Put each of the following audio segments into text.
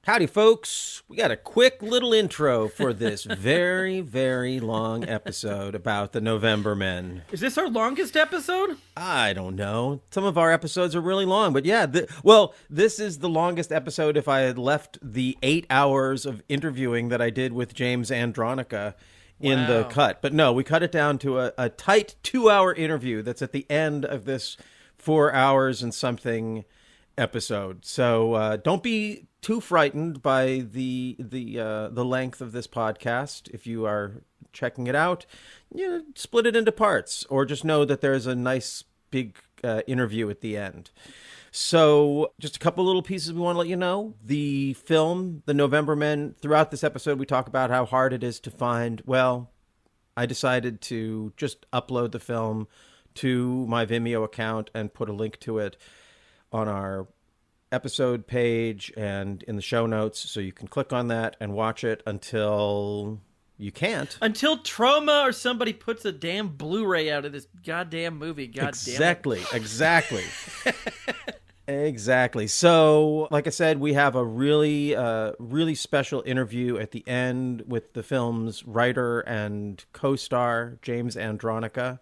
Howdy, folks. We got a quick little intro for this very, very long episode about the November Men. Is this our longest episode? I don't know. Some of our episodes are really long, but yeah. This is the longest episode if I had left the 8 hours of interviewing that I did with James Andronica in the cut. But no, we cut it down to a tight 2-hour interview that's at the end of this 4 hours and something episode. So don't be too frightened by the length of this podcast. If you are checking it out, split it into parts, or just know that there's a nice big interview at the end. So just a couple little pieces we want to let you know. The film, The November Men, throughout this episode, we talk about how hard it is to find. Well, I decided to just upload the film to my Vimeo account and put a link to it on our episode page and in the show notes, so you can click on that and watch it until you can't. Until Troma or somebody puts a damn Blu-ray out of this goddamn movie. Exactly. Exactly. So, like I said, we have a really special interview at the end with the film's writer and co-star, James Andronica.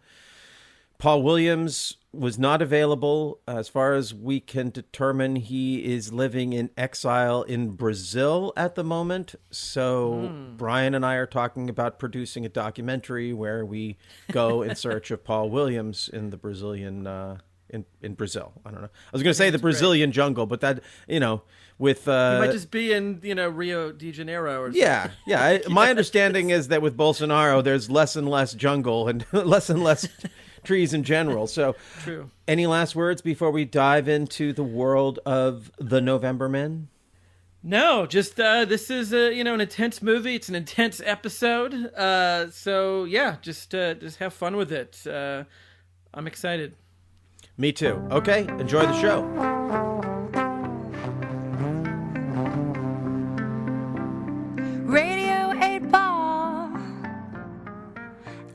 Paul Williams was not available. As far as we can determine, he is living in exile in Brazil at the moment. So Brian and I are talking about producing a documentary where we go in search of Paul Williams in the Brazilian, in Brazil. I don't know. I was going to say the Brazilian jungle, but that, with... He might just be in, Rio de Janeiro or something. Yeah. My understanding is that with Bolsonaro, there's less and less jungle and less trees in general. So, True. Any last words before we dive into the world of the November Men? No, just this is an intense movie. It's an intense episode. So yeah, just have fun with it. I'm excited. Me too. Okay, enjoy the show. Radio 8 Ball.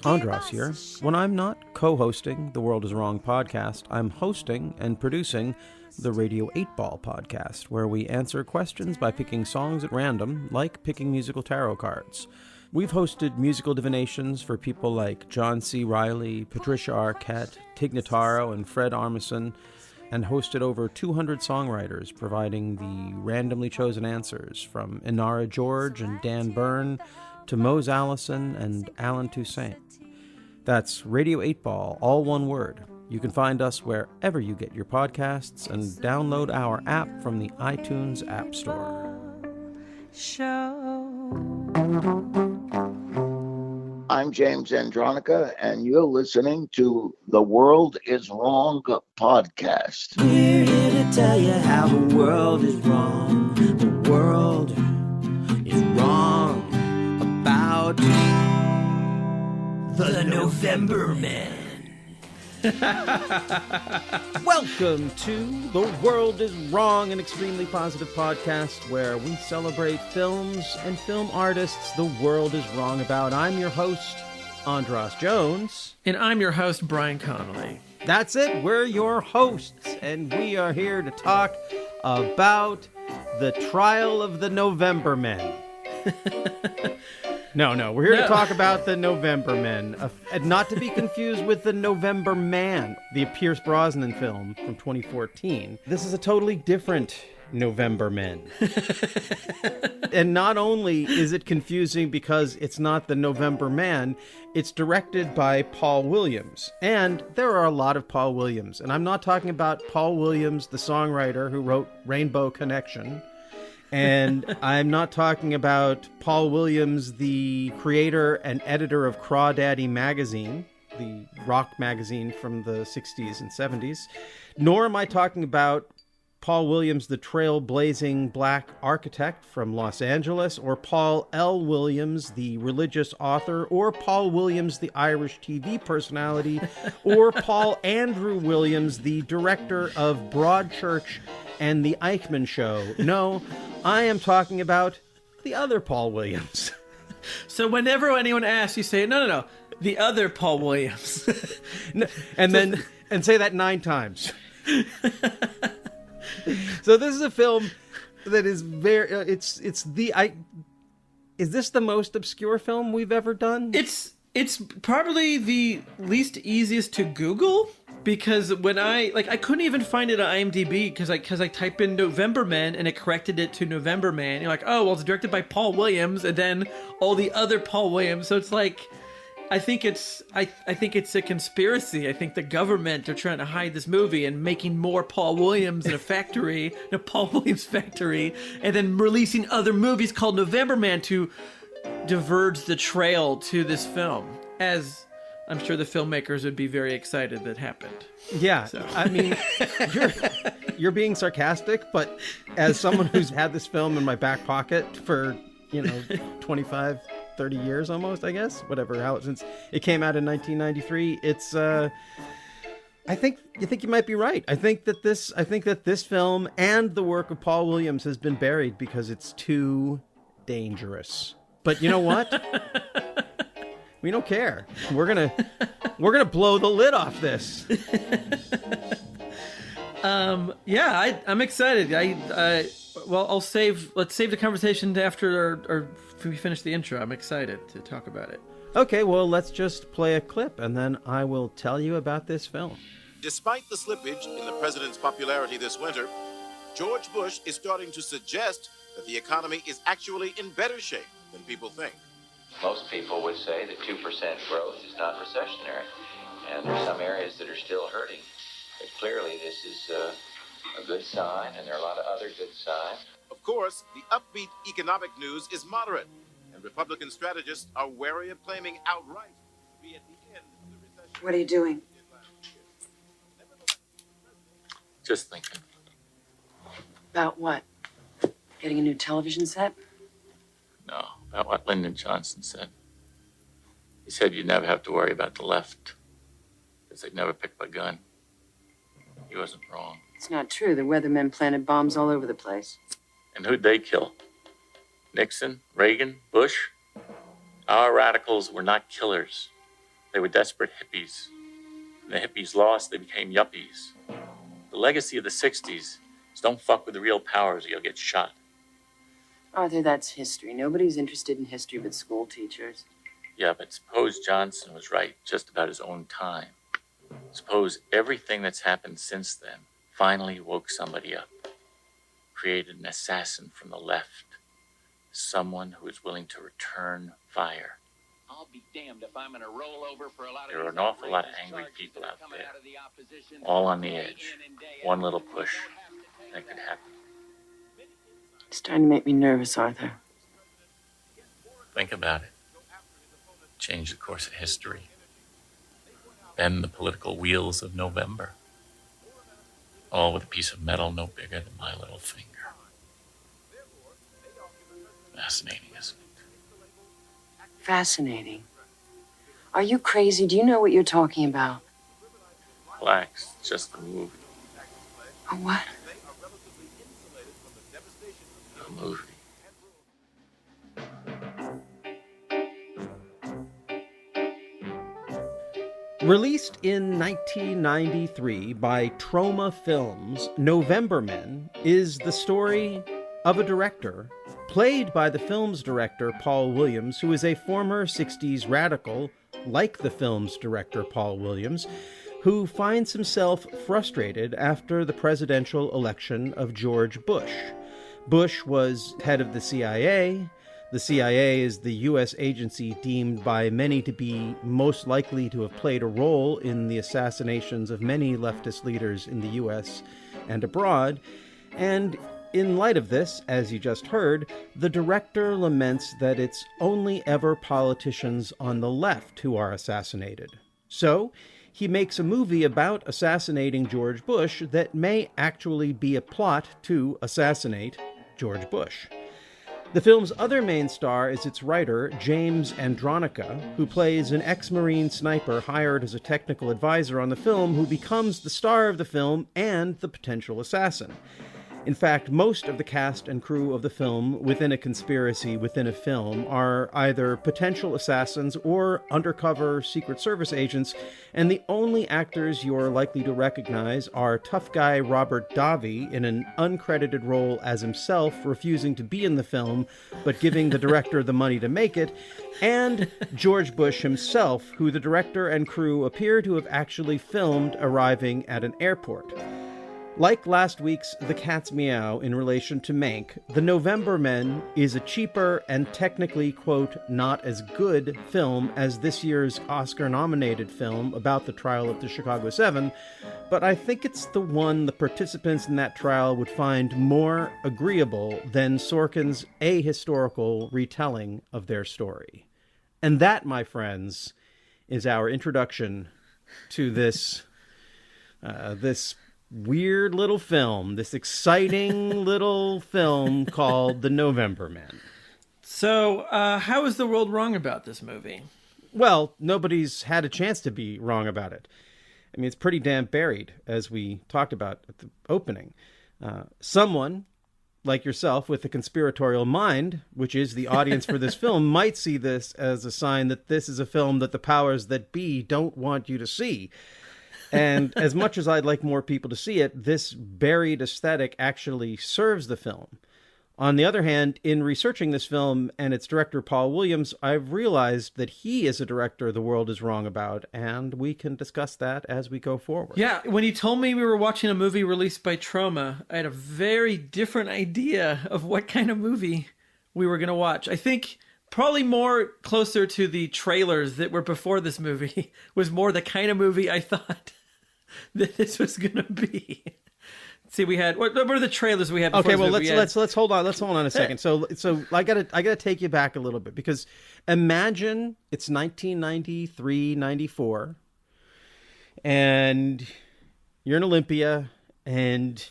Andras here. When I'm not co-hosting the World is Wrong podcast, I'm hosting and producing the Radio 8 Ball podcast, where we answer questions by picking songs at random, like picking musical tarot cards. We've hosted musical divinations for people like John C. Reilly, Patricia Arquette, Tig Notaro, and Fred Armisen, and hosted over 200 songwriters, providing the randomly chosen answers from Inara George and Dan Byrne to Mose Allison and Alan Toussaint. That's Radio 8 Ball, all one word. You can find us wherever you get your podcasts and download our app from the iTunes App Store. I'm James Andronica, and you're listening to The World is Wrong podcast. We're here to tell you how the world is wrong. The world is wrong about the November Men. Welcome to The World is Wrong, an extremely positive podcast where we celebrate films and film artists the world is wrong about. I'm your host, Andras Jones. And I'm your host, Brian Connolly. That's it. We're your hosts, and we are here to talk about the trial of the November Men. No, we're here to talk about the November Men, not to be confused with the November Man, the Pierce Brosnan film from 2014. This is a totally different November Men. And not only is it confusing because it's not the November Man, it's directed by Paul Williams. And there are a lot of Paul Williams. And I'm not talking about Paul Williams, the songwriter who wrote Rainbow Connection. And I'm not talking about Paul Williams, the creator and editor of Crawdaddy Magazine, the rock magazine from the 60s and 70s. Nor am I talking about Paul Williams, the trailblazing black architect from Los Angeles, or Paul L. Williams, the religious author, or Paul Williams, the Irish TV personality, or Paul Andrew Williams, the director of Broadchurch and The Eichmann Show. No, I am talking about the other Paul Williams. So whenever anyone asks, you say, no, the other Paul Williams. and say that 9 times. So this is a film that is very. Is this the most obscure film we've ever done? It's probably the least easiest to Google, because when I couldn't even find it on IMDb because I typed in November Men and it corrected it to November Man. You're like, oh well, it's directed by Paul Williams, and then all the other Paul Williams. So it's like, I think it's a conspiracy. I think the government are trying to hide this movie and making more Paul Williams in a factory, in a Paul Williams factory, and then releasing other movies called November Man to diverge the trail to this film, as I'm sure the filmmakers would be very excited that happened. Yeah, So. I mean, you're being sarcastic, but as someone who's had this film in my back pocket for 25, 30 years almost, I guess, since it came out in 1993, it's I think you might be right. I think that this film and the work of Paul Williams has been buried because it's too dangerous. But you know what? We don't care. We're gonna blow the lid off this. Yeah, I'm excited. Let's save the conversation after or if we finish the intro. I'm excited to talk about it. Okay, well, let's just play a clip and then I will tell you about this film. Despite the slippage in the president's popularity this winter, George Bush is starting to suggest that the economy is actually in better shape than people think. Most people would say that 2% growth is not recessionary, and there's some areas that are still hurting. But clearly this is a good sign, and there are a lot of other good signs. Of course, the upbeat economic news is moderate, and Republican strategists are wary of claiming outright to be at the end of the recession. What are you doing? Just thinking. About what? Getting a new television set? No, about what Lyndon Johnson said. He said you'd never have to worry about the left, because they'd never pick up a gun. He wasn't wrong. It's not true. The weathermen planted bombs all over the place. And who'd they kill? Nixon, Reagan, Bush? Our radicals were not killers. They were desperate hippies. When the hippies lost, they became yuppies. The legacy of the 60s is don't fuck with the real powers or you'll get shot. Arthur, that's history. Nobody's interested in history but school teachers. Yeah, but suppose Johnson was right just about his own time. Suppose everything that's happened since then finally woke somebody up, created an assassin from the left, someone who is willing to return fire. I'll be damned if I'm going to roll over for a lot of There are these an awful lot of outrageous angry charges people that are out coming there, out of the opposition all on the day edge. in and day One out. little push, and it could happen. It's starting to make me nervous, Arthur. Think about it. Change the course of history. Bend the political wheels of November. All with a piece of metal no bigger than my little finger. Fascinating, isn't it? Fascinating. Are you crazy? Do you know what you're talking about? Relax, it's just a movie. A what? A movie. Released in 1993 by Troma Films, November Men is the story of a director, played by the film's director Paul Williams, who is a former 60s radical, like the film's director Paul Williams, who finds himself frustrated after the presidential election of George Bush. Bush was head of the CIA. The CIA is the U.S. agency deemed by many to be most likely to have played a role in the assassinations of many leftist leaders in the U.S. and abroad. And in light of this, as you just heard, the director laments that it's only ever politicians on the left who are assassinated. So he makes a movie about assassinating George Bush that may actually be a plot to assassinate George Bush. The film's other main star is its writer, James Andronica, who plays an ex-Marine sniper hired as a technical advisor on the film who becomes the star of the film and the potential assassin. In fact, most of the cast and crew of the film Within a Conspiracy Within a Film are either potential assassins or undercover Secret Service agents, and the only actors you're likely to recognize are tough guy Robert Davi in an uncredited role as himself, refusing to be in the film, but giving the director the money to make it, and George Bush himself, who the director and crew appear to have actually filmed arriving at an airport. Like last week's The Cat's Meow in relation to Mank, The November Men is a cheaper and technically, quote, not as good film as this year's Oscar-nominated film about the trial of the Chicago 7, but I think it's the one the participants in that trial would find more agreeable than Sorkin's ahistorical retelling of their story. And that, my friends, is our introduction to this weird little film, this exciting little film called The November Men. So, how is the world wrong about this movie? Well, nobody's had a chance to be wrong about it. I mean, it's pretty damn buried, as we talked about at the opening. Someone like yourself with a conspiratorial mind, which is the audience for this film, might see this as a sign that this is a film that the powers that be don't want you to see. And as much as I'd like more people to see it, this buried aesthetic actually serves the film. On the other hand, in researching this film and its director, Paul Williams, I've realized that he is a director the world is wrong about, and we can discuss that as we go forward. Yeah, when you told me we were watching a movie released by Troma, I had a very different idea of what kind of movie we were going to watch. I think probably more closer to the trailers that were before this movie was more the kind of movie I thought that this was going to be. See, we had what are the trailers we had before? Okay, well, this movie? let's hold on. Let's hold on a second. So I gotta take you back a little bit, because imagine it's 1993, 94, and you're in Olympia, and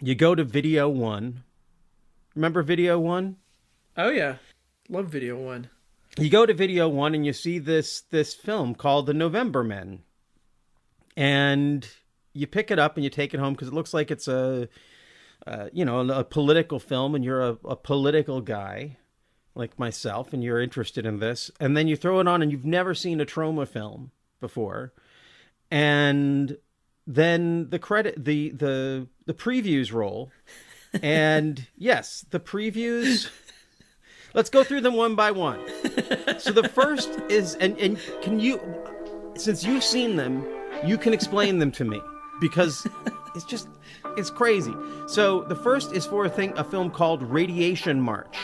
you go to Video One. Remember Video One? Oh yeah, love Video One. You go to Video One and you see this film called The November Men, and you pick it up and you take it home because it looks like it's a political film, and you're a political guy like myself, and you're interested in this, and then you throw it on and you've never seen a Troma film before, and then the previews roll, and yes, the previews. Let's go through them one by one. So the first is, and can you, since you've seen them, you can explain them to me, because it's crazy. So the first is for a film called Radiation March,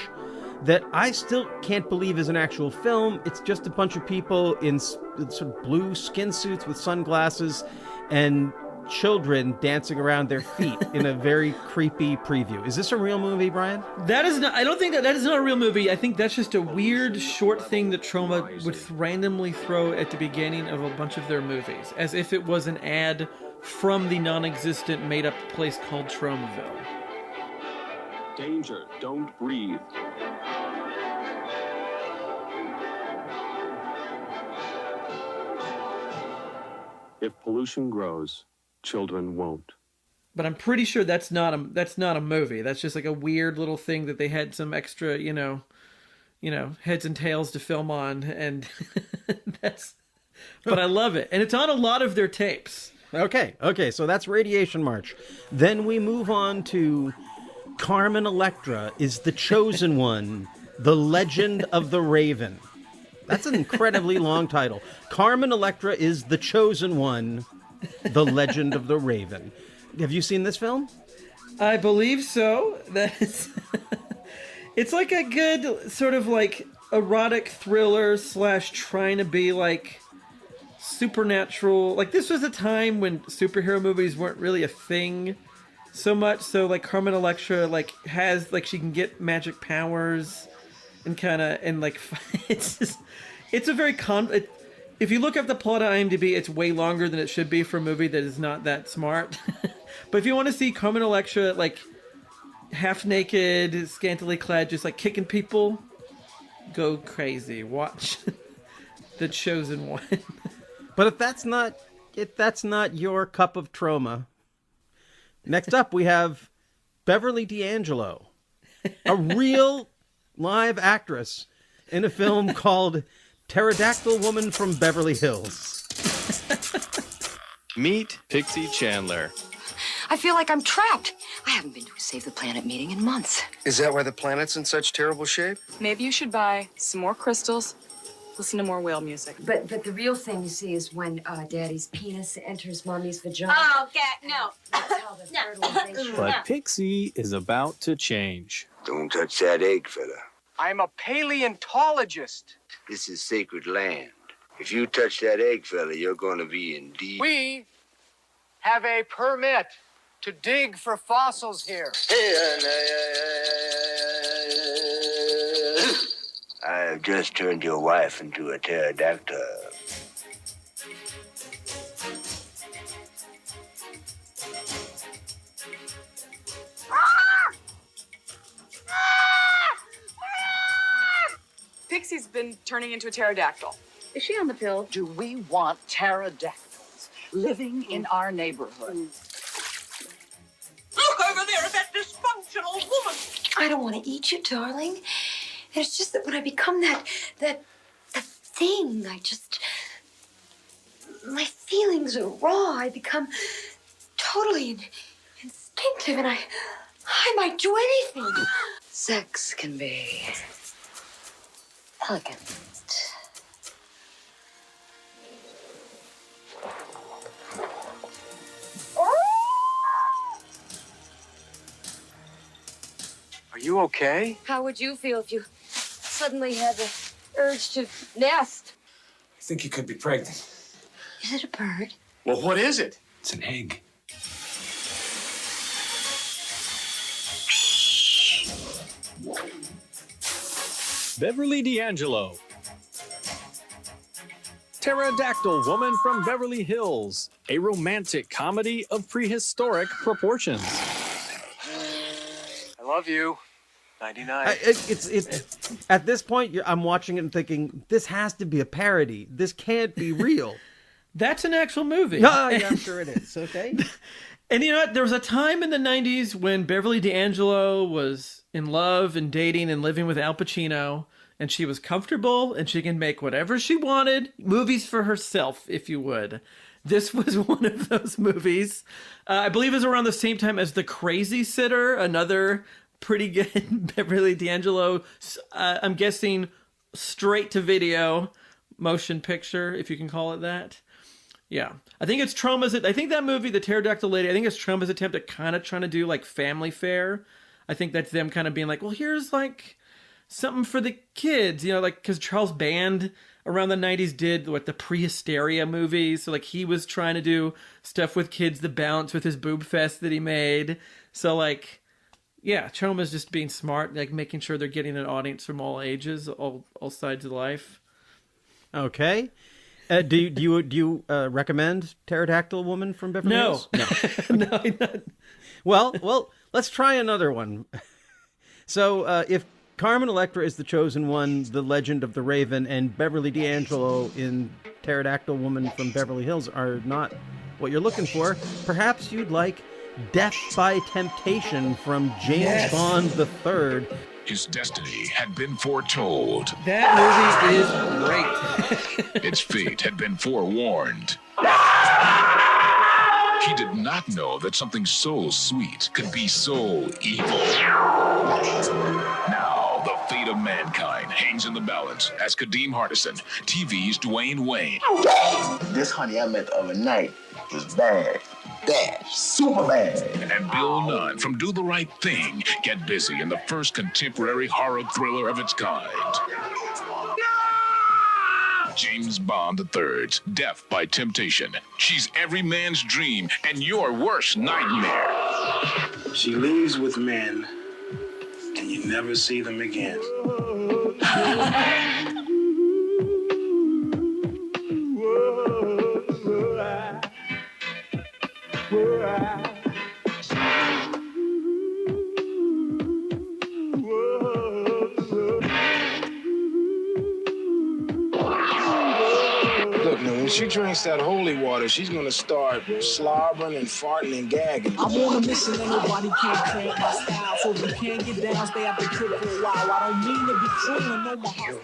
that I still can't believe is an actual film. It's just a bunch of people in sort of blue skin suits with sunglasses and children dancing around their feet in a very creepy preview. Is this a real movie, Brian? That is not. I don't think that is not a real movie. I think that's just a weird short thing that Troma would randomly throw at the beginning of a bunch of their movies, as if it was an ad from the non-existent made-up place called Tromaville. Danger, don't breathe. If pollution grows, children won't. But I'm pretty sure that's not a movie. That's just like a weird little thing that they had some extra, heads and tails to film on, and that's. But I love it, and it's on a lot of their tapes. Okay, so that's Radiation March. Then we move on to Carmen Electra is the Chosen One, The Legend of the Raven. That's an incredibly long title. Carmen Electra is the Chosen One, The Legend of the Raven. Have you seen this film? I believe so. It's like a good sort of like erotic thriller / trying to be like supernatural. Like, this was a time when superhero movies weren't really a thing so much. So like Carmen Electra like has like she can get magic powers and it's a very if you look up the plot on IMDb, it's way longer than it should be for a movie that is not that smart. But if you want to see Carmen Electra like half naked, scantily clad, just like kicking people, go crazy. Watch The Chosen One. But if that's not your cup of Troma, next up we have Beverly D'Angelo, a real live actress in a film called Pterodactyl Woman from Beverly Hills. Meet Pixie Chandler. I feel like I'm trapped. I haven't been to a Save the Planet meeting in months. Is that why the planet's in such terrible shape? Maybe you should buy some more crystals, listen to more whale music. But the real thing, you see, is when Daddy's penis enters Mommy's vagina. Oh, no. That's how the fertilization... But Pixie is about to change. Don't touch that egg, fella. I'm a paleontologist. This is sacred land. If you touch that egg, fella, you're gonna be in deep... We have a permit to dig for fossils here. I have just turned your wife into a pterodactyl. Pixie's been turning into a pterodactyl. Is she on the pill? Do we want pterodactyls living in our neighborhood? Look over there at that dysfunctional woman. I don't want to eat you, darling. It's just that when I become that thing, my feelings are raw. I become totally instinctive, and I might do anything. Sex can be elegant. Are you okay? How would you feel if you suddenly had the urge to nest? I think you could be pregnant. Is it a bird? Well, what is it? It's an egg. Beverly D'Angelo. Pterodactyl Woman from Beverly Hills, a romantic comedy of prehistoric proportions. I love you. 99. It's at this point, I'm watching it and thinking, this has to be a parody. This can't be real. That's an actual movie. Yeah, I'm sure it is. Okay. And you know what? There was a time in the 90s when Beverly D'Angelo was in love and dating and living with Al Pacino, and she was comfortable and she can make whatever she wanted, movies for herself, if you would. This was one of those movies. I believe it was around the same time as The Crazy Sitter, another pretty good Beverly D'Angelo, I'm guessing straight to video motion picture, if you can call it that. Yeah. I think it's Troma's, I think that movie, The Pterodactyl Lady, I think it's Troma's attempt at kind of trying to do like Family Fare. I think that's them kind of being like, well, here's like something for the kids, you know, like, because Charles Band around the 90s did what the Prehysteria movies. So like he was trying to do stuff with kids to balance with his Boob Fest that he made. So like, yeah, Troma's just being smart, like making sure they're getting an audience from all ages, all sides of life. Okay. Do you recommend Pterodactyl Woman from Beverly Hills? No. No, not. Well, let's try another one. So if Carmen Electra is the chosen one, the Legend of the Raven, and Beverly D'Angelo in Pterodactyl Woman from Beverly Hills are not what you're looking for, perhaps you'd like Death by Temptation from James Bond III. His destiny had been foretold. That movie is great. Its fate had been forewarned. He did not know that something so sweet could be so evil. Now, the fate of mankind hangs in the balance as Kadeem Hardison, TV's Dwayne Wayne. This honey I met the other night was bad. Bad. Super bad. And Bill Nunn from Do the Right Thing get busy in the first contemporary horror thriller of its kind. James Bond III's Death by Temptation. She's every man's dream and your worst nightmare. She leaves with men, and you never see them again. Look, Noon, she drinks that holy water, she's gonna start slobbering and farting and gagging. I wanna miss it and nobody can't cramp my style. So if you can't get down, stay at the crib for a while. I don't mean to be trolling on my heart.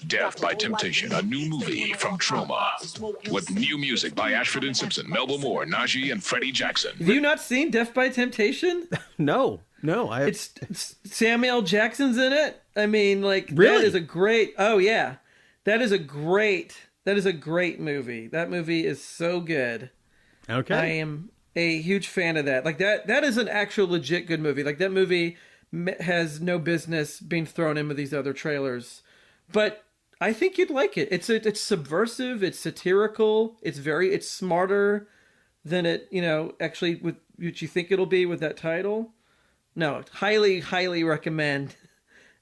Death by Temptation, a new movie from Trauma. With new music by Ashford and Simpson, Melba Moore, Najee, and Freddie Jackson. Have you not seen Death by Temptation? No. It's Samuel Jackson's in it. I mean, like, Really? that is a great. Oh yeah, that is a great movie. That movie is so good. Okay. I am a huge fan of that. Like that is an actual legit good movie. Like that movie has no business being thrown in with these other trailers, but I think you'd like it. It's subversive. It's satirical. It's smarter than it actually with what you think it'll be with that title. No, highly recommend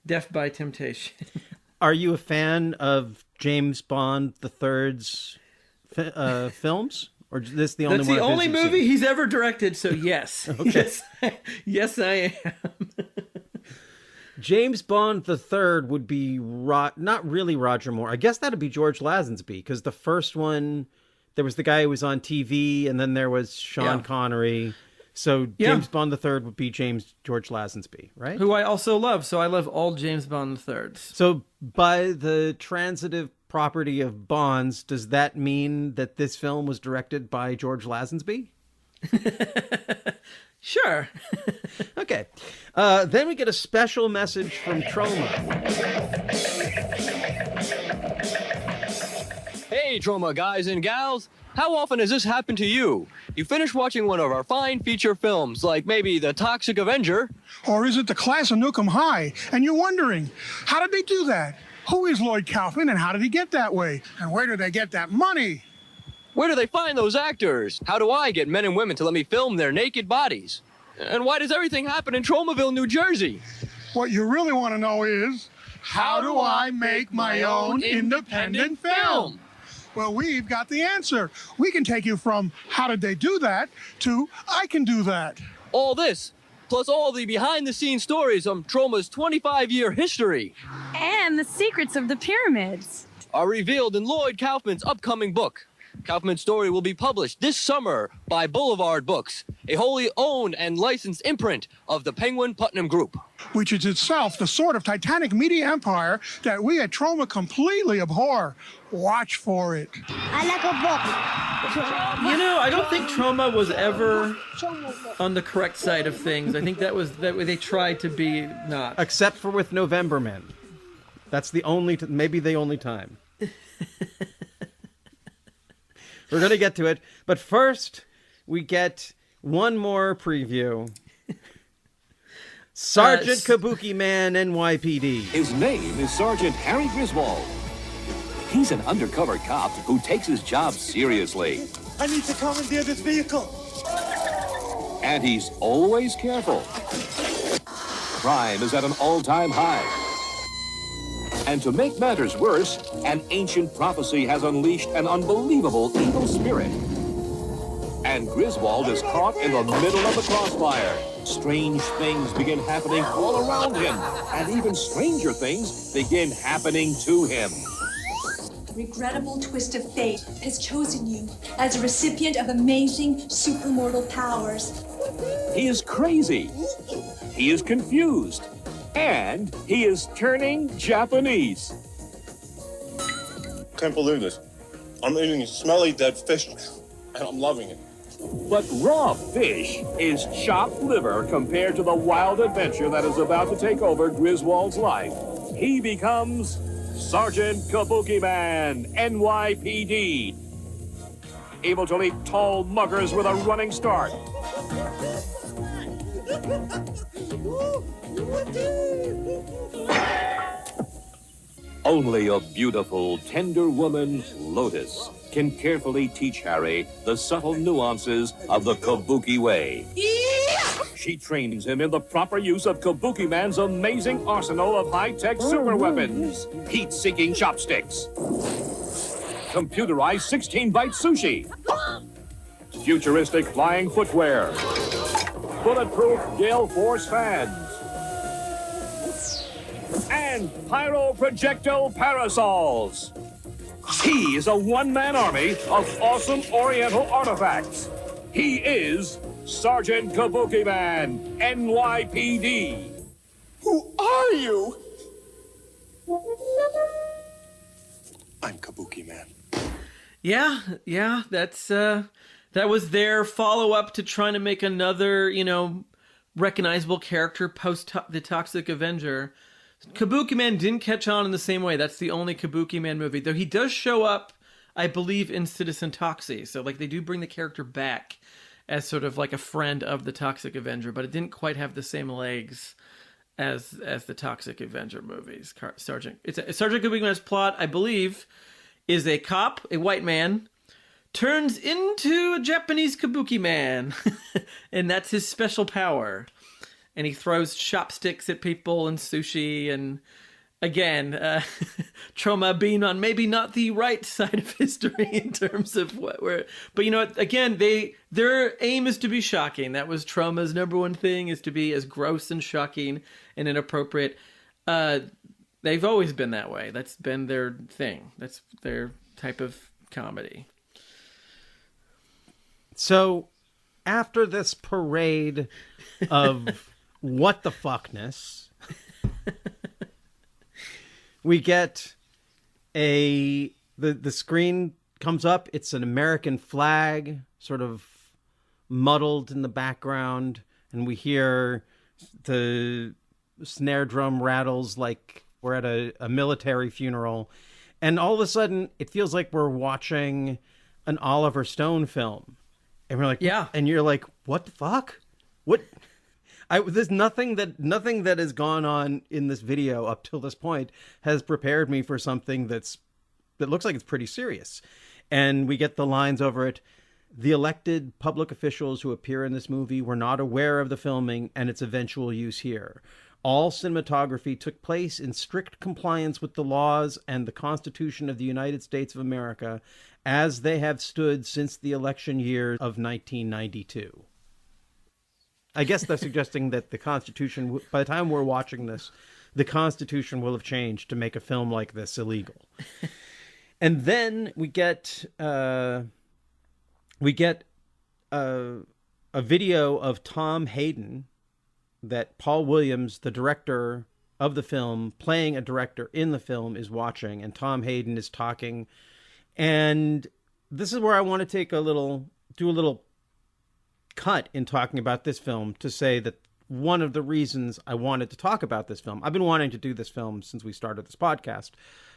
Death by Temptation. Are you a fan of James Bond III's films? Or is this the only That's one the of his only you've movie seen? he's ever directed, so yes. Okay. Yes, I am. James Bond III would be not really Roger Moore. I guess that'd be George Lazenby, because the first one, there was the guy who was on TV, and then there was Sean Connery. So James Bond III would be George Lazenby, right? Who I also love, so I love all James Bond IIIs. So By the transitive property of Bonds, does that mean that this film was directed by George Lazenby? Sure. Okay. Then we get a special message from Troma. Hey, Troma guys and gals. How often has this happened to you? You finish watching one of our fine feature films, like maybe The Toxic Avenger. Or is it The Class of Nukem High? And you're wondering, how did they do that? Who is Lloyd Kaufman and how did he get that way? And where did they get that money? Where do they find those actors? How do I get men and women to let me film their naked bodies? And why does everything happen in Tromaville, New Jersey? What you really want to know is, how do I make my own independent film? Well, we've got the answer. We can take you from how did they do that to I can do that. All this, plus all the behind-the-scenes stories of Troma's 25-year history. And the secrets of the pyramids. Are revealed in Lloyd Kaufman's upcoming book. Kaufman's story will be published this summer by Boulevard Books, a wholly owned and licensed imprint of the Penguin Putnam Group. Which is itself the sort of titanic media empire that we at Troma completely abhor. Watch for it. I like a book. I don't think Troma was ever on the correct side of things. I think that they tried to be not. Except for with November Men. That's the only, maybe the only time. We're going to get to it. But first, we get one more preview. Sergeant Kabuki Man, NYPD. His name is Sergeant Harry Griswold. He's an undercover cop who takes his job seriously. I need to commandeer this vehicle. And he's always careful. Crime is at an all-time high. And to make matters worse, an ancient prophecy has unleashed an unbelievable evil spirit. And Griswold is caught in the middle of the crossfire. Strange things begin happening all around him. And even stranger things begin happening to him. Regrettable twist of fate has chosen you as a recipient of amazing supermortal powers. He is crazy. He is confused. And he is turning Japanese. Can't believe this. I'm eating smelly dead fish, and I'm loving it. But raw fish is chopped liver compared to the wild adventure that is about to take over Griswold's life. He becomes Sergeant Kabuki Man, NYPD. Able to leap tall muggers with a running start. Only a beautiful, tender woman, Lotus, can carefully teach Harry the subtle nuances of the Kabuki way. She trains him in the proper use of Kabuki Man's amazing arsenal of high-tech super weapons. Heat-seeking chopsticks. Computerized 16-byte sushi. Futuristic flying footwear. Bulletproof gale force fans. and pyroprojectile parasols. He is a one-man army of awesome Oriental artifacts. He is Sergeant Kabuki Man, NYPD. Who are you? I'm Kabuki Man. Yeah, that's that was their follow-up to trying to make another, recognizable character post the Toxic Avenger. Kabuki Man didn't catch on in the same way. That's the only Kabuki Man movie, though he does show up, I believe, in Citizen Toxie. So they do bring the character back as sort of like a friend of the Toxic Avenger, but it didn't quite have the same legs as the Toxic Avenger movies. Sergeant Kabuki Man's plot, I believe, is a cop, a white man, turns into a Japanese Kabuki Man, and that's his special power. And he throws chopsticks at people and sushi, and again, trauma being on maybe not the right side of history in terms of what we're... But you know what? Again, their aim is to be shocking. That was Trauma's number one thing, is to be as gross and shocking and inappropriate. They've always been that way. That's been their thing. That's their type of comedy. So, after this parade of what the fuckness, we get the screen comes up. It's an American flag, sort of muddled in the background, and we hear the snare drum rattles like we're at a military funeral, and all of a sudden it feels like we're watching an Oliver Stone film, and we're like, yeah, and you're like, what the fuck? What? There's nothing that has gone on in this video up till this point has prepared me for something that looks like it's pretty serious. And we get the lines over it. The elected public officials who appear in this movie were not aware of the filming and its eventual use here. All cinematography took place in strict compliance with the laws and the Constitution of the United States of America as they have stood since the election year of 1992. I guess they're suggesting that the Constitution, by the time we're watching this, the Constitution will have changed to make a film like this illegal. And then we get a video of Tom Hayden that Paul Williams, the director of the film, playing a director in the film, is watching, and Tom Hayden is talking. And this is where I want to do a little cut in talking about this film to say that one of the reasons I wanted to talk about this film, I've been wanting to do this film since we started this podcast,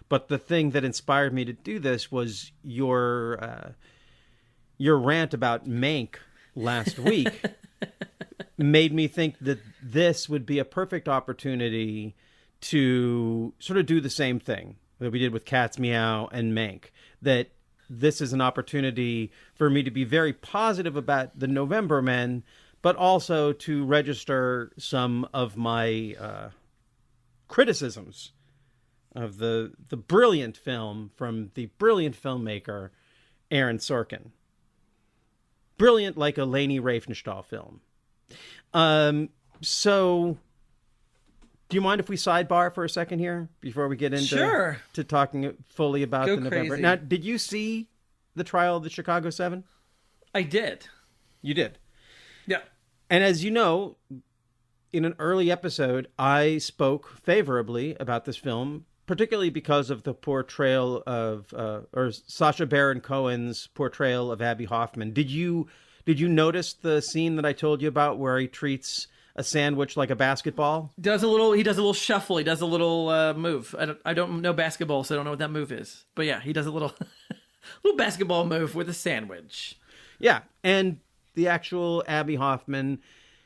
but the thing that inspired me to do this was your rant about Mank last week made me think that this would be a perfect opportunity to sort of do the same thing that we did with Cat's Meow and Mank, that this is an opportunity for me to be very positive about the November Men, but also to register some of my criticisms of the brilliant film from the brilliant filmmaker Aaron Sorkin. Brilliant like a Leni Riefenstahl film. So, do you mind if we sidebar for a second here before we get into to talking fully about the November? Crazy. Now, did you see the trial of the Chicago 7? I did. You did? Yeah. And as you know, in an early episode, I spoke favorably about this film, particularly because of the portrayal of, or Sacha Baron Cohen's portrayal of Abby Hoffman. Did you notice the scene that I told you about where he treats a sandwich like a basketball? He does a little shuffle. He does a little move. I don't know basketball, so I don't know what that move is. But yeah, he does a little basketball move with a sandwich. Yeah, and the actual Abby Hoffman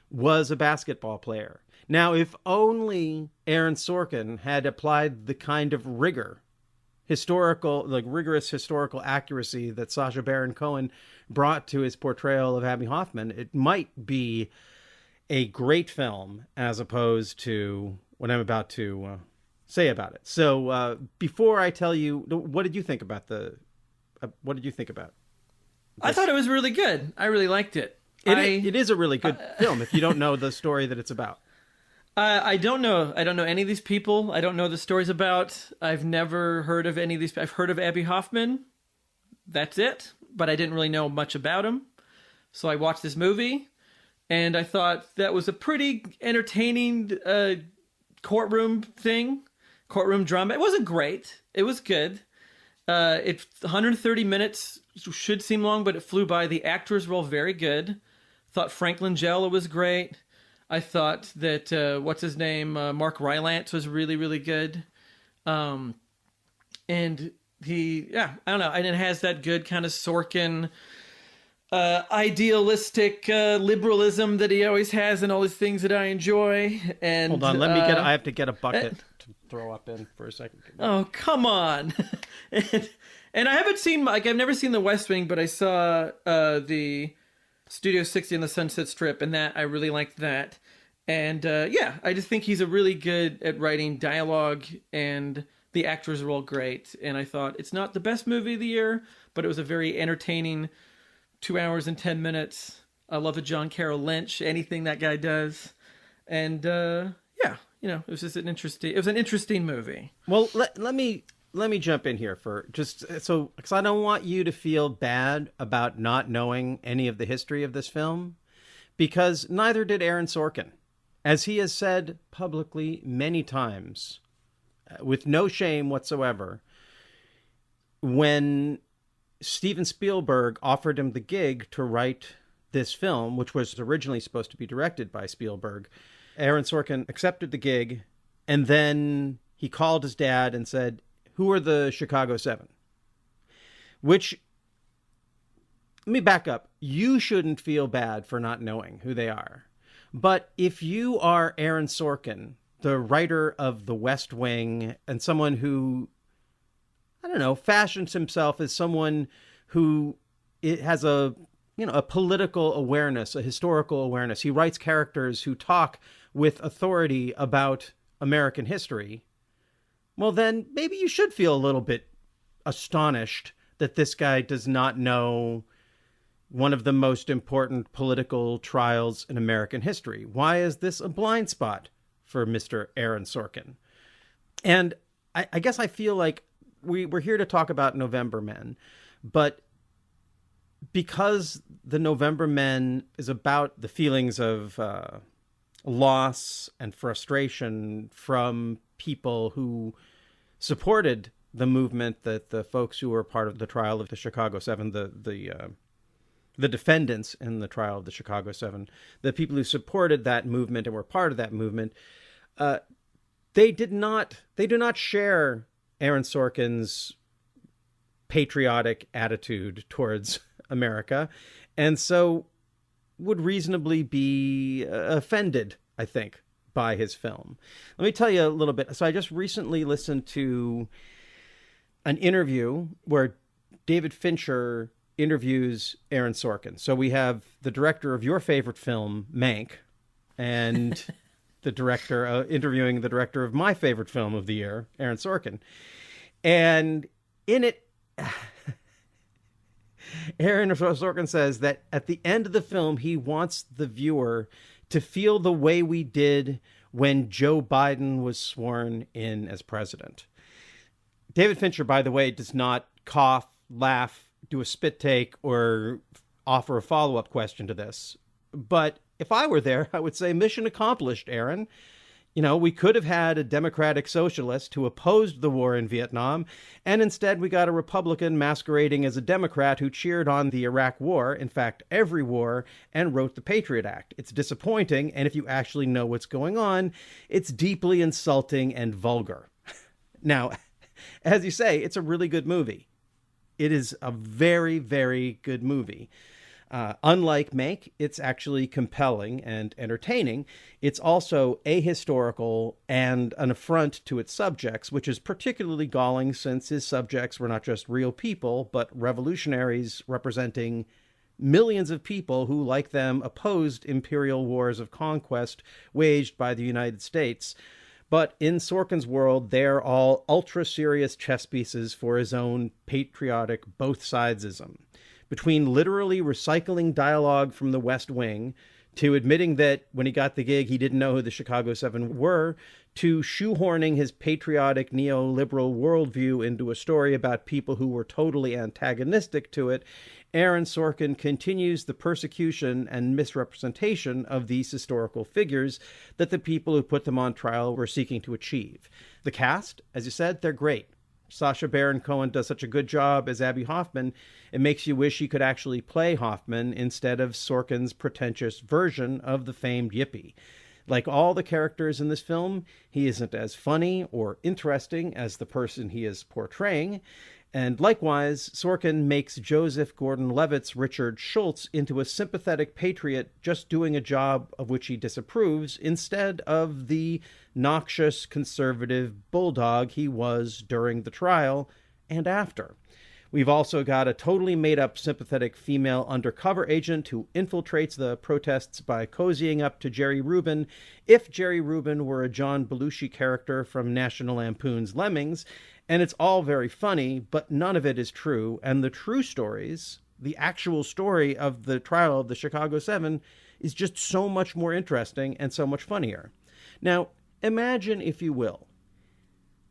was a basketball player. Now, if only Aaron Sorkin had applied the kind of rigorous historical accuracy that Sacha Baron Cohen brought to his portrayal of Abby Hoffman, it might be a great film as opposed to what I'm about to say about it. So before I tell you, what did you think about I thought it was really good. I really liked it. It is a really good film if you don't know the story that it's about. I don't know. I don't know any of these people. I don't know the stories about. I've never heard of any of these. I've heard of Abbie Hoffman. That's it. But I didn't really know much about him. So I watched this movie, and I thought that was a pretty entertaining courtroom drama. It wasn't great. It was good. It's 130 minutes. Should seem long, but it flew by. The actors were all very good. Thought Frank Langella was great. I thought that, what's his name? Mark Rylance was really, really good. And I don't know. And it has that good kind of Sorkin, idealistic liberalism that he always has and all these things that I enjoy. And hold on, I have to get a bucket to throw up in for a second. Oh, come on. And I haven't seen, I've never seen The West Wing, but I saw the Studio 60 on the Sunset Strip, and that I really liked that. And I just think he's a really good at writing dialogue, and the actors are all great. And I thought it's not the best movie of the year, but it was a very entertaining 2 hours and 10 minutes. I love a John Carroll Lynch, anything that guy does. And it was just an interesting movie. Well, let me jump in here because I don't want you to feel bad about not knowing any of the history of this film, because neither did Aaron Sorkin. As he has said publicly many times, with no shame whatsoever, when Steven Spielberg offered him the gig to write this film, which was originally supposed to be directed by Spielberg, Aaron Sorkin accepted the gig, and then he called his dad and said, "Who are the Chicago 7?" Which, let me back up. You shouldn't feel bad for not knowing who they are. But if you are Aaron Sorkin, the writer of The West Wing, and someone who, I don't know, fashions himself as someone who has a political awareness, a historical awareness. He writes characters who talk with authority about American history. Well, then maybe you should feel a little bit astonished that this guy does not know one of the most important political trials in American history. Why is this a blind spot for Mr. Aaron Sorkin? And I guess I feel like we're here to talk about November Men, but because the November Men is about the feelings of loss and frustration from people who supported the movement, that the folks who were part of the trial of the Chicago 7, the defendants in the trial of the Chicago 7, the people who supported that movement and were part of that movement, they do not share Aaron Sorkin's patriotic attitude towards America, and so would reasonably be offended, I think, by his film. Let me tell you a little bit. So I just recently listened to an interview where David Fincher interviews Aaron Sorkin. So we have the director of your favorite film, Mank, and the director interviewing the director of my favorite film of the year, Aaron Sorkin. And in it, Aaron Sorkin says that at the end of the film, he wants the viewer to feel the way we did when Joe Biden was sworn in as president. David Fincher, by the way, does not cough, laugh, do a spit take, or offer a follow-up question to this. But if I were there, I would say mission accomplished, Aaron. We could have had a Democratic socialist who opposed the war in Vietnam, and instead we got a Republican masquerading as a Democrat who cheered on the Iraq War, in fact, every war, and wrote the Patriot Act. It's disappointing, and if you actually know what's going on, it's deeply insulting and vulgar. Now, as you say, it's a really good movie. It is a very, very good movie. Unlike Mank, it's actually compelling and entertaining. It's also ahistorical and an affront to its subjects, which is particularly galling since his subjects were not just real people, but revolutionaries representing millions of people who, like them, opposed imperial wars of conquest waged by the United States. But in Sorkin's world, they're all ultra-serious chess pieces for his own patriotic both-sidesism. Between literally recycling dialogue from The West Wing to admitting that when he got the gig, he didn't know who the Chicago 7 were, to shoehorning his patriotic neoliberal worldview into a story about people who were totally antagonistic to it, Aaron Sorkin continues the persecution and misrepresentation of these historical figures that the people who put them on trial were seeking to achieve. The cast, as you said, they're great. Sacha Baron Cohen does such a good job as Abby Hoffman, it makes you wish he could actually play Hoffman instead of Sorkin's pretentious version of the famed Yippee. Like all the characters in this film, he isn't as funny or interesting as the person he is portraying. And likewise, Sorkin makes Joseph Gordon-Levitt's Richard Schultz into a sympathetic patriot just doing a job of which he disapproves instead of the noxious conservative bulldog he was during the trial and after. We've also got a totally made-up sympathetic female undercover agent who infiltrates the protests by cozying up to Jerry Rubin if Jerry Rubin were a John Belushi character from National Lampoon's Lemmings. And it's all very funny, but none of it is true. And the true stories, the actual story of the trial of the Chicago 7, is just so much more interesting and so much funnier. Now, imagine, if you will,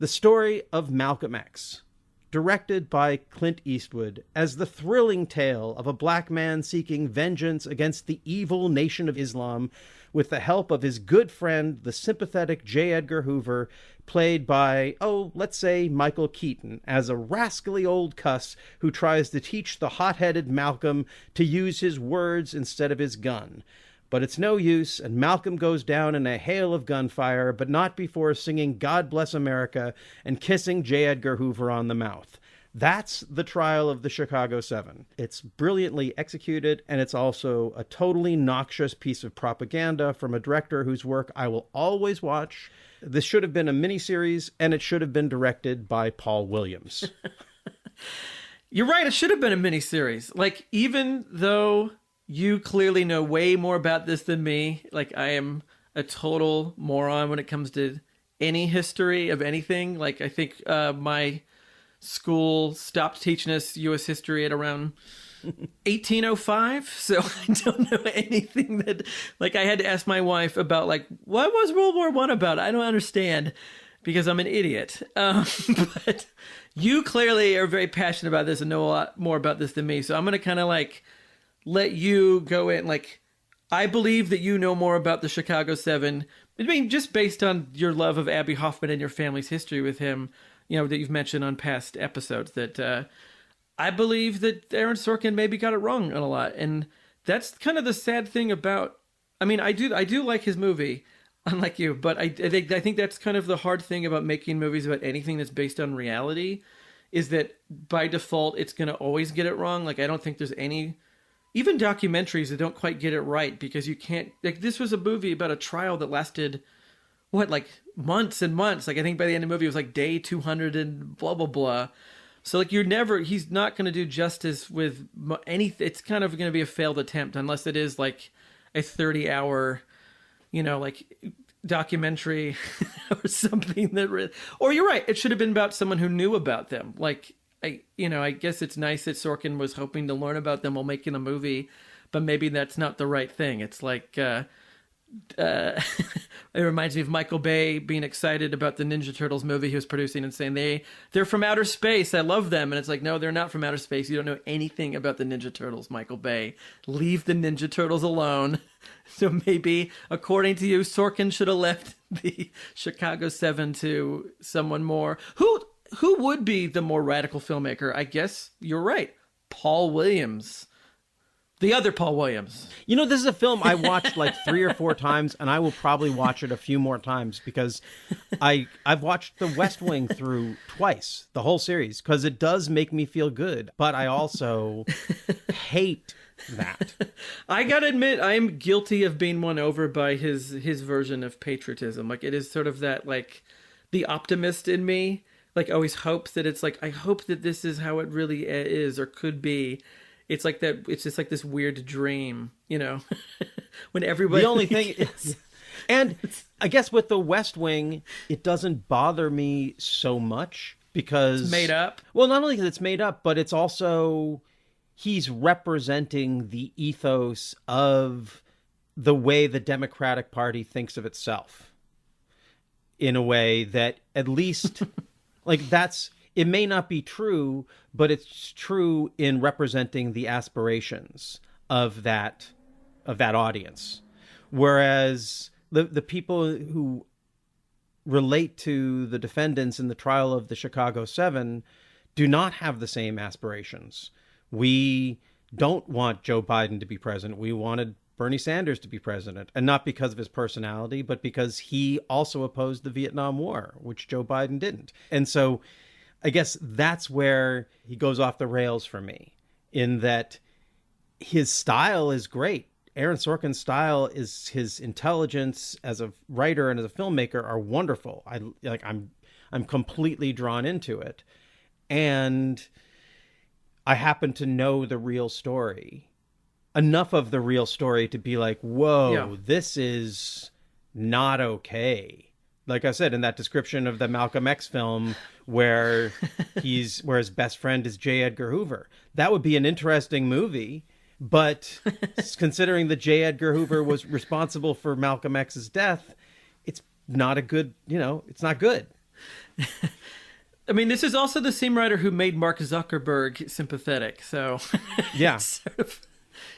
the story of Malcolm X, directed by Clint Eastwood, as the thrilling tale of a black man seeking vengeance against the evil Nation of Islam with the help of his good friend, the sympathetic J. Edgar Hoover, played by, let's say Michael Keaton, as a rascally old cuss who tries to teach the hot-headed Malcolm to use his words instead of his gun. But it's no use, and Malcolm goes down in a hail of gunfire, but not before singing God Bless America and kissing J. Edgar Hoover on the mouth. That's the trial of the Chicago 7. It's brilliantly executed, and it's also a totally noxious piece of propaganda from a director whose work I will always watch. This should have been a miniseries, and it should have been directed by Paul Williams. You're right, it should have been a miniseries. Like, even though you clearly know way more about this than me, like, I am a total moron when it comes to any history of anything. Like, I think my school stopped teaching us U.S. history at around 1805, so I don't know anything that, like, I had to ask my wife about, like, what was World War I about? I don't understand, because I'm an idiot. But you clearly are very passionate about this and know a lot more about this than me, so I'm going to kind of, like, let you go in. Like, I believe that you know more about the Chicago 7, I mean, just based on your love of Abby Hoffman and your family's history with him, you know, that you've mentioned on past episodes, that I believe that Aaron Sorkin maybe got it wrong on a lot. And that's kind of the sad thing about, I mean, I do like his movie, unlike you, but I think that's kind of the hard thing about making movies about anything that's based on reality, is that by default, it's going to always get it wrong. Like, I don't think there's any, even documentaries that don't quite get it right, because you can't, like, this was a movie about a trial that lasted, what, like months and months. Like, I think by the end of the movie, it was like day 200 and blah, blah, blah. So, like, he's not going to do justice with anything. It's kind of going to be a failed attempt, unless it is like a 30-hour, you know, like, documentary or something that, or you're right, it should have been about someone who knew about them. Like, I guess it's nice that Sorkin was hoping to learn about them while making a movie, but maybe that's not the right thing. It's like, it reminds me of Michael Bay being excited about the Ninja Turtles movie he was producing and saying they're from outer space, I love them. And it's like, no, they're not from outer space. You don't know anything about the Ninja Turtles, Michael Bay. Leave the Ninja Turtles alone. So maybe, according to you, Sorkin should have left the Chicago 7 to someone more. Who would be the more radical filmmaker? I guess you're right. Paul Williams. The other Paul Williams. You know, this is a film I watched like 3 or 4 times, and I will probably watch it a few more times, because I've watched The West Wing through twice, the whole series, because it does make me feel good. But I also hate that. I gotta admit, I am guilty of being won over by his version of patriotism. Like, it is sort of that, like, the optimist in me, like, always hopes that it's like, I hope that this is how it really is or could be. It's like that. It's just like this weird dream, you know, when everybody. The only thing, and I guess with The West Wing, it doesn't bother me so much because it's made up. Well, not only because it's made up, but it's also he's representing the ethos of the way the Democratic Party thinks of itself, in a way that at least like it may not be true, but it's true in representing the aspirations of that audience. Whereas the people who relate to the defendants in the trial of the Chicago 7 do not have the same aspirations. We don't want Joe Biden to be president. We wanted Bernie Sanders to be president, and not because of his personality, but because he also opposed the Vietnam War, which Joe Biden didn't. And so I guess that's where he goes off the rails for me, in that his style is great. Aaron Sorkin's style, is his intelligence as a writer and as a filmmaker are wonderful. I'm completely drawn into it. And I happen to know the real story, enough of the real story to be like, whoa, this is not okay. Like I said, in that description of the Malcolm X film where where his best friend is J. Edgar Hoover, that would be an interesting movie. But considering that J. Edgar Hoover was responsible for Malcolm X's death, it's not a good, it's not good. I mean, this is also the same writer who made Mark Zuckerberg sympathetic. So yeah,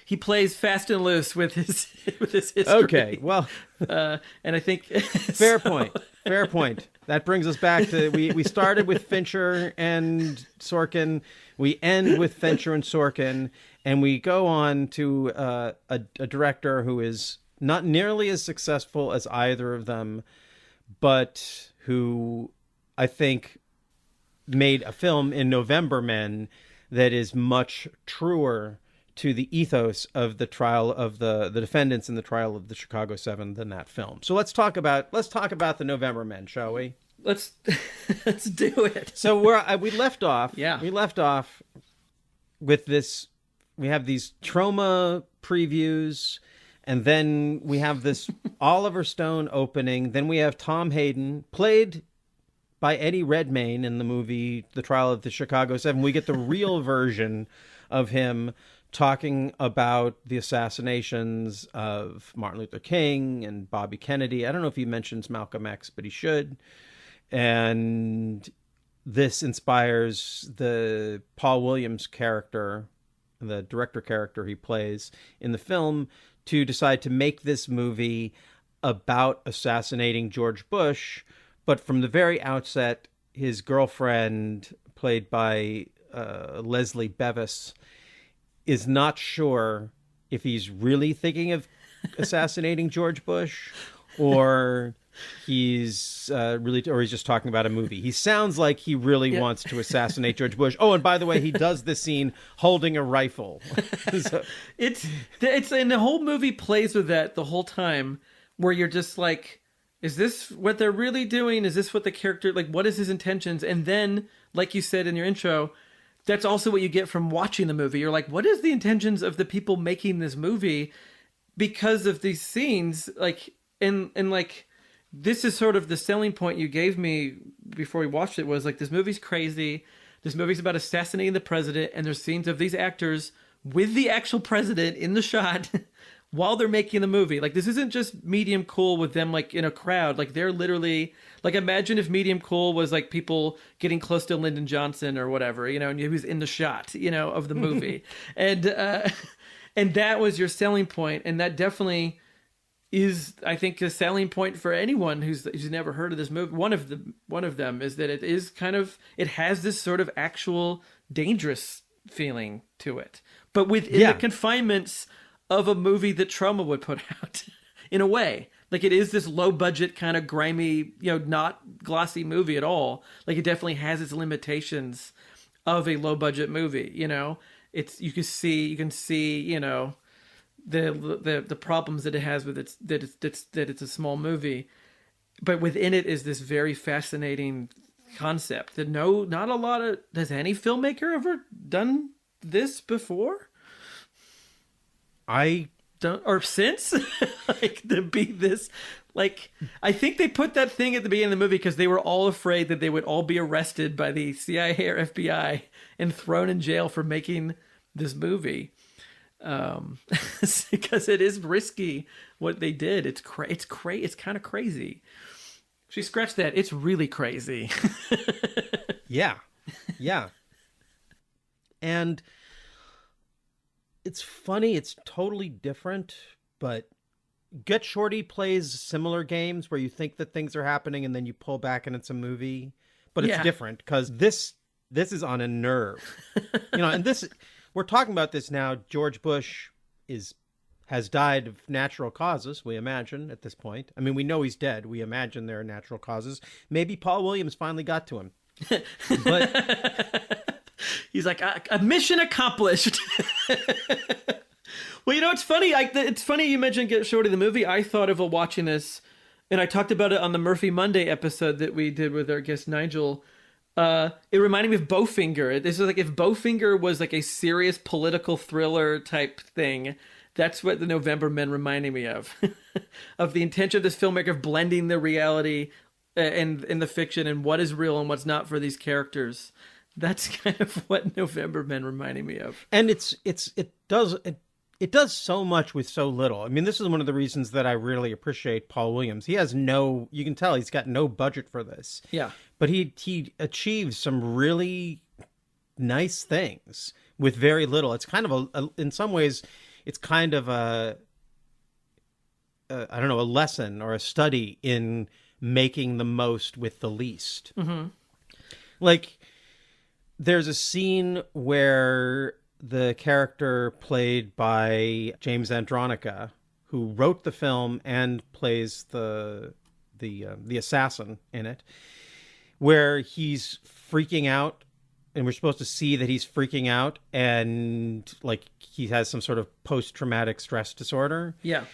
he plays fast and loose with his history. Okay, well, and I think fair point. That brings us back to we started with Fincher and Sorkin. We end with Fincher and Sorkin, and we go on to a director who is not nearly as successful as either of them, but who I think made a film in November Men that is much truer to the ethos of the trial of the defendants in the trial of the Chicago 7 than that film. So let's talk about the November Men, shall we? Let's do it. So we left off. Yeah, we left off with this. We have these Troma previews, and then we have this Oliver Stone opening. Then we have Tom Hayden, played by Eddie Redmayne in the movie The Trial of the Chicago 7. We get the real version of him talking about the assassinations of Martin Luther King and Bobby Kennedy. I don't know if he mentions Malcolm X, but he should. And this inspires the Paul Williams character, the director character he plays in the film, to decide to make this movie about assassinating George Bush. But from the very outset, his girlfriend, played by Leslie Bevis, is not sure if he's really thinking of assassinating George Bush, or he's just talking about a movie. He sounds like he really wants to assassinate George Bush. Oh, and by the way, he does this scene holding a rifle. So, it's and the whole movie plays with that the whole time, where you're just like, is this what they're really doing? Is this what the character, like, what is his intentions? And then, like you said in your intro, that's also what you get from watching the movie. You're like, what is the intentions of the people making this movie because of these scenes? Like, and like, this is sort of the selling point you gave me before we watched it, was like, this movie's crazy. This movie's about assassinating the president, and there's scenes of these actors with the actual president in the shot while they're making the movie. Like, this isn't just Medium Cool with them, like, in a crowd. Like, they're literally, like, imagine if Medium Cool was, like, people getting close to Lyndon Johnson or whatever, and he was in the shot, of the movie. And that was your selling point. And that definitely is, I think, a selling point for anyone who's never heard of this movie. One of them is that it is kind of, it has this sort of actual dangerous feeling to it, but within the confinements of a movie that Troma would put out, in a way. Like, it is this low budget kind of grimy, not glossy movie at all. Like, it definitely has its limitations of a low budget movie. It's, you can see, the problems that it has with its, that it's a small movie, but within it is this very fascinating concept that has any filmmaker ever done this before? I don't, or since, like, to be this, like, I think they put that thing at the beginning of the movie because they were all afraid that they would all be arrested by the CIA or FBI and thrown in jail for making this movie. Because it is risky what they did. It's kind of crazy. She scratched that. It's really crazy. Yeah. And it's funny. It's totally different, but Get Shorty plays similar games where you think that things are happening and then you pull back and it's a movie, but it's different because this is on a nerve, and we're talking about this now. George Bush has died of natural causes, we imagine at this point. I mean, we know he's dead. We imagine there are natural causes. Maybe Paul Williams finally got to him. But he's like, a mission accomplished. Well, it's funny. It's funny you mentioned Get Shorty the movie. I thought of watching this, and I talked about it on the Murphy Monday episode that we did with our guest Nigel. It reminded me of Bowfinger. This is like if Bowfinger was like a serious political thriller type thing. That's what the November Men reminded me of. Of the intention of this filmmaker of blending the reality and the fiction and what is real and what's not for these characters. That's kind of what November Men reminded me of. And it does so much with so little. I mean, this is one of the reasons that I really appreciate Paul Williams. He has you can tell he's got no budget for this. Yeah. But he achieves some really nice things with very little. It's kind of in some ways, it's kind of a lesson or a study in making the most with the least. Mm-hmm. Like, there's a scene where the character played by James Andronica, who wrote the film and plays the assassin in it, where he's freaking out, and we're supposed to see that he's freaking out, and like he has some sort of post-traumatic stress disorder. Yeah.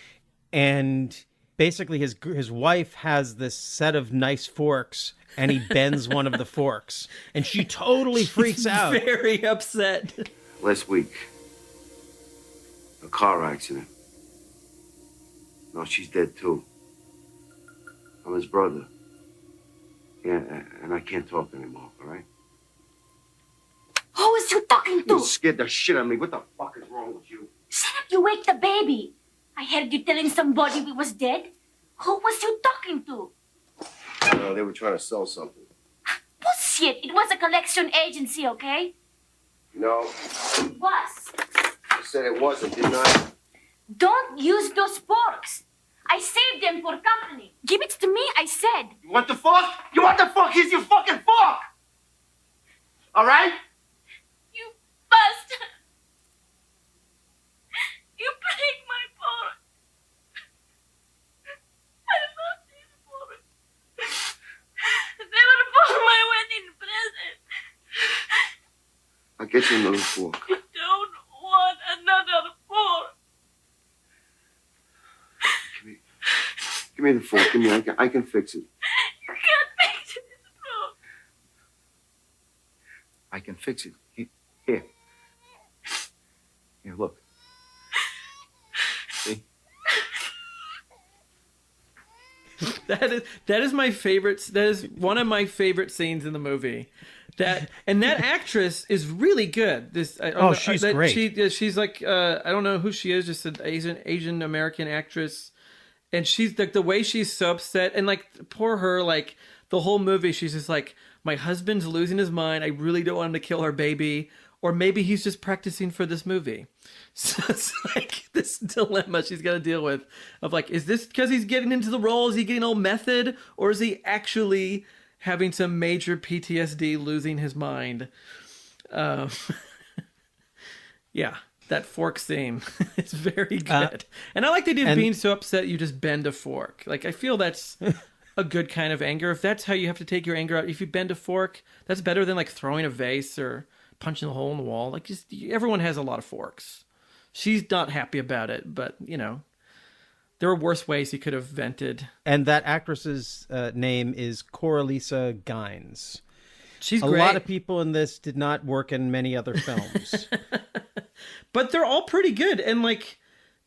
And basically his wife has this set of nice forks, and he bends one of the forks, and she totally freaks out. Very upset. Last week, a car accident. No, she's dead too. I'm his brother. Yeah, and I can't talk anymore, all right? Who was you talking to? You scared the shit out of me. What the fuck is wrong with you? Shut up, you wake the baby. I heard you telling somebody we was dead. Who was you talking to? No, they were trying to sell something. Bullshit. It was a collection agency, okay? No, It was. I said it wasn't, didn't I? Don't use those forks. I saved them for company. Give it to me, I said. You want the fork? You want the fork? Here's your fucking fork! All right? You bastard. You break my fork. I love these forks. They were for my wedding present. I'll get you another fork. I don't want another fork. Give me the fork. Give me. I can fix it. You can't fix it, bro. I can fix it. Here. Here, look. See? That is my favorite. That is one of my favorite scenes in the movie. That actress is really good. She's great. She's like I don't know who she is. Just an Asian American actress, and she's like the way she's so upset and like poor her. Like the whole movie, she's just like, my husband's losing his mind. I really don't want him to kill our baby, or maybe he's just practicing for this movie. So it's like this dilemma she's got to deal with of like, is this because he's getting into the role? Is he getting all method, or is he actually having some major PTSD, losing his mind? Yeah, that fork scene is very good. And I like the idea of being so upset you just bend a fork. Like, I feel that's a good kind of anger. If that's how you have to take your anger out, if you bend a fork, that's better than like throwing a vase or punching a hole in the wall. Like, just everyone has a lot of forks. She's not happy about it, but, you know, there are worse ways he could have vented. And that actress's name is Coralisa Gaines. She's great. great. A lot of people in this did not work in many other films. But they're all pretty good. And, like,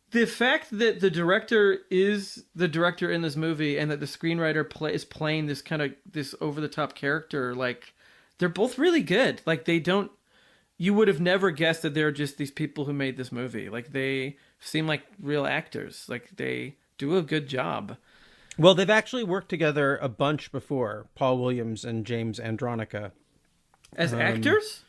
the fact that the director is the director in this movie and that the screenwriter is playing this kind of, this over-the-top character, like, they're both really good. Like, they don't you would have never guessed that they're just these people who made this movie. Like, they seem like real actors. Like, they do a good job. Well, they've actually worked together a bunch before, Paul Williams and James Andronica. As actors?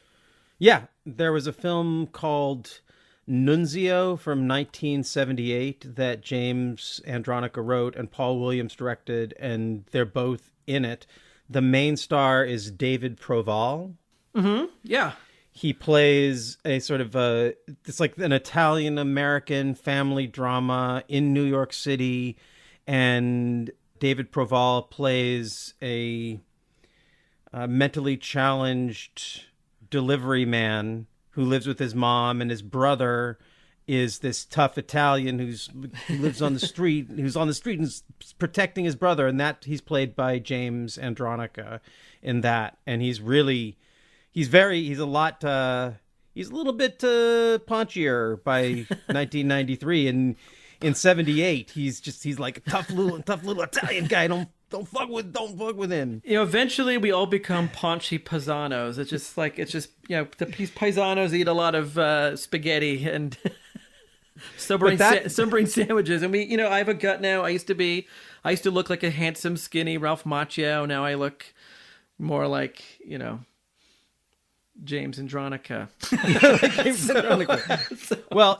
Yeah. There was a film called Nunzio from 1978 that James Andronica wrote and Paul Williams directed, and they're both in it. The main star is David Proval. Mm-hmm. Yeah. He plays a sort of it's like an Italian-American family drama in New York City, and David Proval plays a mentally challenged delivery man who lives with his mom, and his brother is this tough Italian who lives on the street, who's on the street and is protecting his brother, and that he's played by James Andronica in that, and he's a little bit paunchier by 1993, and in 78 he's like a tough little Italian guy. Don't fuck with him. You know, eventually we all become paunchy paisanos. It's just these paisanos eat a lot of spaghetti and submarine sandwiches. And I have a gut now. I used to look like a handsome, skinny Ralph Macchio. Now I look more like, James Andronica. Well,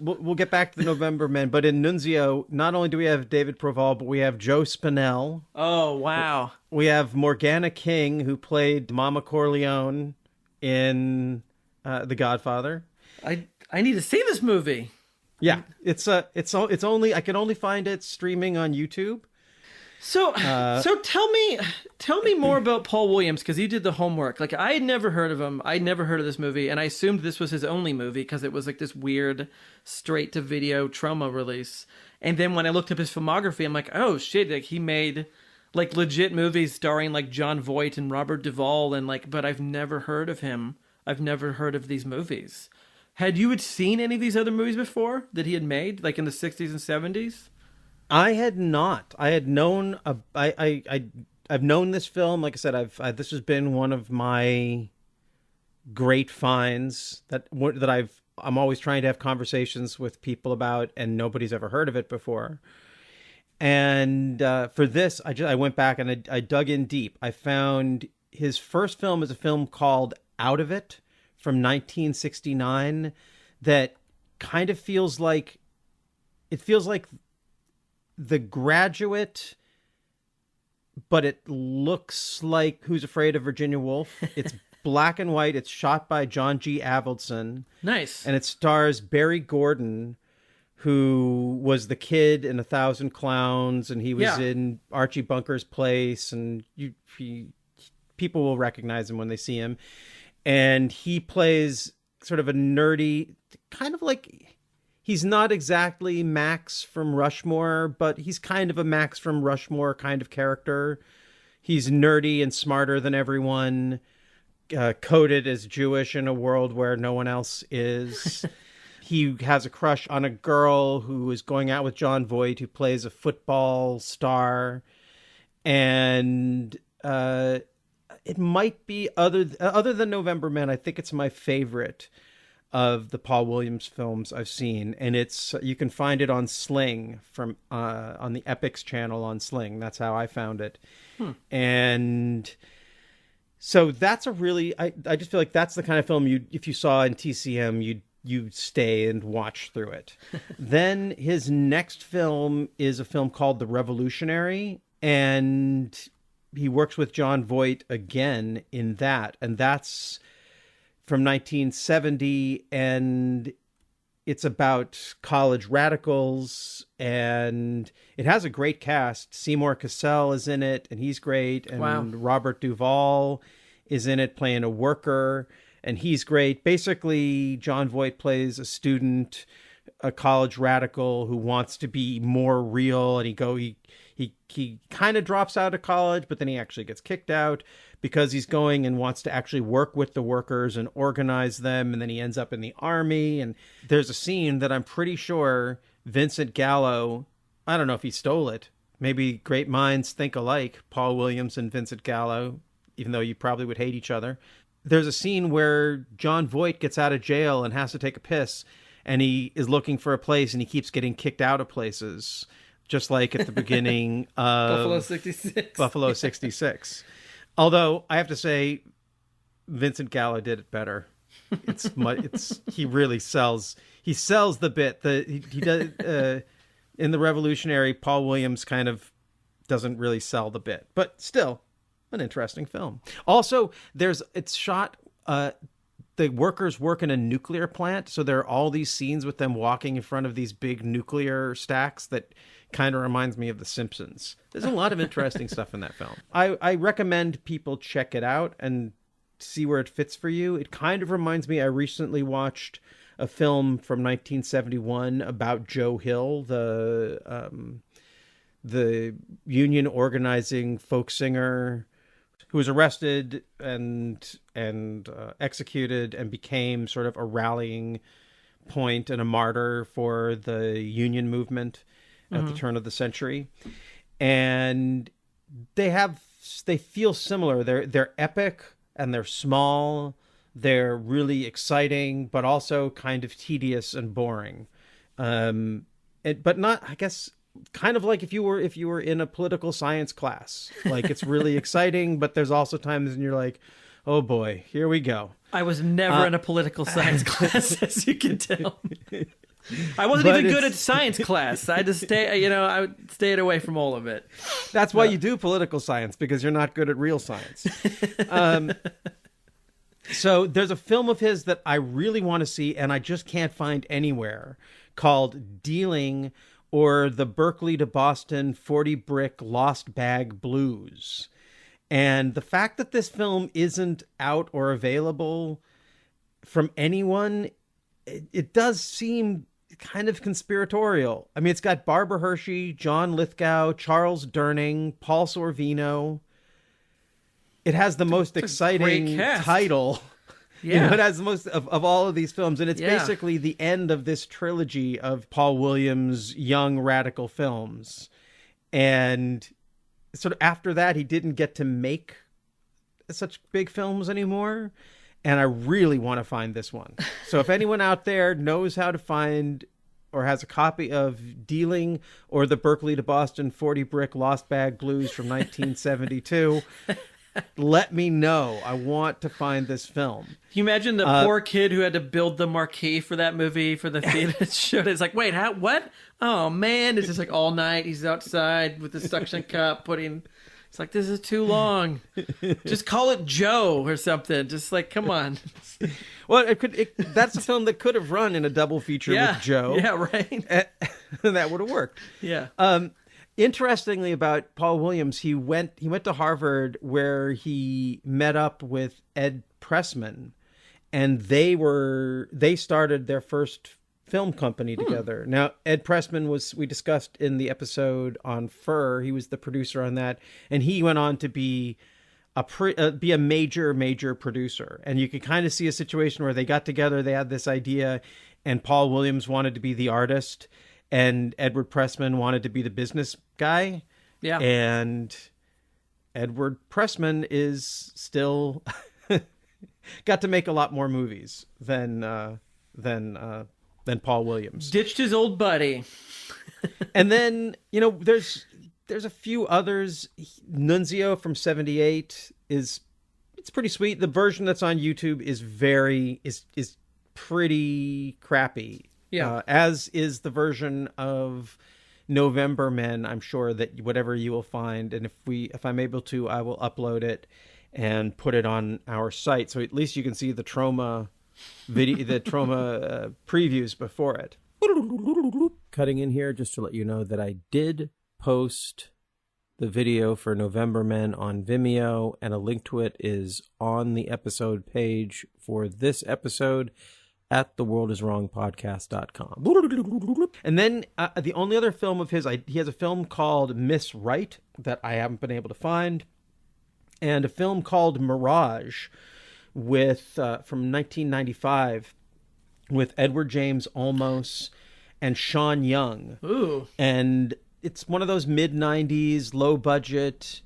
we'll get back to the November Men, but in Nunzio, not only do we have David Proval, but we have Joe Spinell. Oh, wow. We have Morgana King, who played Mama Corleone in The Godfather. I need to see this movie. Yeah, it's only, I can only find it streaming on YouTube. So tell me more about Paul Williams, because you did the homework. Like, I had never heard of him. I'd never heard of this movie, and I assumed this was his only movie because it was like this weird straight-to-video trauma release. And then when I looked up his filmography, I'm like, oh shit! Like, he made like legit movies starring like Jon Voight and Robert Duvall, and but I've never heard of him. I've never heard of these movies. Had you seen any of these other movies before that he had made, like in the 60s and 70s? I had not. I had known. I've known this film. Like I said, this has been one of my great finds that I'm always trying to have conversations with people about, and nobody's ever heard of it before. And for this, I went back and I dug in deep. I found his first film is a film called Out of It from 1969 that kind of feels like The Graduate, but it looks like Who's Afraid of Virginia Woolf. It's black and white. It's shot by John G. Avildsen. Nice. And it stars Barry Gordon, who was the kid in 1,000 Clowns, and he was in Archie Bunker's Place, and people will recognize him when they see him. And he plays sort of a nerdy, kind of like... He's not exactly Max from Rushmore, but he's kind of a Max from Rushmore kind of character. He's nerdy and smarter than everyone, coded as Jewish in a world where no one else is. He has a crush on a girl who is going out with Jon Voight, who plays a football star. And it might be, other than November Men, I think it's my favorite of the Paul Williams films I've seen, and you can find it on Sling on the Epix channel on Sling. That's how I found it. And so that's I just feel like that's the kind of film if you saw in TCM you'd stay and watch through it. Then his next film is a film called The Revolutionary, and he works with Jon Voight again in that, and that's from 1970, and it's about college radicals, and it has a great cast. Seymour Cassel is in it, and he's great, and wow. Robert Duvall is in it playing a worker, and he's great. Basically, Jon Voight plays a student, a college radical who wants to be more real, and he kind of drops out of college, but then he actually gets kicked out because he's going and wants to actually work with the workers and organize them. And then he ends up in the army. And there's a scene that I'm pretty sure Vincent Gallo, I don't know if he stole it. Maybe great minds think alike, Paul Williams and Vincent Gallo, even though you probably would hate each other. there's a scene where John Voight gets out of jail and has to take a piss, and he is looking for a place, and he keeps getting kicked out of places, just like at the beginning of Buffalo 66. Buffalo 66. Although I have to say, Vincent Gallo did it better. He really sells. He sells the bit. He does in The Revolutionary. Paul Williams kind of doesn't really sell the bit, but still an interesting film. Also, it's shot. The workers work in a nuclear plant, so there are all these scenes with them walking in front of these big nuclear stacks that kind of reminds me of The Simpsons. There's a lot of interesting stuff in that film. I recommend people check it out and see where it fits for you. It kind of reminds me, I recently watched a film from 1971 about Joe Hill, the union organizing folk singer who was arrested and executed and became sort of a rallying point and a martyr for the union movement at the turn of the century. And they feel similar. They're epic and they're small. They're really exciting, but also kind of tedious and boring. But not, I guess, kind of like if you were in a political science class. Like, it's really exciting, but there's also times when you're like, oh boy, here we go. I was never in a political science class, as you can tell. I wasn't even good at science class. I just I stayed away from all of it. That's why you do political science, because you're not good at real science. So there's a film of his that I really want to see, and I just can't find anywhere, called Dealing, or the Berkeley to Boston 40 Brick Lost Bag Blues. And the fact that this film isn't out or available from anyone, it does seem kind of conspiratorial. I mean, it's got Barbara Hershey, John Lithgow, Charles Durning, Paul Sorvino. It has the most exciting title. Yeah. It has the most of all of these films. And it's basically the end of this trilogy of Paul Williams' young radical films. And sort of after that, he didn't get to make such big films anymore. And I really want to find this one. So if anyone out there knows how to find or has a copy of Dealing or the Berkeley to Boston 40 Brick Lost Bag Blues from 1972... let me know. I want to find this film. Can you imagine the poor kid who had to build the marquee for that movie for the theater show? It's like, wait, what? Oh man, it's just like all night. He's outside with the suction cup it's like, this is too long. Just call it Joe or something. Just like, come on. Well, that's a film that could have run in a double feature with Joe. Yeah, right. And that would have worked. Yeah. Interestingly about Paul Williams, he went to Harvard, where he met up with Ed Pressman, and they started their first film company together. Now, Ed Pressman we discussed in the episode on Fur. He was the producer on that, and he went on to be a major producer. And you could kind of see a situation where they got together, they had this idea, and Paul Williams wanted to be the artist, and Edward Pressman wanted to be the business guy. Yeah. And Edward Pressman is still got to make a lot more movies than Paul Williams. Ditched his old buddy. And then, there's a few others. Nunzio from 78 it's pretty sweet. The version that's on YouTube is pretty crappy. Yeah. As is the version of November Men. I'm sure that whatever you will find, and if I'm able to, I will upload it and put it on our site, so at least you can see the Troma video, the Troma previews before it. Cutting in here just to let you know that I did post the video for November Men on Vimeo, and a link to it is on the episode page for this episode at theworldiswrongpodcast.com. And then the only other film of his, he has a film called Miss Right that I haven't been able to find, and a film called Mirage from 1995 with Edward James Olmos and Sean Young. Ooh. And it's one of those mid-90s, low-budget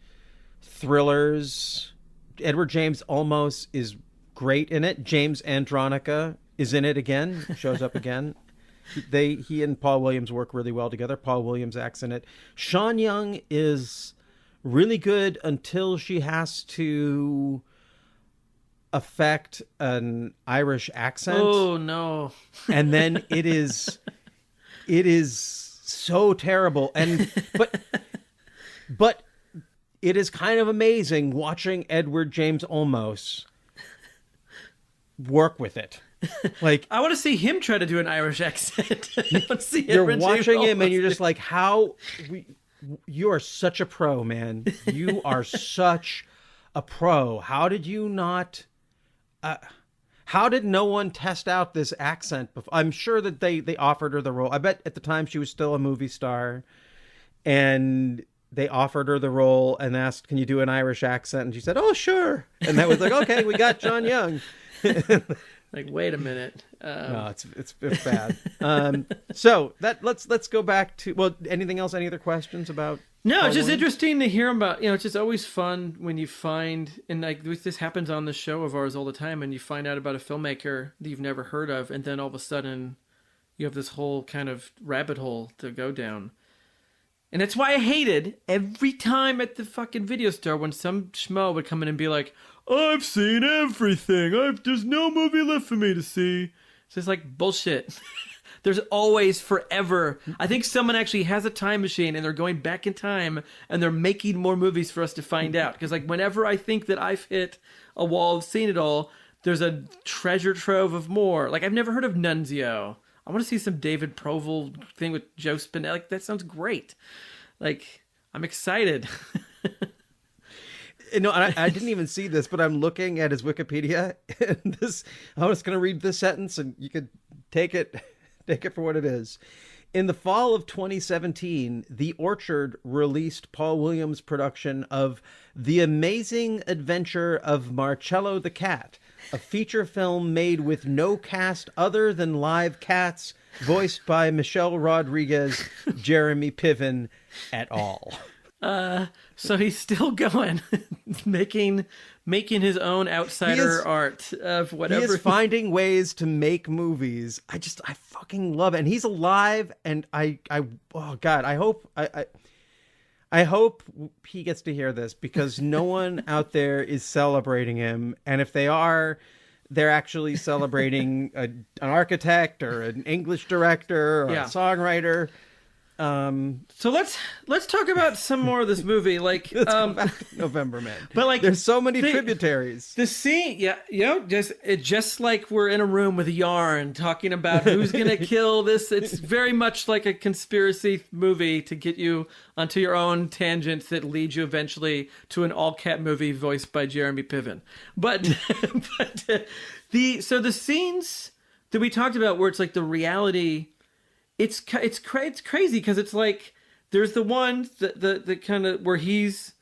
thrillers. Edward James Olmos is great in it. James Andronica is in it again, shows up again. He and Paul Williams work really well together. Paul Williams acts in it. Sean Young is really good until she has to affect an Irish accent. Oh no. And then it is so terrible. And but it is kind of amazing watching Edward James Olmos work with it. Like, I want to see him try to do an Irish accent. You're watching him and you're just like, you are such a pro, man. You are such a pro. How did you not, how did no one test out this accent before? I'm sure that they offered her the role. I bet at the time she was still a movie star, and they offered her the role and asked, can you do an Irish accent? And she said, oh, sure. And that was like, okay, we got Sean Young. Like, wait a minute. No, it's bad. So let's go back to, well, anything else? Any other questions about? No, Paul it's just Williams? interesting to hear about, it's just always fun when you find, and like this happens on the show of ours all the time, and you find out about a filmmaker that you've never heard of, and then all of a sudden you have this whole kind of rabbit hole to go down. And that's why I hated every time at the fucking video store when some schmo would come in and be like, I've seen everything. There's no movie left for me to see. It's just like bullshit. There's always forever. I think someone actually has a time machine and they're going back in time and they're making more movies for us to find out. Because like whenever I think that I've hit a wall of seen it all, there's a treasure trove of more. Like I've never heard of Nunzio. I want to see some David Proval thing with Joe Spinell. Like that sounds great. Like I'm excited. No, I didn't even see this, but I'm looking at his Wikipedia, and I was going to read this sentence, and you could take it for what it is. In the fall of 2017, The Orchard released Paul Williams' production of The Amazing Adventure of Marcello the Cat, a feature film made with no cast other than live cats, voiced by Michelle Rodriguez, Jeremy Piven, et al. So he's still going, making his own outsider art of whatever. He is finding ways to make movies. I fucking love it. And he's alive. And oh God, I hope he gets to hear this, because no one out there is celebrating him. And if they are, they're actually celebrating an architect or an English director or a songwriter. So let's talk about some more of this movie. Like, let's go back to November Man. But like, there's so many tributaries. The scene, just like we're in a room with a yarn talking about who's gonna kill this. It's very much like a conspiracy movie to get you onto your own tangents that lead you eventually to an all-cat movie voiced by Jeremy Piven. But the scenes that we talked about, where it's like the reality. It's crazy because it's like there's the one the kind of where he's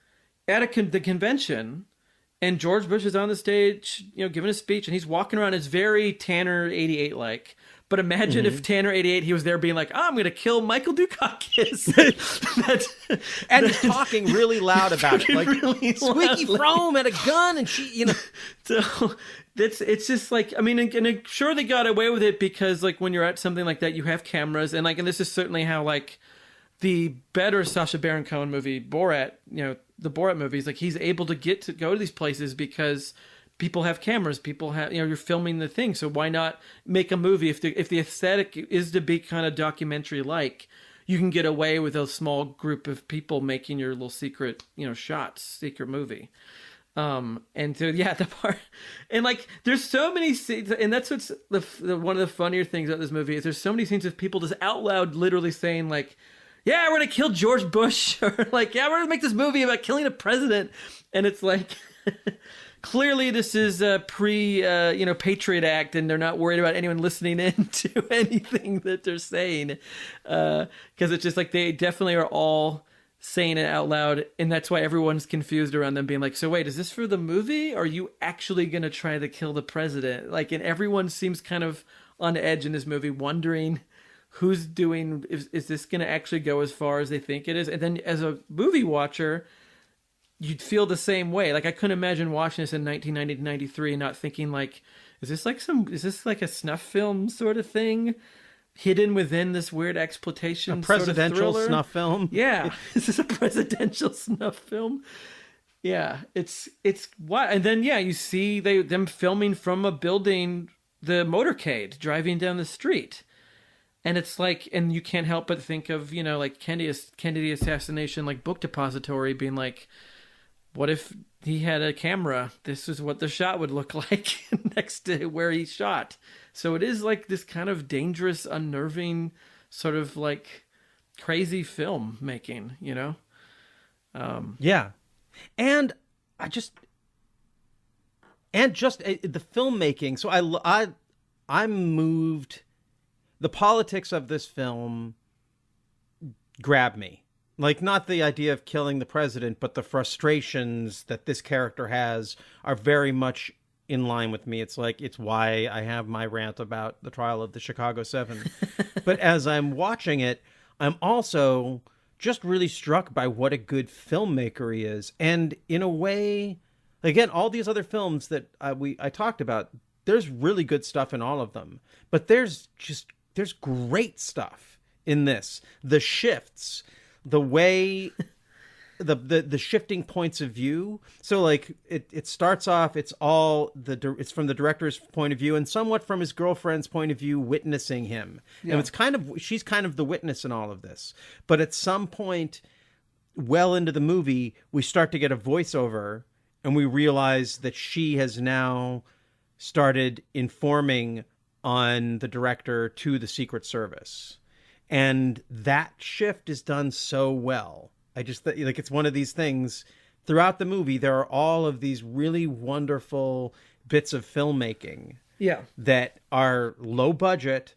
at the convention and George Bush is on the stage, giving a speech, and he's walking around. It's very Tanner 88 like. But imagine if Tanner 88 he was there being like, I'm going to kill Michael Dukakis, and he's talking really loud about it, like really Squeaky Frome had a gun, and she, So it's just like, I mean, and sure they got away with it because like when you're at something like that, you have cameras, and this is certainly how like the better Sacha Baron Cohen movie, Borat, the Borat movies, like he's able to go to these places because people have cameras, people have, you're filming the thing. So why not make a movie if the aesthetic is to be kind of documentary like, you can get away with a small group of people making your little secret, shots, secret movie. And so the part, and like there's so many scenes, and that's what's one of the funnier things about this movie is there's so many scenes of people just out loud literally saying like, yeah, we're gonna kill George Bush, or like, yeah, we're gonna make this movie about killing a president. And it's like clearly this is a Patriot Act, and they're not worried about anyone listening in to anything that they're saying, because it's just like they definitely are all saying it out loud, and that's why everyone's confused around them being like, so wait, is this for the movie, or are you actually going to try to kill the president? Like, and everyone seems kind of on edge in this movie, wondering who's doing, is this going to actually go as far as they think it is? And then as a movie watcher, you'd feel the same way. Like I couldn't imagine watching this in 1990 to 93 and not thinking like, is this like a snuff film sort of thing hidden within this weird exploitation, a presidential sort of snuff film? Yeah. Is this a presidential snuff film? Yeah, it's what, and then you see them filming from a building, the motorcade driving down the street, and it's like, and you can't help but think of like Kennedy assassination, like book depository, being like, what if he had a camera? This is what the shot would look like next to where he shot. So it is like this kind of dangerous, unnerving, sort of like crazy film making, Yeah. And the filmmaking. So I'm moved. The politics of this film grab me. Like, not the idea of killing the president, but the frustrations that this character has are very much in line with me. It's like, it's why I have my rant about the trial of the Chicago 7. But as I'm watching it, I'm also just really struck by what a good filmmaker he is. And in a way, again, all these other films that I talked about, there's really good stuff in all of them. But there's great stuff in this. The shifts, the way, the shifting points of view. So like it starts off, it's from the director's point of view and somewhat from his girlfriend's point of view, witnessing him. Yeah. And she's kind of the witness in all of this. But at some point, well into the movie, we start to get a voiceover and we realize that she has now started informing on the director to the Secret Service. And that shift is done so well. I just like, it's one of these things throughout the movie. There are all of these really wonderful bits of filmmaking that are low budget,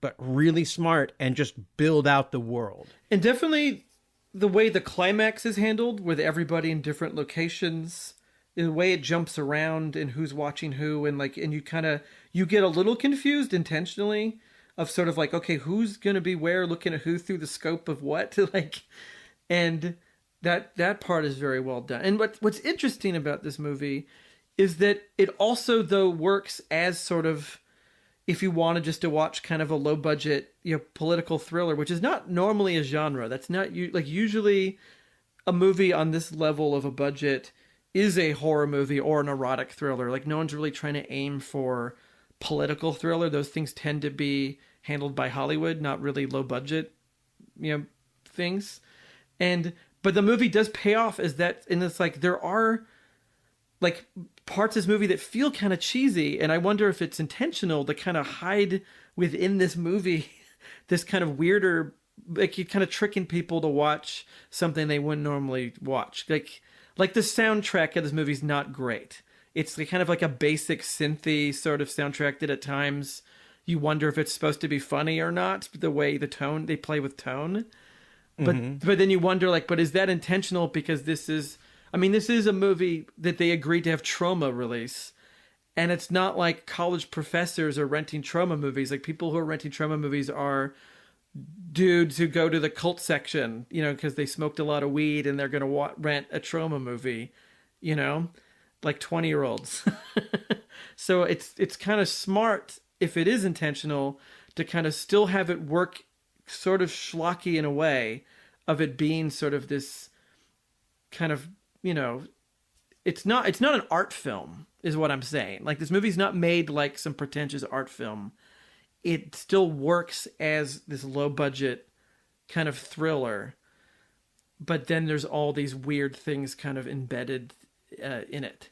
but really smart and just build out the world. And definitely the way the climax is handled with everybody in different locations, the way it jumps around and who's watching who, and you get a little confused intentionally of sort of like, okay, who's going to be where, looking at who through the scope of what, and that part is very well done. And what's interesting about this movie is that it also, though, works as sort of, if you wanted just to watch kind of a low budget, political thriller, which is not normally a genre. That's not usually a movie on this level of a budget is a horror movie or an erotic thriller. Like, no one's really trying to aim for political thriller. Those things tend to be handled by Hollywood, not really low budget, things. But the movie does pay off as that, and it's like there are like parts of this movie that feel kind of cheesy, and I wonder if it's intentional to kind of hide within this movie this kind of weirder, like you're kind of tricking people to watch something they wouldn't normally watch. Like the soundtrack of this movie is not great. It's kind of like a basic synthy sort of soundtrack that at times you wonder if it's supposed to be funny or not, the way they play with tone. But then you wonder, like, but is that intentional? Because this is a movie that they agreed to have Troma release. And it's not like college professors are renting Troma movies. Like, people who are renting Troma movies are dudes who go to the cult section, because they smoked a lot of weed and they're going to rent a Troma movie, like 20-year-olds. So it's kind of smart, if it is intentional, to kind of still have it work sort of schlocky in a way of it being sort of this kind of, it's not an art film is what I'm saying. Like, this movie's not made like some pretentious art film. It still works as this low budget kind of thriller, but then there's all these weird things kind of embedded in it.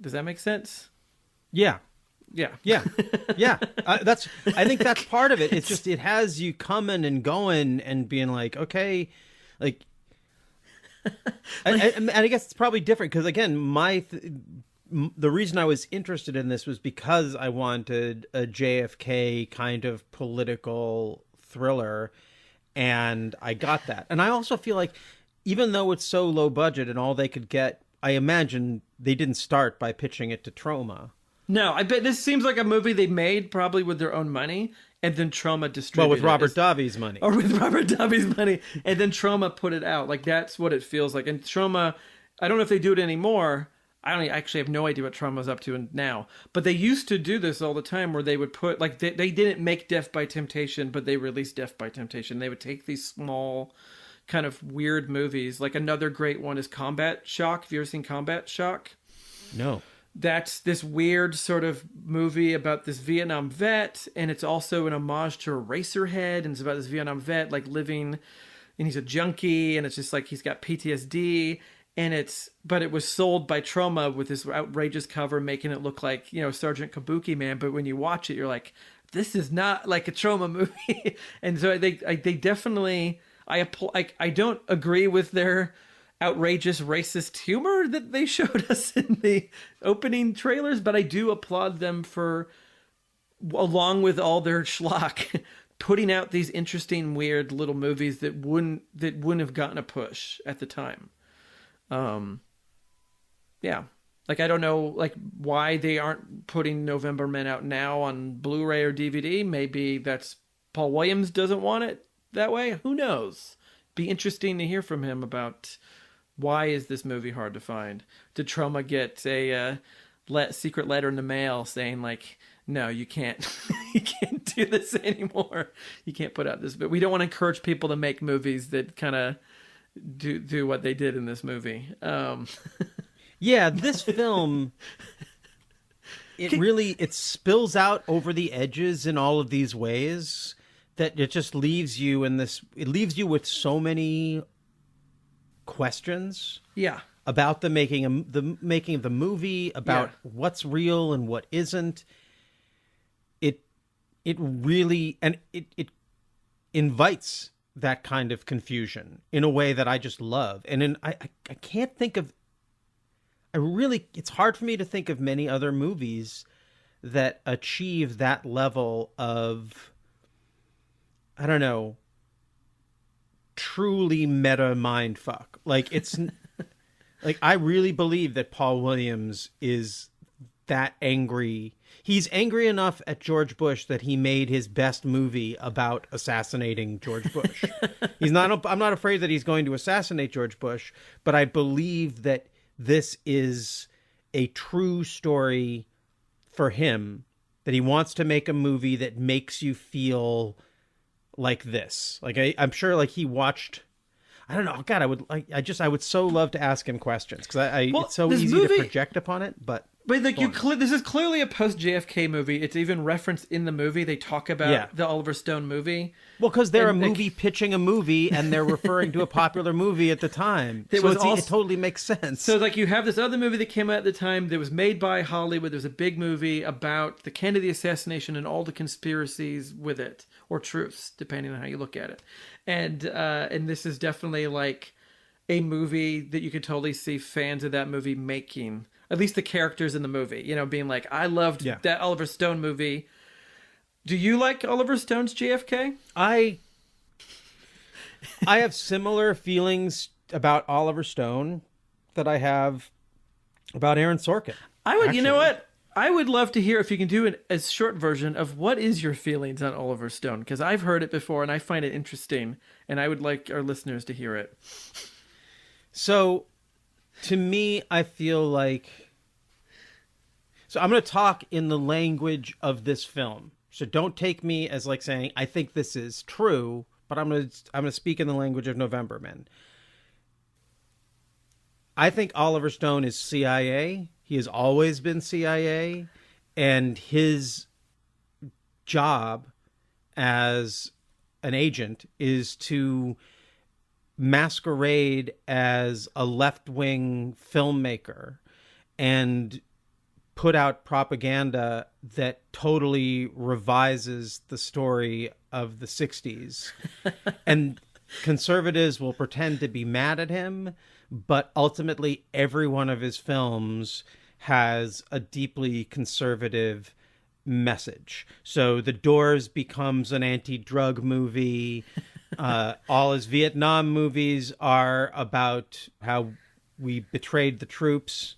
Does that make sense? Yeah. Yeah. I think that's part of it. It's just, it has you coming and going and being like, okay, like, and I guess it's probably different because, again, the reason I was interested in this was because I wanted a JFK kind of political thriller, and I got that. And I also feel like, even though it's so low budget and all they could get, I imagine they didn't start by pitching it to Troma. No, I bet this seems like a movie they made probably with their own money, and then Troma distributed it. Well, with Robert Davi's money. Or with Robert Davi's money, and then Troma put it out. Like, that's what it feels like. And Troma I don't know if they do it anymore. I don't actually have no idea what Trauma's up to now. But they used to do this all the time where they would put, like, they didn't make Death by Temptation, but they released Death by Temptation. They would take these small, kind of weird movies. Like, another great one is Combat Shock. Have you ever seen Combat Shock? No. That's this weird sort of movie about this Vietnam vet, and it's also an homage to Eraserhead, and it's about this Vietnam vet, like, living, and he's a junkie, and it's just like he's got PTSD. But it was sold by Troma with this outrageous cover, making it look like, you know, Sergeant Kabuki Man. But when you watch it, you're like, this is not like a Troma movie. And so they definitely, I don't agree with their outrageous racist humor that they showed us in the opening trailers, but I do applaud them for, along with all their schlock, putting out these interesting, weird little movies that wouldn't have gotten a push at the time. Yeah, like, I don't know, like, why they aren't putting November Men out now on Blu-ray or DVD. Maybe that's Paul Williams doesn't want it that way. Who knows? Be interesting to hear from him about why is this movie hard to find. Did Troma get a secret letter in the mail saying, like, no, you can't you can't do this anymore, you can't put out this, but we don't want to encourage people to make movies that kind of do what they did in this movie. Yeah, this film, it spills out over the edges in all of these ways that it just leaves you with so many questions. Yeah. About the making of the movie, about what's real and what isn't. It really, and it invites that kind of confusion in a way that I just love. And I can't think of, it's hard for me to think of many other movies that achieve that level of, I don't know, truly meta mindfuck. Like, it's like, I really believe that Paul Williams is that angry. He's angry enough at George Bush that he made his best movie about assassinating George Bush. I'm not afraid that he's going to assassinate George Bush, but I believe that this is a true story for him, that he wants to make a movie that makes you feel like this. Like, I'm sure, like, he watched, I don't know, God, I would so love to ask him questions, because it's so easy to project upon it, but like, this is clearly a post-JFK movie. It's even referenced in the movie. They talk about the Oliver Stone movie. Well, because they're pitching a movie, and they're referring to a popular movie at the time. It totally makes sense. So, like, you have this other movie that came out at the time that was made by Hollywood. There was a big movie about the Kennedy assassination and all the conspiracies with it, or truths, depending on how you look at it. And this is definitely, like, a movie that you could totally see fans of that movie making. At least the characters in the movie, you know, being like, I loved that Oliver Stone movie. Do you like Oliver Stone's JFK? I have similar feelings about Oliver Stone that I have about Aaron Sorkin. You know what? I would love to hear if you can do a short version of what is your feelings on Oliver Stone, because I've heard it before and I find it interesting, and I would like our listeners to hear it. So, to me, I feel like... So I'm going to talk in the language of this film. So don't take me as, like, saying, I think this is true, but I'm going to speak in the language of November Men. I think Oliver Stone is CIA. He has always been CIA. And his job as an agent is to masquerade as a left-wing filmmaker and put out propaganda that totally revises the story of the 60s. And conservatives will pretend to be mad at him, but ultimately every one of his films has a deeply conservative message. So The Doors becomes an anti-drug movie. All his Vietnam movies are about how we betrayed the troops.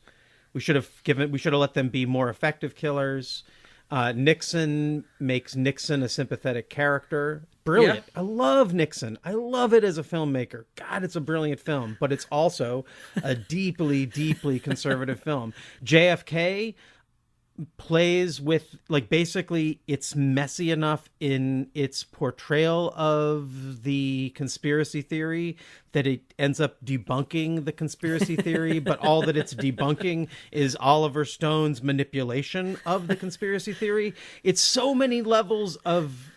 We should have let them be more effective killers. Nixon makes Nixon a sympathetic character. brilliant. I love Nixon. I love it as a filmmaker. God, it's a brilliant film, but it's also a deeply, deeply conservative film. JFK plays with, like, basically it's messy enough in its portrayal of the conspiracy theory that it ends up debunking the conspiracy theory, but all that it's debunking is Oliver Stone's manipulation of the conspiracy theory. It's so many levels of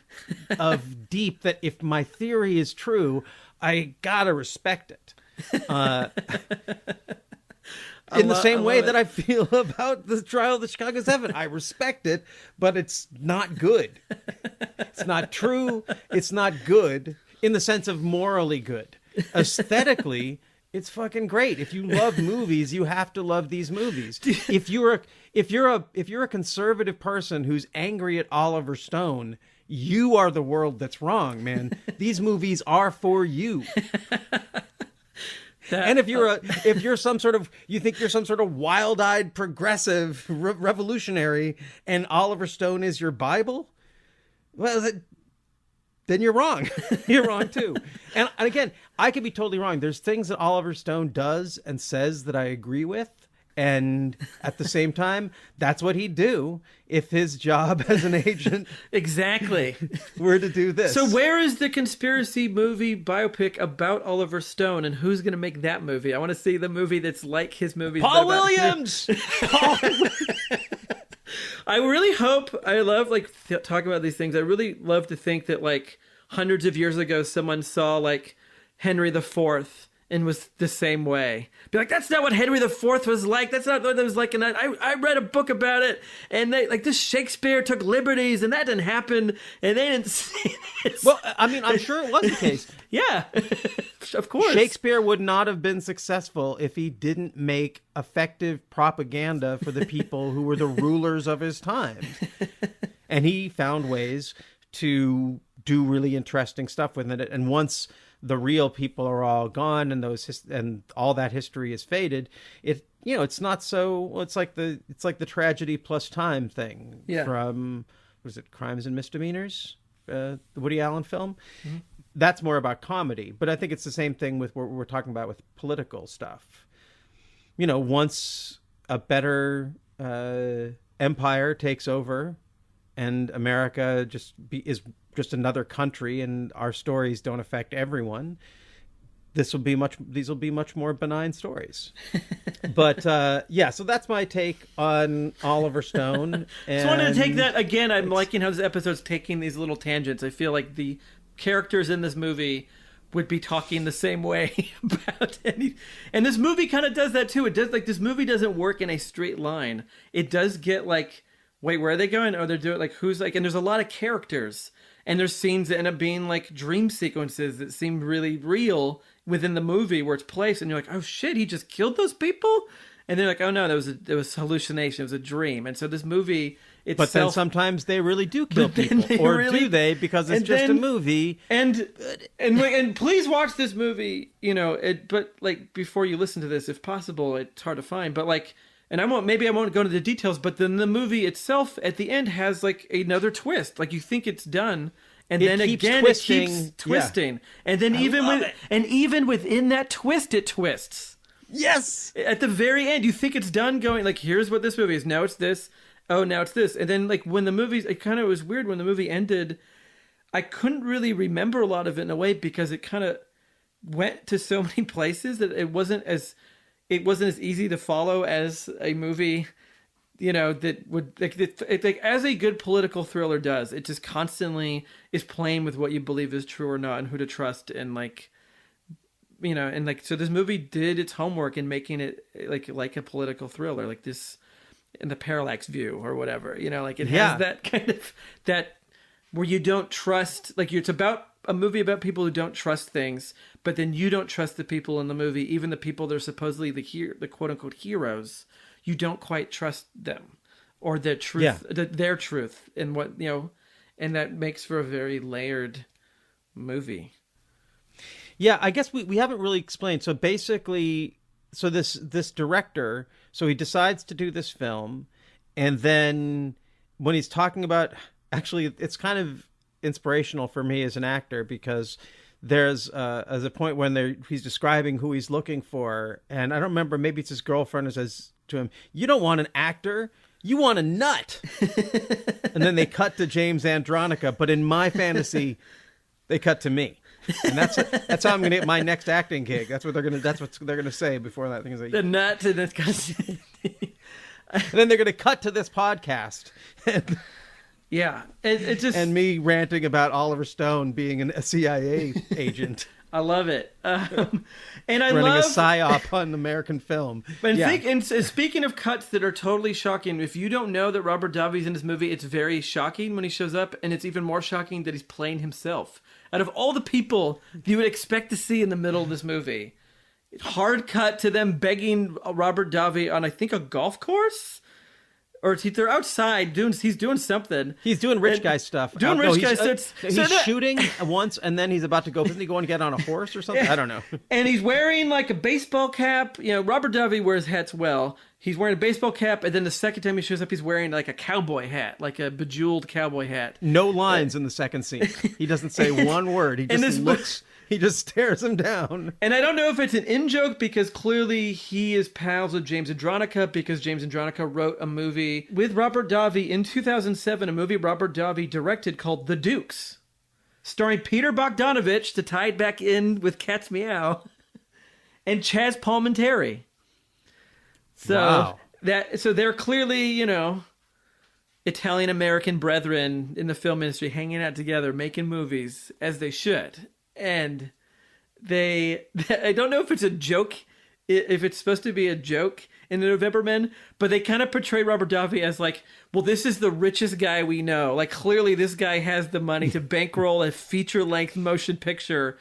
deep that if my theory is true, I gotta respect it. In the same way that I feel about the trial of the Chicago 7. I respect it, but it's not good. It's not true. It's not good in the sense of morally good. Aesthetically, it's fucking great. If you love movies, you have to love these movies. If you're a conservative person who's angry at Oliver Stone, you are the world that's wrong, man. These movies are for you. And if you're some sort of, you think you're some sort of wild-eyed progressive revolutionary and Oliver Stone is your Bible, well, then you're wrong. You're wrong too. And again, I could be totally wrong. There's things that Oliver Stone does and says that I agree with. And at the same time, that's what he'd do if his job as an agent exactly were to do this. So where is the conspiracy movie biopic about Oliver Stone, and who's going to make that movie? I want to see the movie that's like his movies. Paul Williams! I really hope, I love talking about these things. I really love to think that like hundreds of years ago, someone saw like Henry IV and was the same way. Be like, that's not what Henry IV was like. That's not what it was like. And I read a book about it. And they like, this Shakespeare took liberties and that didn't happen. And they didn't see this. Well, I mean, I'm sure it was the case. Yeah, of course. Shakespeare would not have been successful if he didn't make effective propaganda for the people who were the rulers of his time. And he found ways to do really interesting stuff with it. And once the real people are all gone and and all that history is faded, it's not so, it's like the tragedy plus time thing from, was it Crimes and Misdemeanors, the Woody Allen film? Mm-hmm. That's more about comedy, but I think it's the same thing with what we're talking about with political stuff. Once a better empire takes over and America is just another country and our stories don't affect everyone, these will be much more benign stories. But so that's my take on Oliver Stone. And... So I wanted to take that again. I'm liking how this episode's taking these little tangents. I feel like the characters in this movie would be talking the same way about any, and this movie kind of does that too. It does, like, this movie doesn't work in a straight line. It does get like, wait, where are they going? Oh, they're doing like, who's like, and there's a lot of characters. And there's scenes that end up being like dream sequences that seem really real within the movie where it's placed. And you're like, oh shit, he just killed those people? And they're like, oh no, there was hallucination. It was a dream. And so this movie itself... But then sometimes they really do kill people. Or really, do they? Because it's just a movie. And please watch this movie, but like before you listen to this, if possible, it's hard to find. But like... And I won't go into the details, but then the movie itself at the end has like another twist. Like you think it's done, and then again it keeps twisting. Yeah. And then even within that twist, it twists. Yes. At the very end, you think it's done going like, here's what this movie is. Now it's this. Oh, now it's this. And then like when the movie, it kind of was weird when the movie ended. I couldn't really remember a lot of it in a way because it kind of went to so many places that it wasn't as easy to follow as a movie, that would like as a good political thriller does. It just constantly is playing with what you believe is true or not and who to trust. And like, and like, so this movie did its homework in making it like a political thriller, like this in the Parallax View or whatever, like it has that kind of, that where you don't trust, like it's about a movie about people who don't trust things, but then you don't trust the people in the movie, even the people that are supposedly the quote unquote heroes. You don't quite trust them or their truth, their truth, and what and that makes for a very layered movie. Yeah, I guess we haven't really explained. So basically, this director, so he decides to do this film, and then when he's talking about, actually, it's kind of inspirational for me as an actor, because there's a point when he's describing who he's looking for, and I don't remember, maybe it's his girlfriend who says to him, "You don't want an actor, you want a nut." And then they cut to James Andronica, but in my fantasy, they cut to me. And that's how I'm going to get my next acting gig. That's what they're gonna say before that thing is like, the nut, and then they're gonna cut to this podcast. Yeah, it just and me ranting about Oliver Stone being a CIA agent. I love it, and I running love a psyop on American film. But speaking of cuts that are totally shocking, if you don't know that Robert Davi's in this movie, it's very shocking when he shows up, and it's even more shocking that he's playing himself. Out of all the people you would expect to see in the middle of this movie, hard cut to them begging Robert Davi on, I think, a golf course? Or they're outside he's doing something. He's doing rich guy stuff. He's shooting once, and then he's about to go. Isn't he going to get on a horse or something? I don't know. And he's wearing like a baseball cap. You know, Robert Davi wears hats well. He's wearing a baseball cap, and then the second time he shows up, he's wearing like a cowboy hat, like a bejeweled cowboy hat. No lines in the second scene. He doesn't say one word. He just looks. He just stares him down. And I don't know if it's an in-joke, because clearly he is pals with James Andronica, because James Andronica wrote a movie with Robert Davi in 2007, a movie Robert Davi directed called The Dukes, starring Peter Bogdanovich, to tie it back in with Cat's Meow, and Chaz Palminteri. So wow. So they're clearly, you know, Italian-American brethren in the film industry hanging out together, making movies as they should. And I don't know if it's a joke, if it's supposed to be a joke in the November Men, but they kind of portray Robert Davi as like, well, this is the richest guy we know. Like, clearly this guy has the money to bankroll a feature-length motion picture,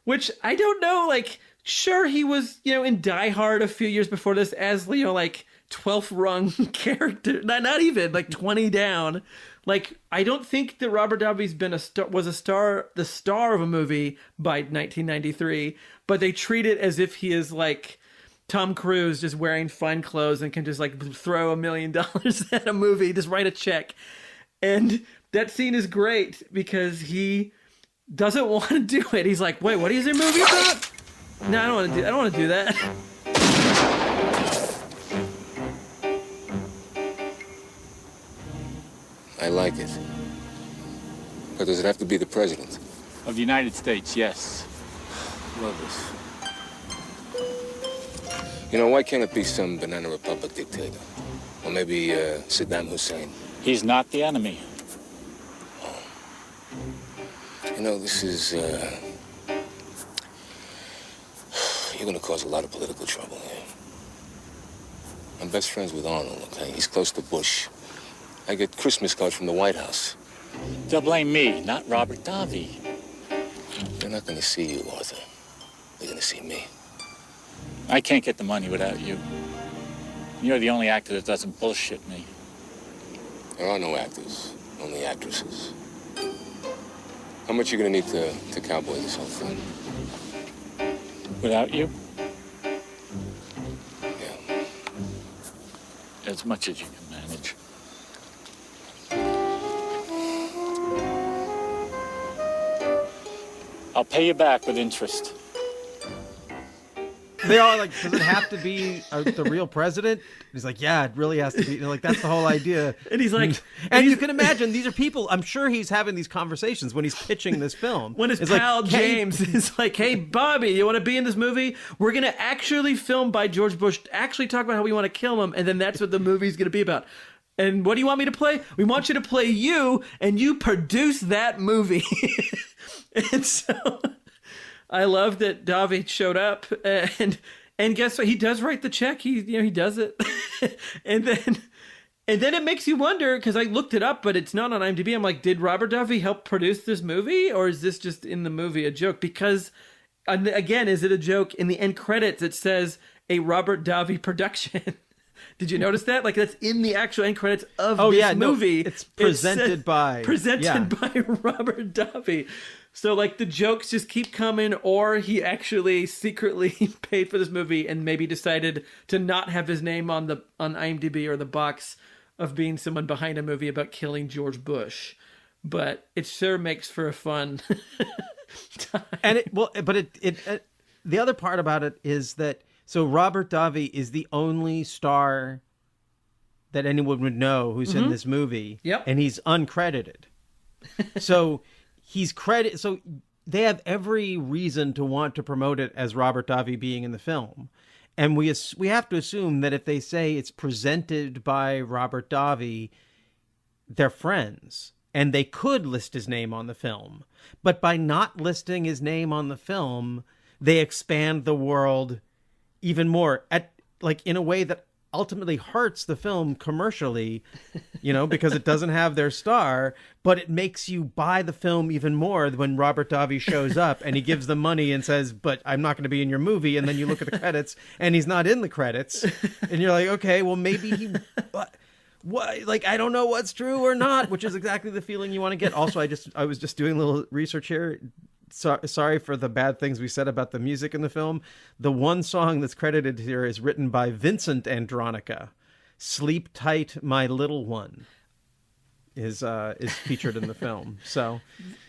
which I don't know, like, sure, he was, you know, in Die Hard a few years before this as, you know, like 12th rung character, not even like 20 down. Like, I don't think that Robert Davi's the star of a movie by 1993, but they treat it as if he is like Tom Cruise, just wearing fun clothes and can just like throw $1 million at a movie, just write a check. And that scene is great because he doesn't want to do it. He's like, wait, what is your movie about? No, I don't want to do that. I like it. But does it have to be the president? Of the United States, yes. Love this. You know, why can't it be some banana republic dictator? Or maybe Saddam Hussein? He's not the enemy. You know, this is, you're gonna cause a lot of political trouble here. I'm best friends with Arnold, okay? He's close to Bush. I get Christmas cards from the White House. They'll blame me, not Robert Davi. They're not gonna see you, Arthur. They're gonna see me. I can't get the money without you. You're the only actor that doesn't bullshit me. There are no actors, only actresses. How much are you gonna need to cowboy this whole thing? Without you? Yeah. As much as you can manage. I'll pay you back with interest. They are like, does it have to be the real president? He's like, yeah, it really has to be. They're like, that's the whole idea. And he's like, and you can imagine these are people. I'm sure he's having these conversations when he's pitching this film. When his it's pal like, James is like, hey, Bobby, you want to be in this movie? We're going to actually film by George Bush, actually talk about how we want to kill him, and then that's what the movie's going to be about. And what do you want me to play? We want you to play you, and you produce that movie. And so I love that Davi showed up, and guess what? He does write the check. He does it. and then it makes you wonder, because I looked it up, but it's not on IMDb. I'm like, did Robert Davi help produce this movie, or is this just in the movie a joke? Because again, is it a joke? In the end credits, it says a Robert Davi production. Did you notice that? Like, that's in the actual end credits of this movie. No, it's presented by Robert Davi. So, like, the jokes just keep coming, or he actually secretly paid for this movie and maybe decided to not have his name on IMDb or the box of being someone behind a movie about killing George Bush. but it sure makes for a fun time. And the other part about it is that so Robert Davi is the only star that anyone would know who's in this movie. Yep. And he's uncredited. So he's credited. So they have every reason to want to promote it as Robert Davi being in the film. And we have to assume that if they say it's presented by Robert Davi, they're friends. And they could list his name on the film. But by not listing his name on the film, they expand the world even more in a way that ultimately hurts the film commercially, because it doesn't have their star, but it makes you buy the film even more when Robert Davi shows up and he gives them money and says, but I'm not going to be in your movie. And then you look at the credits and he's not in the credits and you're like, okay, well maybe he, what, I don't know what's true or not, which is exactly the feeling you want to get. Also, I was just doing a little research here. Sorry for the bad things we said about the music in the film. The one song that's credited here is written by Vincent Andronica. "Sleep Tight, My Little One" is featured in the film. So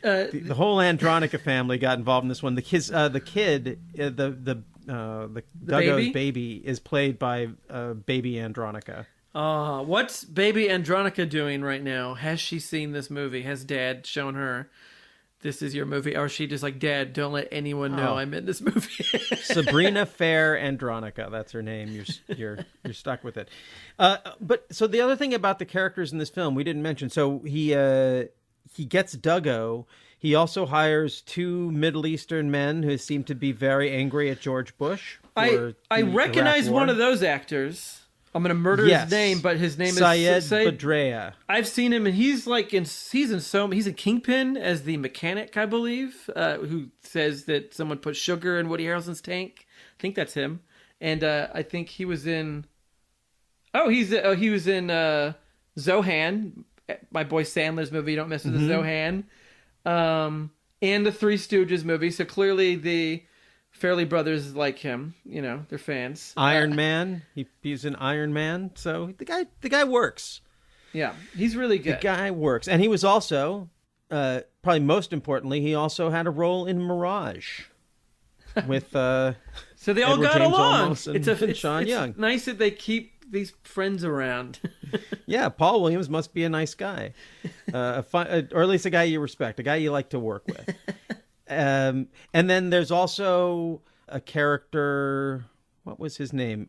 the whole Andronica family got involved in this one. The Duggo's baby is played by baby Andronica. What's baby Andronica doing right now? Has she seen this movie? Has Dad shown her this is your movie? Or is she just like, Dad, don't let anyone know I'm in this movie? Sabrina Fair Andronica, that's her name. You're stuck with it. But so the other thing about the characters in this film we didn't mention. So he gets Duggo. He also hires two Middle Eastern men who seem to be very angry at George Bush. I recognize one of those actors. I'm going to murder his name, but his name is Syed Badrea. I've seen him, and he's in Kingpin as the mechanic, I believe, who says that someone put sugar in Woody Harrelson's tank. I think that's him. And I think he was in... he was in Zohan, my boy Sandler's movie, Don't Mess with the Zohan, and the Three Stooges movie. So clearly the Fairley brothers like him, they're fans. Iron Man, he's in Iron Man, so the guy works. Yeah, he's really good. The guy works, and he was also, probably most importantly, he also had a role in Mirage with. So they all Edward James James along. Olmos and Sean Young. Nice that they keep these friends around. Yeah, Paul Williams must be a nice guy, or at least a guy you respect, a guy you like to work with. And then there's also a character, what was his name?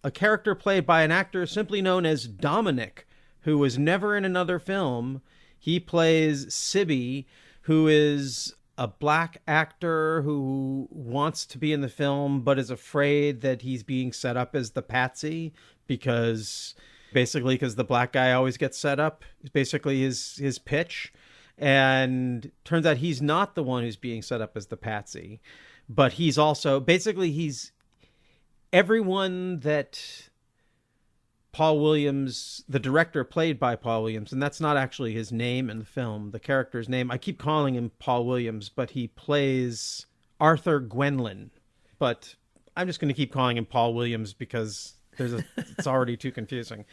A character played by an actor simply known as Dominic, who was never in another film. He plays Sibby, who is a black actor who wants to be in the film, but is afraid that he's being set up as the patsy because the black guy always gets set up. It's basically his pitch. And turns out he's not the one who's being set up as the patsy, but he's also he's everyone that Paul Williams, the director, played by Paul Williams, and that's not actually his name in the film, the character's name. I keep calling him Paul Williams, but he plays Arthur Gwenlyn. But I'm just going to keep calling him Paul Williams because it's already too confusing.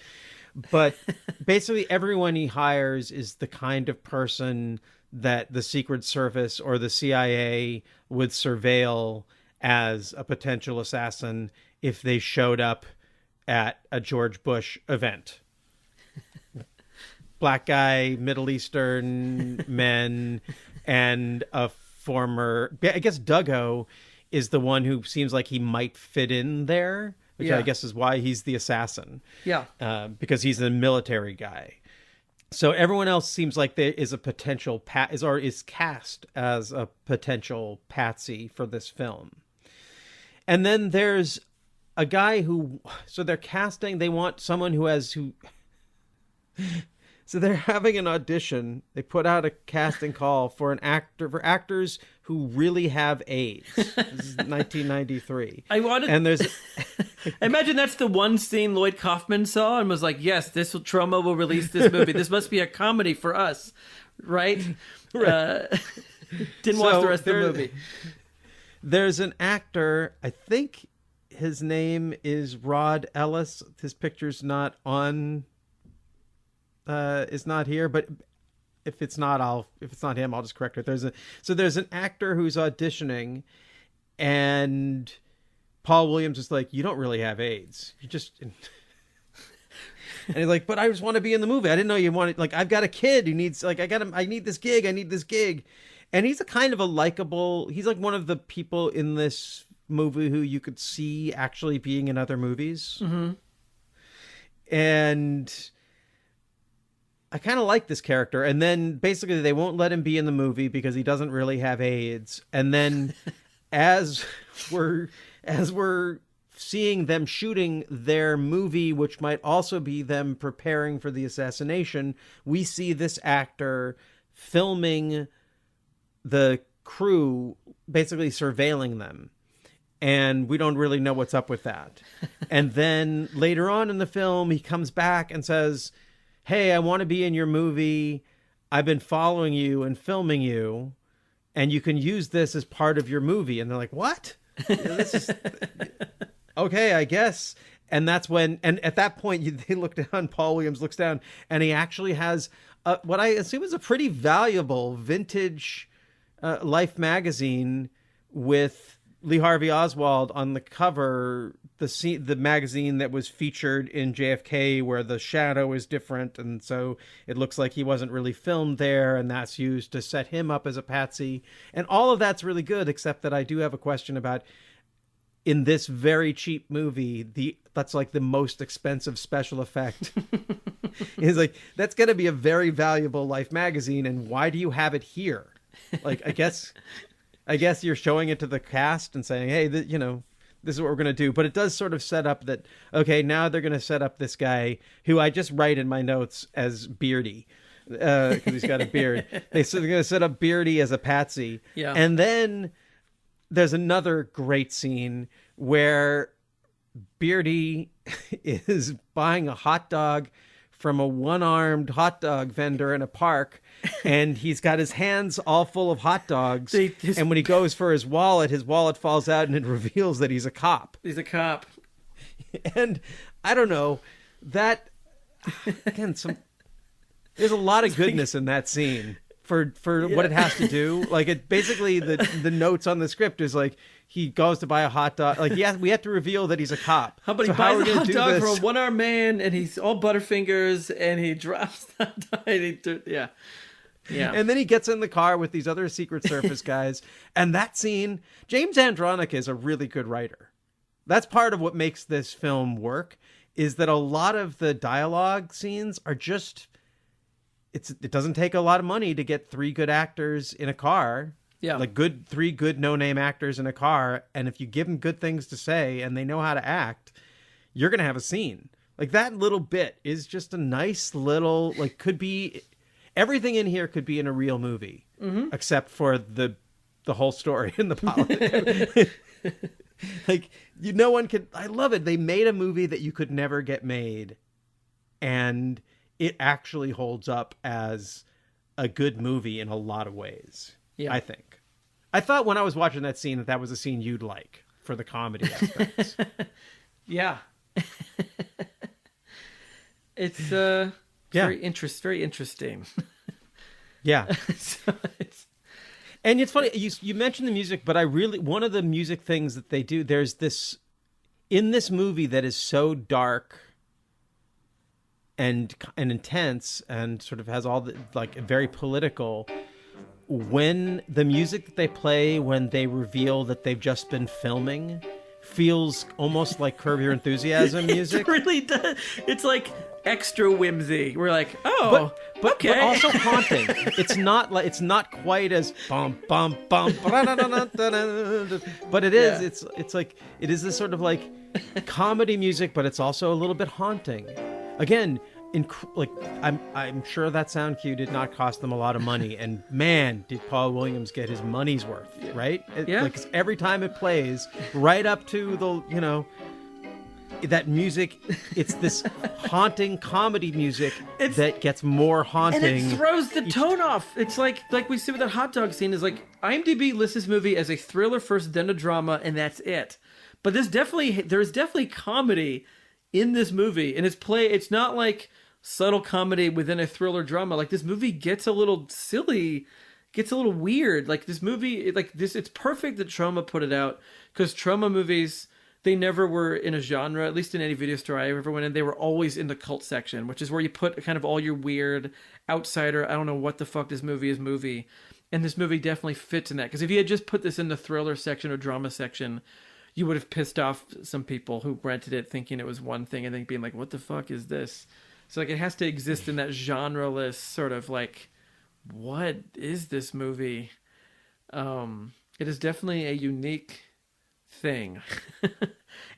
But basically everyone he hires is the kind of person that the Secret Service or the CIA would surveil as a potential assassin if they showed up at a George Bush event. Black guy, Middle Eastern men, and a former... I guess Duggo is the one who seems like he might fit in there. Which I guess is why he's the assassin. Yeah. Because he's a military guy. So everyone else seems like there is a potential is cast as a potential patsy for this film. And then there's a guy so they're casting, they want someone so they're having an audition. They put out a casting call for actors who really have AIDS. This is 1993. I imagine that's the one scene Lloyd Kaufman saw and was like, yes, Troma will release this movie. This must be a comedy for us, right? Didn't watch the rest of the movie. There's an actor, I think his name is Rod Ellis. His picture's not on... is not here, but if it's not him, I'll just correct it. There's an actor who's auditioning, and Paul Williams is like, you don't really have AIDS. You just, and he's like, but I just want to be in the movie. I didn't know you wanted, like, I've got a kid who needs, like, I need this gig. And he's a kind of a likable, he's like one of the people in this movie who you could see actually being in other movies. Mm-hmm. And I kind of like this character. And then basically they won't let him be in the movie because he doesn't really have AIDS. And then as we're seeing them shooting their movie, which might also be them preparing for the assassination, we see this actor filming the crew, basically surveilling them. And we don't really know what's up with that. And then later on in the film, he comes back and says, hey, I want to be in your movie. I've been following you and filming you, and you can use this as part of your movie. And they're like, what? This is okay, I guess. And that's when, and at that point, they look down, Paul Williams looks down, and he actually has what I assume is a pretty valuable vintage Life magazine with Lee Harvey Oswald on the cover, the magazine that was featured in JFK, where the shadow is different, and so it looks like he wasn't really filmed there, and that's used to set him up as a patsy. And all of that's really good, except that I do have a question about, in this very cheap movie, that's like the most expensive special effect. He's like, that's going to be a very valuable Life magazine, and why do you have it here? Like, I guess you're showing it to the cast and saying, hey, this is what we're going to do. But it does sort of set up that, okay, now they're going to set up this guy who I just write in my notes as Beardy, because he's got a beard. They're going to set up Beardy as a patsy. Yeah. And then there's another great scene where Beardy is buying a hot dog from a one-armed hot dog vendor in a park, and he's got his hands all full of hot dogs. And when he goes for his wallet falls out, and it reveals that he's a cop. He's a cop. And I don't know, that, again, there's a lot of goodness in that scene for what it has to do. Like, it basically, the notes on the script is like, he goes to buy a hot dog. Like, yeah, we have to reveal that he's a cop. How about he buys a hot dog from a one-armed man, and he's all Butterfingers, and he drops that dog. Yeah. And then he gets in the car with these other Secret Service guys. And that scene, James Andronik is a really good writer. That's part of what makes this film work, is that a lot of the dialogue scenes are just, it doesn't take a lot of money to get three good actors in a car. Yeah. Like three good no-name actors in a car. And if you give them good things to say and they know how to act, you're going to have a scene. Like, that little bit is just a nice little, like, could be, everything in here could be in a real movie, except for the whole story and the politics. Like, no one could, I love it. They made a movie that you could never get made, and it actually holds up as a good movie in a lot of ways. Yeah. I think. I thought when I was watching that scene that was a scene you'd like for the comedy aspects. Yeah. It's very interesting. Yeah. And it's funny, you mentioned the music, but one of the music things that they do, there's this, in this movie that is so dark and intense and sort of has all the, like, very political, when the music that they play when they reveal that they've just been filming feels almost like Curb Your Enthusiasm music. It really does. It's like extra whimsy. We're like, oh, but also haunting. It's not quite as bum bum bum, but it is. It's like, it is this sort of like comedy music, but it's also a little bit haunting. Again, I'm sure that sound cue did not cost them a lot of money, and man, did Paul Williams get his money's worth, right? Yeah. Like, every time it plays, right up to the, that music, it's this haunting comedy music that gets more haunting. And it throws the tone off. It's like we see with that hot dog scene, is like, IMDb lists this movie as a thriller first, then a drama, and that's it. But there's definitely comedy in this movie, and it's not like subtle comedy within a thriller drama. Like, this movie gets a little silly, gets a little weird. Like, this movie, it's perfect that Troma put it out, because Troma movies, they never were in a genre, at least in any video store I ever went in. They were always in the cult section, which is where you put kind of all your weird outsider, I don't know what the fuck this movie is movie. And this movie definitely fits in that. Because if you had just put this in the thriller section or drama section, you would have pissed off some people who rented it thinking it was one thing and then being like, what the fuck is this? So like, it has to exist in that genre-less sort of like, what is this movie? It is definitely a unique thing.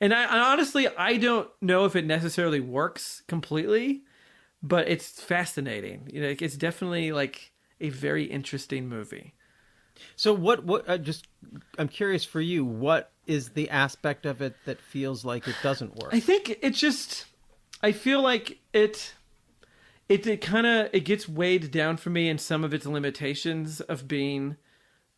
And I honestly, I don't know if it necessarily works completely, but it's fascinating. You know, it's definitely like a very interesting movie. So what I'm curious for you, what is the aspect of it that feels like it doesn't work? I think it just, I feel like it gets weighed down for me in some of its limitations of being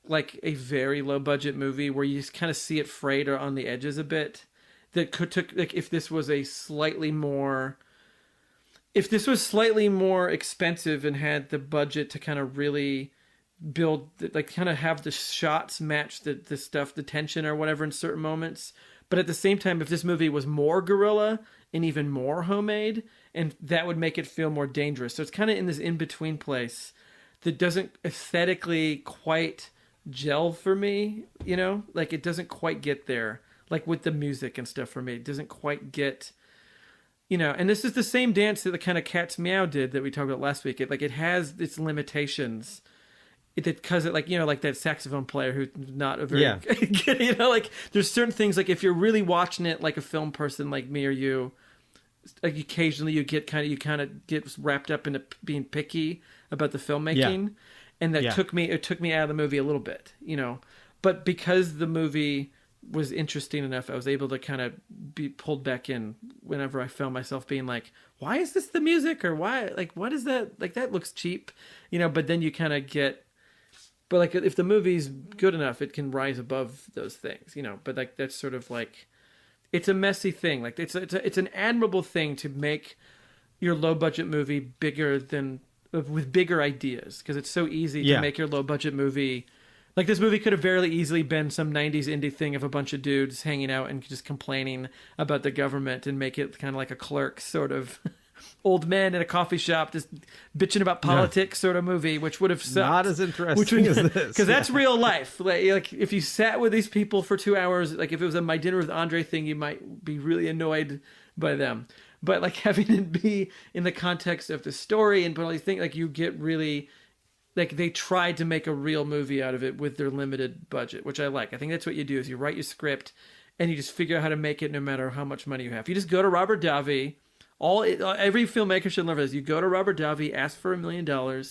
like a very low budget movie where you just kind of see it frayed or on the edges a bit. That took like, if this was slightly more expensive and had the budget to kind of really build, like kind of have the shots match the stuff, the tension or whatever in certain moments. But at the same time, if this movie was more guerrilla and even more homemade, and that would make it feel more dangerous. So it's kind of in this in-between place that doesn't aesthetically quite gel for me, you know? Like, it doesn't quite get there. Like, with the music and stuff for me, it doesn't quite get, you know? And this is the same dance that the kind of Cat's Meow did that we talked about last week. It has its limitations. Because it, like, you know, like that saxophone player who's not a very good, you know, like there's certain things, like if you're really watching it like a film person like me or you, like occasionally you kind of get wrapped up into being picky about the filmmaking, and that took me out of the movie a little bit, you know. But because the movie was interesting enough, I was able to kind of be pulled back in whenever I found myself being like, why is this the music, or why, like, what is that, like, that looks cheap, you know. But then you kind of get, but like, if the movie's good enough, it can rise above those things, you know. But like, that's sort of like, it's a messy thing. Like, it's an admirable thing to make your low budget movie bigger than, with bigger ideas, because it's so easy to make your low budget movie. Like, this movie could have very easily been some 90s indie thing of a bunch of dudes hanging out and just complaining about the government, and make it kind of like a Clerks sort of old men in a coffee shop just bitching about politics sort of movie, which would have sucked. Not as interesting as this. Because that's real life. Like, if you sat with these people for 2 hours, like if it was a My Dinner with Andre thing, you might be really annoyed by them. But like, having it be in the context of the story and all these things, like, you get really, like, they tried to make a real movie out of it with their limited budget, which I like. I think that's what you do, is you write your script and you just figure out how to make it no matter how much money you have. You just go to Robert Davi. Every filmmaker should learn this. You go to Robert Davi, ask for $1 million,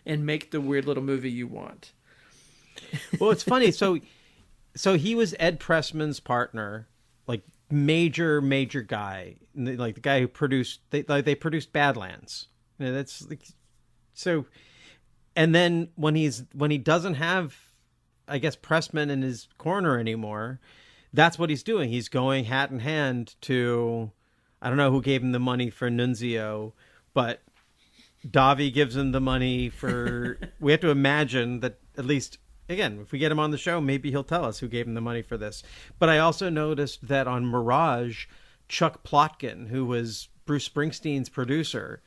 and make the weird little movie you want. Well, it's funny. So he was Ed Pressman's partner, like major guy, like the guy who produced. They produced Badlands. You know, that's like, so. And then when he doesn't have, I guess, Pressman in his corner anymore, that's what he's doing. He's going hat in hand to, I don't know who gave him the money for Nunzio, but Davi gives him the money for, we have to imagine that, at least, again, if we get him on the show, maybe he'll tell us who gave him the money for this. But I also noticed that on Mirage, Chuck Plotkin, who was Bruce Springsteen's producer,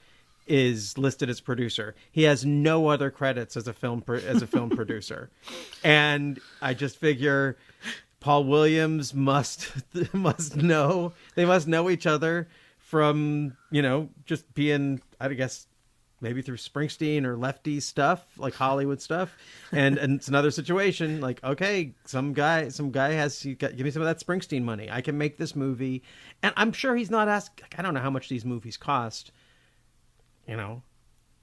is listed as producer. He has no other credits as a film producer. And I just figure Paul Williams must know, they must know each other from, you know, just being, I guess, maybe through Springsteen or Lefty stuff, like Hollywood stuff. And it's another situation, like, okay, some guy has, give me some of that Springsteen money. I can make this movie. And I'm sure he's not asked, like, I don't know how much these movies cost. You know,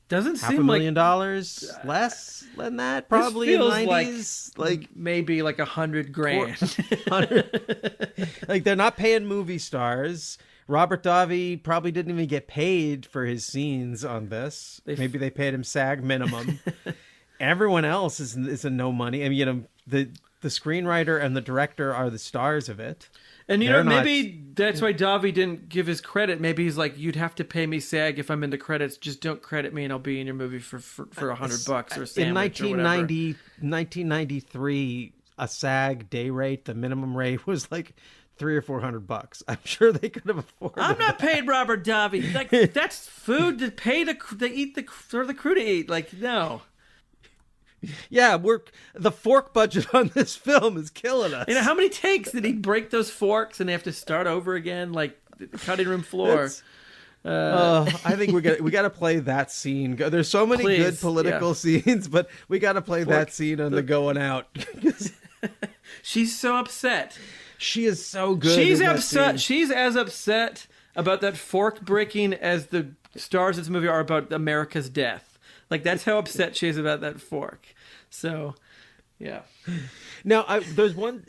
doesn't seem $500,000 less than that, probably in the 90s, like maybe like $100,000. Like, they're not paying movie stars. Robert Davi probably didn't even get paid for his scenes on this. Maybe they paid him SAG minimum. Everyone else is a no money. I mean, you know, the screenwriter and the director are the stars of it. And They're not- maybe that's why Davi didn't give his credit. Maybe he's like, you'd have to pay me SAG if I'm in the credits. Just don't credit me, and I'll be in your movie for $100 or a sandwich in or whatever. 1993, a SAG day rate, the minimum rate was like $300 or $400. I'm sure they could have afforded. I'm not paying Robert Davi. Like, that's food to pay for the crew to eat. Like, no. Yeah, the fork budget on this film is killing us. You know, how many takes did he break those forks and they have to start over again, like the cutting room floor? I think we got to play that scene. There's so many good political scenes, but we got to play that scene on the going out. She's so upset. She is so good. She's in that upset. scene. She's as upset about that fork breaking as the stars of this movie are about America's death. Like, that's how upset she is about that fork. So, yeah. Now, there's one...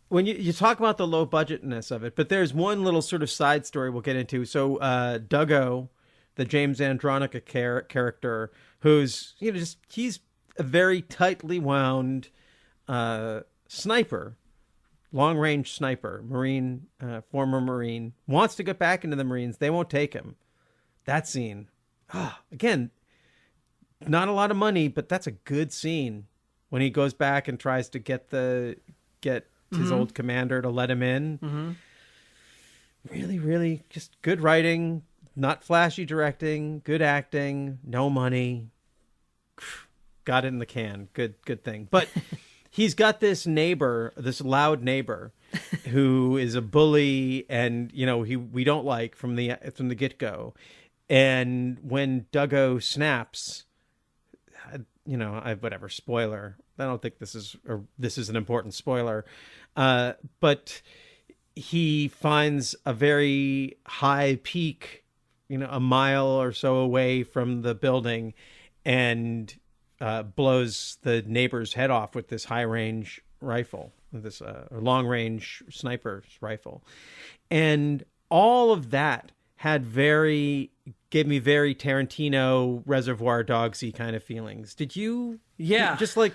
When you talk about the low budgetness of it, but there's one little sort of side story we'll get into. So, Duggo, the James Andronica character, who's, he's a very tightly wound sniper, long-range sniper, Marine, former Marine, wants to get back into the Marines. They won't take him. That scene... again, not a lot of money, but that's a good scene when he goes back and tries to get his old commander to let him in. Mm-hmm. Really, really just good writing, not flashy directing, good acting, no money. Got it in the can. Good thing. But he's got this neighbor, this loud neighbor, who is a bully, and we don't like from the get-go. And when Duggo snaps, whatever, spoiler. I don't think this is an important spoiler. But he finds a very high peak, a mile or so away from the building, and blows the neighbor's head off with this high-range rifle, this long-range sniper's rifle. And all of that gave me very Tarantino Reservoir Dogs-y kind of feelings. Did you? Yeah. Just like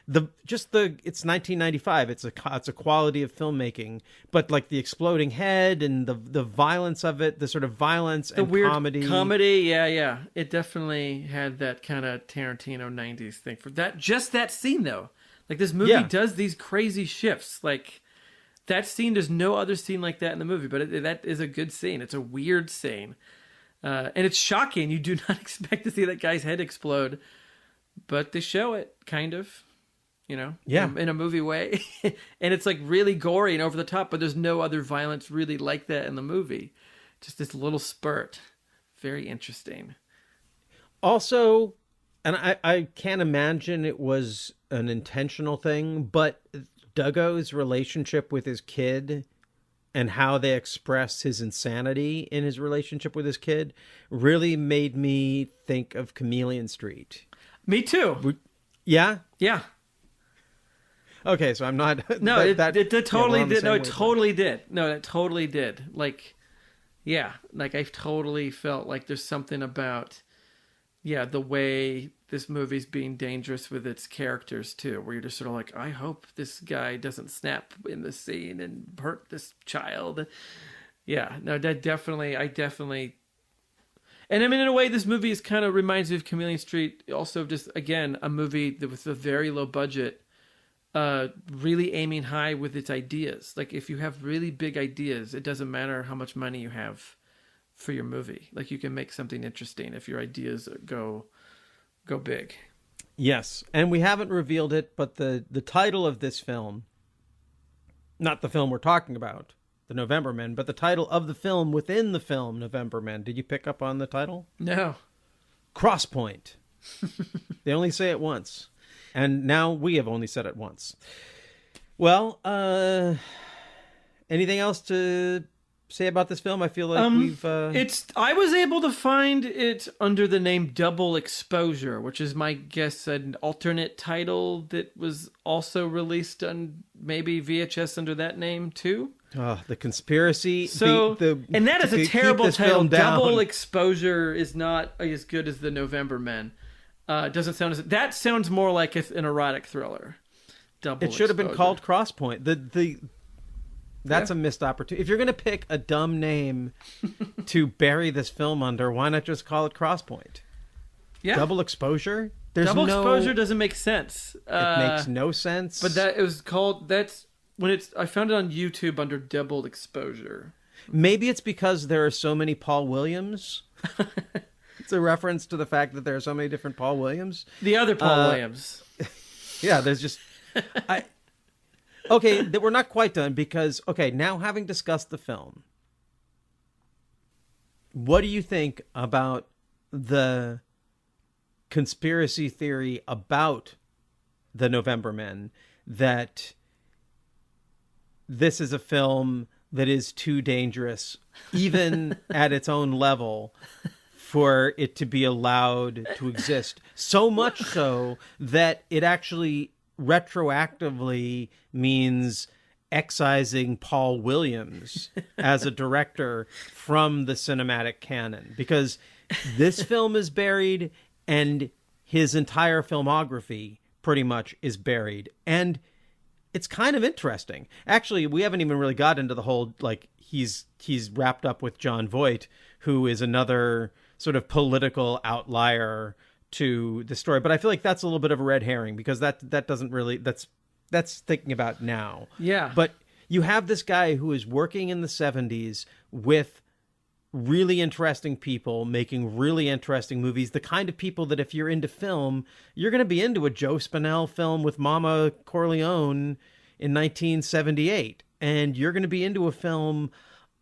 it's 1995. It's a quality of filmmaking, but like the exploding head and the violence of it, the sort of violence and weird comedy. Yeah. It definitely had that kind of Tarantino 90s thing for that. Just that scene though. Like, this movie does these crazy shifts. Like, that scene, there's no other scene like that in the movie, but that is a good scene. It's a weird scene. And it's shocking. You do not expect to see that guy's head explode, but they show it, kind of, in a movie way. And it's like really gory and over the top, but there's no other violence really like that in the movie. Just this little spurt. Very interesting. Also, and I can't imagine it was an intentional thing, but Duggo's relationship with his kid and how they express his insanity in his relationship with his kid really made me think of Chameleon Street. Me too. Yeah? Yeah. Okay, so I'm not... No, it totally did. No, it wavelength. totally did. No, it totally did. Like, yeah. Like, I totally felt like there's something about, the way this movie's being dangerous with its characters too, where you're just sort of like, I hope this guy doesn't snap in this scene and hurt this child. Yeah, no, I definitely, and I mean, in a way, this movie is kind of reminds me of Chameleon Street. Also, just again, a movie that with a very low budget, really aiming high with its ideas. Like, if you have really big ideas, it doesn't matter how much money you have for your movie. Like, you can make something interesting if your ideas go big. Yes, and we haven't revealed it, but the title of this film, not the film we're talking about, The November Men, but the title of the film within the film November Men. Did you pick up on the title? No. Crosspoint. They only say it once. And now we have only said it once. Well, anything else to say about this film? I feel like I was able to find it under the name Double Exposure, which is, my guess, an alternate title that was also released on maybe VHS under that name too. Oh, the conspiracy. So, and that is a terrible title. Down. Double Exposure is not as good as The November Men. Doesn't sound as... That sounds more like an erotic thriller. Double It should have been Exposure. called Crosspoint. That's a missed opportunity. If you're going to pick a dumb name to bury this film under, why not just call it Crosspoint? Yeah. Double exposure? Double exposure doesn't make sense. It makes no sense. But that it was called. That's when it's. I found it on YouTube under double exposure. Maybe it's because there are so many Paul Williams. It's a reference to the fact that there are so many different Paul Williams. The other Paul Williams. Yeah, there's just. Okay, we're not quite done because, now having discussed the film, what do you think about the conspiracy theory about the November Men that this is a film that is too dangerous, even at its own level, for it to be allowed to exist? So much so that it actually retroactively means excising Paul Williams as a director from the cinematic canon, because this film is buried and his entire filmography pretty much is buried. And it's kind of interesting. Actually, we haven't even really got into the whole, like, he's wrapped up with Jon Voight, who is another sort of political outlier to the story. But I feel like that's a little bit of a red herring, because that doesn't really, that's thinking about now. Yeah. But you have this guy who is working in the 70s with really interesting people making really interesting movies, the kind of people that if you're into film, you're going to be into a Joe Spinell film with Mama Corleone in 1978. And you're going to be into a film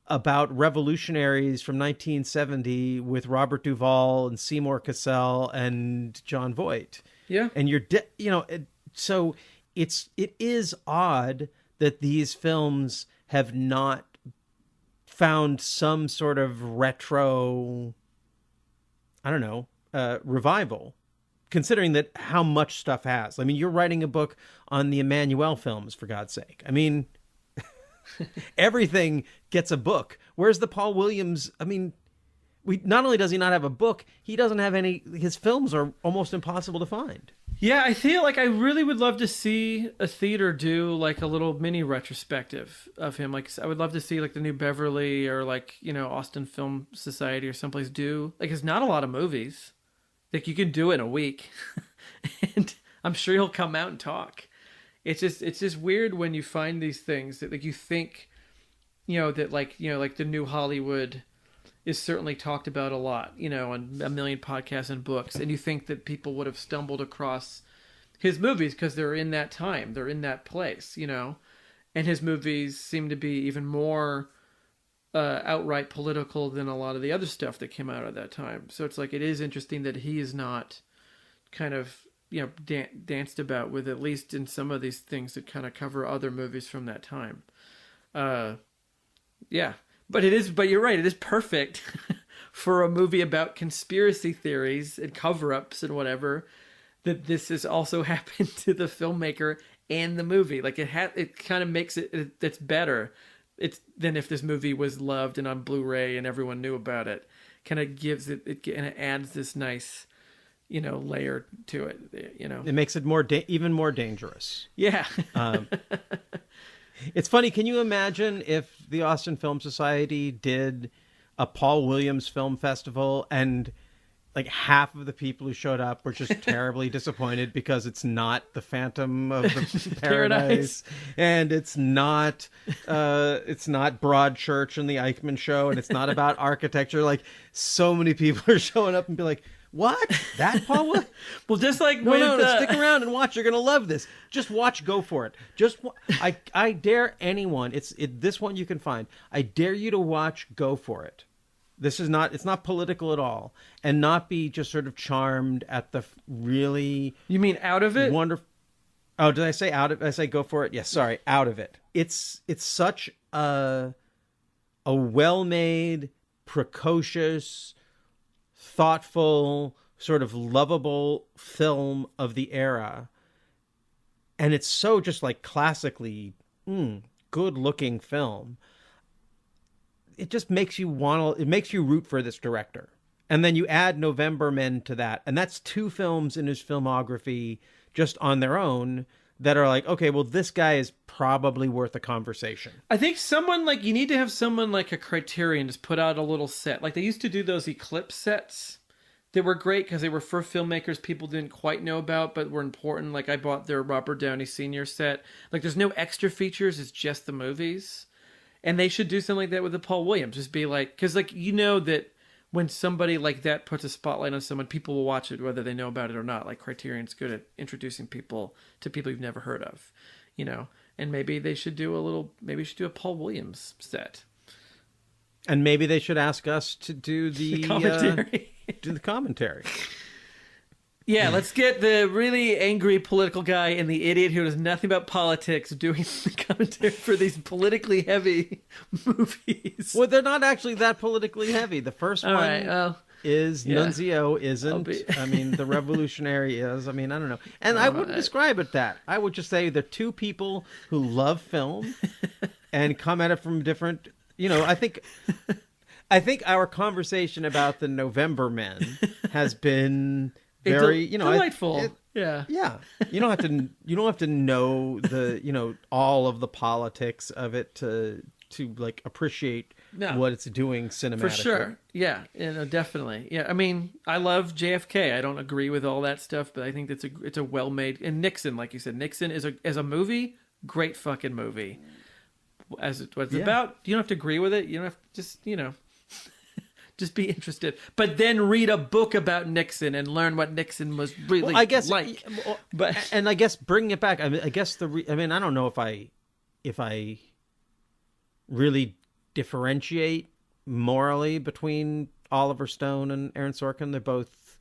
about revolutionaries from 1970 with Robert Duvall and Seymour Cassel and Jon Voight. Yeah. And so it is odd that these films have not found some sort of retro, revival, considering that how much stuff has. I mean, you're writing a book on the Emmanuelle films, for God's sake. I mean, everything gets a book. Where's the Paul Williams? I mean, not only does he not have a book, he doesn't have any. His films are almost impossible to find. Yeah, I feel like I really would love to see a theater do like a little mini retrospective of him. Like, I would love to see like the New Beverly or like, Austin Film Society or someplace do. Like, it's not a lot of movies. Like, you can do it in a week. And I'm sure he'll come out and talk. It's just weird when you find these things that, like, you think, that like the new Hollywood is certainly talked about a lot, on a million podcasts and books. And you think that people would have stumbled across his movies because they're in that time, they're in that place, and his movies seem to be even more outright political than a lot of the other stuff that came out at that time. So it's like, it is interesting that he is not kind of, danced about with, at least in some of these things that kind of cover other movies from that time. Yeah. But you're right, it is perfect for a movie about conspiracy theories and cover-ups and whatever, that this has also happened to the filmmaker and the movie. Like, it kind of makes it's better. It's than if this movie was loved and on Blu-ray and everyone knew about it. Kind of gives it and it adds this nice, layer to it, It makes it even more dangerous. Yeah. It's funny. Can you imagine if the Austin Film Society did a Paul Williams Film Festival and like half of the people who showed up were just terribly disappointed because it's not the Phantom of the Paradise and it's not Broadchurch and the Eichmann Show and it's not about architecture. Like, so many people are showing up and be like, what? That Paul Williams? Well, just like no, stick around and watch. You're gonna love this. Just watch. Go for it. I dare anyone. This one you can find. I dare you to watch. Go for it. It's not political at all, and not be just sort of charmed at the really. You mean out of it? Wonderful. Oh, did I say out of? Did I say go for it? Yes. Sorry, out of it. It's such a well-made, precocious, thoughtful, sort of lovable film of the era. And it's so just like classically good looking film. It just makes you root for this director. And then you add November Men to that. And that's two films in his filmography just on their own that are like, okay, well, this guy is probably worth a conversation. I think someone like, you need to have someone like a Criterion just put out a little set. Like they used to do those Eclipse sets. They were great because they were for filmmakers people didn't quite know about, but were important. Like I bought their Robert Downey Sr. set. Like there's no extra features. It's just the movies. And they should do something like that with the Paul Williams. Just be like, because like, you know that when somebody like that puts a spotlight on someone, people will watch it whether they know about it or not. Like Criterion's good at introducing people to people you've never heard of, you know. And maybe they should do a Paul Williams set. And maybe they should ask us to do the commentary. Do the commentary. Yeah, let's get the really angry political guy and the idiot who knows nothing about politics doing the commentary for these politically heavy movies. Well, they're not actually that politically heavy. The first one is yeah. Nunzio isn't. I mean, the Revolutionary is. I mean, I don't know. And I wouldn't describe it that. I would just say they're two people who love film and come at it from different, you know, I think our conversation about the November Men has been very, you know, delightful. Yeah. You don't have to know the, you know, all of the politics of it to like appreciate what it's doing cinematically. For sure. Yeah. You know, definitely. Yeah. I mean, I love JFK. I don't agree with all that stuff, but I think it's a well-made, and Nixon, like you said, Nixon is a movie, great fucking movie. As it was about, you don't have to agree with it. You don't have to just, you know, just be interested, but then read a book about Nixon and learn what Nixon was really I guess, like. But and I guess bringing it back, I mean, I guess I don't know if I really differentiate morally between Oliver Stone and Aaron Sorkin. They're both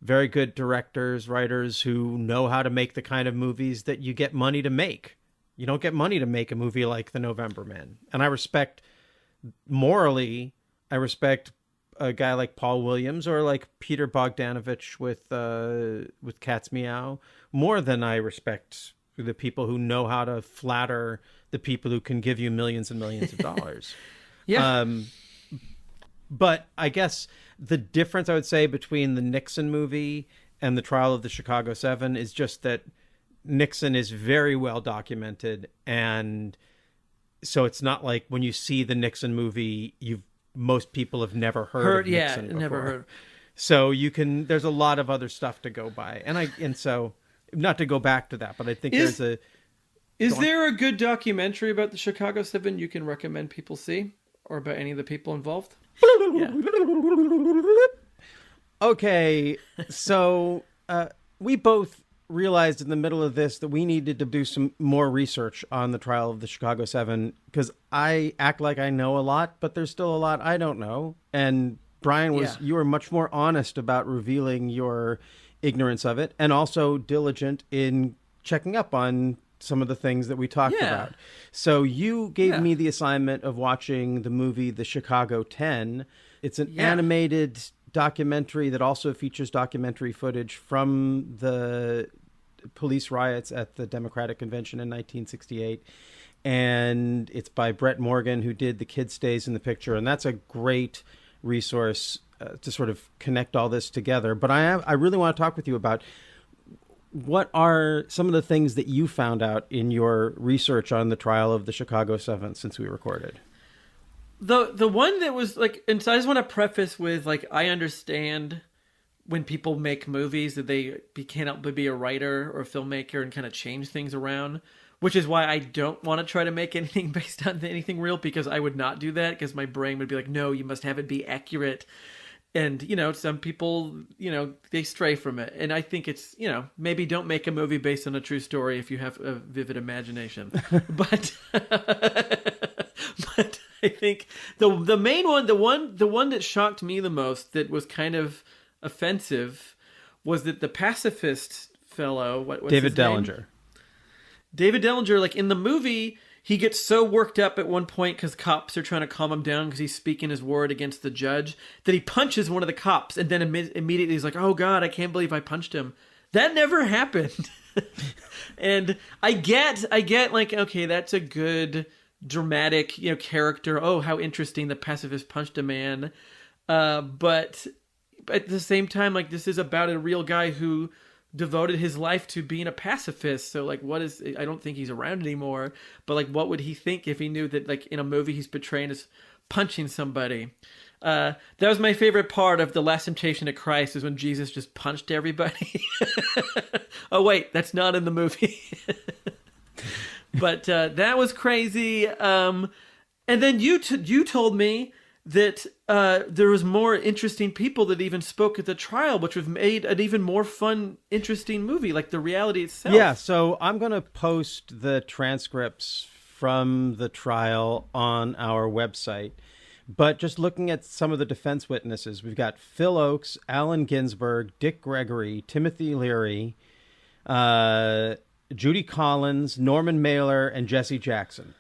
very good directors, writers who know how to make the kind of movies that you get money to make. You don't get money to make a movie like The November Men, and I respect a guy like Paul Williams or like Peter Bogdanovich with Cat's Meow more than I respect the people who know how to flatter the people who can give you millions and millions of dollars. Yeah. But I guess the difference I would say between the Nixon movie and the Trial of the Chicago 7 is just that Nixon is very well documented, and so it's not like when you see the Nixon movie, most people have never heard of Nixon before. Never heard. So there's a lot of other stuff to go by, and so not to go back to that, but I think Is there a good documentary about the Chicago 7 you can recommend people see, or about any of the people involved? Yeah. Okay, so we both realized in the middle of this that we needed to do some more research on the Trial of the Chicago 7, because I act like I know a lot, but there's still a lot I don't know. And Brian, you were much more honest about revealing your ignorance of it, and also diligent in checking up on some of the things that we talked about. So you gave me the assignment of watching the movie The Chicago 10. It's an animated documentary that also features documentary footage from the police riots at the Democratic Convention in 1968. And it's by Brett Morgan, who did The Kid Stays in the Picture. And that's a great resource to sort of connect all this together. But I really want to talk with you about what are some of the things that you found out in your research on the Trial of the Chicago 7 since we recorded. The one that was like, and so I just want to preface with, like, I understand when people make movies that they can't help but be a writer or a filmmaker and kind of change things around, which is why I don't want to try to make anything based on anything real, because I would not do that, because my brain would be like, no, you must have it be accurate. And, you know, some people, you know, they stray from it. And I think it's, you know, maybe don't make a movie based on a true story if you have a vivid imagination. But I think the main one, the one that shocked me the most, that was kind of offensive, was that the pacifist fellow, what's David his name? Dellinger. David Dellinger, like in the movie, he gets so worked up at one point because cops are trying to calm him down because he's speaking his word against the judge, that he punches one of the cops, and then immediately he's like, oh God, I can't believe I punched him. That never happened. And I get like, okay, that's a good dramatic, you know, character. Oh, how interesting, the pacifist punched a man. But at the same time, like, this is about a real guy who devoted his life to being a pacifist. So like, I don't think he's around anymore, but like, what would he think if he knew that like in a movie he's portraying as punching somebody? That was my favorite part of The Last Temptation of Christ, is when Jesus just punched everybody. Oh wait, that's not in the movie. But that was crazy. And then you told me that there was more interesting people that even spoke at the trial, which would have made an even more fun, interesting movie, like the reality itself. Yeah, so I'm going to post the transcripts from the trial on our website. But just looking at some of the defense witnesses, we've got Phil Oakes, Allen Ginsberg, Dick Gregory, Timothy Leary, Judy Collins, Norman Mailer, and Jesse Jackson.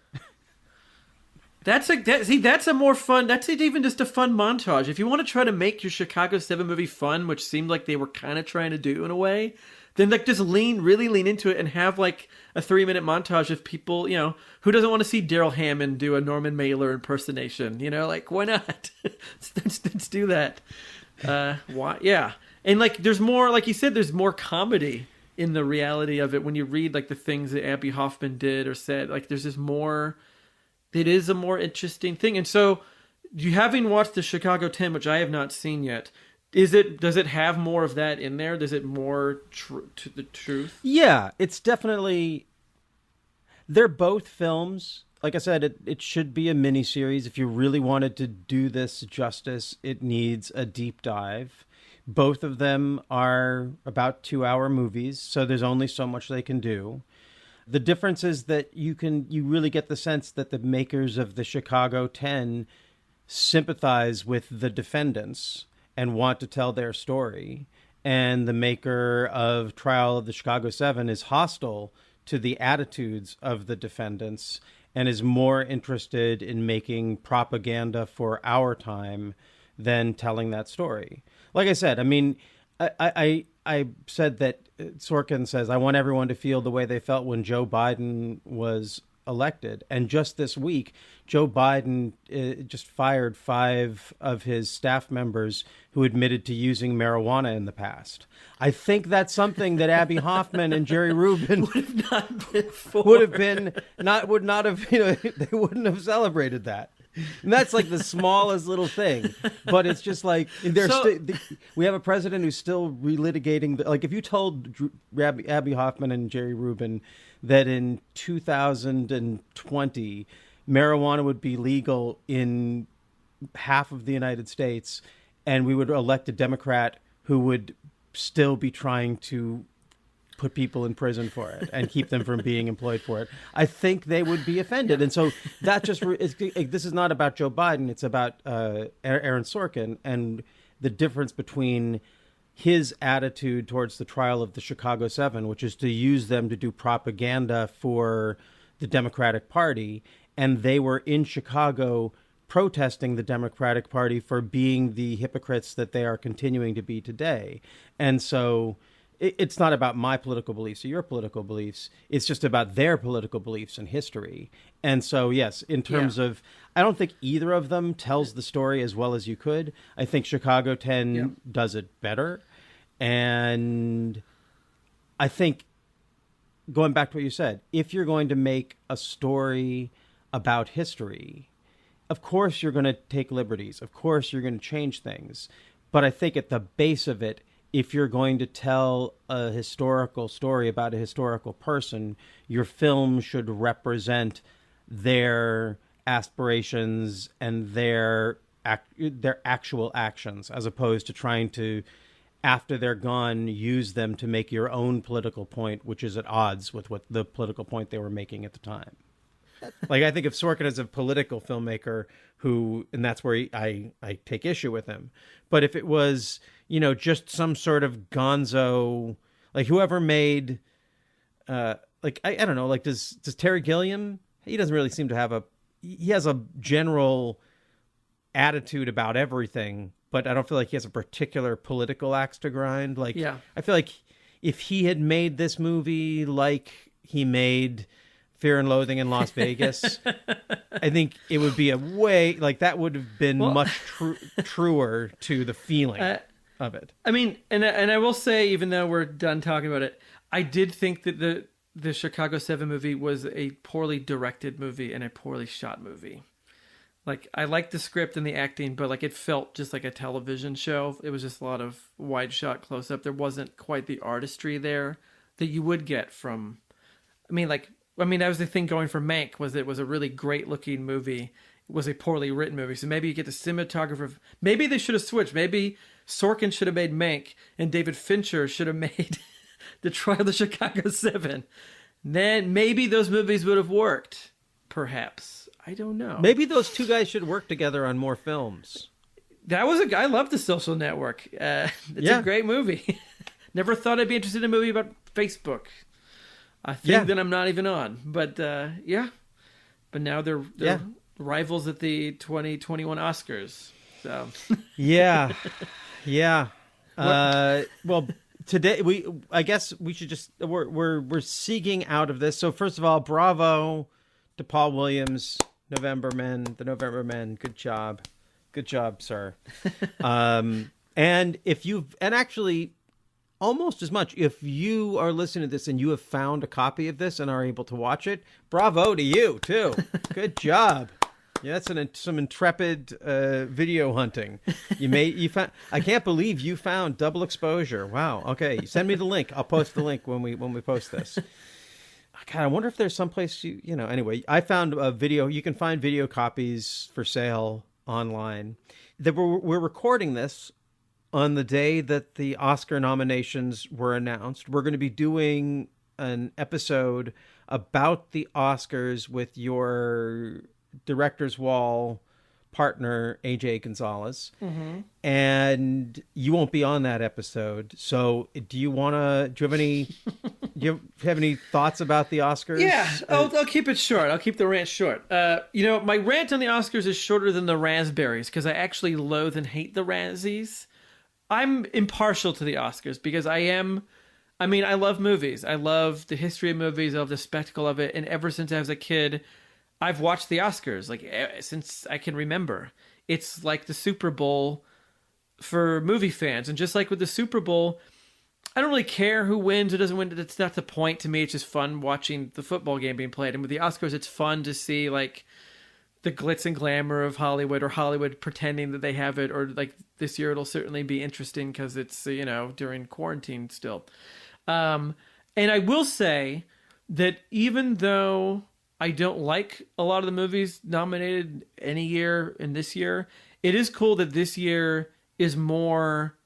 That's a more fun. That's even just a fun montage. If you want to try to make your Chicago 7 movie fun, which seemed like they were kind of trying to do in a way, then like just really lean into it and have like a 3-minute montage of people, you know, who doesn't want to see Daryl Hammond do a Norman Mailer impersonation? You know, like why not? let's do that. Why? Yeah, and like there's more, like you said, there's more comedy in the reality of it when you read like the things that Abby Hoffman did or said. Like there's just more. It is a more interesting thing. And so, you having watched the Chicago 10, which I have not seen yet, does it have more of that in there? Does it more to the truth? Yeah, it's definitely. They're both films. Like I said, it should be a miniseries. If you really wanted to do this justice, it needs a deep dive. Both of them are about 2-hour movies, so there's only so much they can do. The difference is that you really get the sense that the makers of the Chicago 10 sympathize with the defendants and want to tell their story. And the maker of Trial of the Chicago 7 is hostile to the attitudes of the defendants and is more interested in making propaganda for our time than telling that story. Like I said, I mean, I said that Sorkin says, I want everyone to feel the way they felt when Joe Biden was elected. And just this week, Joe Biden just fired 5 of his staff members who admitted to using marijuana in the past. I think that's something that Abby Hoffman and Jerry Rubin would not have, you know, they wouldn't have celebrated that. And that's like the smallest little thing, but it's just like we have a president who's still relitigating. Like if you told Abby Hoffman and Jerry Rubin that in 2020 marijuana would be legal in half of the United States, and we would elect a Democrat who would still be trying to put people in prison for it and keep them from being employed for it, I think they would be offended. And so that just this is not about Joe Biden. It's about Aaron Sorkin and the difference between his attitude towards the trial of the Chicago 7, which is to use them to do propaganda for the Democratic Party. And they were in Chicago protesting the Democratic Party for being the hypocrites that they are continuing to be today. And so it's not about my political beliefs or your political beliefs. It's just about their political beliefs and history. And so, yes, in terms of, I don't think either of them tells the story as well as you could. I think Chicago 10 does it better. And I think, going back to what you said, if you're going to make a story about history, of course you're going to take liberties. Of course you're going to change things. But I think at the base of it, if you're going to tell a historical story about a historical person, your film should represent their aspirations and their actual actions, as opposed to trying to, after they're gone, use them to make your own political point, which is at odds with what the political point they were making at the time. Like, I think of Sorkin as a political filmmaker who, and that's where I take issue with him. But if it was, you know, just some sort of gonzo, like whoever made, like, I don't know, like does Terry Gilliam, he doesn't really seem to have he has a general attitude about everything, but I don't feel like he has a particular political axe to grind. Like, I feel like if he had made this movie like he made Fear and Loathing in Las Vegas, I think it would be a way, like that would have been much truer to the feeling of it. I mean, and I will say, even though we're done talking about it, I did think that the Chicago 7 movie was a poorly directed movie and a poorly shot movie. Like, I liked the script and the acting, but like it felt just like a television show. It was just a lot of wide shot close up. There wasn't quite the artistry there that you would get from. That was the thing going for Mank, was it was a really great looking movie. It was a poorly written movie. So maybe you get the cinematographer. Maybe they should have switched. Maybe Sorkin should have made Mank and David Fincher should have made The Trial of the Chicago 7. Then maybe those movies would have worked. Perhaps. I don't know. Maybe those two guys should work together on more films. I love The Social Network. It's a great movie. Never thought I'd be interested in a movie about Facebook. I think that I'm not even on. But But now they're rivals at the 2021 Oscars. So yeah. Well, today I guess we should just we're seeking out of this. So first of all, bravo to Paul Williams, the November Men. Good job, sir. And actually almost as much, if you are listening to this and you have found a copy of this and are able to watch it, bravo to you too. Good job. Yeah, that's some intrepid video hunting. You found. I can't believe you found Double Exposure. Wow. Okay, send me the link. I'll post the link when we post this. God, I wonder if there's someplace Anyway, I found a video. You can find video copies for sale online. We're recording this on the day that the Oscar nominations were announced. We're going to be doing an episode about the Oscars with your Director's Wall partner, AJ Gonzalez. Mm-hmm. And you won't be on that episode. So do you have any thoughts about the Oscars? Yeah, I'll keep it short. I'll keep the rant short. My rant on the Oscars is shorter than the raspberries because I actually loathe and hate the Razzies. I'm impartial to the Oscars because I love movies. I love the history of movies. I love the spectacle of it. And ever since I was a kid, I've watched the Oscars, since I can remember. It's like the Super Bowl for movie fans. And just like with the Super Bowl, I don't really care who wins or doesn't win. It's not the point to me. It's just fun watching the football game being played. And with the Oscars, it's fun to see, like, the glitz and glamour of Hollywood, or Hollywood pretending that they have it. Or, like, this year it'll certainly be interesting because it's, during quarantine still. And I will say that even though I don't like a lot of the movies nominated any year in this year, it is cool that this year is more,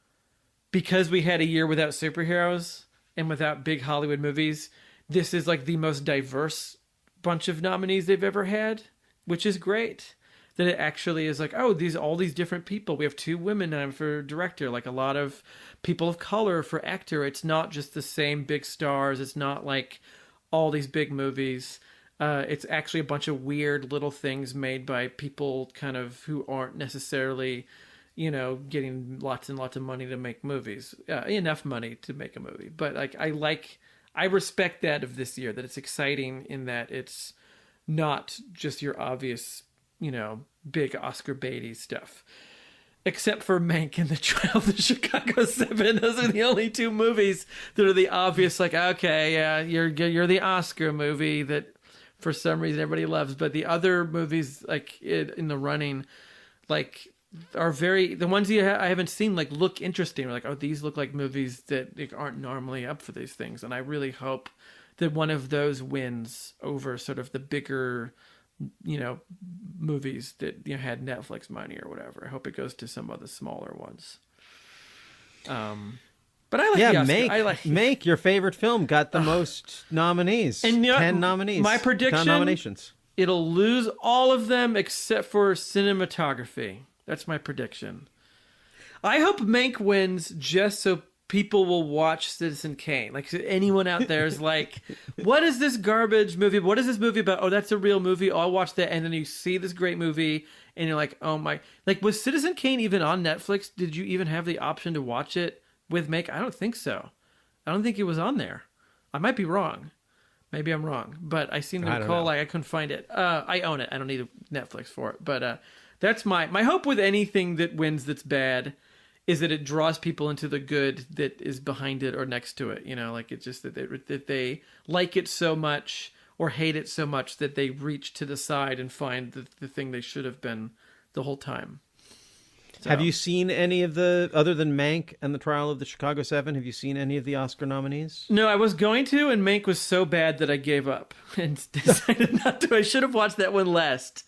because we had a year without superheroes and without big Hollywood movies. This is like the most diverse bunch of nominees they've ever had, which is great. That it actually is like, all these different people. We have 2 women for director, like a lot of people of color for actor. It's not just the same big stars. It's not like all these big movies. It's actually a bunch of weird little things made by people kind of who aren't necessarily, getting lots and lots of money to make movies, enough money to make a movie. But I respect that of this year, that it's exciting in that it's not just your obvious, big Oscar baity stuff. Except for Mank and The Trial of the Chicago 7. Those are the only 2 movies that are the obvious, like, okay, yeah, you're the Oscar movie that for some reason everybody loves. But the other movies, like, in the running, like, are the ones I haven't seen, like, look interesting. We're like, these look like movies that aren't normally up for these things. And I really hope that one of those wins over sort of the bigger, movies that had Netflix money or whatever. I hope it goes to some of the smaller ones. But I like the Oscar. Mank, your favorite film, got the most nominees. And 10 nominees. My prediction, 10 nominations. It'll lose all of them except for cinematography. That's my prediction. I hope Mank wins just so people will watch Citizen Kane. Like, anyone out there is like, what is this garbage movie? What is this movie about? Oh, that's a real movie. Oh, I'll watch that. And then you see this great movie and you're like, oh my. Like, was Citizen Kane even on Netflix? Did you even have the option to watch it with Mank? I don't think so. I don't think it was on there. I might be wrong. Maybe I'm wrong. But I seem to recall, like, I couldn't find it. I own it. I don't need Netflix for it. But that's my hope with anything that wins that's bad is that it draws people into the good that is behind it or next to it. Like it's just that they like it so much or hate it so much that they reach to the side and find the thing they should have been the whole time. So. Have you seen any of other than Mank and the Trial of the Chicago 7, have you seen any of the Oscar nominees? No, I was going to, and Mank was so bad that I gave up and decided not to. I should have watched that one last.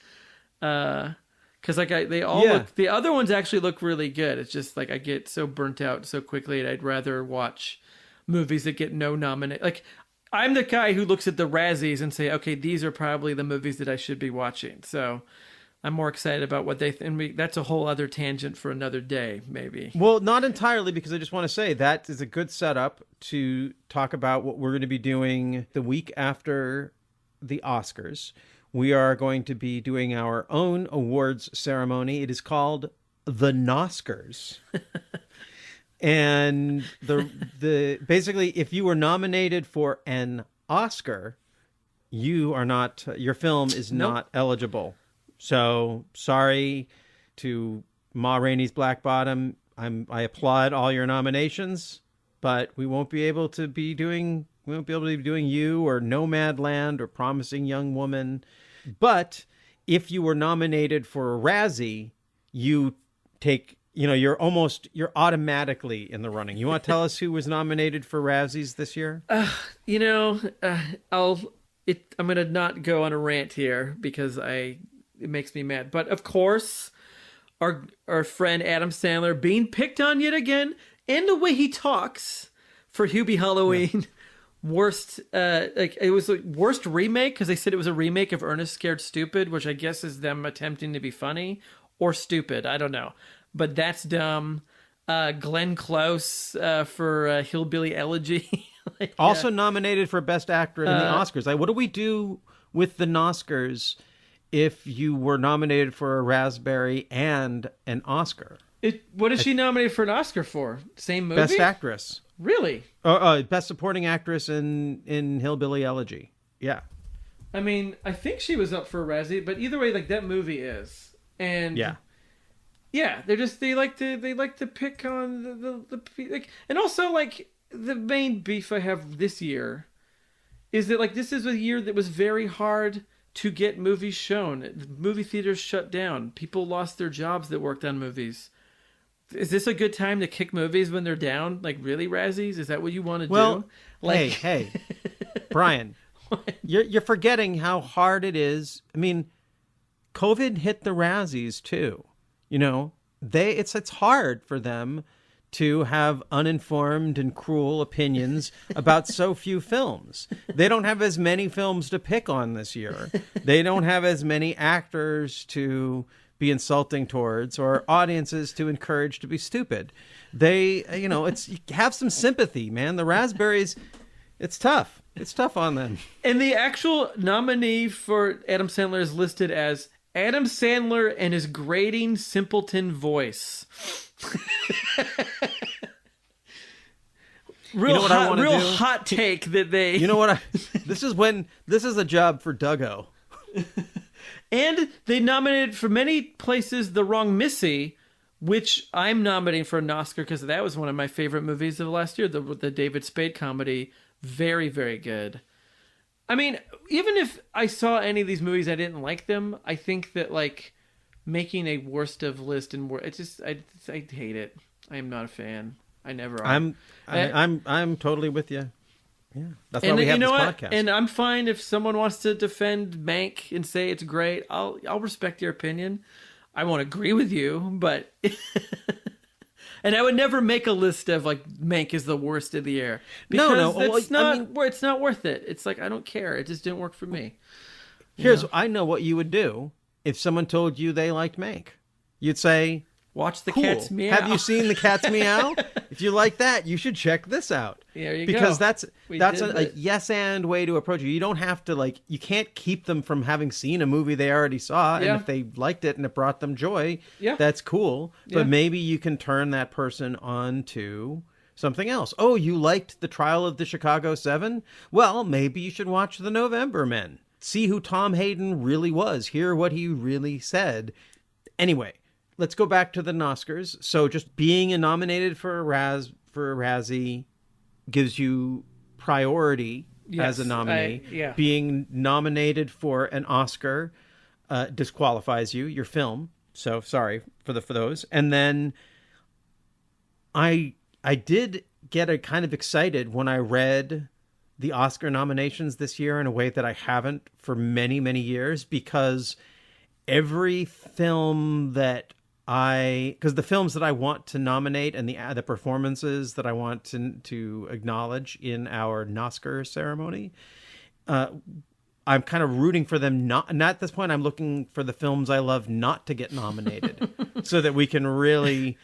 Because they all look, the other ones actually look really good. It's just like I get so burnt out so quickly, and I'd rather watch movies that get no nomination. Like I'm the guy who looks at the Razzies and say, okay, these are probably the movies that I should be watching. So I'm more excited about what they think. That's a whole other tangent for another day, maybe. Well, not entirely, because I just want to say that is a good setup to talk about what we're going to be doing the week after the Oscars. We are going to be doing our own awards ceremony. It is called the Noscars. And the basically, if you were nominated for an Oscar, your film is not eligible. So sorry to Ma Rainey's Black Bottom. I applaud all your nominations, but we won't be able to be doing you or Nomadland or Promising Young Woman. But if you were nominated for a Razzie, you're automatically in the running. You want to tell us who was nominated for Razzies this year? I'm going to not go on a rant here because it makes me mad. But of course, our friend Adam Sandler being picked on yet again, and the way he talks for Hubie Halloween. Yeah. Worst, it was the worst remake because they said it was a remake of Ernest Scared Stupid, which I guess is them attempting to be funny or stupid. I don't know, but that's dumb. Glenn Close for Hillbilly Elegy, also nominated for Best Actor in the Oscars. What do we do with the Noscars if you were nominated for a Raspberry and an Oscar? What is she nominated for an Oscar for? Same movie? Best Actress. Really? Best Supporting Actress in Hillbilly Elegy. Yeah. I mean, I think she was up for a Razzie, but either way, that movie is. And yeah, they like to pick on the and also the main beef I have this year is that this is a year that was very hard to get movies shown. Movie theaters shut down. People lost their jobs that worked on movies. Is this a good time to kick movies when they're down? Really, Razzies? Is that what you want to do? Hey, Brian, you're forgetting how hard it is. I mean, COVID hit the Razzies too. It's hard for them to have uninformed and cruel opinions about so few films. They don't have as many films to pick on this year. They don't have as many actors to be insulting towards or audiences to encourage to be stupid. They, have some sympathy, man. The Raspberries, it's tough. It's tough on them. And the actual nominee for Adam Sandler is listed as Adam Sandler and his grating simpleton voice. Real hot take that they... This is a job for Duggo. And they nominated for many places The Wrong Missy, which I'm nominating for an Oscar because that was one of my favorite movies of last year, the David Spade comedy. Very, very good. I mean, even if I saw any of these movies, I didn't like them. I think that making a worst of list and I hate it. I am not a fan. I never am. I'm totally with you. Yeah, that's why we have this podcast. And I'm fine if someone wants to defend Mank and say it's great. I'll respect your opinion. I won't agree with you, but and I would never make a list of Mank is the worst of the year because it's not worth it. It's I don't care. It just didn't work for me. I know what you would do if someone told you they liked Mank. You'd say, watch the cool. Cat's Meow. Have you seen the Cat's Meow? If you like that, you should check this out. There you because go. that's a yes and way to approach it. You don't have to you can't keep them from having seen a movie they already saw, and if they liked it and it brought them joy, that's cool. But maybe you can turn that person on to something else. Oh, you liked The Trial of the Chicago 7? Well, maybe you should watch The November Men. See who Tom Hayden really was. Hear what he really said. Anyway, let's go back to the Oscars. So just being nominated for a Razzie gives you priority as a nominee. yeah. Being nominated for an Oscar disqualifies you, your film. So sorry for those. And then I did get kind of excited when I read the Oscar nominations this year in a way that I haven't for many, many years, because every film that because the films that I want to nominate and the performances that I want to acknowledge in our Oscar ceremony, I'm kind of rooting for them not at this point. I'm looking for the films I love not to get nominated so that we can really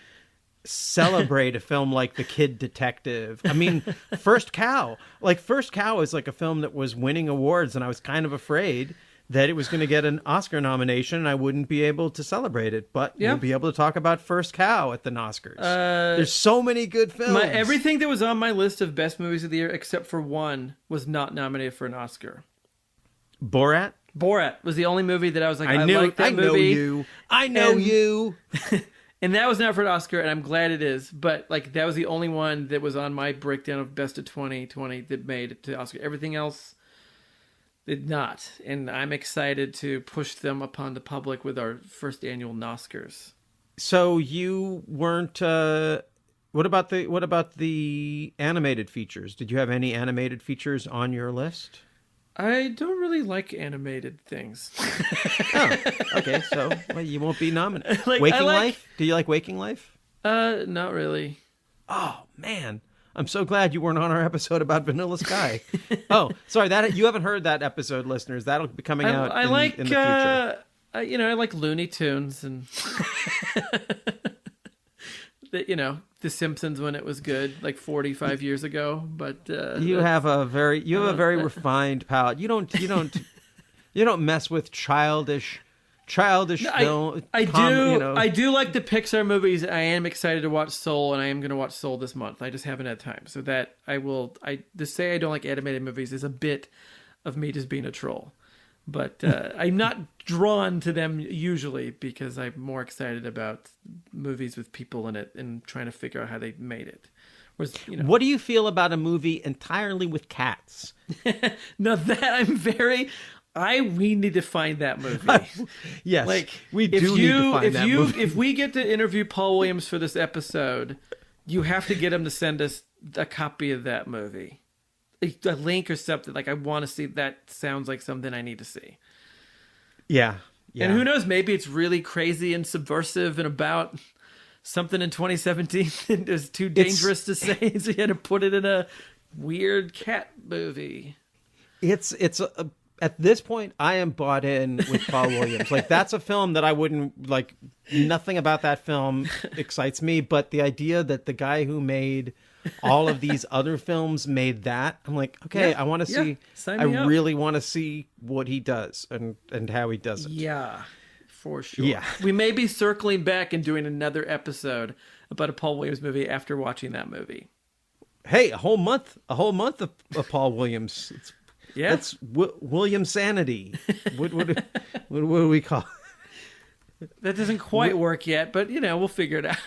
celebrate a film like The Kid Detective. I mean, First Cow. Like, First Cow is like a film that was winning awards, and I was kind of afraid that it was going to get an Oscar nomination and I wouldn't be able to celebrate it. But we'll be able to talk about First Cow at the Oscars. There's so many good films. Everything that was on my list of best movies of the year, except for one, was not nominated for an Oscar. Borat? Borat was the only movie that I was like, I like that movie. Know you. I know you. And that was not for an Oscar, and I'm glad it is. But like, that was the only one that was on my breakdown of best of 2020 that made it to Oscar. Everything else did not. And I'm excited to push them upon the public with our first annual Oscars. So you weren't. What about the animated features? Did you have any animated features on your list? I don't really like animated things. Oh, okay. So you won't be nominated. Waking Life? Do you like Waking Life? Not really. Oh man, I'm so glad you weren't on our episode about Vanilla Sky. Oh, sorry, that you haven't heard that episode, listeners. That'll be coming out in the future. I like Looney Tunes and The Simpsons when it was good, like 45 years ago. But you have a very refined palate. You don't mess with childish film. I do like the Pixar movies. I am excited to watch Soul, and I am going to watch Soul this month. I just haven't had time, so that to say I don't like animated movies is a bit of me just being a troll. But I'm not drawn to them usually because I'm more excited about movies with people in it and trying to figure out how they made it. Whereas, what do you feel about a movie entirely with cats? No, that we need to find that movie. Yes, like we do need to find that movie. If we get to interview Paul Williams for this episode, you have to get him to send us a copy of that movie. A link or something. Like, I want to see. That sounds like something I need to see. Yeah. And who knows, maybe it's really crazy and subversive and about something in 2017 that is too dangerous to say, so you had to put it in a weird cat movie. It's at this point, I am bought in with Paul Williams. Like, that's a film that I wouldn't like. Nothing about that film excites me, but the idea that the guy who made all of these other films made that, I'm like, okay, I want to see. I really want to see what he does and how he does it. Yeah, for sure. Yeah, we may be circling back and doing another episode about a Paul Williams movie after watching that movie. Hey, a whole month of Paul Williams. That's William Sanity. What do we call it? That doesn't quite work yet, but we'll figure it out.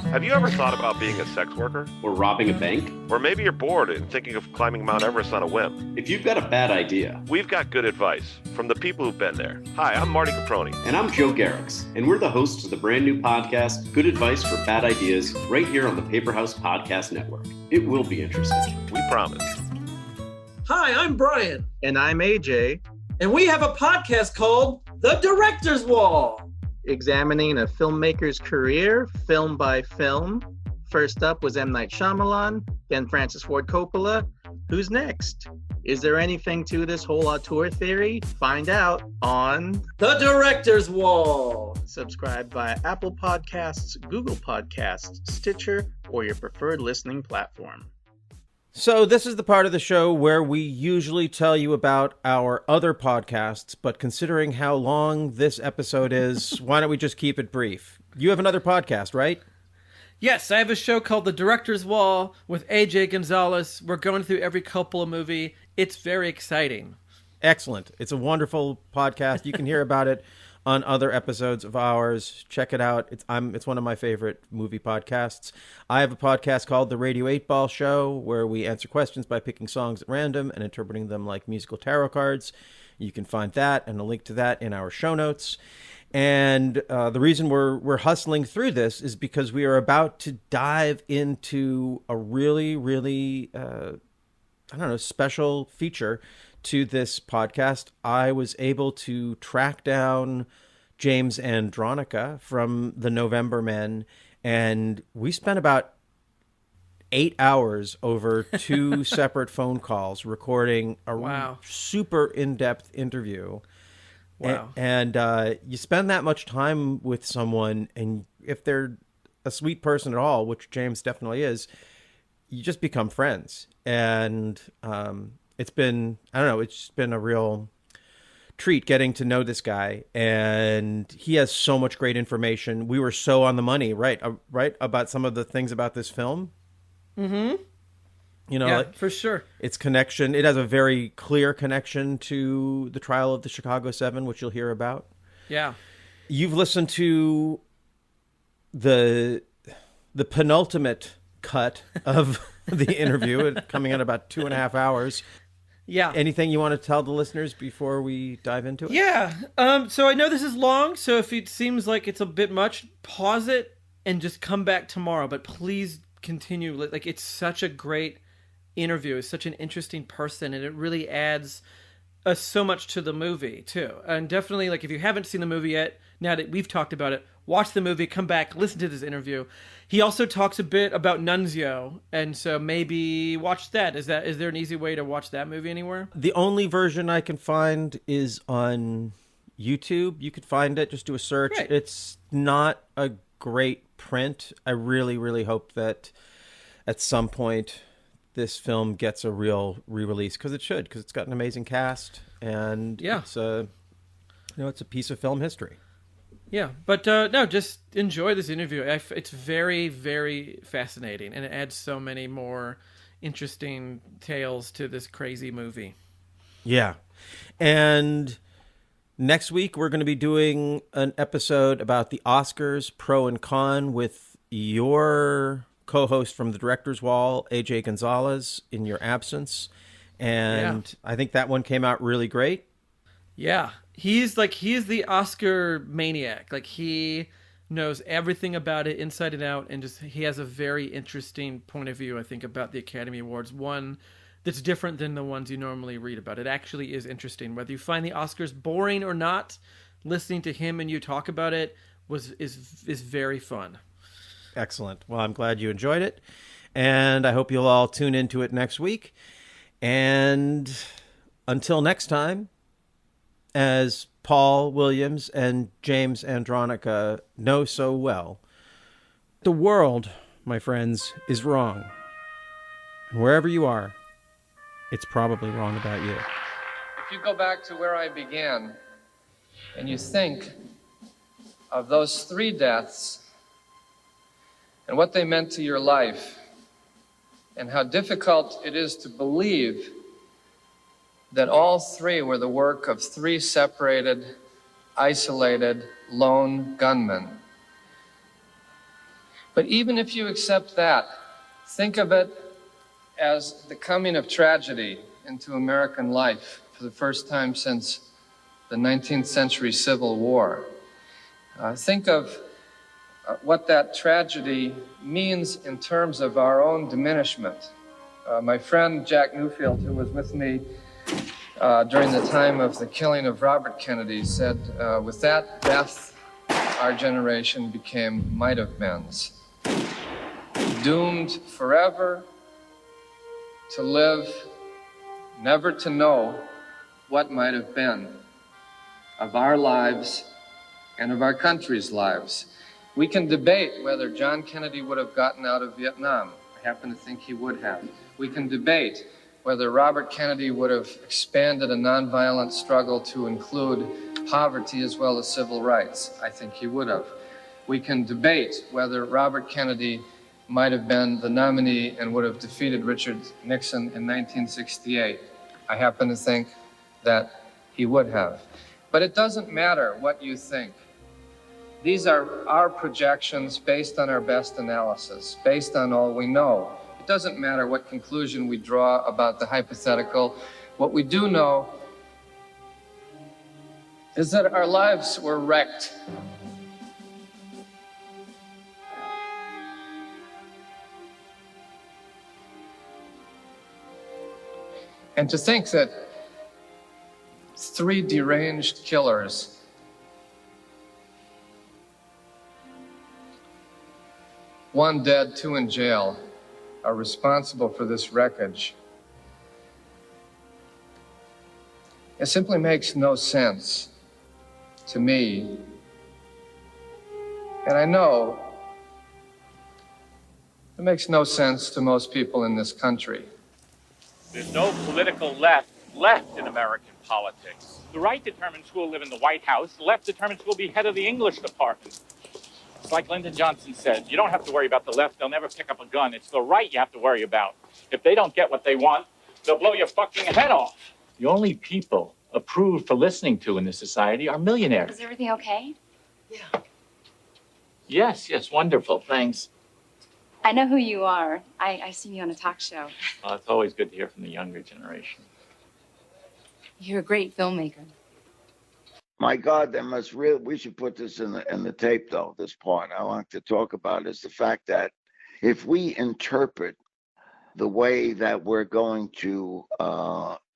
Have you ever thought about being a sex worker? Or robbing a bank? Or maybe you're bored and thinking of climbing Mount Everest on a whim. If you've got a bad idea, we've got good advice from the people who've been there. Hi, I'm Marty Caproni. And I'm Joe Garrix. And we're the hosts of the brand new podcast, Good Advice for Bad Ideas, right here on the Paper House Podcast Network. It will be interesting. We promise. Hi, I'm Brian. And I'm AJ. And we have a podcast called The Director's Wall, examining a filmmaker's career, film by film. First up was M. Night Shyamalan, then Francis Ford Coppola. Who's next? Is there anything to this whole auteur theory? Find out on The Director's Wall. Subscribe via Apple Podcasts, Google Podcasts, Stitcher, or your preferred listening platform. So this is the part of the show where we usually tell you about our other podcasts, but considering how long this episode is, why don't we just keep it brief? You have another podcast, right? Yes, I have a show called The Director's Wall with AJ Gonzalez. We're going through every Coppola movie. It's very exciting. Excellent. It's a wonderful podcast. You can hear about it on other episodes of ours. Check it out. It's one of my favorite movie podcasts. I have a podcast called The Radio 8 Ball Show, where we answer questions by picking songs at random and interpreting them like musical tarot cards. You can find that and a link to that in our show notes. And the reason we're hustling through this is because we are about to dive into a really, really, special feature to this podcast. I was able to track down James Andronica from the November Men, and we spent about 8 hours over 2 separate phone calls recording a super in-depth interview. Wow. And you spend that much time with someone, and if they're a sweet person at all, which James definitely is, you just become friends. And it's been a real treat getting to know this guy. And he has so much great information. We were so on the money, right, about some of the things about this film. Mm-hmm. Yeah, for sure. Its connection, it has a very clear connection to the trial of the Chicago 7, which you'll hear about. Yeah. You've listened to the penultimate cut of the interview, coming in about 2.5 hours. Yeah. Anything you want to tell the listeners before we dive into it? Yeah. So I know this is long, so if it seems like it's a bit much, pause it and just come back tomorrow. But please continue. Like, it's such a great interview. Is such an interesting person, and it really adds so much to the movie too. And definitely, like, if you haven't seen the movie yet, now that we've talked about it, watch the movie, come back, listen to this interview. He also talks a bit about Nunzio, and so maybe watch that. Is there an easy way to watch that movie anywhere? The only version I can find is on YouTube. You could find it, just do a search. Right. It's not a great print. I really, really hope that at some point this film gets a real re-release, because it should, because it's got an amazing cast, and it's a piece of film history. Yeah, but no, just enjoy this interview. It's very, very fascinating, and it adds so many more interesting tales to this crazy movie. Yeah, and next week we're going to be doing an episode about the Oscars, pro and con, with your co-host from the Director's Wall, AJ Gonzalez, in your absence. And I think that one came out really great. Yeah, he's the Oscar maniac. Like, he knows everything about it inside and out, and he has a very interesting point of view, I think, about the Academy Awards. One that's different than the ones you normally read about. It actually is interesting. Whether you find the Oscars boring or not, listening to him and you talk about it is very fun. Excellent. Well, I'm glad you enjoyed it, and I hope you'll all tune into it next week. And until next time, as Paul Williams and James Andronica know so well, the world, my friends, is wrong. And wherever you are, it's probably wrong about you. If you go back to where I began, and you think of those 3 deaths, and what they meant to your life, and how difficult it is to believe that all 3 were the work of 3 separated, isolated, lone gunmen. But even if you accept that, think of it as the coming of tragedy into American life for the first time since the 19th century Civil War. Think of what that tragedy means in terms of our own diminishment. My friend Jack Newfield, who was with me during the time of the killing of Robert Kennedy, said, with that death, our generation became might-have-beens, doomed forever to live, never to know what might have been of our lives and of our country's lives. We can debate whether John Kennedy would have gotten out of Vietnam. I happen to think he would have. We can debate whether Robert Kennedy would have expanded a nonviolent struggle to include poverty as well as civil rights. I think he would have. We can debate whether Robert Kennedy might have been the nominee and would have defeated Richard Nixon in 1968. I happen to think that he would have. But it doesn't matter what you think. These are our projections based on our best analysis, based on all we know. It doesn't matter what conclusion we draw about the hypothetical. What we do know is that our lives were wrecked. And to think that 3 deranged killers one dead, 2 in jail, are responsible for this wreckage. It simply makes no sense to me. And I know it makes no sense to most people in this country. There's no political left in American politics. The right determines who will live in the White House. The left determines who will be head of the English department. It's like Lyndon Johnson said, you don't have to worry about the left. They'll never pick up a gun. It's the right you have to worry about. If they don't get what they want, they'll blow your fucking head off. The only people approved for listening to in this society are millionaires. Is everything okay? Yes, wonderful. Thanks. I know who you are. I seen you on a talk show. Well, it's always good to hear from the younger generation. You're a great filmmaker. My God, we should put this in the tape though, this part I want to talk about is the fact that if we interpret the way that we're going to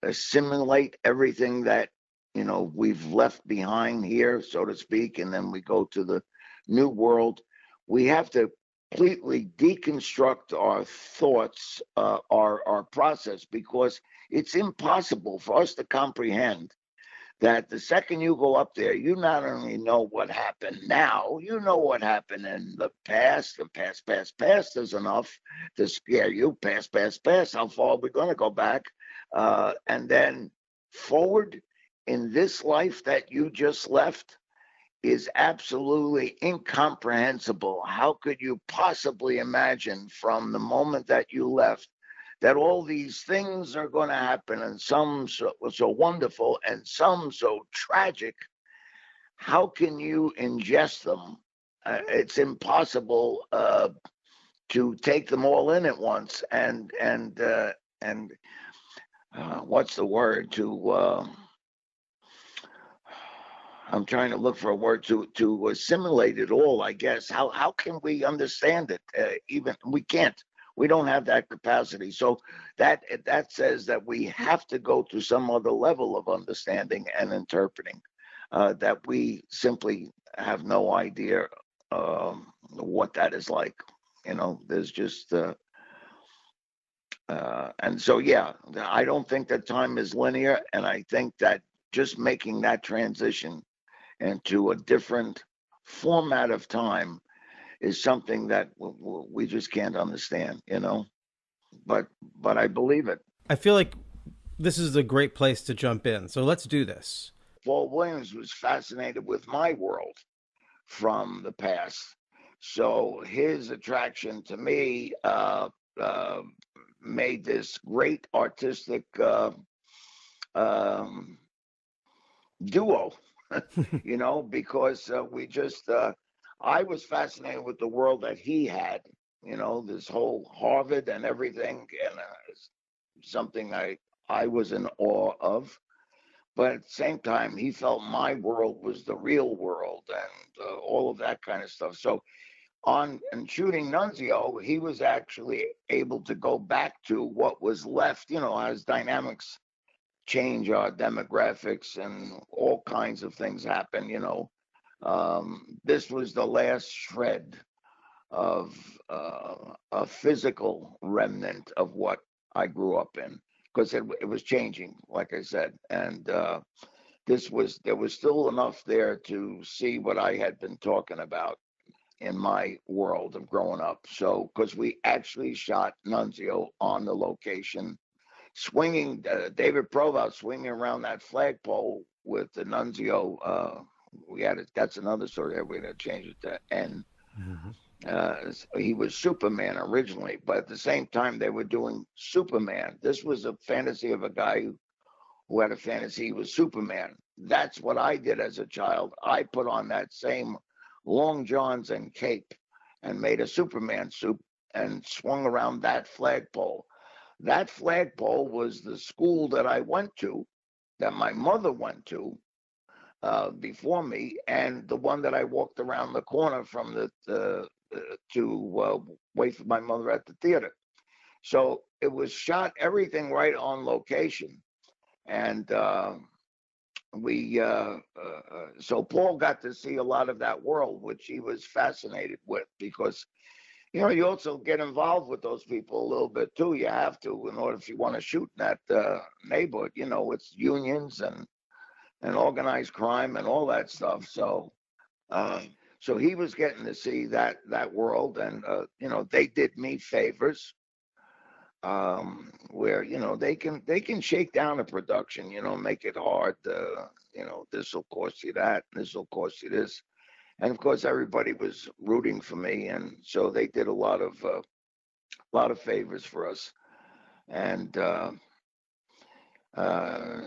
assimilate everything that, we've left behind here, so to speak, and then we go to the new world, we have to completely deconstruct our thoughts, our process, because it's impossible for us to comprehend that the second you go up there, you not only know what happened now, you know what happened in the past. The past is enough to scare you. Past. How far are we going to go back? And then forward in this life that you just left is absolutely incomprehensible. How could you possibly imagine from the moment that you left that all these things are going to happen, and some so wonderful and some so tragic? How can you ingest them? It's impossible to take them all in at once. And what's the word? I'm trying to look for a word to assimilate it all, I guess. How can we understand it? Even we can't. We don't have that capacity. So that says that we have to go to some other level of understanding and interpreting that we simply have no idea what that is like. There's just, and so, yeah, I don't think that time is linear. And I think that just making that transition into a different format of time is something that we just can't understand, but I believe it. I feel like this is a great place to jump in. So let's do this. Paul Williams was fascinated with my world from the past. So his attraction to me made this great artistic duo, because we just, I was fascinated with the world that he had, this whole Harvard and everything, and something I was in awe of. But at the same time, he felt my world was the real world and all of that kind of stuff. So and shooting Nunzio, he was actually able to go back to what was left, as dynamics change, our demographics and all kinds of things happen, this was the last shred of a physical remnant of what I grew up in, because it was changing, like I said, and there was still enough there to see what I had been talking about in my world of growing up. So, because we actually shot Nunzio on the location, swinging David Provost swinging around that flagpole with the Nunzio. We had it. That's another story. We're going to change it to N. Mm-hmm. He was Superman originally, but at the same time they were doing Superman. This was a fantasy of a guy who had a fantasy he was Superman. that's what I did as a child. I put on that same long johns and cape and made a Superman suit and swung around that flagpole. That flagpole was the school that I went to, that my mother went to before me, and the one that I walked around the corner from to wait for my mother at the theater. So it was shot everything right on location, and so Paul got to see a lot of that world, which he was fascinated with, because you also get involved with those people a little bit too. You have to, in order, if you want to shoot in that neighborhood. It's unions and organized crime and all that stuff. So so he was getting to see that world, and they did me favors where they can shake down a production, make it hard. This will cost you that, this will cost you this, and of course everybody was rooting for me, and so they did a lot of favors for us. And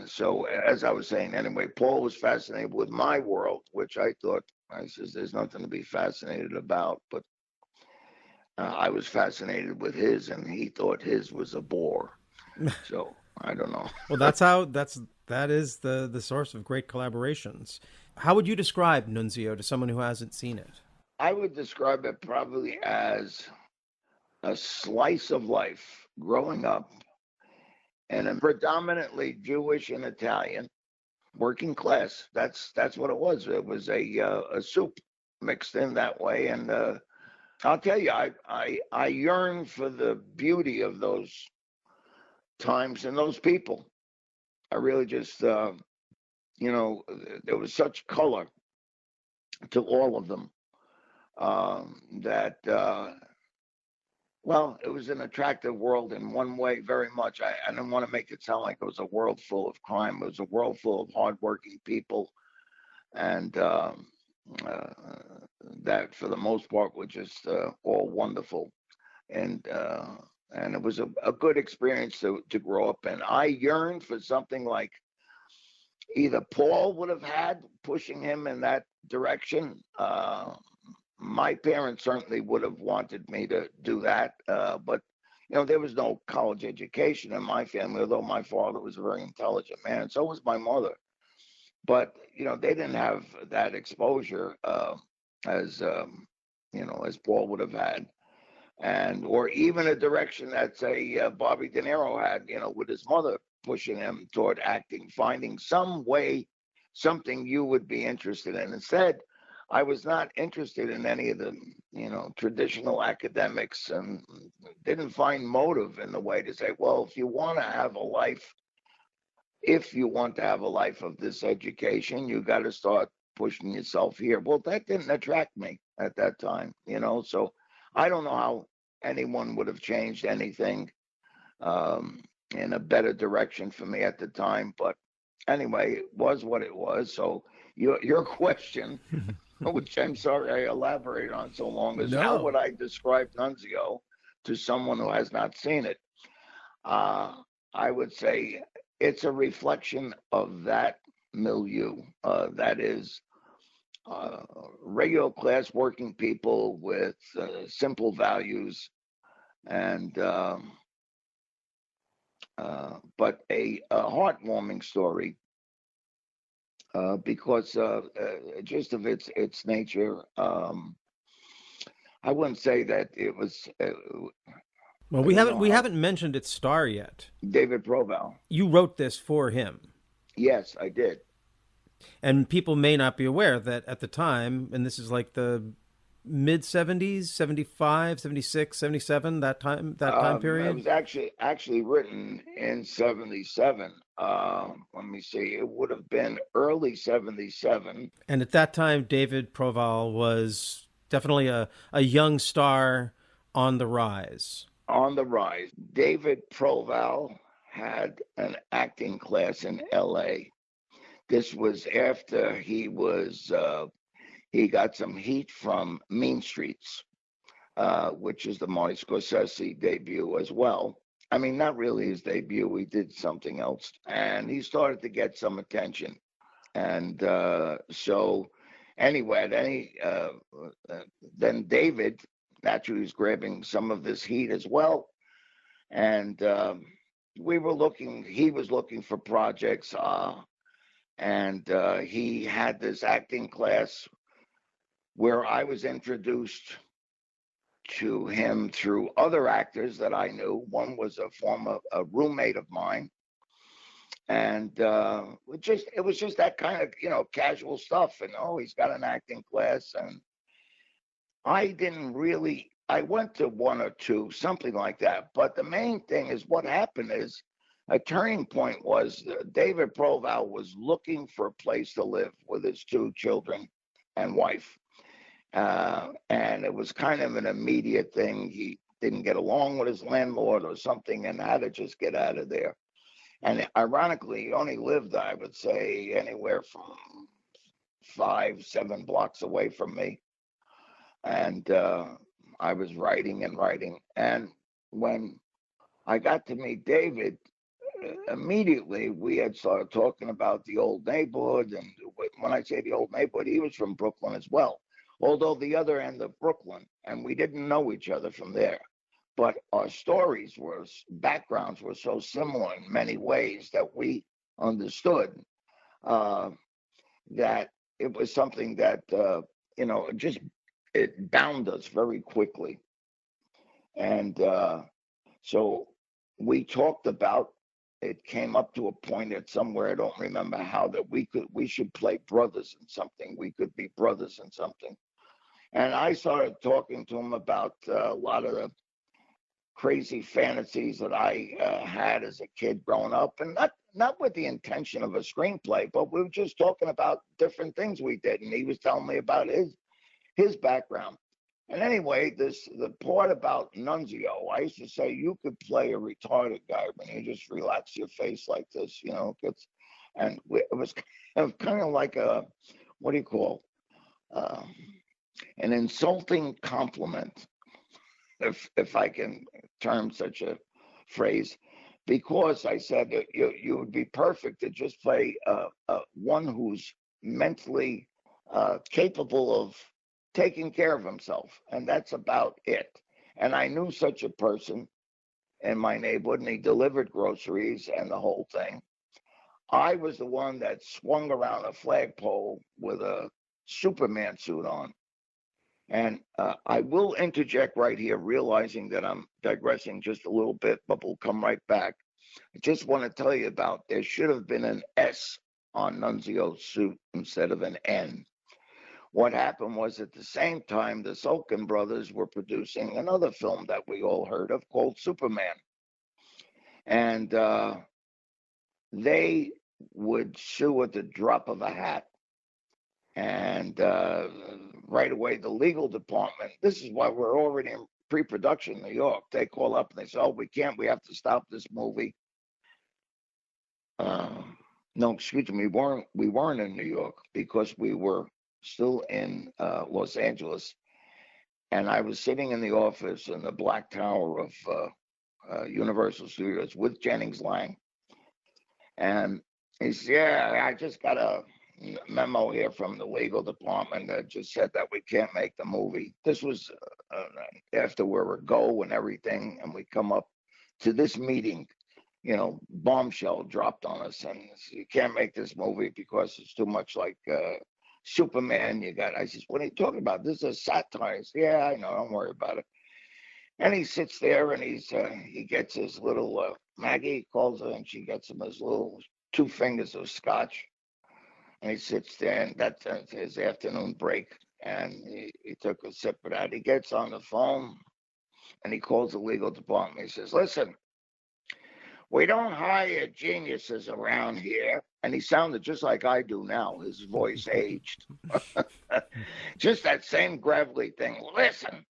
so as I was saying, anyway, Paul was fascinated with my world, which I says there's nothing to be fascinated about, but I was fascinated with his, and he thought his was a bore. So I don't know. Well, that is the source of great collaborations. How would you describe Nunzio to someone who hasn't seen it? I would describe it probably as a slice of life growing up in a predominantly Jewish and Italian working class. That's what it was. It was a soup mixed in that way, and I'll tell you, I yearn for the beauty of those times and those people. I really just, there was such color to all of them that, it was an attractive world in one way, very much. I didn't want to make it sound like it was a world full of crime. It was a world full of hardworking people, and that for the most part were just all wonderful, and it was a good experience to grow up in. I yearned for something like either Paul would have had, pushing him in that direction. My parents certainly would have wanted me to do that, but there was no college education in my family, although my father was a very intelligent man, and so was my mother. But they didn't have that exposure as Paul would have had, or even a direction that, say, Bobby De Niro had, with his mother pushing him toward acting, finding some way, something you would be interested in. Instead, I was not interested in any of the traditional academics, and didn't find motive in the way to say, well, if you want to have a life of this education, you got to start pushing yourself here. Well, that didn't attract me at that time, so I don't know how anyone would have changed anything in a better direction for me at the time. But anyway, it was what it was. So your question, which I'm sorry I elaborated on so long, is how would I describe Nunzio to someone who has not seen it? I would say it's a reflection of that milieu, that is regular class working people with simple values, and but a heartwarming story because just of its nature. I wouldn't say that it was. Well, we haven't mentioned its star yet. David Proval. You wrote this for him. Yes, I did. And people may not be aware that at the time, and this is like the mid-70s, 75, 76, 77, that time period? It was actually written in 77. Let me see. It would have been early 77. And at that time, David Proval was definitely a young star on the rise. On the rise. David Proval had an acting class in L.A. This was after he got some heat from Mean Streets, which is the Marty Scorsese debut as well. I mean, not really his debut. He did something else. And he started to get some attention. And so anyway, then David naturally was grabbing some of this heat as well. And he was looking for projects. And he had this acting class where I was introduced to him through other actors that I knew. One was a roommate of mine. And it was just that kind of, casual stuff. And, he's got an acting class. And I went to one or two, something like that. But the main thing is what happened is a turning point was David Proval was looking for a place to live with his 2 children and wife. And it was kind of an immediate thing. He didn't get along with his landlord or something and had to just get out of there. And ironically, he only lived, I would say, anywhere from 5-7 blocks away from me. And I was writing. And when I got to meet David, immediately we had started talking about the old neighborhood. And when I say the old neighborhood, he was from Brooklyn as well, although the other end of Brooklyn. And we didn't know each other from there. But our backgrounds were so similar in many ways that we understood that it was something that, it bound us very quickly. And so we talked about, it came up to a point at somewhere, I don't remember how, that we should play brothers in something. We could be brothers in something. And I started talking to him about a lot of the crazy fantasies that I had as a kid growing up, and not with the intention of a screenplay, but we were just talking about different things we did, and he was telling me about his background. And anyway, the part about Nunzio, I used to say you could play a retarded guy when you just relax your face like this, and it was kind of like an insulting compliment, if I can term such a phrase, because I said that you would be perfect to just play one who's mentally capable of taking care of himself, and that's about it. And I knew such a person in my neighborhood, and he delivered groceries and the whole thing. I was the one that swung around a flagpole with a Superman suit on. And I will interject right here, realizing that I'm digressing just a little bit, but we'll come right back. I just want to tell you about, there should have been an S on Nunzio's suit instead of an N. What happened was, at the same time, the Sulkin brothers were producing another film that we all heard of called Superman. And they would sue at the drop of a hat. And right away, the legal department, this is why we're already in pre-production in New York. They call up and they say, we have to stop this movie. No, excuse me, we weren't in New York because we were still in Los Angeles. And I was sitting in the office in the Black Tower of Universal Studios with Jennings Lang. And he said, I just got a memo here from the legal department that just said that we can't make the movie. This was after we were go and everything, and we come up to this meeting, bombshell dropped on us, and you can't make this movie because it's too much like Superman. I says, what are you talking about? This is a satire. He says, yeah, I know, don't worry about it. And he sits there and he gets his little Maggie calls her, and she gets him his little 2 fingers of scotch. And he sits there, and that's his afternoon break. And he took a sip of that. He gets on the phone, and he calls the legal department. He says, listen, we don't hire geniuses around here. And he sounded just like I do now. His voice aged. Just that same gravelly thing. Listen,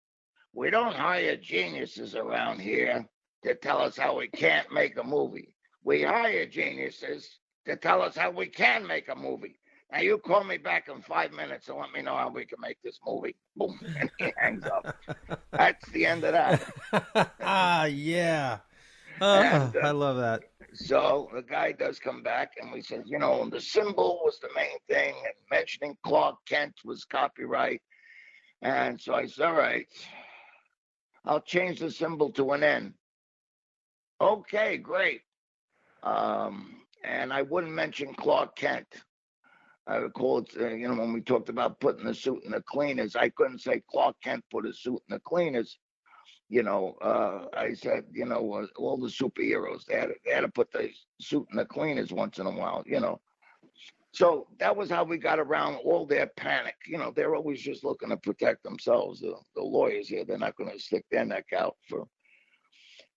we don't hire geniuses around here to tell us how we can't make a movie. We hire geniuses to tell us how we can make a movie. Now, you call me back in 5 minutes and let me know how we can make this movie. Boom. And he hangs up. That's the end of that. Yeah. I love that. So the guy does come back and we said, the symbol was the main thing, and mentioning Clark Kent was copyright. And so I said, all right, I'll change the symbol to an N. Okay, great. And I wouldn't mention Clark Kent. I recall it, when we talked about putting the suit in the cleaners, I couldn't say Clark Kent put a suit in the cleaners. I said, all the superheroes, they had to put the suit in the cleaners once in a while, So that was how we got around all their panic. They're always just looking to protect themselves. The lawyers here, they're not going to stick their neck out for.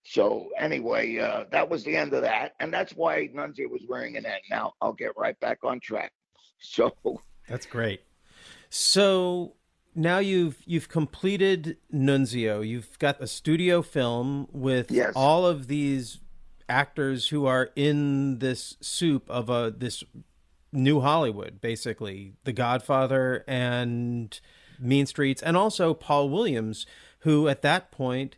So anyway, that was the end of that. And that's why Nunzio was wearing an N. Now I'll get right back on track. So that's great. So now you've completed Nunzio. You've got a studio film with all of these actors who are in this soup of this new Hollywood, basically The Godfather and Mean Streets, and also Paul Williams, who at that point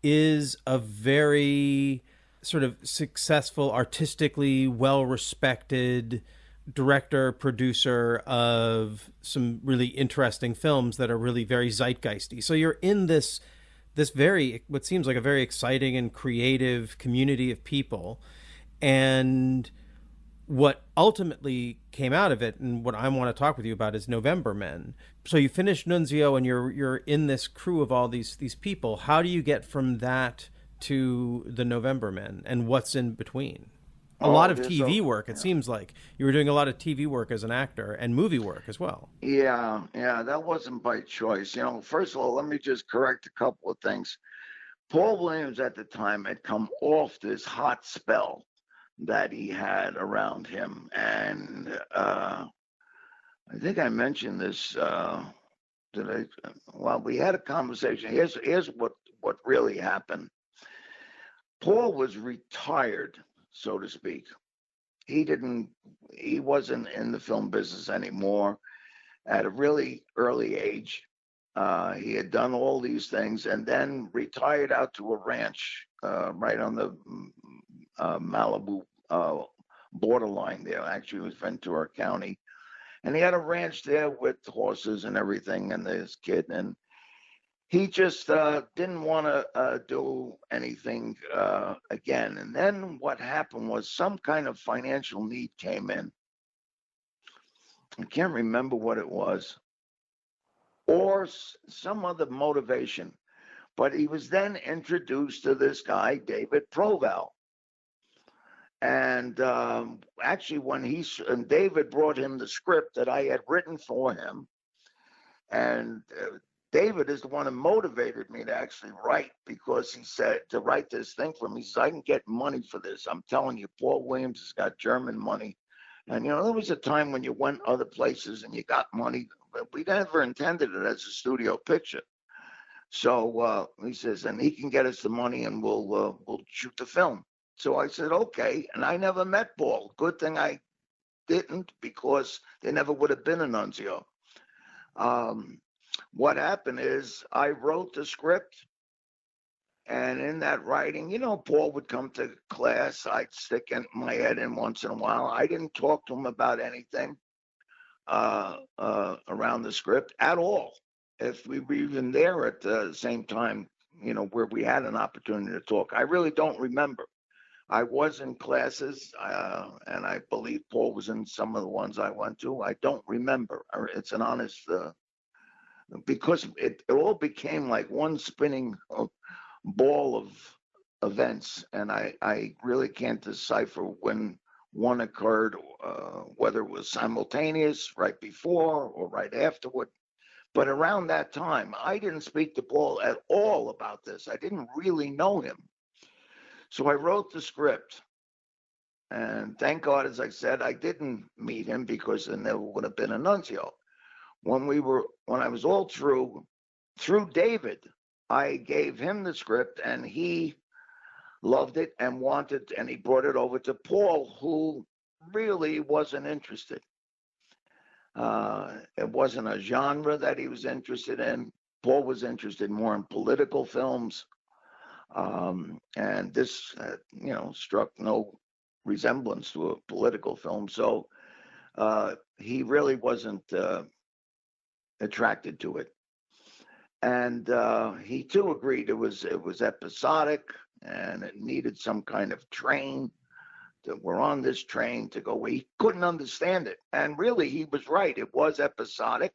is a very sort of successful, artistically well-respected director, producer of some really interesting films that are really very zeitgeisty. So you're in this very, what seems like a very exciting and creative community of people. And what ultimately came out of it, and what I want to talk with you about, is November Men. So you finished Nunzio and you're in this crew of all these people. How do you get from that to the November Men, and what's in between? A lot of TV work. It seems like you were doing a lot of TV work as an actor and movie work as well. Yeah, that wasn't by choice. First of all, let me just correct a couple of things. Paul Williams at the time had come off this hot spell that he had around him. And I think I mentioned this. We had a conversation. Here's what really happened. Paul was retired, so to speak. He wasn't in the film business anymore at a really early age. He had done all these things and then retired out to a ranch right on the Malibu borderline there. Actually, it was Ventura County. And he had a ranch there with horses and everything, and this kid. And he just didn't want to do anything again. And then what happened was some kind of financial need came in. I can't remember what it was, or some other motivation. But he was then introduced to this guy, David Proval. And actually, when David brought him the script that I had written for him, and David is the one who motivated me to actually write, because he said to write this thing for me. He says, I can get money for this. I'm telling you, Paul Williams has got German money. And, there was a time when you went other places and you got money, but we never intended it as a studio picture. So he says, and he can get us the money and we'll shoot the film. So I said, okay. And I never met Paul. Good thing I didn't, because there never would have been a Nunzio. What happened is I wrote the script, and in that writing, Paul would come to class. I'd stick my head in once in a while. I didn't talk to him about anything around the script at all. If we were even there at the same time, where we had an opportunity to talk, I really don't remember. I was in classes, and I believe Paul was in some of the ones I went to. I don't remember. It's an honest, because it all became like one spinning ball of events, and I really can't decipher when one occurred, whether it was simultaneous, right before or right afterward. But around that time, I didn't speak to Paul at all about this. I didn't really know him. So I wrote the script, and thank God, as I said, I didn't meet him, because there never would have been a Nunzio. When I was all through David, I gave him the script, and he loved it and he brought it over to Paul, who really wasn't interested. It wasn't a genre that he was interested in. Paul was interested more in political films. And this, struck no resemblance to a political film. So he really wasn't attracted to it. And he too agreed it was episodic and it needed some kind of train. That we're on this train to go. He couldn't understand it. And really, he was right. It was episodic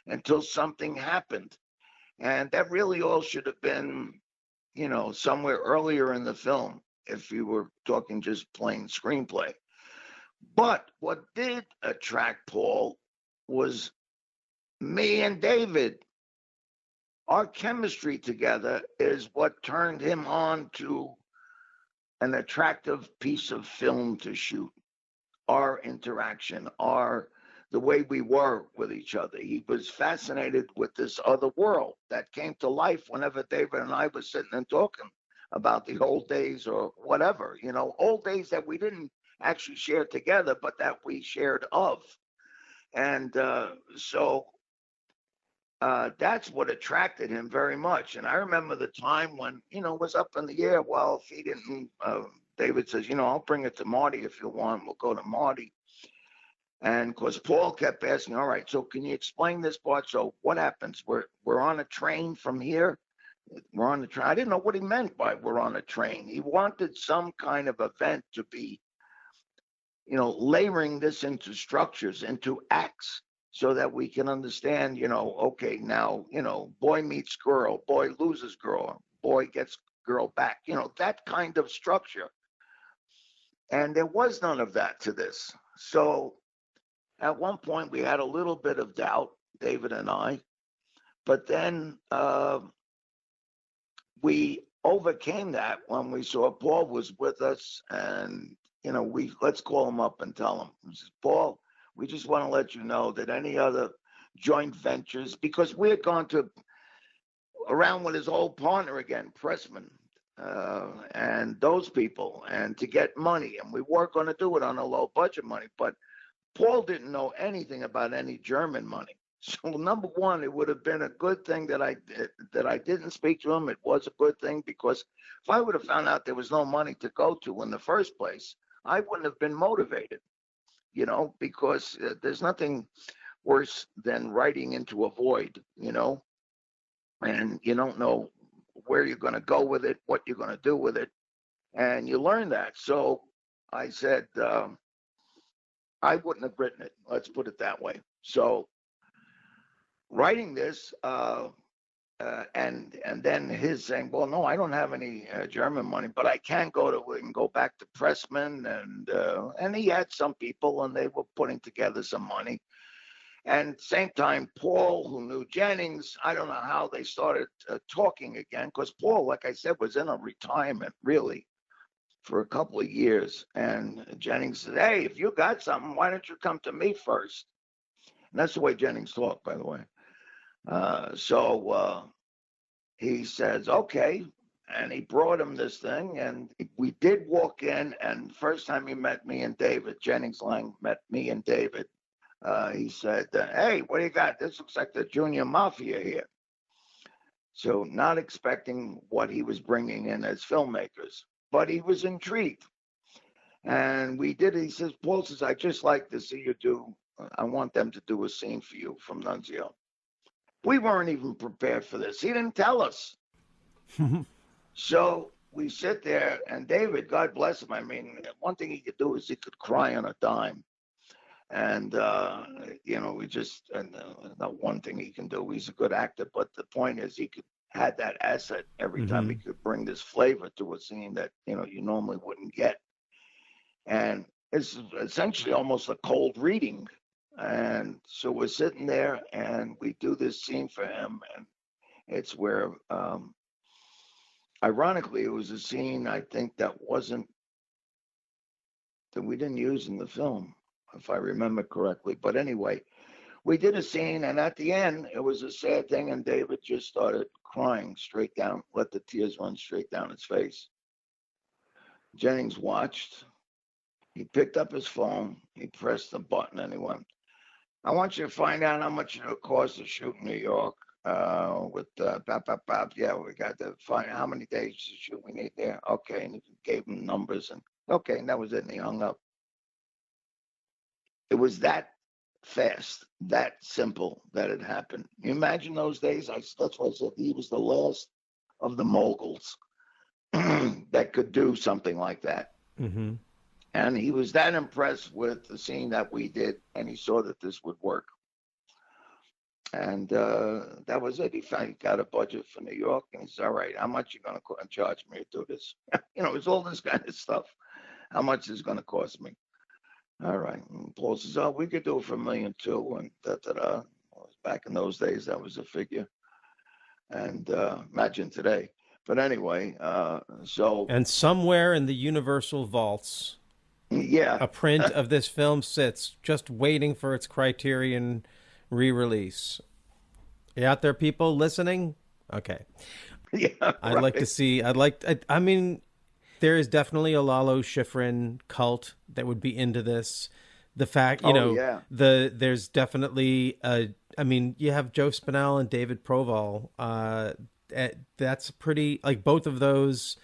until something happened. And that really all should have been, somewhere earlier in the film, if you were talking just plain screenplay. But what did attract Paul was me and David. Our chemistry together is what turned him on to an attractive piece of film to shoot. Our interaction, the way we were with each other. He was fascinated with this other world that came to life whenever David and I were sitting and talking about the old days or whatever, old days that we didn't actually share together, but that we shared of. And so that's what attracted him very much. And I remember the time when, it was up in the air. Well, if he didn't, David says, I'll bring it to Marty if you want. We'll go to Marty. And of course, Paul kept asking, all right, so can you explain this part? So what happens? We're on a train from here. We're on the train. I didn't know what he meant by we're on a train. He wanted some kind of event to be, layering this into structures, into acts, so that we can understand, okay, now, boy meets girl, boy loses girl, boy gets girl back, that kind of structure. And there was none of that to this. So at one point we had a little bit of doubt, David and I, but then we overcame that when we saw Paul was with us, and, let's call him up and tell him, he says, Paul, we just want to let you know that any other joint ventures, because we had gone around with his old partner again, Pressman, and those people, and to get money. And we weren't going to do it on a low budget money. But Paul didn't know anything about any German money. So number one, it would have been a good thing that I didn't speak to him. It was a good thing, because if I would have found out there was no money to go to in the first place, I wouldn't have been motivated. Because there's nothing worse than writing into a void, and you don't know where you're going to go with it, what you're going to do with it. And you learn that. So I said, I wouldn't have written it. Let's put it that way. So writing this, and then his saying, well, no, I don't have any German money, but I can go back to Pressman, and he had some people, and they were putting together some money. And same time, Paul, who knew Jennings, I don't know how they started talking again, because Paul, like I said, was in a retirement really for a couple of years. And Jennings said, hey, if you got something, why don't you come to me first? And that's the way Jennings talked, by the way. So he says, okay. And he brought him this thing, and we did walk in. And first time he met me and David, Jennings Lang met me and David. He said, hey, what do you got? This looks like the Junior Mafia here. So not expecting what he was bringing in as filmmakers, but he was intrigued. And we did it. He says, Paul says, I just like to see you do, I want them to do a scene for you from Nunzio. We weren't even prepared for this. He didn't tell us. So we sit there, and David, God bless him. I mean, one thing he could do is he could cry on a dime. And, we just, not one thing he can do. He's a good actor. But the point is, he had that asset every time he could bring this flavor to a scene that, you normally wouldn't get. And it's essentially almost a cold reading. And so we're sitting there, and we do this scene for him. And it's where, ironically, it was a scene, I think, that we didn't use in the film, if I remember correctly. But anyway, we did a scene, and at the end, it was a sad thing, and David just started crying straight down, let the tears run straight down his face. Jennings watched. He picked up his phone. He pressed the button, and he went, I want you to find out how much it'll cost to shoot in New York with Yeah, we got to find out how many days to shoot we need there. Okay, and he gave him numbers, and Okay, and that was it, and he hung up. It was that fast, that simple that it happened. You imagine those days? That's why I said he was the last of the moguls that could do something like that. Mm-hmm. And he was that impressed with the scene that we did, and he saw that this would work. And that was it. He got a budget for New York, and he said, all right, how much you going to charge me to do this? It's all this kind of stuff. How much is going to cost me? All right. And Paul says, oh, we could do it for $1.2 million. And da-da-da. Back in those days, that was a figure. And imagine today. But anyway, so... And somewhere in the Universal vaults, a print of this film sits just waiting for its Criterion re-release. You out there, people listening? Okay. Yeah, I'd like to see... I mean, there is definitely a Lalo Schifrin cult that would be into this. The fact, there's definitely you have Joe Spinell and David Proval. That's pretty, like, both of those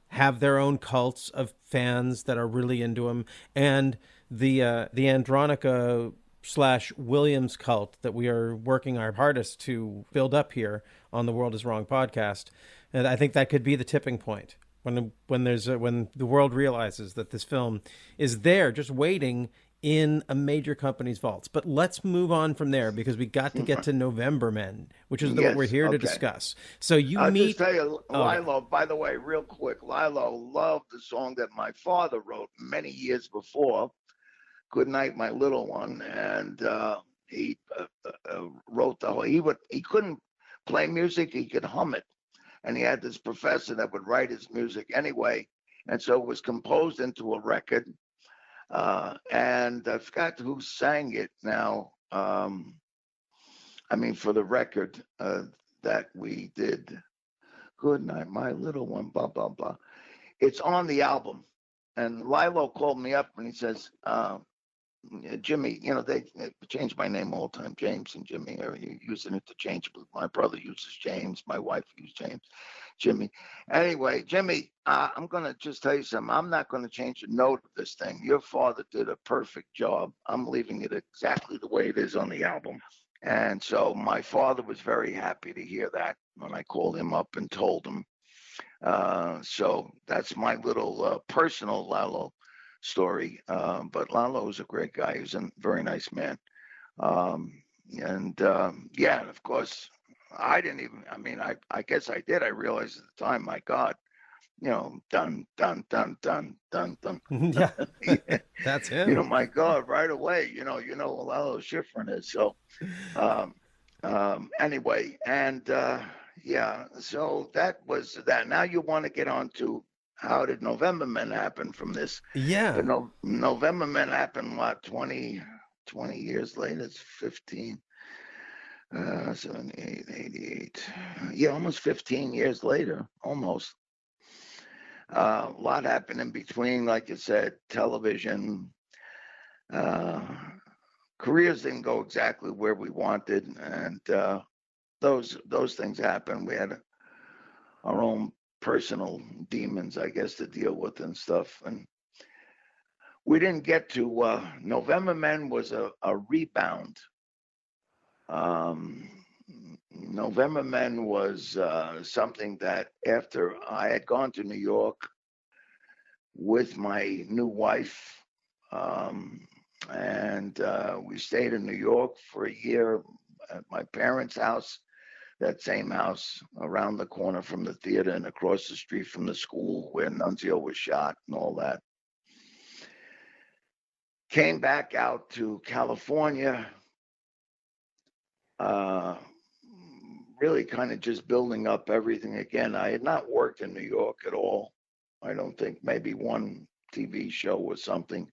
have their own cults of fans that are really into them. And the Andronica / Williams cult that we are working our hardest to build up here on the World Is Wrong podcast. And I think that could be the tipping point when the world realizes that this film is there just waiting in a major company's vaults. But let's move on from there, because we got to get to November Men, which is what we're here to discuss. So I'll just tell you, Lilo, by the way, real quick, Lilo loved the song that my father wrote many years before, Good Night, My Little One. And he wrote the whole, he couldn't play music, he could hum it. And he had this professor that would write his music anyway. And so it was composed into a record. And I forgot who sang it now. For the record that we did, Good Night, My Little One, blah, blah, blah. It's on the album. And Lilo called me up and he says, Jimmy, they change my name all the time, James and Jimmy, are you using it interchangeably? My brother uses James, my wife uses James, Jimmy. Anyway, Jimmy, I'm going to just tell you something. I'm not going to change a note of this thing. Your father did a perfect job. I'm leaving it exactly the way it is on the album. And so my father was very happy to hear that when I called him up and told him. So that's my little personal Lalo story. But Lalo is a great guy. He's a very nice man. Of course, I didn't even, I guess I did. I realized at the time, my God, dun, dun, dun, dun, dun, dun. Yeah, that's him. My God, right away, who Lalo Schifrin is. So, anyway, and so that was that. Now you want to get on to how did November Men happen from this? Yeah. The November Men happened, 20 years later? It's 15. 78, 88. Yeah, almost 15 years later, almost. A lot happened in between, like you said, television. Careers didn't go exactly where we wanted, and those things happened. We had our own personal demons, I guess, to deal with and stuff. And we didn't get to November Men was a rebound. November Men was something that after I had gone to New York with my new wife, and we stayed in New York for a year at my parents' house, that same house around the corner from the theater and across the street from the school where Nunzio was shot and all that. Came back out to California, really kind of just building up everything again. I had not worked in New York at all. I don't think, maybe one TV show or something.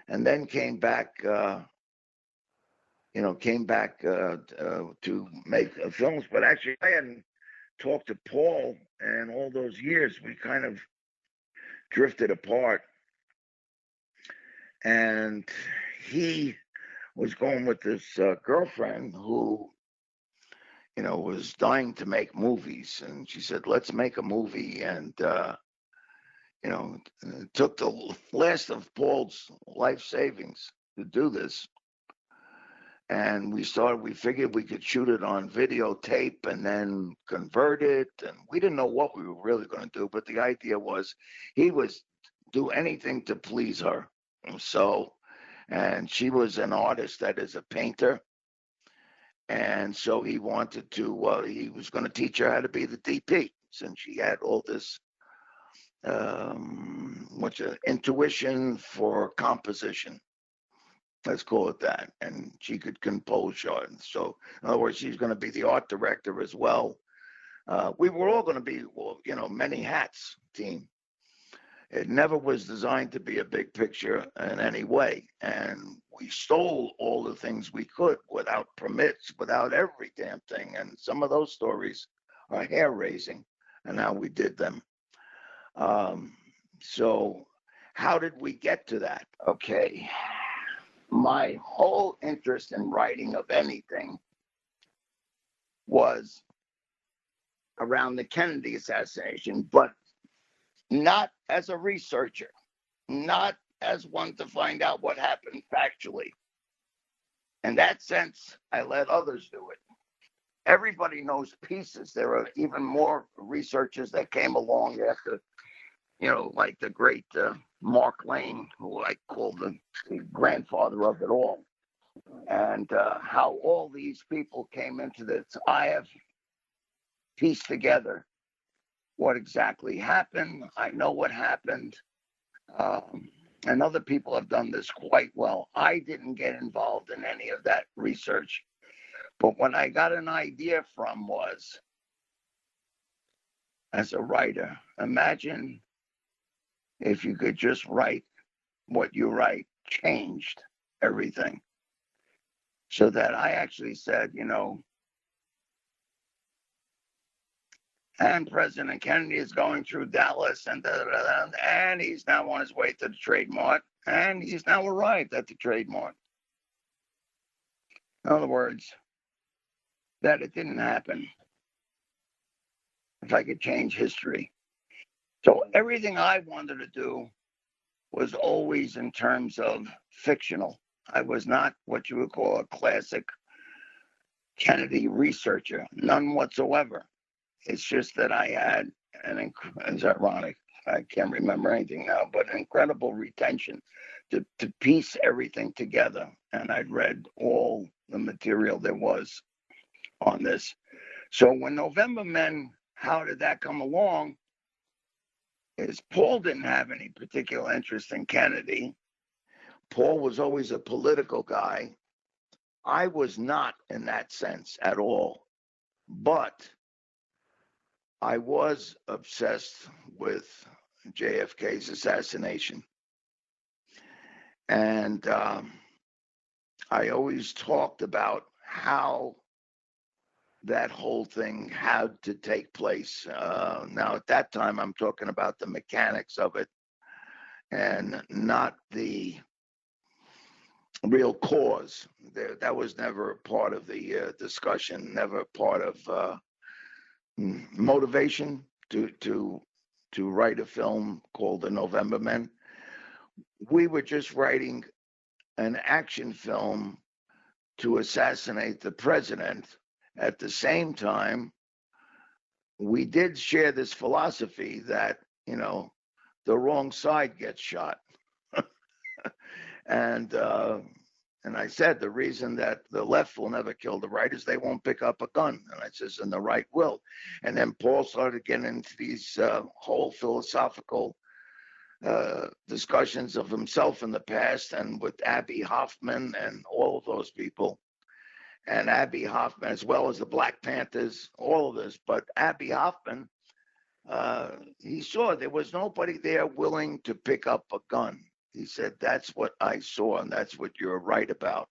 And then came back to make films. But actually, I hadn't talked to Paul in all those years. We kind of drifted apart. And he was going with this girlfriend who, was dying to make movies. And she said, let's make a movie. And, it took the last of Paul's life savings to do this. And we figured we could shoot it on videotape and then convert it. And we didn't know what we were really going to do, but the idea was he was do anything to please her. And she was an artist that is a painter. And so he wanted to, he was going to teach her how to be the DP, since she had all this intuition for composition. Let's call it that. And she could compose art. So, in other words, she's going to be the art director as well. We were all going to be, many hats team. It never was designed to be a big picture in any way. And we stole all the things we could without permits, without every damn thing. And some of those stories are hair-raising, and how we did them. So how did we get to that? Okay. My whole interest in writing of anything was around the Kennedy assassination, but not as a researcher, not as one to find out what happened factually. In that sense, I let others do it. Everybody knows pieces. There are even more researchers that came along after, like the great Mark Lane, who I call the grandfather of it all, and how all these people came into this. I have pieced together what exactly happened. I know what happened. And other people have done this quite well. I didn't get involved in any of that research. But what I got an idea from was, as a writer, imagine if you could just write what you write, changed everything. So that I actually said, and President Kennedy is going through Dallas and and he's now on his way to the Trade Mart, and he's now arrived at the Trade Mart. In other words, that it didn't happen. If I could change history. So everything I wanted to do was always in terms of fictional. I was not what you would call a classic Kennedy researcher, none whatsoever. It's just that I had it's ironic, I can't remember anything now, but incredible retention to piece everything together. And I'd read all the material there was on this. So when November Men, how did that come along? Is Paul didn't have any particular interest in Kennedy. Paul was always a political guy. I was not in that sense at all. But I was obsessed with JFK's assassination. And I always talked about how that whole thing had to take place. Now, at that time, I'm talking about the mechanics of it and not the real cause. That was never part of the discussion, never part of motivation to write a film called The November Men. We were just writing an action film to assassinate the president. At the same time, we did share this philosophy that, the wrong side gets shot. And I said, the reason that the left will never kill the right is they won't pick up a gun. And I says, and the right will. And then Paul started getting into these whole philosophical discussions of himself in the past, and with Abby Hoffman and all of those people. And Abby Hoffman, as well as the Black Panthers, all of this. But Abby Hoffman, he saw there was nobody there willing to pick up a gun. He said, that's what I saw, and that's what you're right about.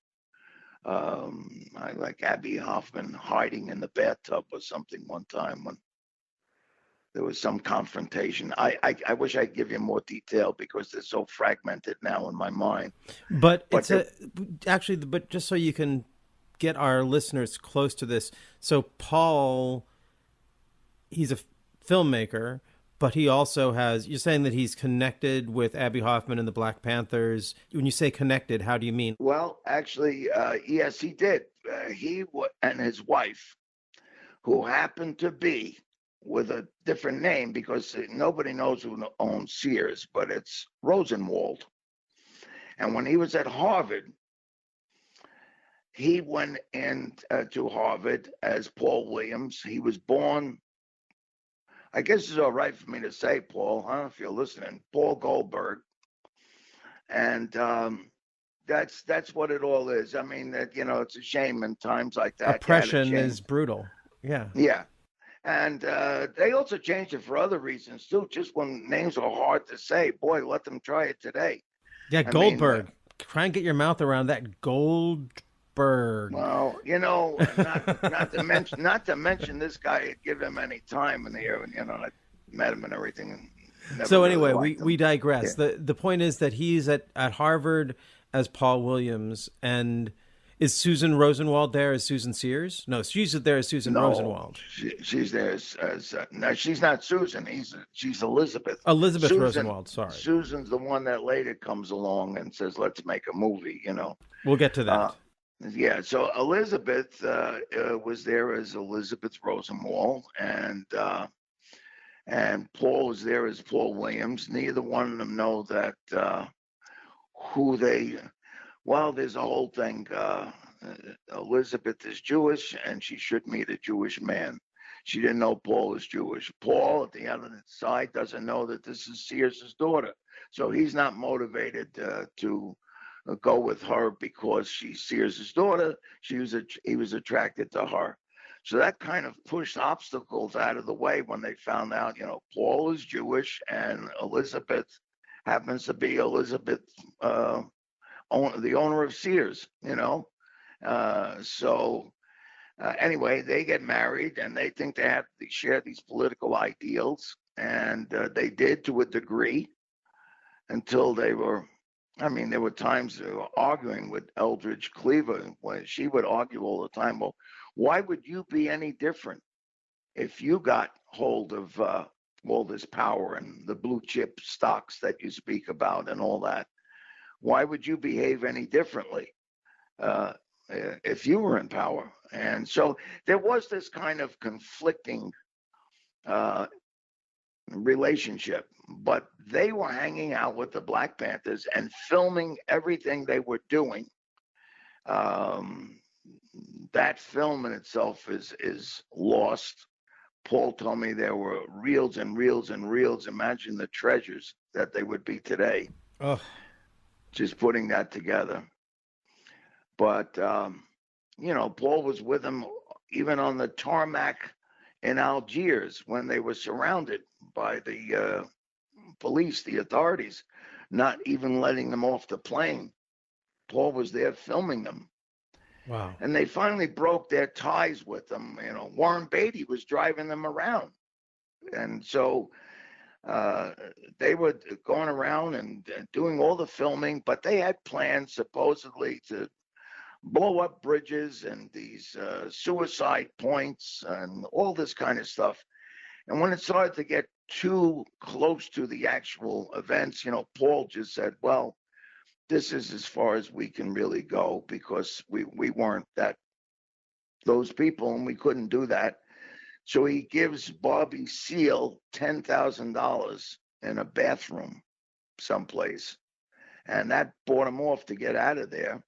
I like Abby Hoffman hiding in the bathtub or something one time when there was some confrontation. I wish I'd give you more detail because they're so fragmented now in my mind. But it's but just so you can get our listeners close to this. So Paul, he's a filmmaker, But he also has, you're saying that he's connected with Abby Hoffman and the Black Panthers. When you say connected, how do you mean? Well, actually, yes, he did. And his wife, who happened to be with a different name, because nobody knows who owns Sears, but it's Rosenwald. And when he was at Harvard, he went to Harvard as Paul Williams. He was born, I guess it's all right for me to say, Paul, huh, if you're listening, Paul Goldberg. And that's what it all is. I mean, that, you know, it's a shame in times like that. Oppression is brutal. Yeah. Yeah. And they also changed it for other reasons too. Just when names are hard to say, boy, let them try it today. Yeah, Goldberg. Try and get your mouth around that. Goldberg. Well, you know, not to mention this guy had given him any time in the air, and you know, I met him and everything. And so anyway, we digress. Yeah. The point is that he's at Harvard as Paul Williams, and is Susan Rosenwald there as Susan Sears? No, she's there as Susan Rosenwald. She's there as no, she's not Susan. She's Elizabeth. Elizabeth Rosenwald, sorry. Susan's the one that later comes along and says, let's make a movie, you know. We'll get to that. Yeah, so Elizabeth was there as Elizabeth Rosenwald, and Paul was there as Paul Williams. Neither one of them know that who they... Well, there's a whole thing. Elizabeth is Jewish, and she should meet a Jewish man. She didn't know Paul is Jewish. Paul, at the other side, doesn't know that this is Sears' daughter. So he's not motivated to go with her because she's Sears' daughter. He was attracted to her. So that kind of pushed obstacles out of the way when they found out, you know, Paul is Jewish and Elizabeth happens to be Elizabeth, the owner of Sears, you know. Anyway, they get married and they think they share these political ideals, and they did to a degree until they were, I mean, there were times they were arguing with Eldridge Cleaver when she would argue all the time, well, why would you be any different if you got hold of all this power and the blue chip stocks that you speak about and all that? Why would you behave any differently if you were in power? And so there was this kind of conflicting relationship, but they were hanging out with the Black Panthers and filming everything they were doing. That film in itself is lost. Paul told me there were reels and reels and reels. Imagine the treasures that they would be today. Oh. Just putting that together. But, you know, Paul was with him even on the tarmac in Algiers when they were surrounded by the police, the authorities, not even letting them off the plane. Paul was there filming them. Wow. And they finally broke their ties with them. You know, Warren Beatty was driving them around. And so they were going around and doing all the filming, but they had plans supposedly to blow up bridges and these suicide points and all this kind of stuff. And when it started to get too close to the actual events, you know, Paul just said, well, this is as far as we can really go, because we weren't those people and we couldn't do that. So he gives Bobby Seale $10,000 in a bathroom someplace. And that brought him off to get out of there.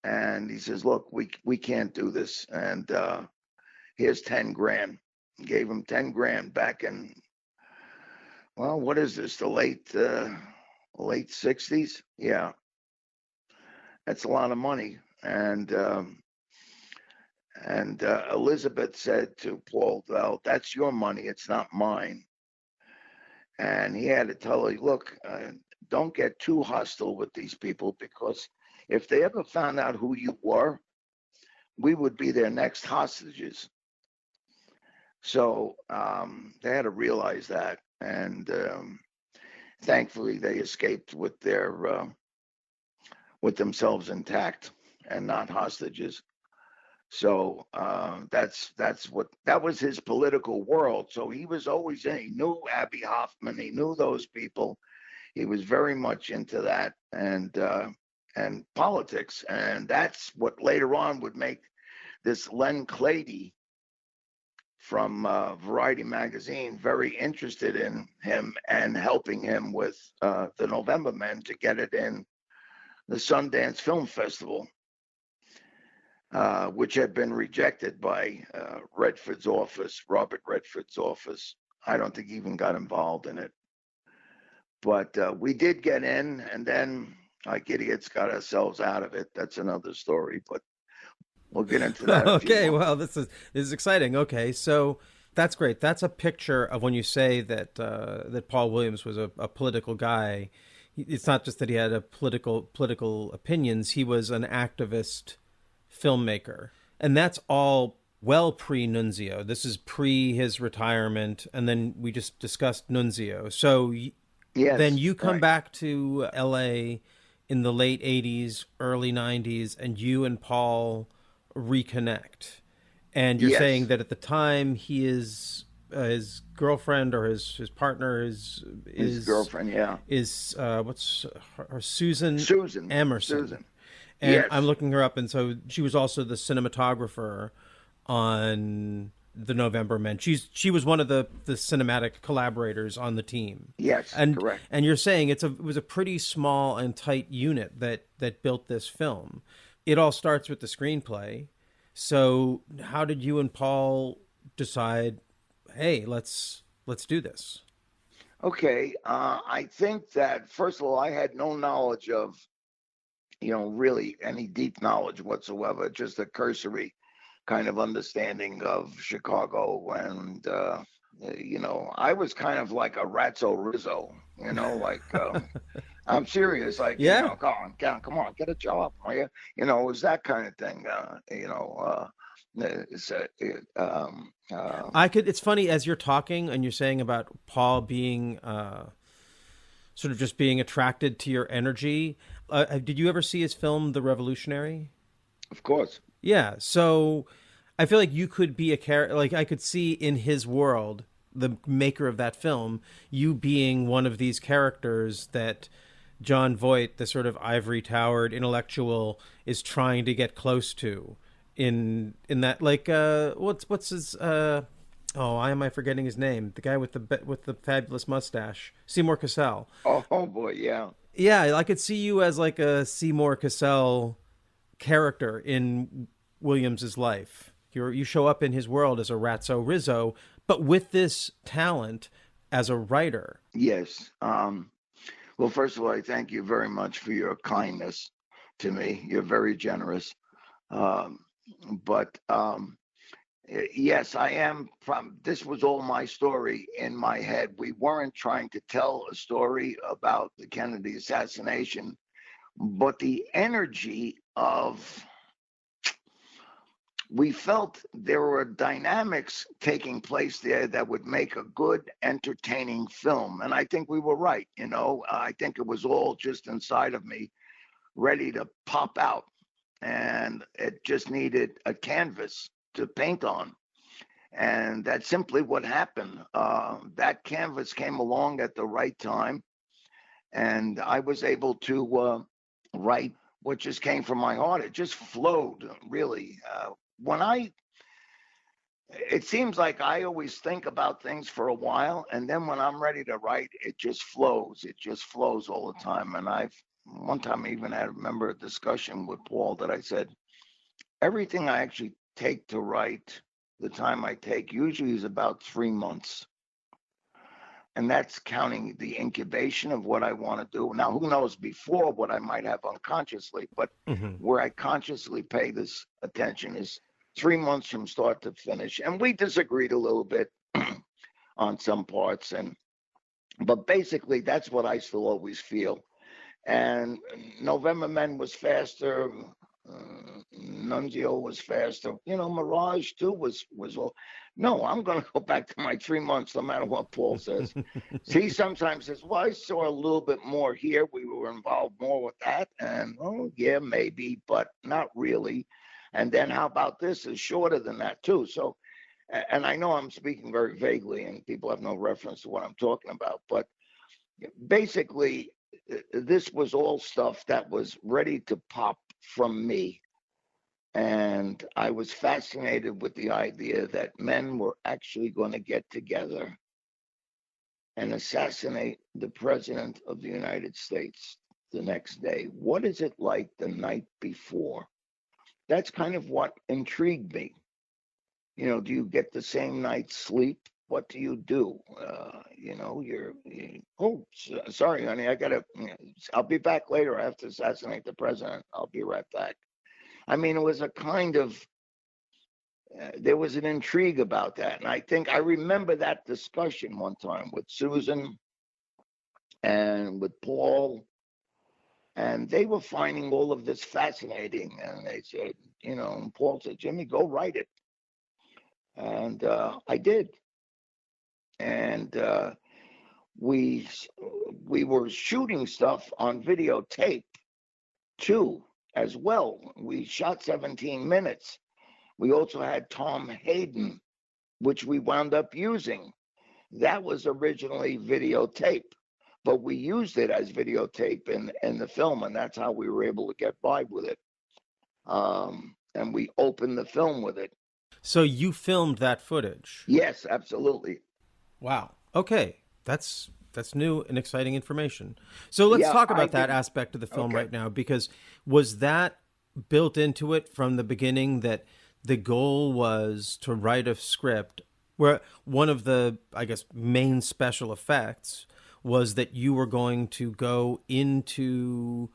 And he says, look, we can't do this. And here's 10 grand. Gave him 10 grand back in, well, what is this? The late 60s? Yeah. That's a lot of money. And Elizabeth said to Paul, well, that's your money. It's not mine. And he had to tell her, look, don't get too hostile with these people, because if they ever found out who you were, we would be their next hostages. So they had to realize that. And thankfully, they escaped with themselves intact and not hostages. So that was his political world. So he was always in. He knew Abby Hoffman. He knew those people. He was very much into that and politics, and that's what later on would make this Len Clady from Variety magazine very interested in him and helping him with the November Men to get it in the Sundance Film Festival, which had been rejected by Redford's office, Robert Redford's office. I don't think he even got involved in it. But we did get in, and then, like idiots, got ourselves out of it. That's another story, but we'll get into that. Okay, well, this is exciting. Okay, so that's great. That's a picture of when you say that that Paul Williams was a political guy. It's not just that he had a political opinions. He was an activist filmmaker, and that's all well pre-Nunzio. This is pre his retirement, and then we just discussed Nunzio. So yes, then you come back to L.A. in the late 80s, early 90s, and you and Paul reconnect. And you're saying that at the time he is his girlfriend or his partner is his girlfriend, is what's her Susan Emerson. Susan. And yes. I'm looking her up, and so she was also the cinematographer on the November Men. She was one of the cinematic collaborators on the team. Yes, and correct. And you're saying it was a pretty small and tight unit that built this film. It all starts with the screenplay. So how did you and Paul decide, hey, let's do this? Okay, I think that first of all, I had no knowledge of, really any deep knowledge whatsoever, just a cursory kind of understanding of Chicago. And, I was kind of like a Ratso Rizzo, like, I'm serious. Like, come on, get a job. It was that kind of thing, it's funny as you're talking and you're saying about Paul being sort of just being attracted to your energy. Did you ever see his film, The Revolutionary? Of course. Yeah. So I feel like you could be a character, like I could see in his world, the maker of that film, you being one of these characters that John Voight, the sort of ivory towered intellectual, is trying to get close to in that, like, what's his, why am I forgetting his name? The guy with the fabulous mustache, Seymour Cassel. Oh boy. Yeah. Yeah. I could see you as like a Seymour Cassel character in Williams's life. You show up in his world as a Ratso Rizzo, but with this talent as a writer. Yes. Well, first of all, I thank you very much for your kindness to me. You're very generous. But yes, I am. This was all my story in my head. We weren't trying to tell a story about the Kennedy assassination, but the energy of, we felt there were dynamics taking place there that would make a good, entertaining film. And I think we were right. I think it was all just inside of me, ready to pop out. And it just needed a canvas to paint on. And that's simply what happened. That canvas came along at the right time. And I was able to write what just came from my heart. It just flowed, really. It seems like I always think about things for a while, and then when I'm ready to write, it just flows. It just flows all the time. And one time I even remember a discussion with Paul that I said, everything I actually take to write, the time I take usually is about 3 months. And that's counting the incubation of what I want to do. Now, who knows before what I might have unconsciously, but where I consciously pay this attention is 3 months from start to finish. And we disagreed a little bit on some parts. But basically, that's what I still always feel. And November Men was faster. Nunzio was faster. Mirage too was all. No, I'm going to go back to my 3 months, no matter what Paul says. He sometimes says, well, I saw a little bit more here. We were involved more with that. And, yeah, maybe, but not really. And then how about this is shorter than that too. So, and I know I'm speaking very vaguely and people have no reference to what I'm talking about, but basically this was all stuff that was ready to pop from me. And I was fascinated with the idea that men were actually going to get together and assassinate the president of the United States the next day. What is it like the night before? That's kind of what intrigued me. You know, do you get the same night's sleep? What do you do? You know, sorry, honey, I'll be back later. I have to assassinate the president. I'll be right back. I mean, it was a kind of, there was an intrigue about that. And I think I remember that discussion one time with Susan and with Paul. And they were finding all of this fascinating. And they said, you know, and Paul said, Jimmy, go write it. And I did. And we were shooting stuff on videotape too, as well. We shot 17 minutes. We also had Tom Hayden, which we wound up using. That was originally videotape, but we used it as videotape in the film, and that's how we were able to get by with it. And we opened the film with it. So you filmed that footage? Yes, absolutely. Wow. Okay. That's new and exciting information. So let's talk about that aspect of the film right now, because was that built into it from the beginning, that the goal was to write a script where one of the, I guess, main special effects was that you were going to go into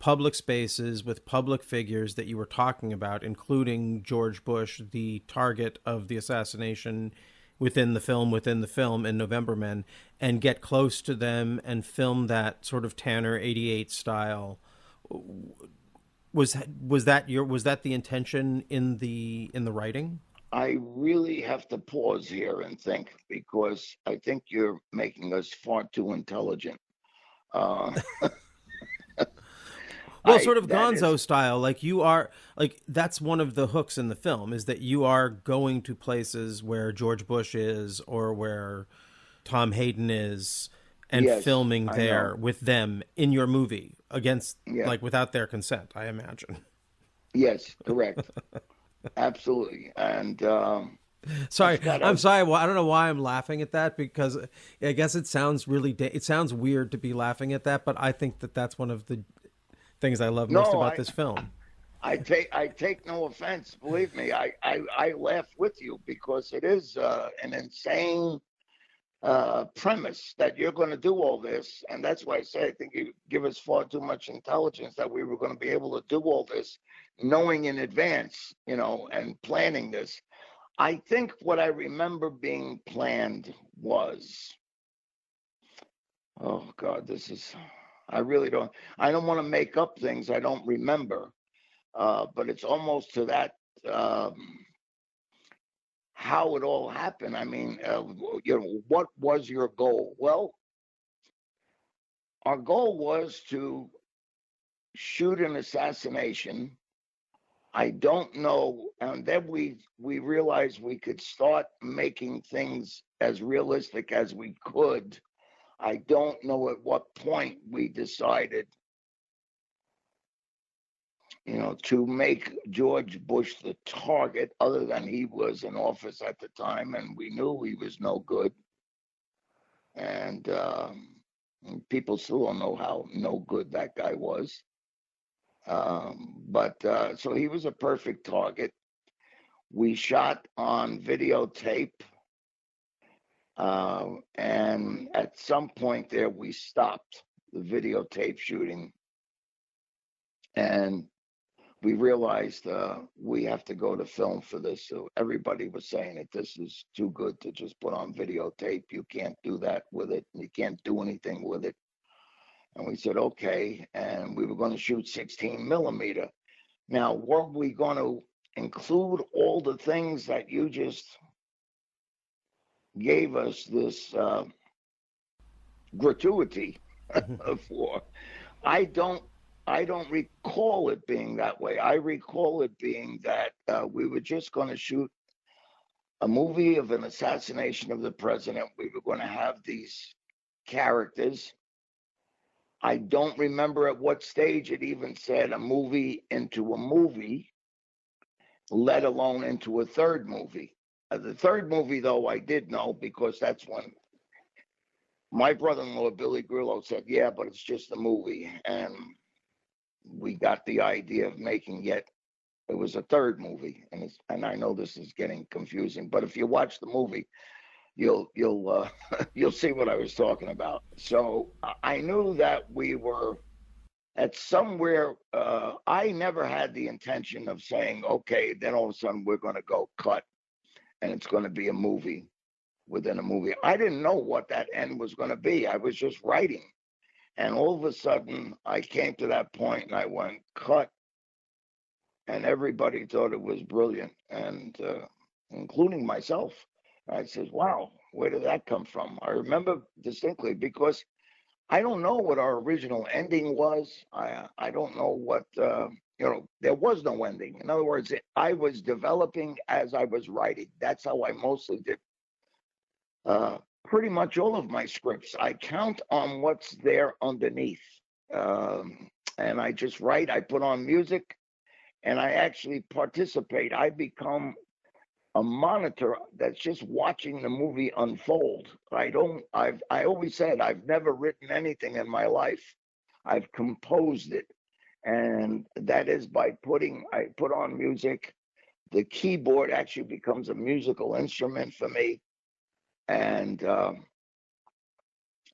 public spaces with public figures that you were talking about, including George Bush, the target of the assassination within the film in November Men, and get close to them and film that sort of Tanner 88 style. Was that the intention in the writing? I really have to pause here and think, because I think you're making us far too intelligent. Well, sort of Gonzo style, like you are, like that's one of the hooks in the film, is that you are going to places where George Bush is or where Tom Hayden is and filming there with them in your movie against, like without their consent, I imagine. Yes, correct. Absolutely. And sorry, I'm sorry. Well, I don't know why I'm laughing at that, because I guess it sounds it sounds weird to be laughing at that, but I think that that's one of the things I love most about this film. I take no offense. Believe me, I laugh with you, because it is an insane premise that you're going to do all this. And that's why I say I think you give us far too much intelligence that we were going to be able to do all this, knowing in advance, you know, and planning this. I think what I remember being planned was, oh God, I don't want to make up things I don't remember, but it's almost to that, how it all happened. I mean, you know, what was your goal? Well, our goal was to shoot an assassination. I don't know, and then we realized we could start making things as realistic as we could. I don't know at what point we decided, you know, to make George Bush the target, other than he was in office at the time and we knew he was no good. And people still don't know how no good that guy was. So he was a perfect target. We shot on videotape. And at some point there, we stopped the videotape shooting, and we realized we have to go to film for this. So everybody was saying that this is too good to just put on videotape. You can't do that with it. You can't do anything with it. And we said, okay. And we were going to shoot 16 millimeter. Now, were we going to include all the things that you just gave us this gratuity for? I don't I don't recall it being that way. I recall it being that we were just going to shoot a movie of an assassination of the president. We were going to have these characters. I don't remember at what stage it even said a movie into a movie, let alone into a third movie. The third movie, though, I did know, because that's when my brother-in-law, Billy Grillo, said, yeah, but it's just a movie. And we got the idea of making it was a third movie. And I know this is getting confusing, but if you watch the movie, you'll you'll see what I was talking about. So I knew that we were at somewhere. I never had the intention of saying, okay, then all of a sudden we're going to go cut and it's going to be a movie within a movie. I didn't know what that end was going to be. I was just writing. And all of a sudden I came to that point and I went cut, and everybody thought it was brilliant, and including myself. I said, wow, where did that come from? I remember distinctly, because I don't know what our original ending was. I don't know what, there was no ending. In other words, I was developing as I was writing. That's how I mostly did pretty much all of my scripts. I count on what's there underneath. And I just write, I put on music, and I actually participate. I become a monitor that's just watching the movie unfold. I always said I've never written anything in my life. I've composed it. And that is by I put on music. The keyboard actually becomes a musical instrument for me. And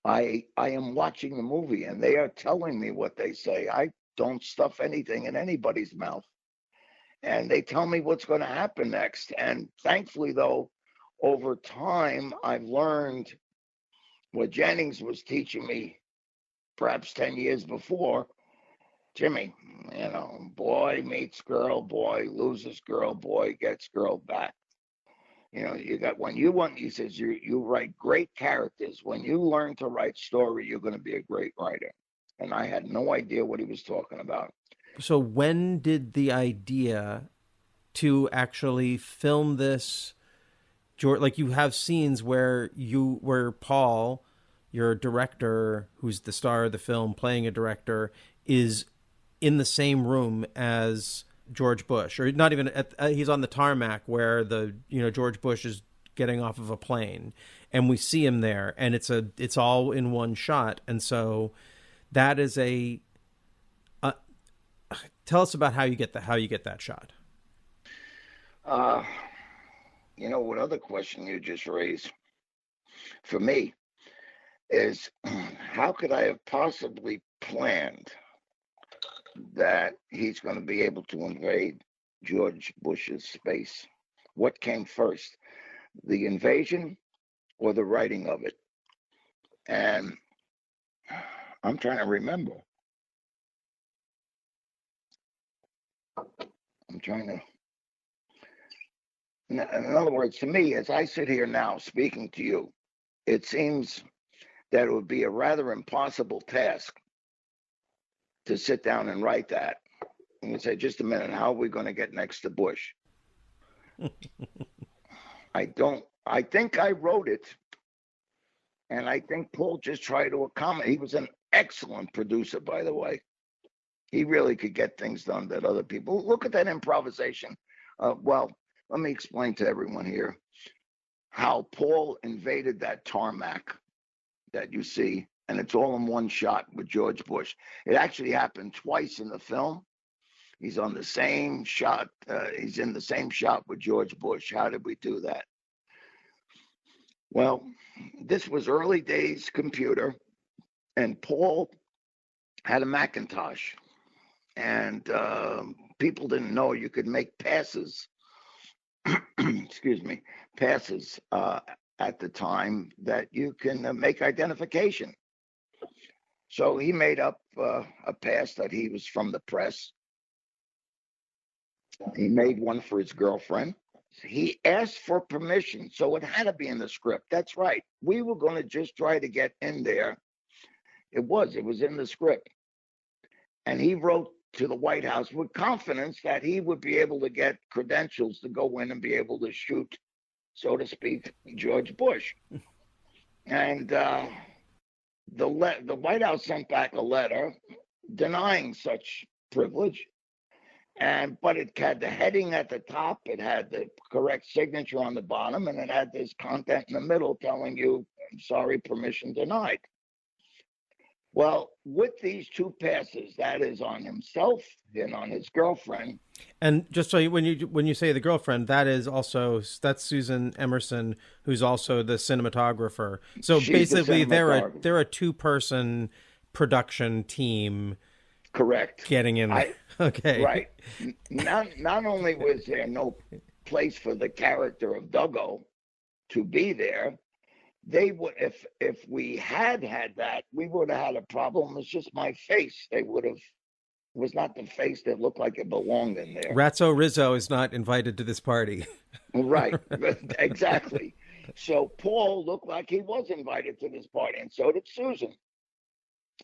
I am watching the movie, and they are telling me what they say. I don't stuff anything in anybody's mouth. And they tell me what's going to happen next. And thankfully, though, over time, I've learned what Jennings was teaching me perhaps 10 years before. Jimmy, boy meets girl, boy loses girl, boy gets girl back. You got, he says, you write great characters. When you learn to write story, you're going to be a great writer. And I had no idea what he was talking about. So when did the idea to actually film this, like you have scenes where Paul, your director, who's the star of the film, playing a director, is in the same room as George Bush, or not even he's on the tarmac where George Bush is getting off of a plane, and we see him there, and it's all in one shot. And so that is tell us about how you get that shot. What other question you just raised for me is, how could I have possibly planned that he's going to be able to invade George Bush's space? What came first, the invasion or the writing of it? And I'm trying to remember. In other words, to me, as I sit here now speaking to you, it seems that it would be a rather impossible task to sit down and write that. And you say, just a minute, how are we going to get next to Bush? I think I wrote it, and I think Paul just tried to accommodate. He was an excellent producer, by the way. He really could get things done that other people. Look at that improvisation. Let me explain to everyone here how Paul invaded that tarmac that you see, and it's all in one shot with George Bush. It actually happened twice in the film. He's on the same shot. He's in the same shot with George Bush. How did we do that? Well, this was early days computer, and Paul had a Macintosh, and people didn't know you could make passes. Passes at the time that you can make identification. So he made up a pass that he was from the press. He made one for his girlfriend. He asked for permission, so it had to be in the script. That's right. We were going to just try to get in there. It was in the script. And he wrote to the White House with confidence that he would be able to get credentials to go in and be able to shoot, so to speak, George Bush. And the White House sent back a letter denying such privilege. But it had the heading at the top, it had the correct signature on the bottom, and it had this content in the middle telling you, sorry, permission denied. Well, with these two passes, that is on himself and on his girlfriend. And just so when you say the girlfriend, that's Susan Emerson, who's also the cinematographer. So She's basically, the they're a two-person production team. Correct. Getting in there. Okay. Right. Not only was there no place for the character of Duggo to be there, they would, if we had that, we would have had a problem. It's just my face. They would have, was not the face that looked like it belonged in there. Ratso Rizzo is not invited to this party. Right. Exactly. So Paul looked like he was invited to this party, and so did Susan.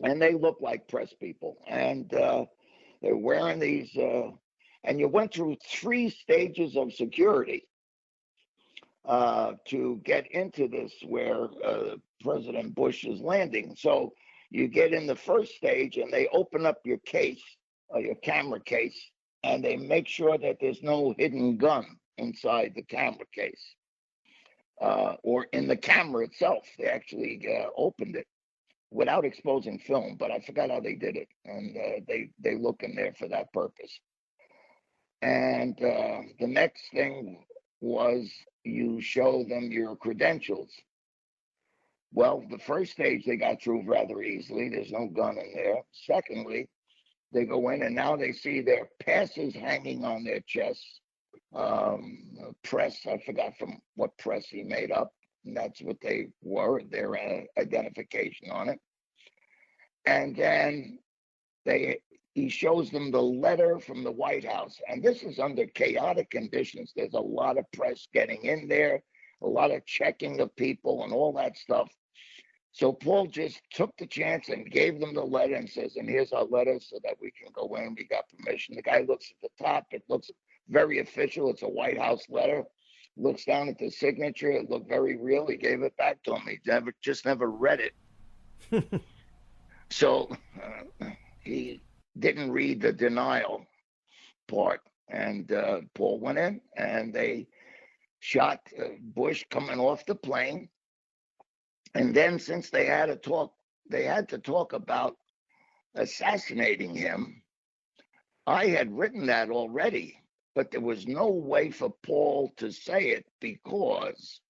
And they looked like press people. And they're wearing these, and you went through 3 stages of security to get into this where President Bush is landing. So you get in the first stage and they open up your case, your camera case, and they make sure that there's no hidden gun inside the camera case or in the camera itself. They actually opened it without exposing film, but I forgot how they did it. And they look in there for that purpose. And the next thing was you show them your credentials. Well, the first stage they got through rather easily. There's no gun in there. Secondly, they go in and now they see their passes hanging on their chests. Press, I forgot from what press he made up. And that's what they were, their identification on it. And then he shows them the letter from the White House. And this is under chaotic conditions. There's a lot of press getting in there, a lot of checking of people and all that stuff. So Paul just took the chance and gave them the letter and says, and here's our letter so that we can go in. We got permission. The guy looks at the top. It looks very official. It's a White House letter. Looks down at the signature. It looked very real. He gave it back to him. He just never read it. So he didn't read the denial part. And Paul went in and they shot Bush coming off the plane. And then since they had to talk about assassinating him, I had written that already. But there was no way for Paul to say it because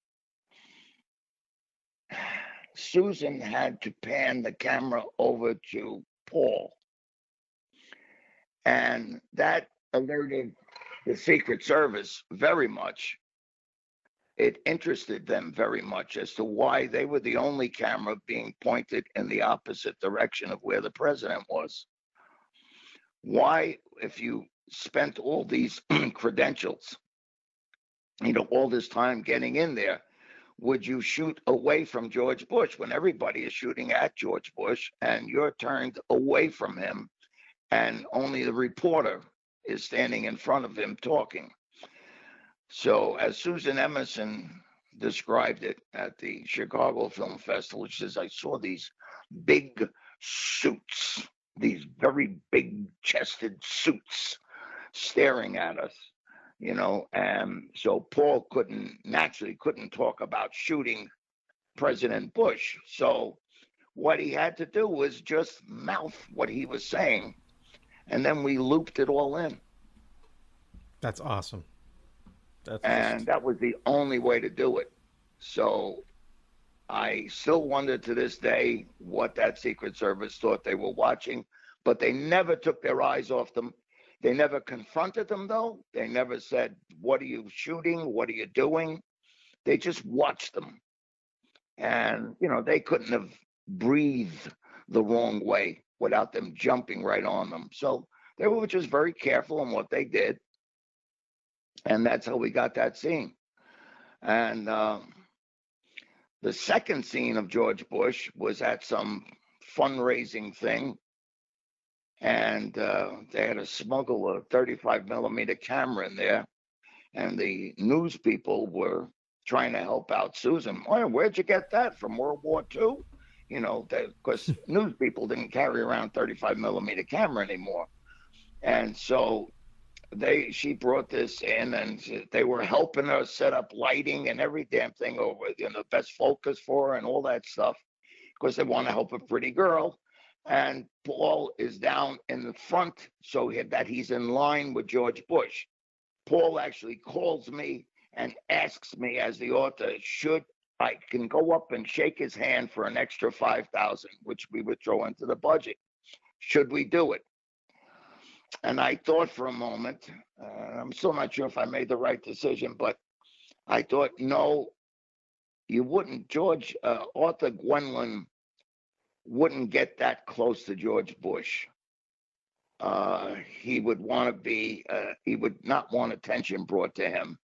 Susan had to pan the camera over to Paul. And that alerted the Secret Service very much. It interested them very much as to why they were the only camera being pointed in the opposite direction of where the president was. Why, if you spent all these credentials, all this time getting in there, would you shoot away from George Bush when everybody is shooting at George Bush and you're turned away from him and only the reporter is standing in front of him talking? So as Susan Emerson described it at the Chicago Film Festival, she says, I saw these big suits, these very big chested suits staring at us, and so Paul naturally couldn't talk about shooting President Bush. So what he had to do was just mouth what he was saying, and then we looped it all in. That's awesome. That was the only way to do it. So I still wonder to this day what that Secret Service thought they were watching, but they never took their eyes off them. They never confronted them, though. They never said, what are you shooting? What are you doing? They just watched them. And, they couldn't have breathed the wrong way without them jumping right on them. So they were just very careful in what they did. And that's how we got that scene. And the second scene of George Bush was at some fundraising thing. and they had to smuggle a 35 millimeter camera in there, and the news people were trying to help out Susan. Well, where'd you get that, from World War II? You know, because news people didn't carry around 35 millimeter camera anymore, and so she brought this in, and they were helping her set up lighting and every damn thing over, the best focus for her and all that stuff, because they want to help a pretty girl. And Paul is down in the front, so that he's in line with George Bush. Paul actually calls me and asks me, as the author, should I can go up and shake his hand for an extra $5,000, which we would throw into the budget. Should we do it? And I thought for a moment, I'm still not sure if I made the right decision, but I thought, no, you wouldn't. Arthur Gwendolyn wouldn't get that close to George Bush. He would he would not want attention brought to him.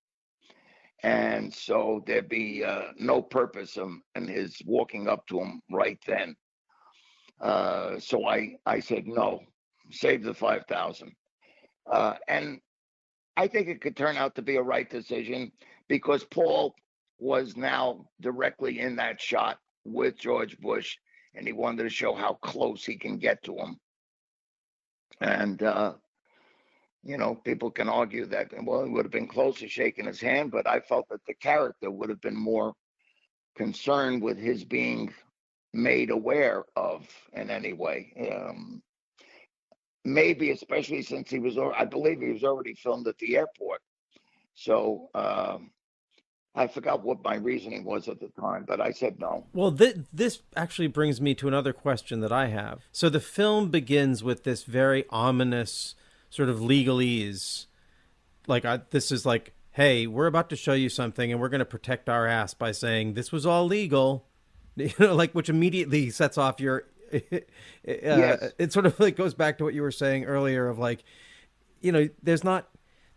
And so there'd be no purpose in his walking up to him right then. So I said, no, save the $5,000. And I think it could turn out to be a right decision, because Paul was now directly in that shot with George Bush, and he wanted to show how close he can get to him. And, people can argue that, well, he would have been closer shaking his hand, but I felt that the character would have been more concerned with his being made aware of in any way. Maybe especially since I believe he was already filmed at the airport. So I forgot what my reasoning was at the time, but I said no. Well, this actually brings me to another question that I have. So the film begins with this very ominous sort of legalese. This is like, hey, we're about to show you something, and we're going to protect our ass by saying this was all legal, which immediately sets off your... Yes. It sort of goes back to what you were saying earlier of this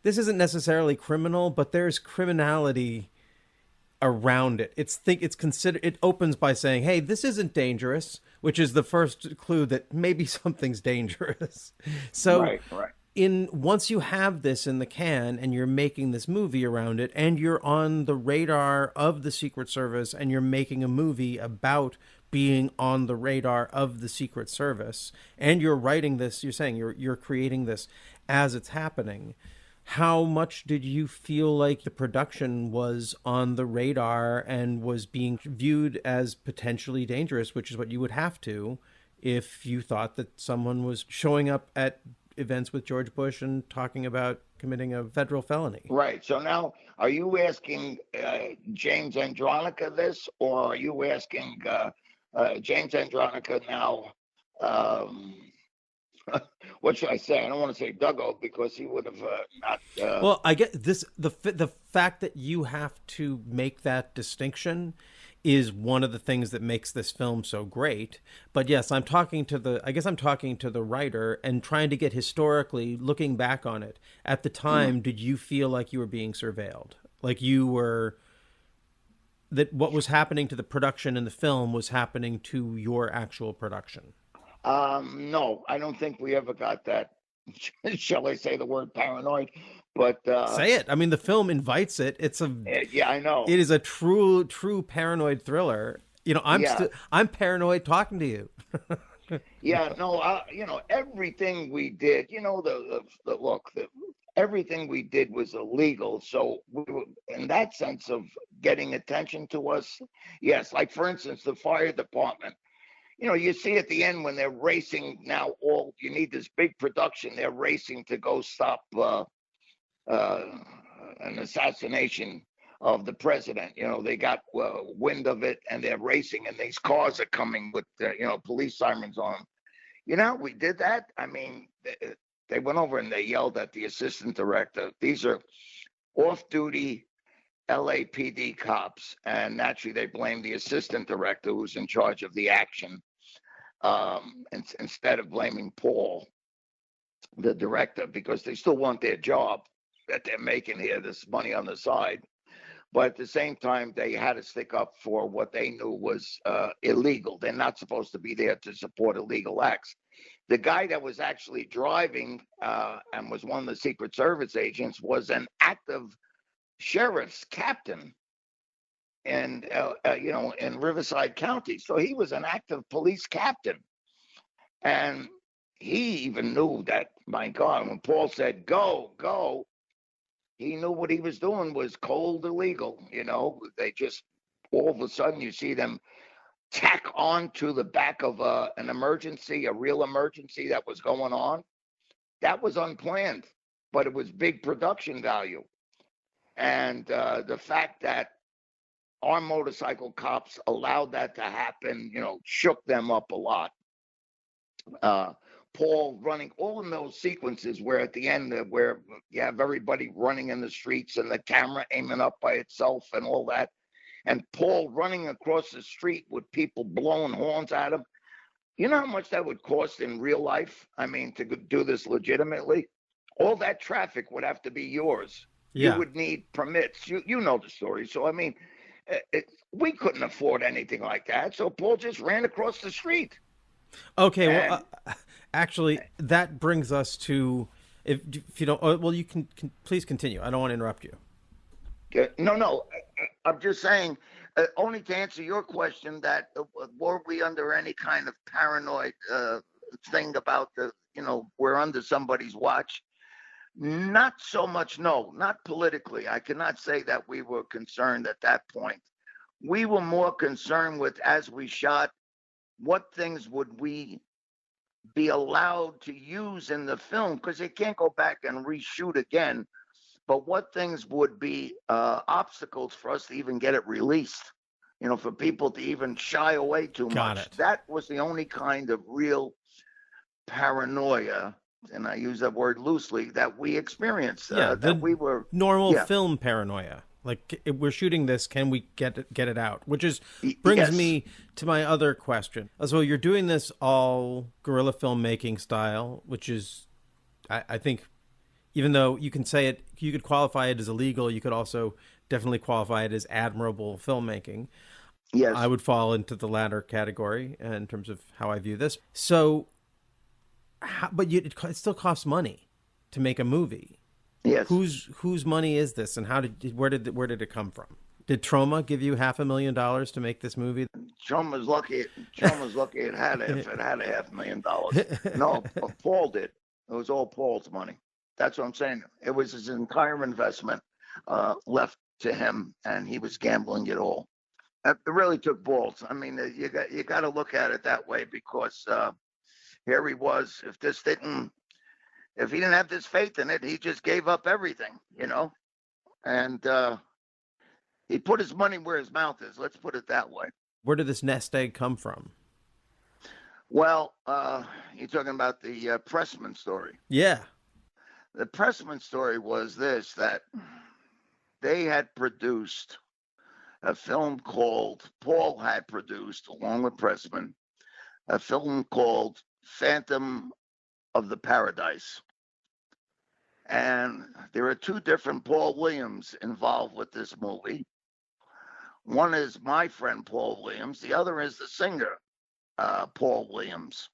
isn't necessarily criminal, but there's criminality around it. It opens by saying, hey, this isn't dangerous, which is the first clue that maybe something's dangerous. So right. Once you have this in the can and you're making this movie around it, and you're on the radar of the Secret Service, and you're making a movie about being on the radar of the Secret Service, and you're writing this, you're saying you're creating this as it's happening, how much did you feel like the production was on the radar and was being viewed as potentially dangerous, which is what you would have to if you thought that someone was showing up at events with George Bush and talking about committing a federal felony? Right. So now, are you asking James Andronica this, or are you asking James Andronica now? What should I say? I don't want to say Duggo, because he would have not. Well, I get this. The fact that you have to make that distinction is one of the things that makes this film so great. But yes, I'm talking to the writer and trying to get historically, looking back on it. At the time, did you feel like you were being surveilled? Like that what was happening to the production in the film was happening to your actual production? No, I don't think we ever got that. Shall I say the word paranoid? But say it. I mean, the film invites it. It's yeah, I know. It is a true paranoid thriller. I'm paranoid talking to you. Yeah, no, everything we did, everything we did was illegal. So we were, in that sense of getting attention to us, yes. Like, for instance, the fire department. You see at the end when they're racing now, you need this big production. They're racing to go stop an assassination of the president. They got wind of it, and they're racing, and these cars are coming with, police sirens on them. We did that. I mean, they went over and they yelled at the assistant director. These are off-duty LAPD cops, and naturally they blamed the assistant director who's in charge of the action, instead of blaming Paul, the director, because they still want their job that they're making here, this money on the side. But at the same time, they had to stick up for what they knew was illegal. They're not supposed to be there to support illegal acts. The guy that was actually driving and was one of the Secret Service agents was an active sheriff's captain and in Riverside County. So he was an active police captain. And he even knew that, my God, when Paul said, go, go, he knew what he was doing was cold illegal. They just, all of a sudden, you see them tack on to the back of an emergency, a real emergency that was going on. That was unplanned, but it was big production value. And the fact that our motorcycle cops allowed that to happen, shook them up a lot. Paul running all in those sequences where at the end where you have everybody running in the streets and the camera aiming up by itself and all that, and Paul running across the street with people blowing horns at him. You know how much that would cost in real life? I mean, to do this legitimately, all that traffic would have to be yours. Yeah. You would need permits. You know the story. So I mean, we couldn't afford anything like that. So Paul just ran across the street. Okay, well, actually, that brings us to, if you don't, well, you can please continue. I don't want to interrupt you. No, I'm just saying, only to answer your question, that were we under any kind of paranoid thing about we're under somebody's watch? Not so much, no, not politically. I cannot say that we were concerned at that point. We were more concerned with, as we shot, what things would we be allowed to use in the film? Because they can't go back and reshoot again. But what things would be obstacles for us to even get it released? For people to even shy away too much. That was the only kind of real paranoia, and I use that word loosely, that we experienced. That we were normal film paranoia. Like, if we're shooting this, can we get it out? Which brings me to my other question. So you're doing this all guerrilla filmmaking style, which is, I think, even though you can say it, you could qualify it as illegal, you could also definitely qualify it as admirable filmmaking. Yes. I would fall into the latter category in terms of how I view this. So, but it still costs money to make a movie. Yes. Whose money is this, and where did it come from? Did Troma give you $500,000 to make this movie? Troma's lucky. It had $500,000. No, Paul did. It was all Paul's money. That's what I'm saying. It was his entire investment left to him, and he was gambling it all. It really took balls. I mean, you got to look at it that way, because here he was. If he didn't have this faith in it, he just gave up everything, and he put his money where his mouth is. Let's put it that way. Where did this nest egg come from? Well, you're talking about the Pressman story. Yeah. The Pressman story was this, that they had produced a film called, Paul had produced, along with Pressman, a film called Phantom of the Paradise. And there are two different Paul Williams involved with this movie. One is my friend Paul Williams. The other is the singer, Paul Williams.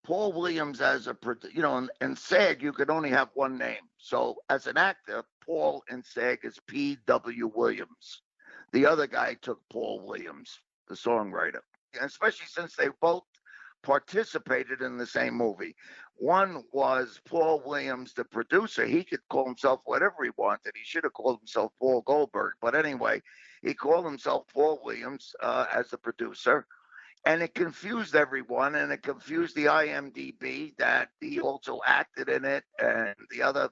Paul Williams, as a, in SAG, you could only have one name. So as an actor, Paul in SAG is P.W. Williams. The other guy took Paul Williams, the songwriter. And especially since they both participated in the same movie. One was Paul Williams, the producer. He could call himself whatever he wanted. He should have called himself Paul Goldberg. But anyway, he called himself Paul Williams as the producer. And it confused everyone, and it confused the IMDb that he also acted in it, and the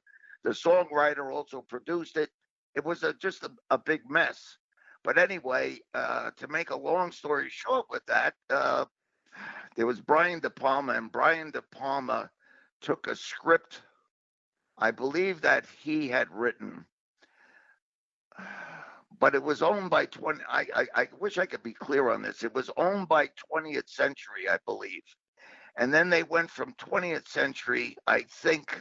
songwriter also produced it. It was just a big mess. But anyway, to make a long story short with that, there was Brian De Palma, and Brian De Palma took a script, I believe, that he had written, but it was owned by I wish I could be clear on this. It was owned by 20th Century, I believe. And then they went from 20th Century, I think,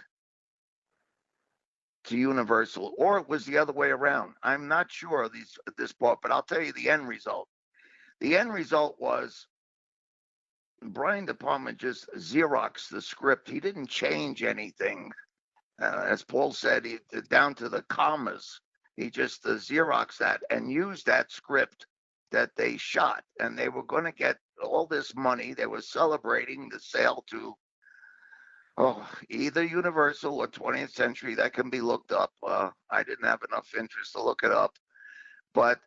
to Universal, or it was the other way around. I'm not sure of this part, but I'll tell you the end result. The end result was Brian De Palma just Xeroxed the script. He didn't change anything. As Paul said, down to the commas. He just Xeroxed that and used that script that they shot. And they were going to get all this money. They were celebrating the sale to either Universal or 20th Century. That can be looked up. I didn't have enough interest to look it up. But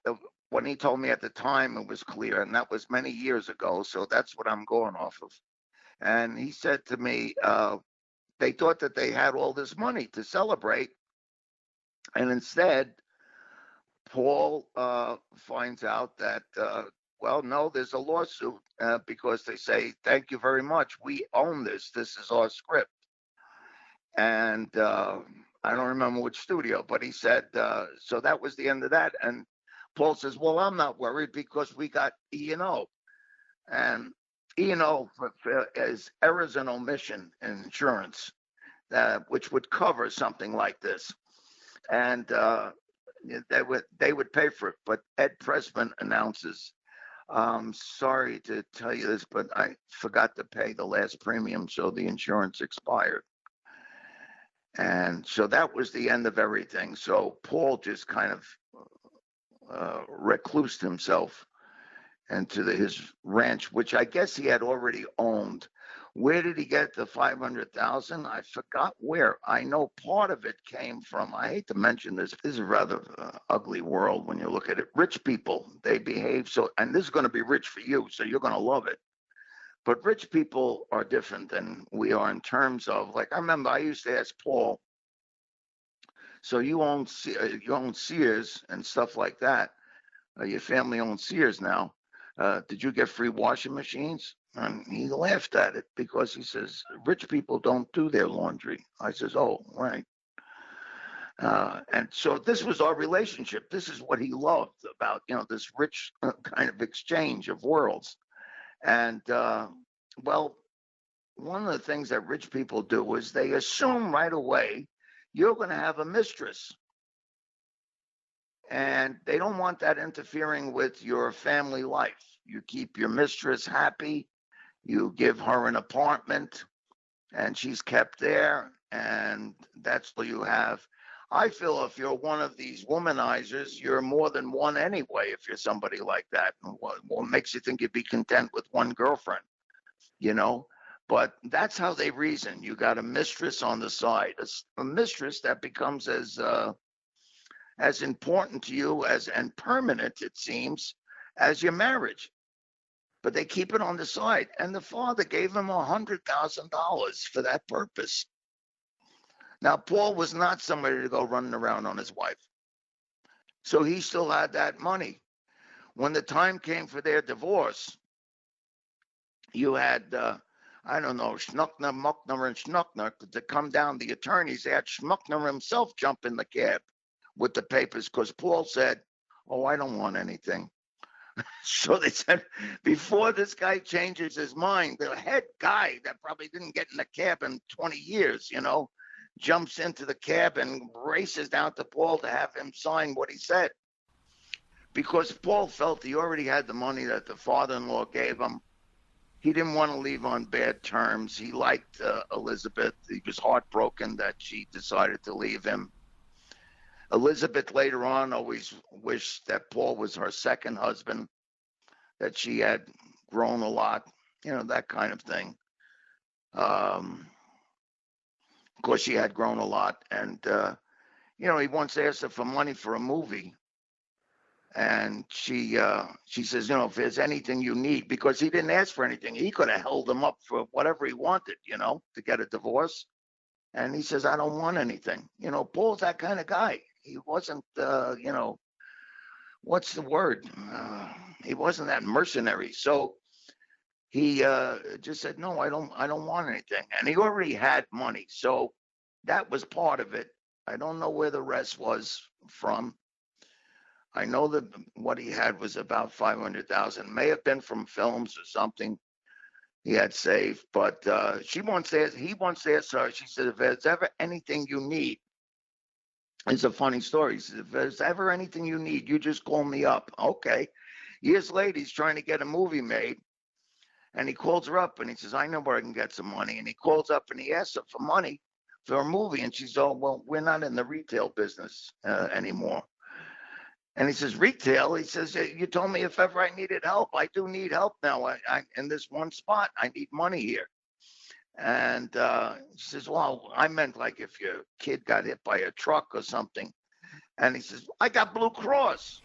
when he told me at the time, it was clear, and that was many years ago. So that's what I'm going off of. And he said to me, they thought that they had all this money to celebrate. And instead, Paul finds out that, well, no, there's a lawsuit because they say, thank you very much. We own this. This is our script. And I don't remember which studio, but he said, so that was the end of that. And Paul says, well, I'm not worried because we got E&O. And E&O is errors and omission insurance, which would cover something like this. And they would pay for it. But Ed Pressman announces, sorry to tell you this, but I forgot to pay the last premium, so the insurance expired. And so that was the end of everything. So Paul just kind of reclused himself into his ranch, which I guess he had already owned. Where did he get the $500,000? I forgot where. I know part of it came from, I hate to mention this, this is a rather ugly world when you look at it. Rich people, they behave so, and this is going to be rich for you, so you're going to love it. But rich people are different than we are in terms of, like, I remember I used to ask Paul, so you own Sears and stuff like that. Your family owns Sears now. Did you get free washing machines? And he laughed at it because he says, rich people don't do their laundry. I says, oh, right. And so this was our relationship. This is what he loved about, this rich kind of exchange of worlds. And, well, one of the things that rich people do is they assume right away you're going to have a mistress. And they don't want that interfering with your family life. You keep your mistress happy. You give her an apartment, and she's kept there, and that's all you have. I feel if you're one of these womanizers, you're more than one anyway, if you're somebody like that. What makes you think you'd be content with one girlfriend, But that's how they reason. You got a mistress on the side, a mistress that becomes as important to you and permanent, it seems, as your marriage. But they keep it on the side. And the father gave him $100,000 for that purpose. Now, Paul was not somebody to go running around on his wife. So he still had that money. When the time came for their divorce, you had, Schnuckner, Muckner, and Schnuckner to come down, the attorneys. They had Schmuckner himself jump in the cab with the papers because Paul said, oh, I don't want anything. So they said, before this guy changes his mind, the head guy that probably didn't get in the cab in 20 years, jumps into the cab and races down to Paul to have him sign what he said. Because Paul felt he already had the money that the father-in-law gave him. He didn't want to leave on bad terms. He liked Elizabeth. He was heartbroken that she decided to leave him. Elizabeth later on always wished that Paul was her second husband, that she had grown a lot, that kind of thing. Of course, she had grown a lot. And, he once asked her for money for a movie. And she says, if there's anything you need, because he didn't ask for anything. He could have held him up for whatever he wanted, to get a divorce. And he says, I don't want anything. Paul's that kind of guy. He wasn't, what's the word? He wasn't that mercenary. So he just said, no, I don't want anything. And he already had money. So that was part of it. I don't know where the rest was from. I know that what he had was about $500,000. May have been from films or something he had saved. But he once asked her, she said, if there's ever anything you need, It's a funny story. He says, if there's ever anything you need, you just call me up. Okay. Years later, he's trying to get a movie made. And he calls her up and he says, I know where I can get some money. And he calls up and he asks her for money for a movie. And she's all, well, we're not in the retail business anymore. And he says, retail? He says, you told me if ever I needed help. I do need help now. I in this one spot, I need money here. And she says, well, I meant like if your kid got hit by a truck or something. And he says, I got Blue Cross.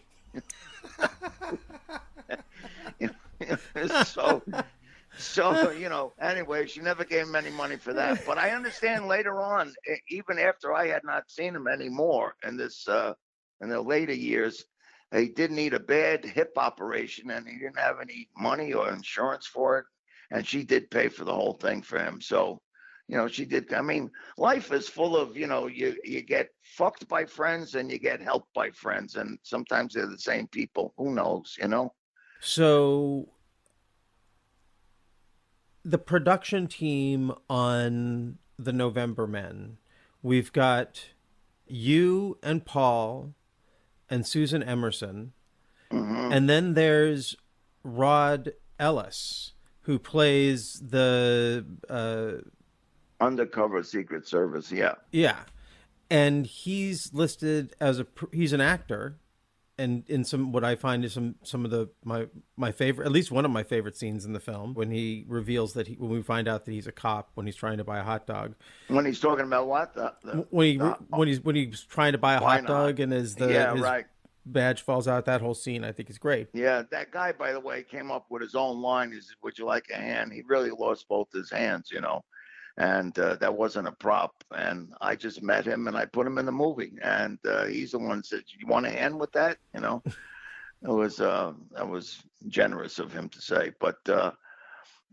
So, you know, anyway, she never gave him any money for that. But I understand later on, even after I had not seen him anymore in this, in the later years, he did need a bad hip operation and he didn't have any money or insurance for it. And she did pay for the whole thing for him. So, you know, she did. I mean, life is full of, you know, you get fucked by friends and you get helped by friends. And sometimes they're the same people. Who knows, you know? So the production team on The November Men, we've got you and Paul and Susan Emerson. Mm-hmm. And then there's Rod Ellis, who plays the undercover Secret Service. Yeah. And he's listed as he's an actor. And in some, what I find is some of my favorite, at least one of my favorite scenes in the film, when he reveals that when we find out that he's a cop when he's trying to buy a hot dog. When he's talking about what? When he's trying to buy a hot dog and his badge falls out, that whole scene I think is great. Yeah, that guy, by the way, came up with his own line. Is would you like a hand? He really lost both his hands, you know. And that wasn't a prop. And I just met him and I put him in the movie. And he's the one that said, you want a hand with that? You know, that was generous of him to say. But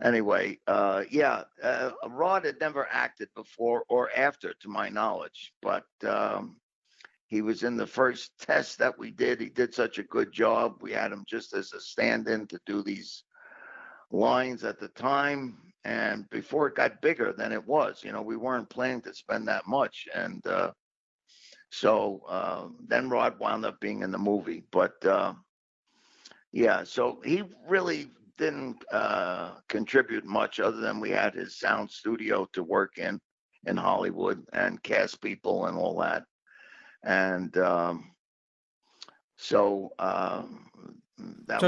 anyway, Rod had never acted before or after, to my knowledge. But he was in the first test that we did. He did such a good job. We had him just as a stand-in to do these lines at the time. And before it got bigger than it was, you know, we weren't planning to spend that much. And so then Rod wound up being in the movie. But so he really didn't contribute much other than we had his sound studio to work in Hollywood and cast people and all that. And so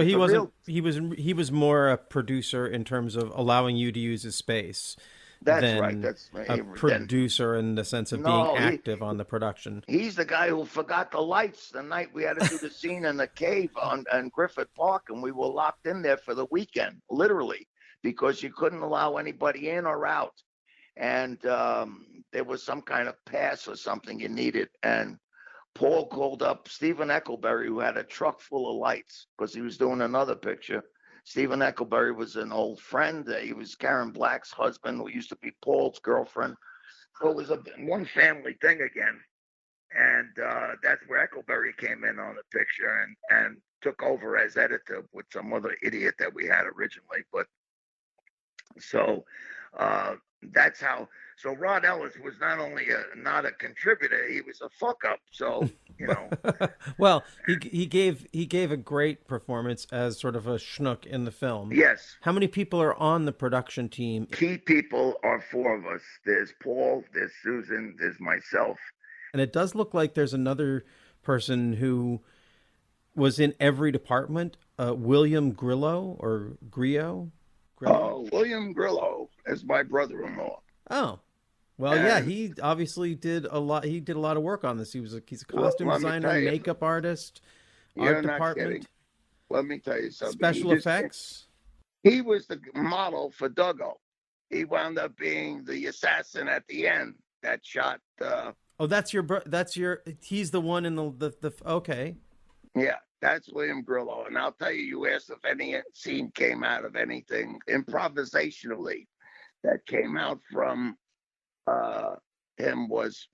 he was more a producer in terms of allowing you to use his space. That's right. That's a producer in the sense of being active on the production. He's the guy who forgot the lights the night we had to do the scene in the cave on Griffith Park, and we were locked in there for the weekend, literally, because you couldn't allow anybody in or out. And there was some kind of pass or something you needed, and Paul called up Stephen Eckleberry, who had a truck full of lights because he was doing another picture. Stephen Eckleberry was an old friend. He was Karen Black's husband, who used to be Paul's girlfriend. So it was a one family thing again. And that's where Eckleberry came in on the picture and took over as editor with some other idiot that we had originally. But so that's how. So Rod Ellis was not only not a contributor, he was a fuck up. So, you know. Well, he gave a great performance as sort of a schnook in the film. Yes. How many people are on the production team? Key people are four of us. There's Paul, there's Susan, there's myself. And it does look like there's another person who was in every department, William Grillo or Grillo? Oh, William Grillo is my brother-in-law. Oh, well, yeah, he obviously did a lot. He did a lot of work on this. He's a costume designer, makeup artist, art department. Let me tell you something. Special effects. He was the model for Duggo. He wound up being the assassin at the end that shot. Oh, that's your. He's the one in the. Okay. Yeah, that's William Grillo, and I'll tell you. You asked if any scene came out of anything improvisationally that came out from him was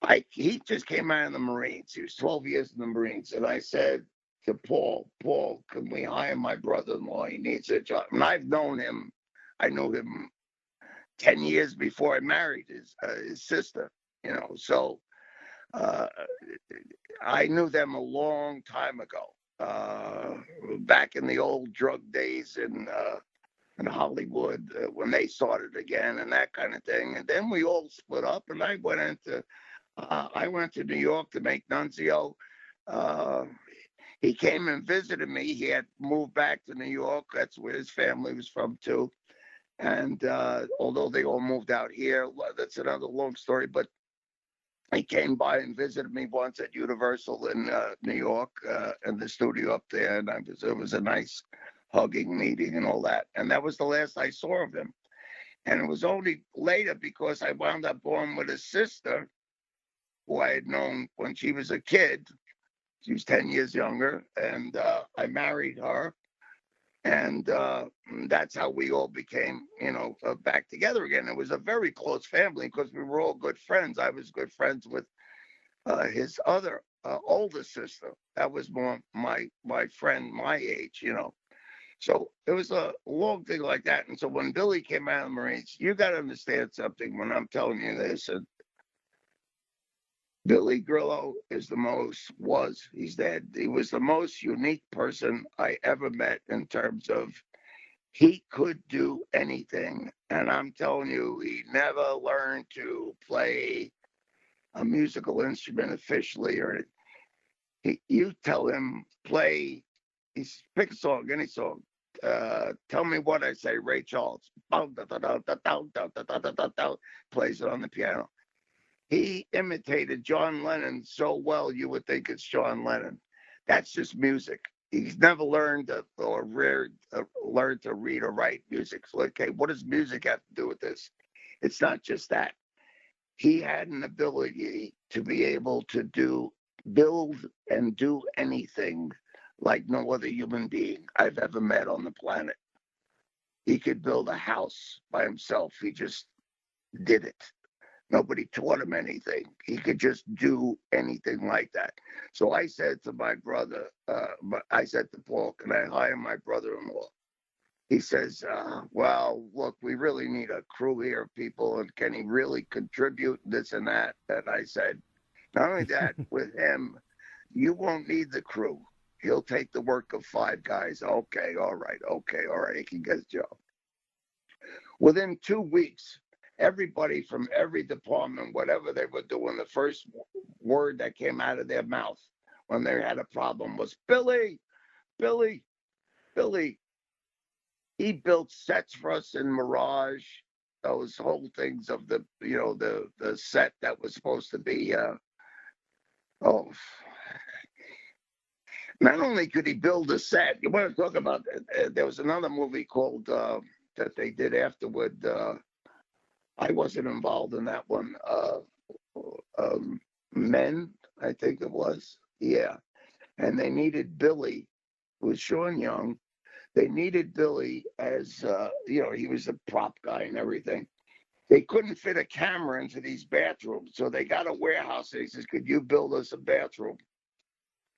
like he just came out of the Marines. He was 12 years in the Marines, and I said to Paul, can we hire my brother-in-law? He needs a job. And I've known him. I knew him 10 years before I married his sister. You know, so I knew them a long time ago, back in the old drug days in Hollywood, when they started again and that kind of thing. And then we all split up, and I went to New York to make Nunzio. He came and visited me. He had moved back to New York. That's where his family was from too. And although they all moved out here, that's another long story. But he came by and visited me once at Universal in New York, in the studio up there. And it was a nice hugging meeting and all that. And that was the last I saw of him. And it was only later, because I wound up born with a sister who I had known when she was a kid. She was 10 years younger, and I married her. And that's how we all became, back together again. It was a very close family because we were all good friends. I was good friends with his other older sister. That was more my friend, my age, So it was a long thing like that. And so when Billy came out of the Marines, you got to understand something when I'm telling you this. And Billy Grillo he's dead. He was the most unique person I ever met in terms of he could do anything. And I'm telling you, he never learned to play a musical instrument officially, or you tell him pick a song, any song. Tell me what I say, Ray Charles. Plays it on the piano. He imitated John Lennon so well, you would think it's John Lennon. That's just music. He's never learned to read or write music. So, okay, what does music have to do with this? It's not just that. He had an ability to be able to build and do anything like no other human being I've ever met on the planet. He could build a house by himself. He just did it. Nobody taught him anything. He could just do anything like that. So I said to my brother, I said to Paul, can I hire my brother-in-law? He says, well, look, we really need a crew here of people, and can he really contribute this and that? And I said, not only that, with him, you won't need the crew. He'll take the work of 5 guys. Okay, all right, he can get his job. Within 2 weeks, everybody from every department, whatever they were doing, the first word that came out of their mouth when they had a problem was, Billy. He built sets for us in Mirage, those whole things of the set that was supposed to be, not only could he build a set, you want to talk about, there was another movie called, that they did afterward, I wasn't involved in that one. Men, I think it was. Yeah. And they needed Billy, who was Sean Young. They needed Billy as, he was a prop guy and everything. They couldn't fit a camera into these bathrooms. So they got a warehouse. And he says, could you build us a bathroom?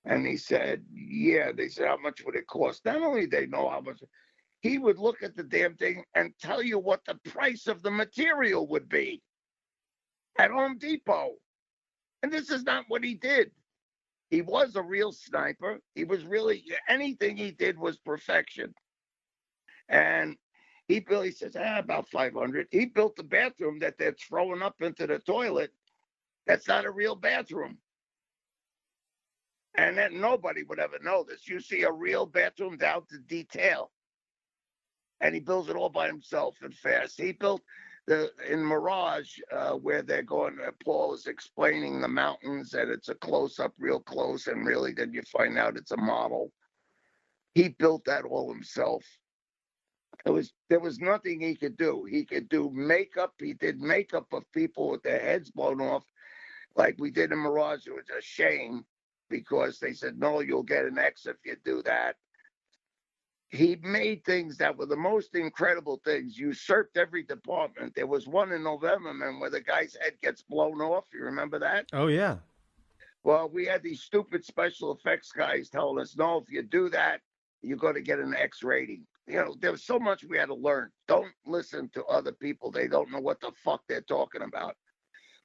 And he said, yeah. They said, how much would it cost? Not only did they know how much, he would look at the damn thing and tell you what the price of the material would be at Home Depot. And this is not what he did. He was a real sniper. He was really, anything he did was perfection. And Billy says, about 500. He built the bathroom that they're throwing up into the toilet. That's not a real bathroom. And then nobody would ever know this. You see a real bathroom down to detail. And he builds it all by himself and fast. He built in Mirage, where they're going, Paul is explaining the mountains, and it's a close-up, real close, and really then you find out it's a model. He built that all himself. There was nothing he could do. He could do makeup. He did makeup of people with their heads blown off, like we did in Mirage. It was a shame because they said, no, you'll get an X if you do that. He made things that were the most incredible things, usurped every department. There was one in Novemberman where the guy's head gets blown off. You remember that? Oh, yeah. Well, we had these stupid special effects guys telling us, no, if you do that, you're going to get an X rating. There was so much we had to learn. Don't listen to other people. They don't know what the fuck they're talking about.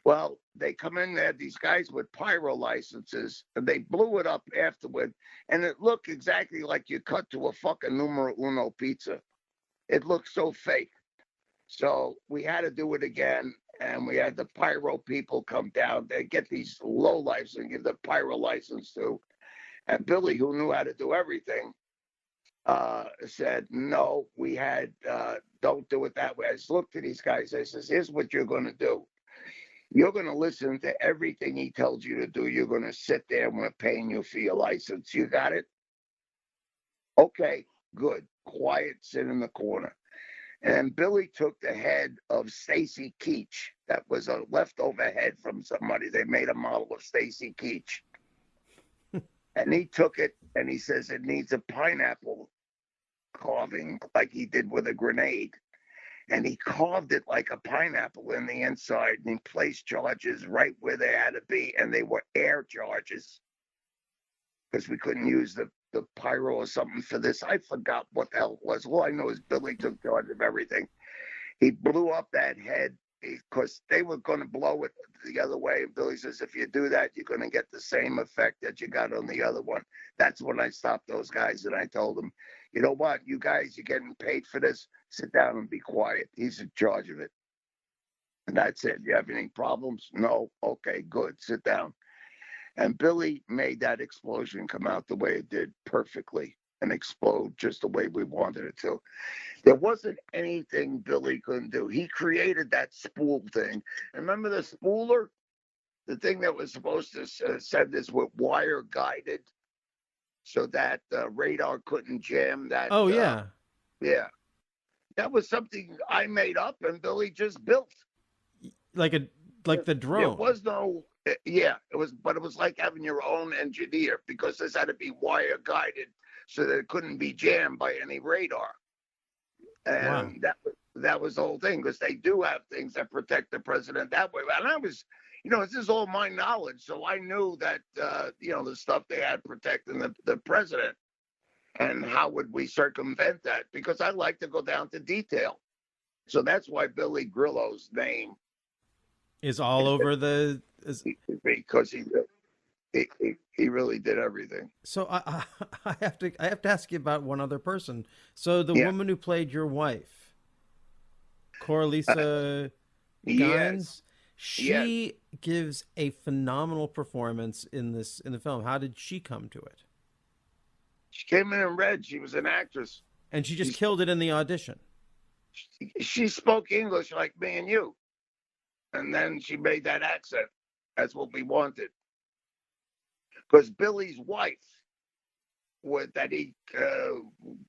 Well, they come in there, these guys with pyro licenses, and they blew it up afterward, and it looked exactly like you cut to a fucking numero uno pizza. It looked so fake. So we had to do it again, and we had the pyro people come down. They get these lowlifes and give the pyro license to. And Billy, who knew how to do everything, said, no, don't do it that way. I just looked at these guys. I says, here's what you're going to do. You're going to listen to everything he tells you to do. You're going to sit there and we're paying you for your license. You got it? Okay, good. Quiet, sit in the corner. And Billy took the head of Stacy Keach. That was a leftover head from somebody. They made a model of Stacy Keach. And he took it and he says it needs a pineapple carving like he did with a grenade. And he carved it like a pineapple in the inside, and he placed charges right where they had to be, and they were air charges because we couldn't use the pyro or something for this. I forgot what the hell it was. All I know is Billy took charge of everything. He blew up that head because they were going to blow it the other way. And Billy says, if you do that, you're going to get the same effect that you got on the other one. That's when I stopped those guys, and I told them, you know what, you guys, you're getting paid for this. Sit down and be quiet. He's in charge of it. And that's it. You have any problems? No? Okay, good. Sit down. And Billy made that explosion come out the way it did perfectly and explode just the way we wanted it to. There wasn't anything Billy couldn't do. He created that spool thing. Remember the spooler? The thing that was supposed to send this with wire guided so that radar couldn't jam that. Oh, yeah. Yeah. That was something I made up and Billy just built. Like the drone. There was no, it was like having your own engineer because this had to be wire guided so that it couldn't be jammed by any radar. And that was the whole thing because they do have things that protect the president that way. And I was, this is all my knowledge. So I knew that, the stuff they had protecting the president. And how would we circumvent that? Because I like to go down to detail. So that's why Billy Grillo's name is all over the... Because he really did everything. So I have to ask you about one other person. So the woman who played your wife, Coralisa Gaines, she gives a phenomenal performance in the film. How did she come to it? She came in red. She was an actress. And she just killed it in the audition. She spoke English like me and you. And then she made that accent. That's what we wanted. Because Billy's wife, that he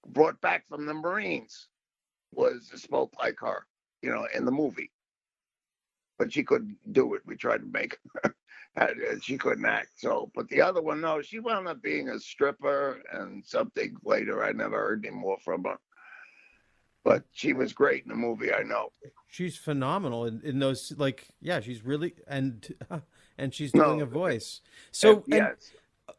brought back from the Marines, spoke like her, in the movie. But she couldn't do it. We tried to make her. She couldn't act. So, but the other one, no, she wound up being a stripper and something later. I never heard any more from her. But she was great in the movie, I know. She's phenomenal in those, she's really, and she's doing a voice. So, yes.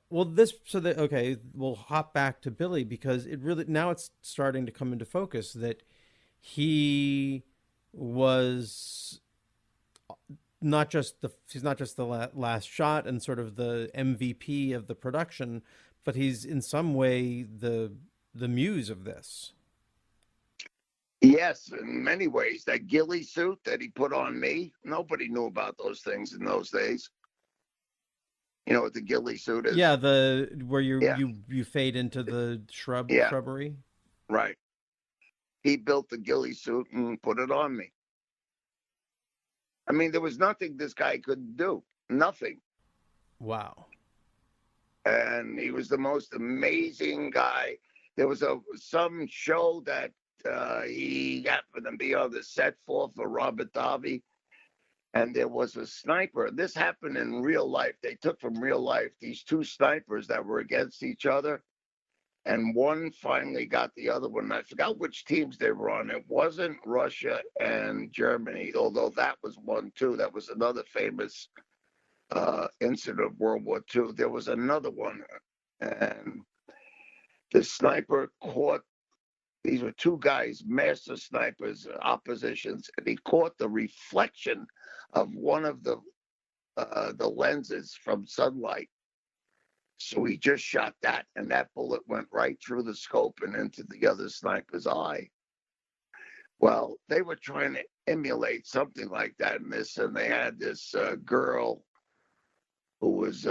We'll hop back to Billy because now it's starting to come into focus that he was he's not just the last shot and sort of the MVP of the production, but he's in some way the muse of this. Yes, in many ways. That ghillie suit that he put on me, nobody knew about those things in those days. You know what the ghillie suit is? Yeah, where you fade into the shrubbery. Right. He built the ghillie suit and put it on me. I mean, there was nothing this guy couldn't do. Nothing. Wow. And he was the most amazing guy. There was some show that he happened to be on the set for Robert Davi. And there was a sniper. This happened in real life. They took from real life these two snipers that were against each other. And one finally got the other one. I forgot which teams they were on. It wasn't Russia and Germany, although that was one too. That was another famous incident of World War II. There was another one. And the sniper caught These were two guys, master snipers, oppositions, and he caught the reflection of one of the lenses from sunlight. So he just shot that, and that bullet went right through the scope and into the other sniper's eye. Well, they were trying to emulate something like that in this, and they had this girl who was,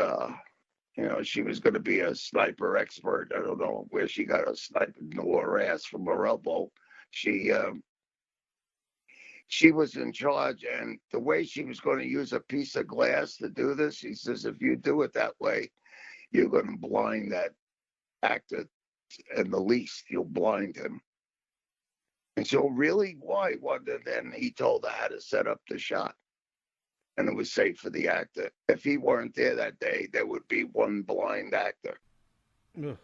she was going to be a sniper expert. I don't know where she got a sniper into her ass from her elbow. She was in charge, and the way she was going to use a piece of glass to do this, he says, if you do it that way, you're going to blind that actor, and the least you'll blind him. And so really, why? Well, then he told her how to set up the shot. And it was safe for the actor. If he weren't there that day, there would be one blind actor. Ugh.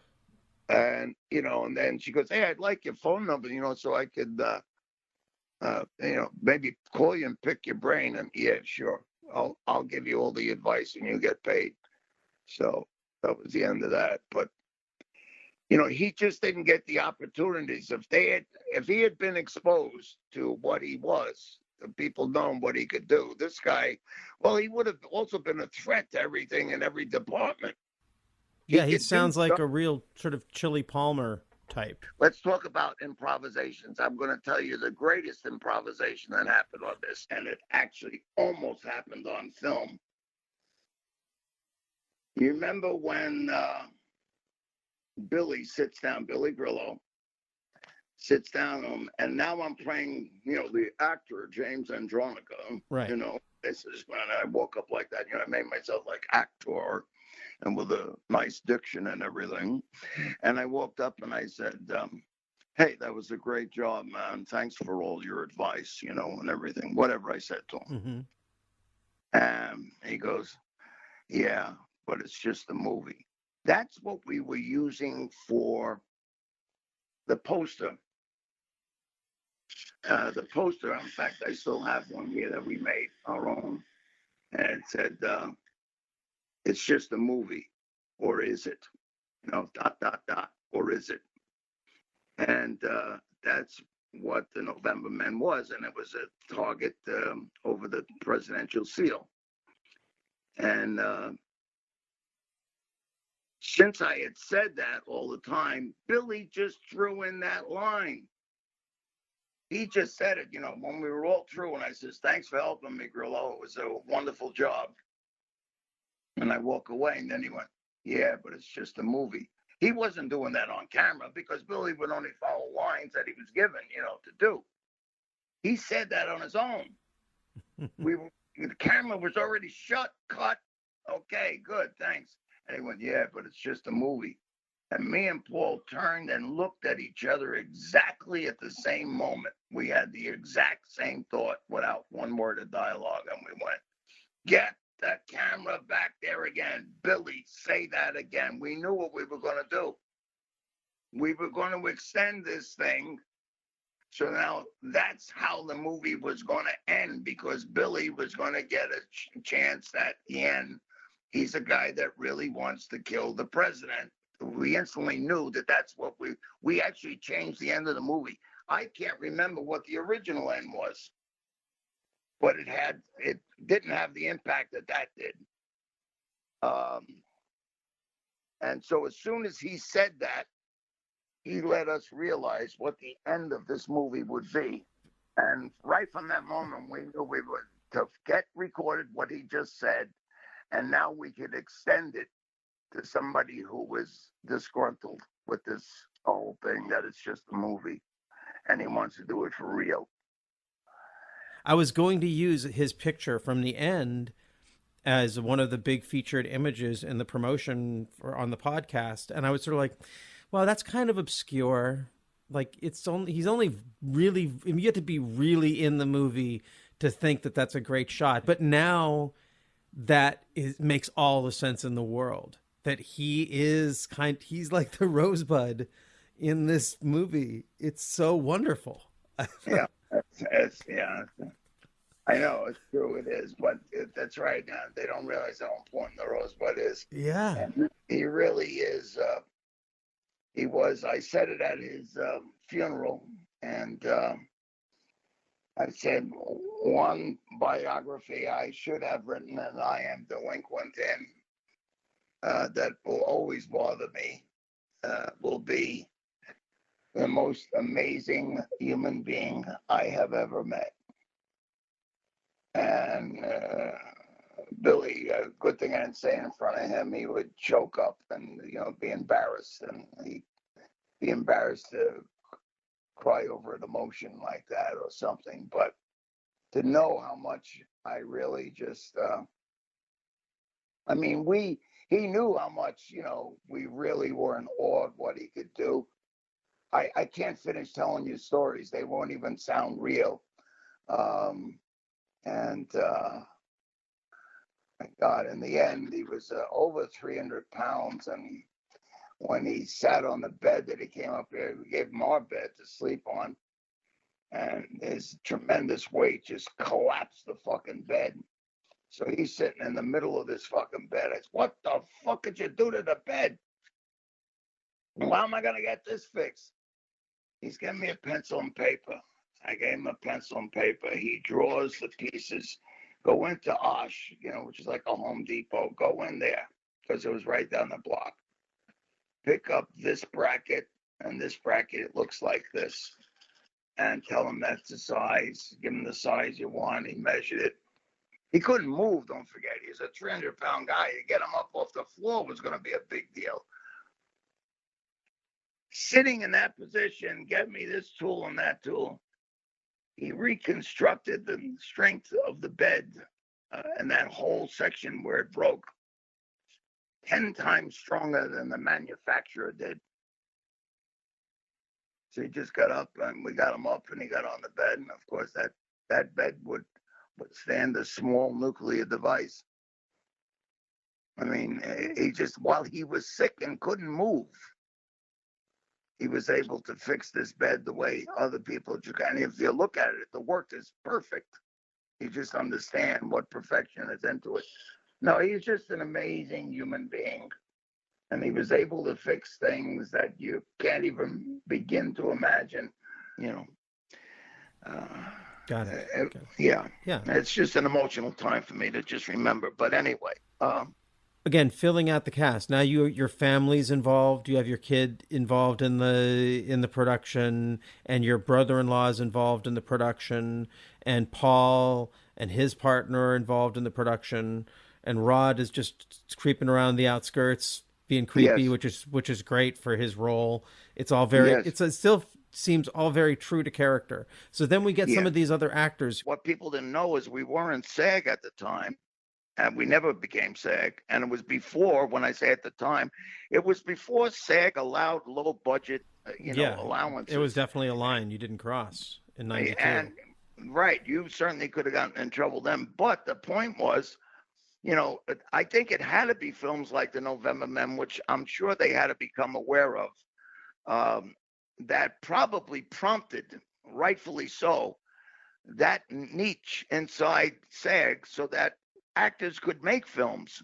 And, and then she goes, hey, I'd like your phone number, so I could, maybe call you and pick your brain. And yeah, sure. I'll give you all the advice and you get paid. So that was the end of that. But, he just didn't get the opportunities. If he had been exposed to what he was, the people knowing what he could do, this guy, well, he would have also been a threat to everything in every department. Yeah, he sounds like a real sort of Chili Palmer type. Let's talk about improvisations. I'm going to tell you the greatest improvisation that happened on this, and it actually almost happened on film. You remember when Billy Grillo sits down, and now I'm playing, the actor, James Andronica. Right. This is when I woke up like that. I made myself like actor and with a nice diction and everything. And I walked up and I said, hey, that was a great job, man. Thanks for all your advice, and everything, whatever I said to him. Mm-hmm. And he goes, yeah, but it's just a movie. That's what we were using for the poster. The poster, in fact, I still have one here that we made our own. And it said, it's just a movie, or is it? Or is it? And that's what the November Men was. And it was a target over the presidential seal. And since I had said that all the time, Billy just threw in that line. He just said it, when we were all through, and I says, thanks for helping me, Grillo. It was a wonderful job. And I walk away, and then he went, yeah, but it's just a movie. He wasn't doing that on camera because Billy would only follow lines that he was given, to do. He said that on his own. The camera was already shut, cut. Okay, good, thanks. And he went, yeah, but it's just a movie. And me and Paul turned and looked at each other exactly at the same moment. We had the exact same thought without one word of dialogue. And we went, get the camera back there again. Billy, say that again. We knew what we were going to do. We were going to extend this thing. So now that's how the movie was going to end, because Billy was going to get a chance at the end. He's a guy that really wants to kill the president. We instantly knew that that's what we actually changed the end of the movie. I can't remember what the original end was, but it didn't have the impact that did. And so as soon as he said that, he let us realize what the end of this movie would be. And right from that moment, we knew we were to get recorded what he just said, and now we could extend it to somebody who was disgruntled with this whole thing, that it's just a movie and he wants to do it for real. I was going to use his picture from the end as one of the big featured images in the promotion on the podcast. And I was sort of like, well, that's kind of obscure. Like, he's only really, you have to be really in the movie to think that that's a great shot. But now makes all the sense in the world. That he's like the Rosebud in this movie. It's so wonderful. Yeah, I know it's true. It is, but that's right. Now they don't realize how important the Rosebud is. Yeah, and he really is. I said it at his funeral, and I said, one biography I should have written, and I am delinquent in, that will always bother me, will be the most amazing human being I have ever met. And Billy, good thing I didn't say it in front of him. He would choke up and, be embarrassed, and he'd be embarrassed to cry over an emotion like that or something. But to know how much I really just, he knew how much, we really were in awe of what he could do. I can't finish telling you stories. They won't even sound real. Thank God, in the end, he was over 300 pounds. And when he sat on the bed that he came up here, we gave him our bed to sleep on. And his tremendous weight just collapsed the fucking bed. So he's sitting in the middle of this fucking bed. I said, what the fuck did you do to the bed? How am I going to get this fixed? He's giving me a pencil and paper. I gave him a pencil and paper. He draws the pieces. Go into Osh, which is like a Home Depot. Go in there, because it was right down the block. Pick up this bracket, and this bracket, it looks like this. And tell him that's the size. Give him the size you want. He measured it. He couldn't move, don't forget. He's a 300-pound guy. To get him up off the floor was going to be a big deal. Sitting in that position, get me this tool and that tool. He reconstructed the strength of the bed and that whole section where it broke 10 times stronger than the manufacturer did. So he just got up, and we got him up, and he got on the bed. And of course, that bed would withstand a small nuclear device. I mean, he just, while he was sick and couldn't move, he was able to fix this bed the way other people just can. And if you look at it, the work is perfect. You just understand what perfection is into it. No, he's just an amazing human being. And he was able to fix things that you can't even begin to imagine, Got it. Yeah. Yeah. It's just an emotional time for me to just remember. But anyway, again, filling out the cast. Now your family's involved. You have your kid involved in the production, and your brother-in-law is involved in the production, and Paul and his partner are involved in the production, and Rod is just creeping around the outskirts, being creepy, Yes. which is great for his role. It's all very. Yes. It still seems all very true to character. So then we get some Yeah. of these other actors. What people didn't know is we weren't SAG at the time. And we never became SAG. And it was before, when I say at the time, it was before SAG allowed low budget, allowances. It was definitely a line you didn't cross in '92. And right, you certainly could have gotten in trouble then. But the point was, I think it had to be films like The November Men, which I'm sure they had to become aware of, that probably prompted, rightfully so, that niche inside SAG so that actors could make films,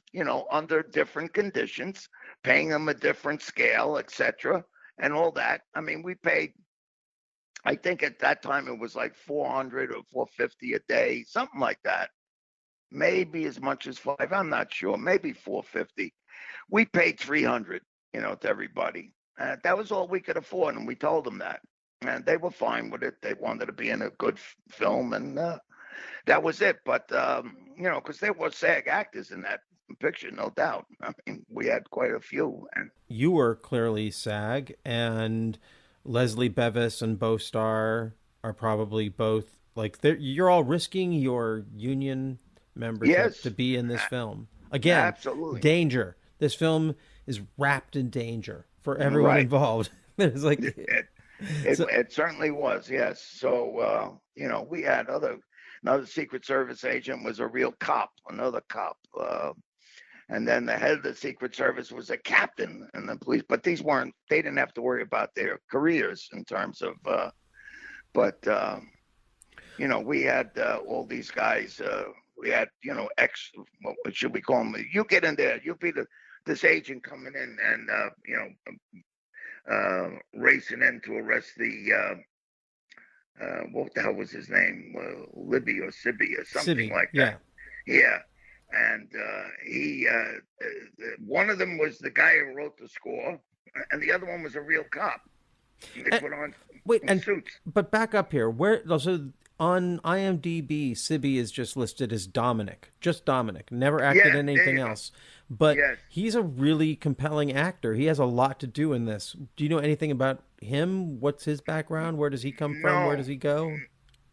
under different conditions, paying them a different scale, etc., and all that. I mean, we paid, I think at that time it was like $400 or $450 a day, something like that. Maybe as much as $500, I'm not sure, maybe $450. We paid $300, to everybody. That was all we could afford, and we told them that. And they were fine with it. They wanted to be in a good film, and that was it. But, because there were SAG actors in that picture, no doubt. I mean, we had quite a few. And You were clearly SAG, and Leslie Bevis and Beau Starr are probably both, you're all risking your union membership to be in this film. Again, absolutely. Danger. This film is wrapped in danger for everyone involved. It's like it certainly was, yes. So, we had another Secret Service agent was a real cop, another cop. And then the head of the Secret Service was a captain in the police. But they didn't have to worry about their careers in terms of, we had all these guys. We had, what should we call them? You get in there. You be this agent coming in and, racing in to arrest the what the hell was his name? Libby or Sibby or something Sibby, like that. Yeah. And he, one of them was the guy who wrote the score, and the other one was a real cop. They put on suits. But back up here. Where also on IMDb, Sibby is just listed as Dominic, just Dominic, never acted in anything else. But he's a really compelling actor. He has a lot to do in this. Do you know anything about him? What's his background? Where does he come from? Where does he go?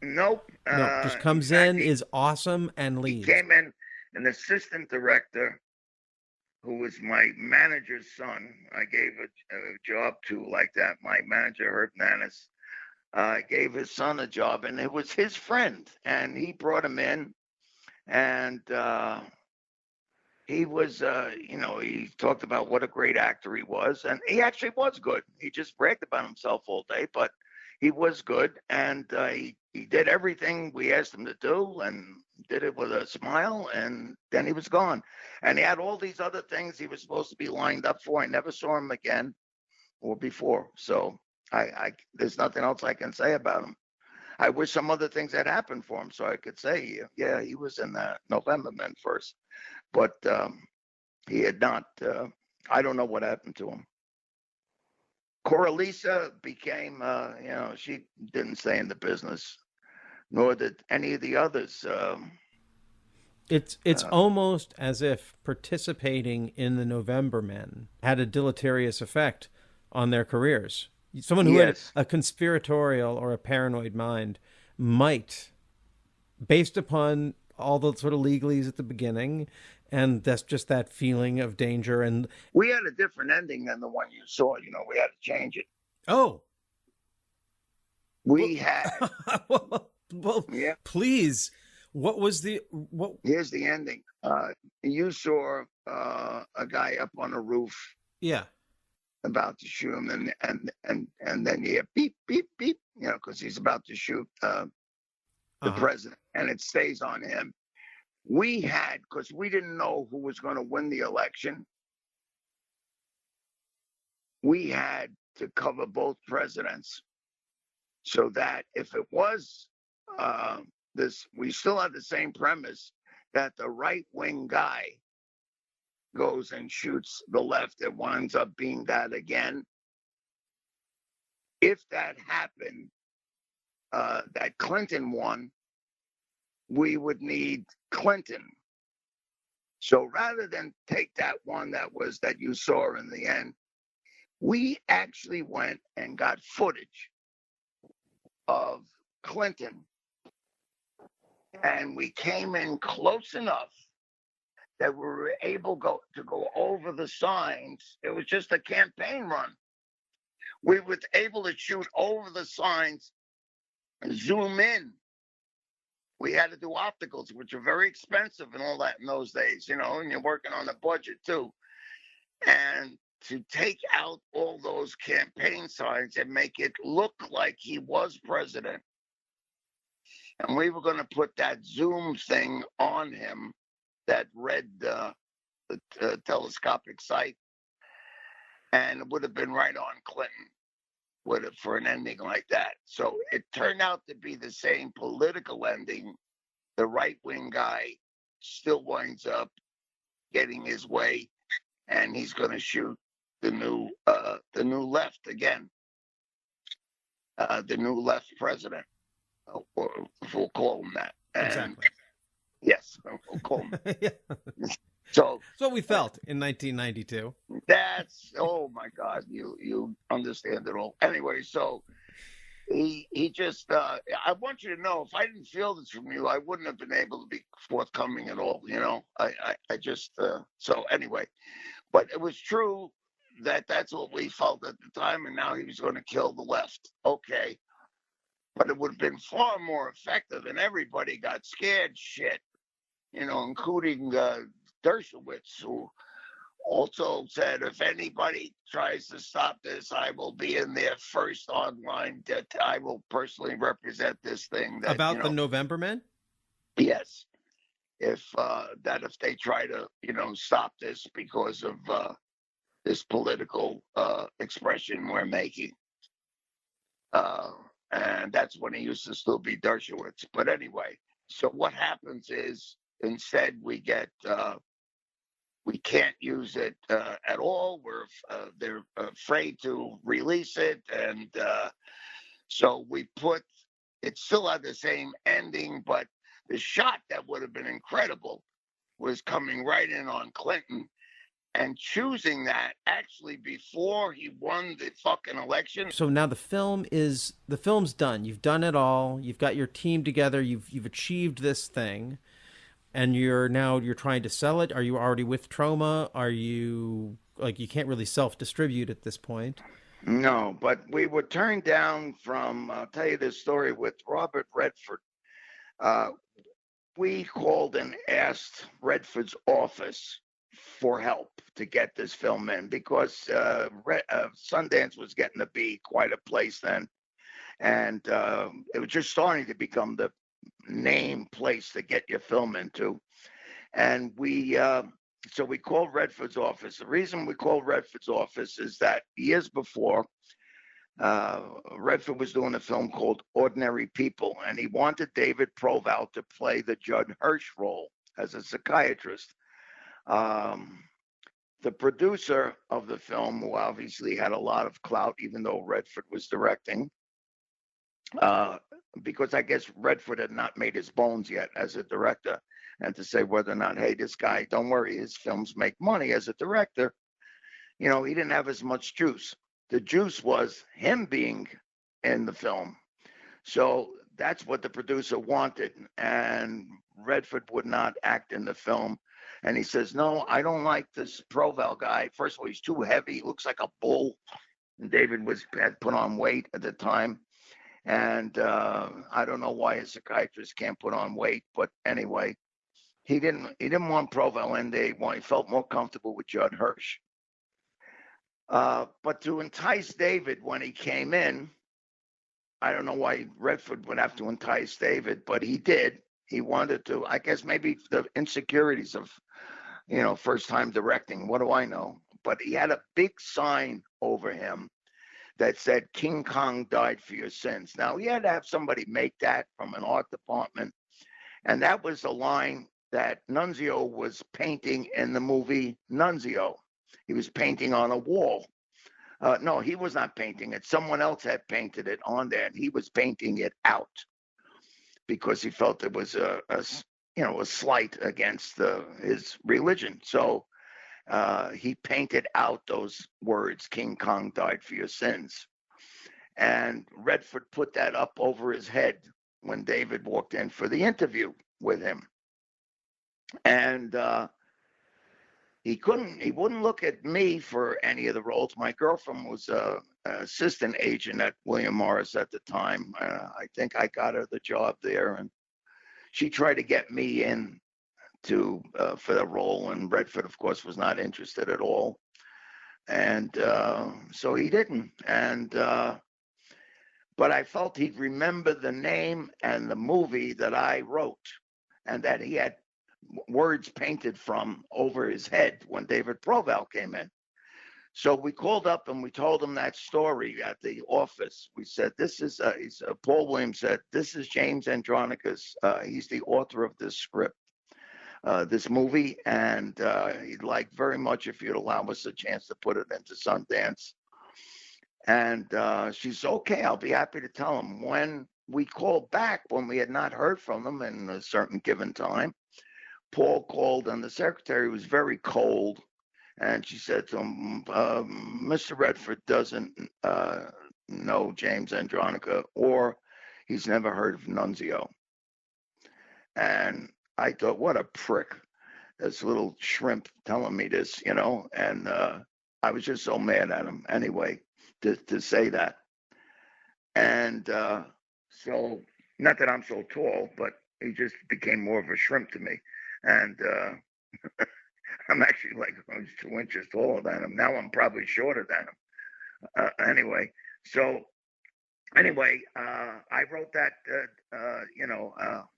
Nope. No, just comes in, is awesome, and leaves. He came in, an assistant director who was my manager's son. I gave a job to like that. My manager, Herb Nanis, gave his son a job, and it was his friend. And he brought him in, and he was, he talked about what a great actor he was. And he actually was good. He just bragged about himself all day, but he was good. And he did everything we asked him to do and did it with a smile. And then he was gone. And he had all these other things he was supposed to be lined up for. I never saw him again or before. So I there's nothing else I can say about him. I wish some other things had happened for him so I could say, yeah, he was in the November Men first. But he had not, I don't know what happened to him. Coralisa became, she didn't stay in the business, nor did any of the others. It's almost as if participating in the November Men had a deleterious effect on their careers. Someone who had a conspiratorial or a paranoid mind might, based upon all the sort of legalese at the beginning, and that's just that feeling of danger. And we had a different ending than the one you saw. We had to change it. Oh, we had. Well, yeah. Please. What was Here's the ending. You saw a guy up on a roof. Yeah. About to shoot him, and then you hear beep beep beep, because he's about to shoot the president, and it stays on him. We had, because we didn't know who was going to win the election, we had to cover both presidents, so that if it was we still had the same premise that the right-wing guy goes and shoots the left. It winds up being that again. If that happened, that Clinton won, we would need Clinton. So rather than take that one that you saw in the end, we actually went and got footage of Clinton, and we came in close enough that we were able to go over the signs. It was just a campaign run. We were able to shoot over the signs and zoom in. We had to do opticals, which are very expensive and all that in those days, and you're working on a budget too. And to take out all those campaign signs and make it look like he was president. And we were going to put that zoom thing on him, that red telescopic sight, and it would have been right on Clinton for an ending like that. So it turned out to be the same political ending. The right-wing guy still winds up getting his way, and he's going to shoot the new left again, the new left president. We'll call him that. Exactly. Yes, we'll call him. Yeah. So that's what we felt in 1992. That's, oh my God, you understand it all. Anyway, so he just, I want you to know, if I didn't feel this from you, I wouldn't have been able to be forthcoming at all. I just, so anyway, but it was true that that's what we felt at the time, and now he was going to kill the left. Okay. But it would have been far more effective, and everybody got scared shit, including Dershowitz, who also said, if anybody tries to stop this, I will be in there first online. That I will personally represent this thing. About the November Men? Yes. If they try to, stop this because of this political expression we're making. And that's when he used to still be Dershowitz. But anyway, so what happens is instead we get we can't use it at all. They're afraid to release it, and so we put it still had the same ending, but the shot that would have been incredible was coming right in on Clinton and choosing that actually before he won the fucking election. So now the film's done. You've done it all. You've got your team together. You've achieved this thing, and you're trying to sell it. Are you already with Troma? Are you you can't really self-distribute at this point? No, but we were turned down from. I'll tell you this story with Robert Redford. We called and asked Redford's office for help to get this film in because Sundance was getting to be quite a place then, and it was just starting to become the name place to get your film into. And so we called Redford's office. The reason we called Redford's office is that years before, Redford was doing a film called Ordinary People, and he wanted David Proval to play the Judd Hirsch role as a psychiatrist. The producer of the film, who obviously had a lot of clout, even though Redford was directing, because I guess Redford had not made his bones yet as a director, and to say whether or not, hey, this guy, don't worry, his films make money as a director, he didn't have as much juice. The juice was him being in the film. So that's what the producer wanted, and Redford would not act in the film. And he says, no, I don't like this Proval guy. First of all, he's too heavy. He looks like a bull. And David had put on weight at the time. And I don't know why a psychiatrist can't put on weight. But anyway, he didn't want Proval in there. He felt more comfortable with Judd Hirsch. But to entice David when he came in, I don't know why Redford would have to entice David, but he did. He wanted to, I guess maybe the insecurities of, first time directing. What do I know? But he had a big sign over him that said, King Kong died for your sins. Now, he had to have somebody make that from an art department. And that was the line that Nunzio was painting in the movie Nunzio. He was painting on a wall. No, he was not painting it. Someone else had painted it on there, and he was painting it out because he felt it was a slight against his religion. So he painted out those words, King Kong died for your sins. And Redford put that up over his head when David walked in for the interview with him. And he wouldn't look at me for any of the roles. My girlfriend was an assistant agent at William Morris at the time. I think I got her the job there, and she tried to get me in for the role, and Redford, of course, was not interested at all. And so he didn't. And but I felt he'd remember the name and the movie that I wrote, and that he had words painted from over his head when David Proval came in. So we called up and we told him that story at the office. We said, this is, Paul Williams said, this is James Andronicus. He's the author of this script, this movie, and he'd like very much if you'd allow us a chance to put it into Sundance. And she said, okay, I'll be happy to tell him. When we called back, when we had not heard from him in a certain given time, Paul called, and the secretary was very cold. And she said to him, Mr. Redford doesn't know James Andronica, or he's never heard of Nunzio. And I thought, what a prick, this little shrimp telling me this, and I was just so mad at him anyway to say that. And so, not that I'm so tall, but he just became more of a shrimp to me. And I'm actually like 2 inches taller than him. Now I'm probably shorter than him. Anyway, I wrote that,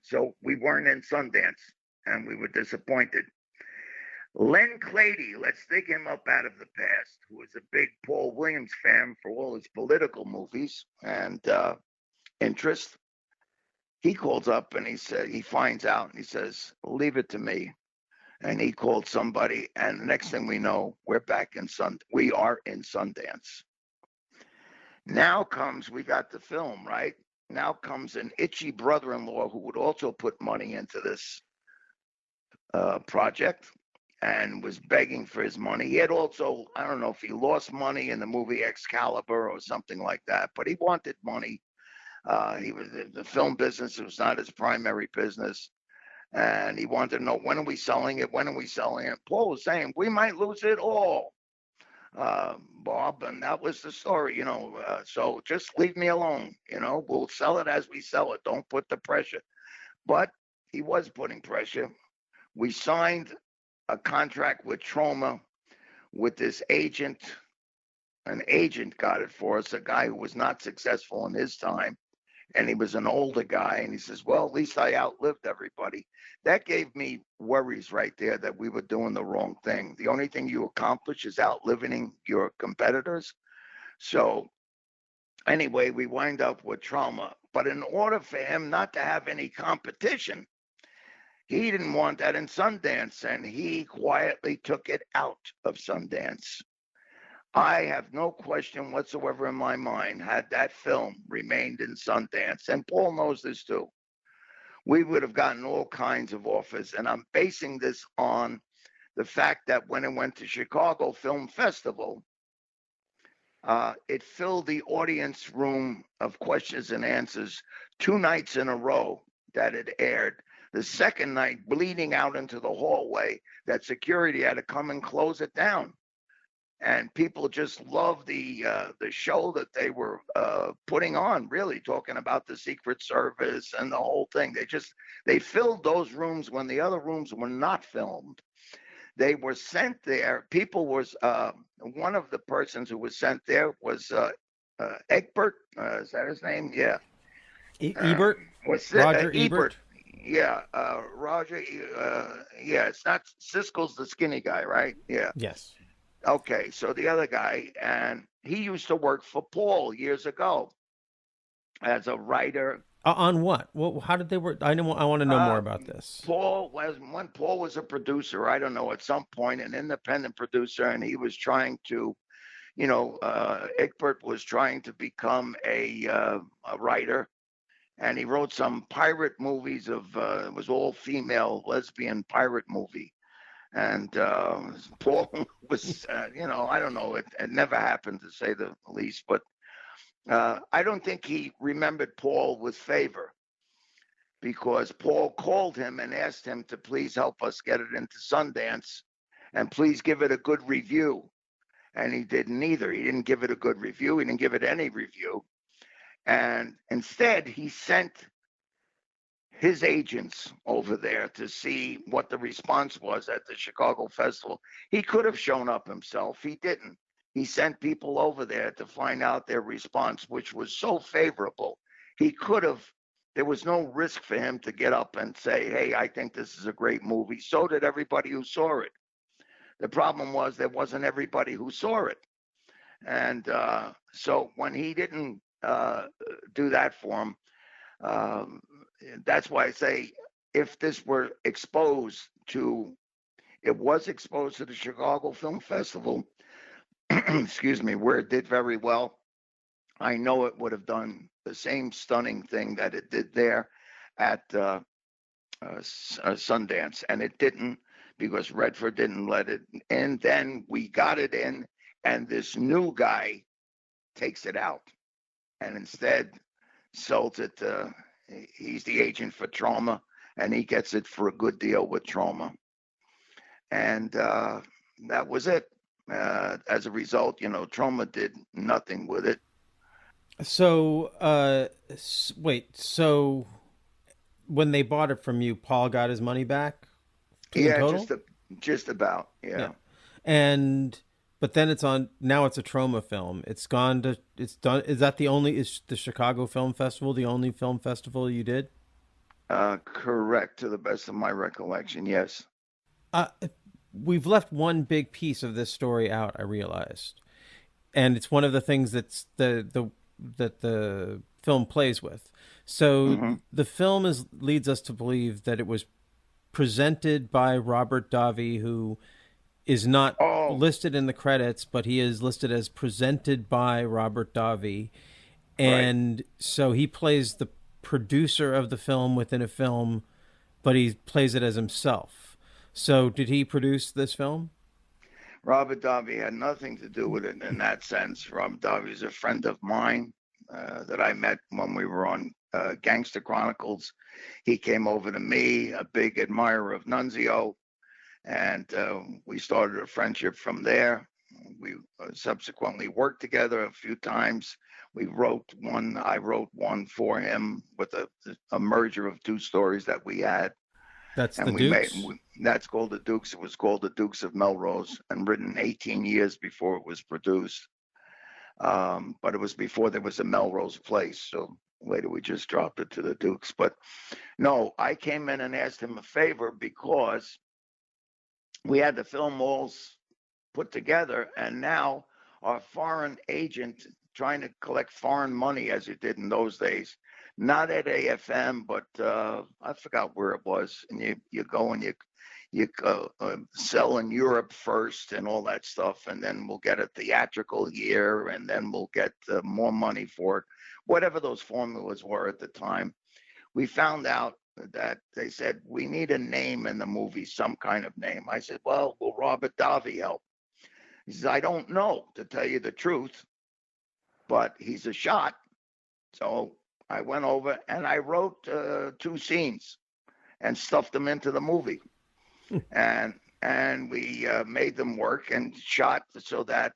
so we weren't in Sundance, and we were disappointed. Len Clady, let's dig him up out of the past, who was a big Paul Williams fan for all his political movies and interest. He calls up and he finds out and he says, leave it to me. And he called somebody, and the next thing we know, we are in Sundance. Now we got the film, right? Now comes an itchy brother-in-law who would also put money into this project and was begging for his money. He had also, I don't know if he lost money in the movie Excalibur or something like that, but he wanted money. He was the film business. It was not his primary business. And he wanted to know, when are we selling it? When are we selling it? Paul was saying, we might lose it all, Bob. And that was the story, so just leave me alone. We'll sell it as we sell it. Don't put the pressure. But he was putting pressure. We signed a contract with Troma with this agent. An agent got it for us, a guy who was not successful in his time. And he was an older guy. And he says, well, at least I outlived everybody. That gave me worries right there that we were doing the wrong thing. The only thing you accomplish is outliving your competitors. So anyway, we wind up with Troma. But in order for him not to have any competition, he didn't want that in Sundance, and he quietly took it out of Sundance. I have no question whatsoever in my mind, had that film remained in Sundance, and Paul knows this too, we would have gotten all kinds of offers. And I'm basing this on the fact that when it went to Chicago Film Festival, it filled the audience room of questions and answers 2 nights in a row that it aired. The second night, bleeding out into the hallway, that security had to come and close it down. And people just loved the show that they were putting on, really talking about the Secret Service and the whole thing. They filled those rooms when the other rooms were not filmed. They were sent there. One of the persons who was sent there was Egbert. Is that his name? Yeah. Ebert? Roger Ebert? Yeah, Roger. Yeah, it's not Siskel's the skinny guy, right? Yeah. Yes. Okay, so the other guy, and he used to work for Paul years ago as a writer. On what? Well, how did they work? I want to know more about this. When Paul was a producer, I don't know, at some point, an independent producer, and he was trying to, Egbert was trying to become a writer, and he wrote some pirate movies it was all female lesbian pirate movie. And Paul was, I don't know, it never happened, to say the least, but I don't think he remembered Paul with favor, because Paul called him and asked him to please help us get it into Sundance and please give it a good review. And he didn't either. He didn't give it a good review. He didn't give it any review. And instead, he sent his agents over there to see what the response was at the Chicago Festival. He could have shown up himself. He didn't. He sent people over there to find out their response, which was so favorable. He could have, there was no risk for him to get up and say, hey, I think this is a great movie. So did everybody who saw it. The problem was there wasn't everybody who saw it. And so when he didn't do that for him, that's why I say, if this were exposed to, it was exposed to the Chicago Film Festival, excuse me, where it did very well, I know it would have done the same stunning thing that it did there at Sundance. And it didn't, because Redford didn't let it in. Then we got it in, and this new guy takes it out and instead sells it to, he's the agent for Troma, and he gets it for a good deal with Troma. And that was it. As a result, Troma did nothing with it. So, wait, so when they bought it from you, Paul got his money back? Yeah, just about, yeah. But then now it's a Troma film. It's done. Is the Chicago Film Festival the only film festival you did? Correct, to the best of my recollection, yes. we've left one big piece of this story out, I realized. And it's one of the things that the film plays with. So the film leads us to believe that it was presented by Robert Davi, who is not listed in the credits, but he is listed as presented by Robert Davi. And so he plays the producer of the film within a film, but he plays it as himself. So did he produce this film? Robert Davi had nothing to do with it in that sense. Robert Davi is a friend of mine that I met when we were on Gangster Chronicles. He came over to me, a big admirer of Nunzio, and we started a friendship from there. We subsequently worked together a few times. I wrote one for him with a merger of two stories that we had. That's the Dukes? That's called The Dukes. It was called The Dukes of Melrose and written 18 years before it was produced. But it was before there was a Melrose Place. So later we just dropped it to The Dukes. But no, I came in and asked him a favor because we had the film all put together, and now our foreign agent trying to collect foreign money as it did in those days, not at AFM, but I forgot where it was. And you go and you sell in Europe first and all that stuff, and then we'll get a theatrical here, and then we'll get more money for it. Whatever those formulas were at the time, we found out that they said, we need a name in the movie, some kind of name. I said, well, will Robert Davi help? He says, I don't know, to tell you the truth, but he's a shot. So I went over and I wrote 2 scenes and stuffed them into the movie. and we made them work and shot so that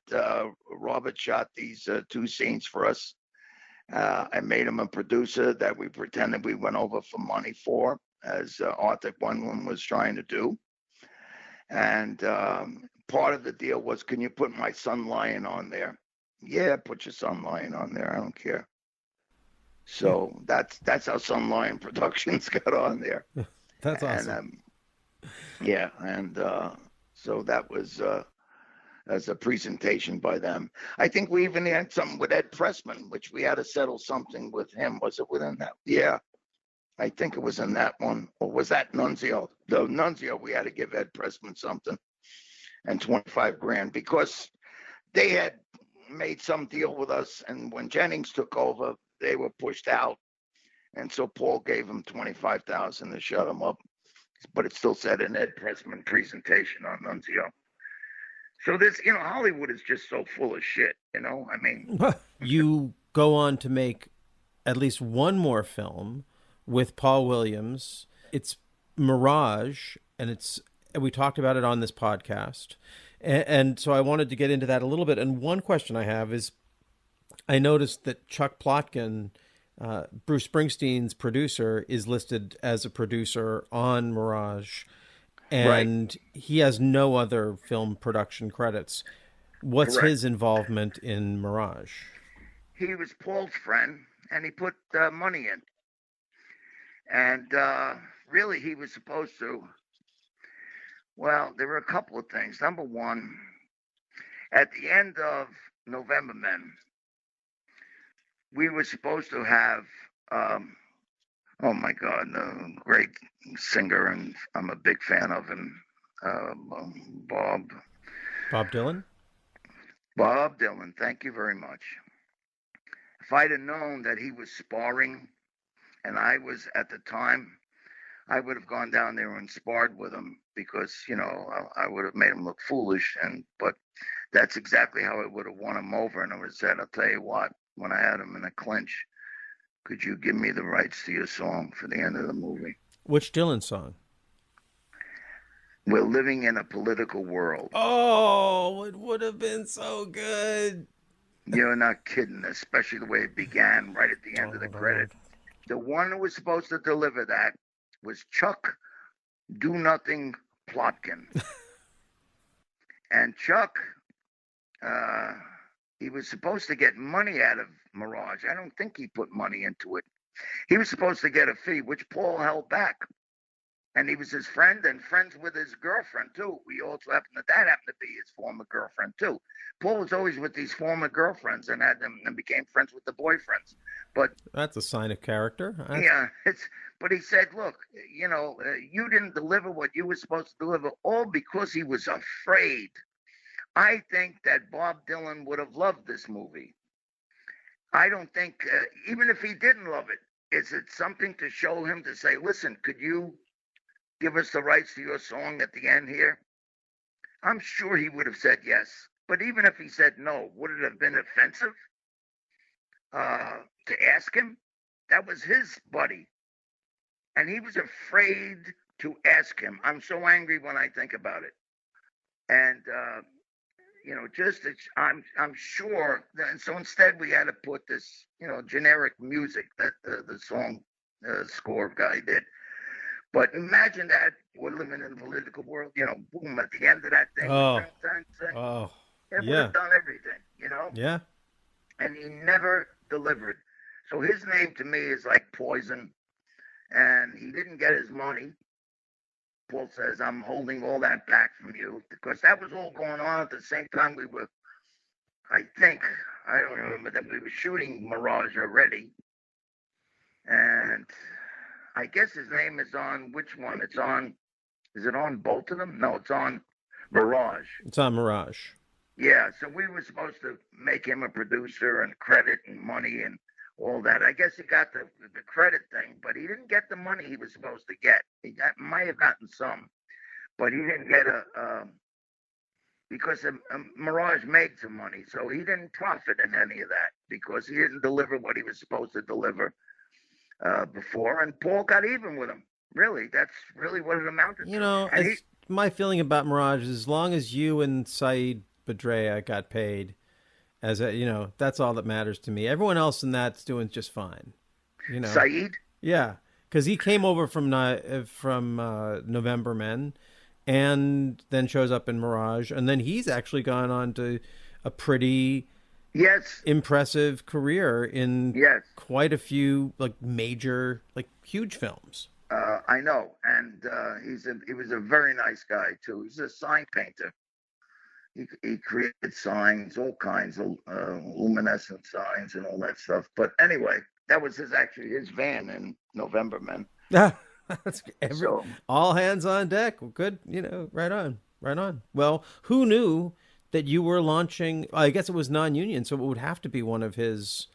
Robert shot these 2 scenes for us. I made him a producer that we pretended we went over for money for, as Arthur Quinlan was trying to do. And part of the deal was, can you put my son Lion on there? Yeah, put your son Lion on there. I don't care. So that's how Sun Lion Productions got on there. That's awesome. And so that was as a presentation by them. I think we even had something with Ed Pressman, which we had to settle something with him. Was it within that? Yeah, I think it was in that one. Or was that Nunzio? The Nunzio, we had to give Ed Pressman something and 25 grand because they had made some deal with us. And when Jennings took over, they were pushed out. And so Paul gave him 25,000 to shut him up. But it still said an Ed Pressman presentation on Nunzio. So this, Hollywood is just so full of shit, I mean. You go on to make at least one more film with Paul Williams. It's Mirage, and we talked about it on this podcast. And so I wanted to get into that a little bit. And one question I have is, I noticed that Chuck Plotkin, Bruce Springsteen's producer, is listed as a producer on Mirage, and he has no other film production credits. What's his involvement in Mirage? He was Paul's friend, and he put money in. And really, he was supposed to, well, there were a couple of things. Number one, at the end of November Men, we were supposed to have, oh my God, a great singer, and I'm a big fan of him, Bob Dylan? Bob Dylan, thank you very much. If I'd have known that he was sparring, and I was at the time, I would have gone down there and sparred with him because, I would have made him look foolish. But that's exactly how I would have won him over. And I would have said, I'll tell you what, when I had him in a clinch, could you give me the rights to your song for the end of the movie? Which Dylan song? We're living in a political world. Oh, it would have been so good. You're not kidding, especially the way it began right at the end of the credit. The one who was supposed to deliver that was Chuck Do Nothing Plotkin. And Chuck, he was supposed to get money out of Mirage. I don't think he put money into it. He was supposed to get a fee, which Paul held back. And he was his friend and friends with his girlfriend, too. We also happened to be his former girlfriend, too. Paul was always with these former girlfriends and had them and became friends with the boyfriends. But That's a sign of character. yeah, but he said, look, you didn't deliver what you were supposed to deliver, all because he was afraid. I think that Bob Dylan would have loved this movie. I don't think, even if he didn't love it, is it something to show him to say, listen, could you give us the rights to your song at the end here? I'm sure he would have said yes. But even if he said no, would it have been offensive to ask him? That was his buddy. And he was afraid to ask him. I'm so angry when I think about it. And, I'm sure that, and so instead we had to put this, generic music that the song score guy did. But imagine that we're living in a political world, boom, at the end of that thing. It would have done everything, Yeah. And he never delivered. So his name to me is like poison. And he didn't get his money. Paul says, I'm holding all that back from you. Because that was all going on at the same time we were, I don't remember that we were shooting Mirage already. And I guess his name is on which one? Is it on both of them? No, it's on Mirage. It's on Mirage. Yeah, so we were supposed to make him a producer and credit and money and all that. I guess he got the credit thing, but he didn't get the money he was supposed to get. Might have gotten some, but he didn't get because Mirage made some money, so he didn't profit in any of that because he didn't deliver what he was supposed to deliver before, and Paul got even with him. Really, that's really what it amounted to. My feeling about Mirage is as long as you and Saeed Badrea got paid, that's all that matters to me. Everyone else in that's doing just fine. Saeed? Yeah, because he came over from November Men, and then shows up in Mirage, and then he's actually gone on to a pretty impressive career in quite a few major huge films. I know, and he was a very nice guy too. He's a sign painter. He created signs, all kinds of luminescent signs and all that stuff. But anyway, that was his van in November Men. That's all hands on deck. Good, right on. Well, who knew that you were launching? I guess it was non-union, so it would have to be one of his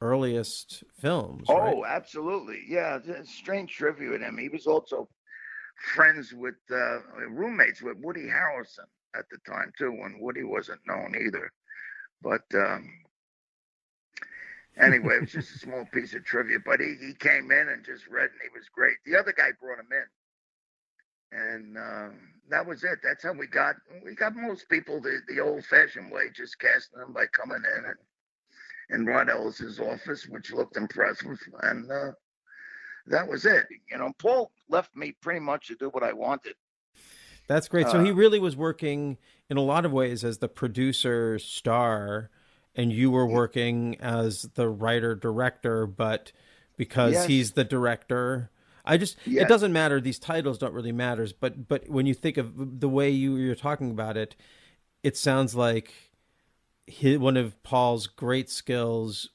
earliest films. Oh, right? Absolutely. Yeah, strange trivia with him. He was also friends with roommates with Woody Harrelson at the time too, when Woody wasn't known either. But anyway, it was just a small piece of trivia. But he came in and just read, and he was great. The other guy brought him in, and that was it. That's how we got most people the old-fashioned way, just casting them by coming in Rod Ellis's office, which looked impressive, and that was it. Paul left me pretty much to do what I wanted. That's great. So he really was working in a lot of ways as the producer star, and you were working as the writer director, but because he's the director, it doesn't matter. These titles don't really matter. But when you think of the way you're talking about it, it sounds like one of Paul's great skills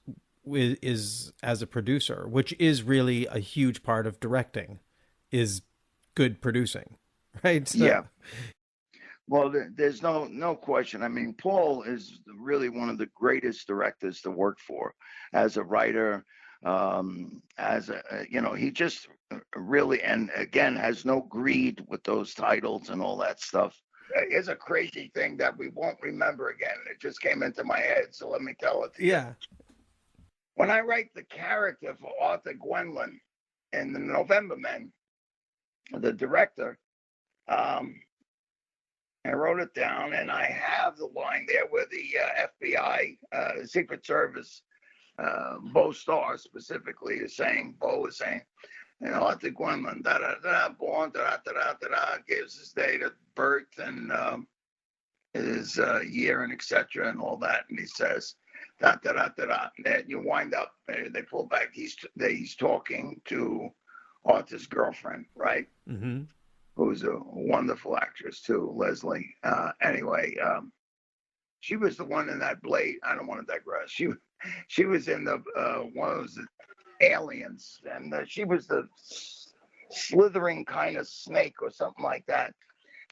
is as a producer, which is really a huge part of directing, is good producing. Right. So. Yeah. Well, there's no question. I mean, Paul is really one of the greatest directors to work for as a writer, he just really, and again, has no greed with those titles and all that stuff. It's a crazy thing that we won't remember again. It just came into my head. So let me tell it to you. Yeah. When I write the character for Arthur Gwendolyn in the November Men, the director, I wrote it down, and I have the line there where the FBI, Secret Service, Bo Starr specifically is saying, Arthur Gwendolyn, born, gives his date of birth and his year and etc. and all that, and he says, and then you wind up, they pull back, he's talking to Arthur's girlfriend, right? Mm-hmm. Who's a wonderful actress too, Leslie. Anyway, she was the one in that Blade. I don't want to digress. She was in the one of those aliens, and she was the slithering kind of snake or something like that.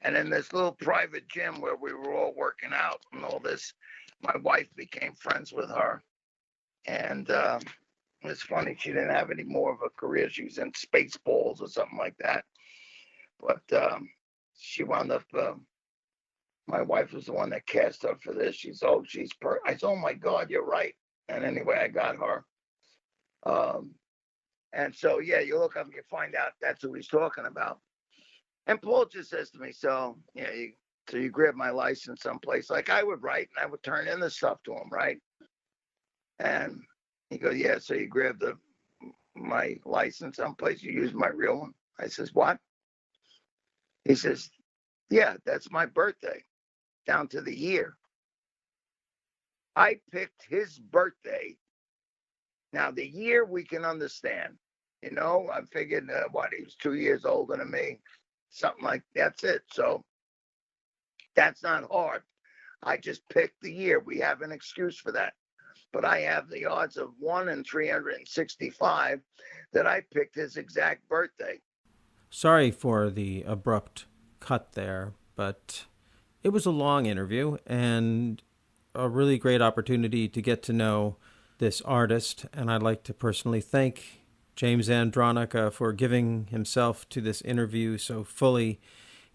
And in this little private gym where we were all working out and all this, my wife became friends with her. And it's funny, she didn't have any more of a career. She was in Spaceballs or something like that. But she wound up, my wife was the one that cast her for this. I said, oh my God, you're right. And anyway, I got her. And so, yeah, you look up and you find out that's who he's talking about. And Paul just says to me, so you grab my license someplace. Like I would write and I would turn in the stuff to him, right? And he goes, yeah, so you grabbed my license someplace, you use my real one. I says, what? He says, yeah, that's my birthday, down to the year. I picked his birthday. Now, the year we can understand. You know, I figured, he was 2 years older than me. Something like that's it. So that's not hard. I just picked the year. We have an excuse for that. But I have the odds of 1 in 365 that I picked his exact birthday. Sorry for the abrupt cut there, but it was a long interview and a really great opportunity to get to know this artist. And I'd like to personally thank James Andronica for giving himself to this interview so fully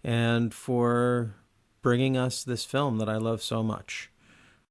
and for bringing us this film that I love so much.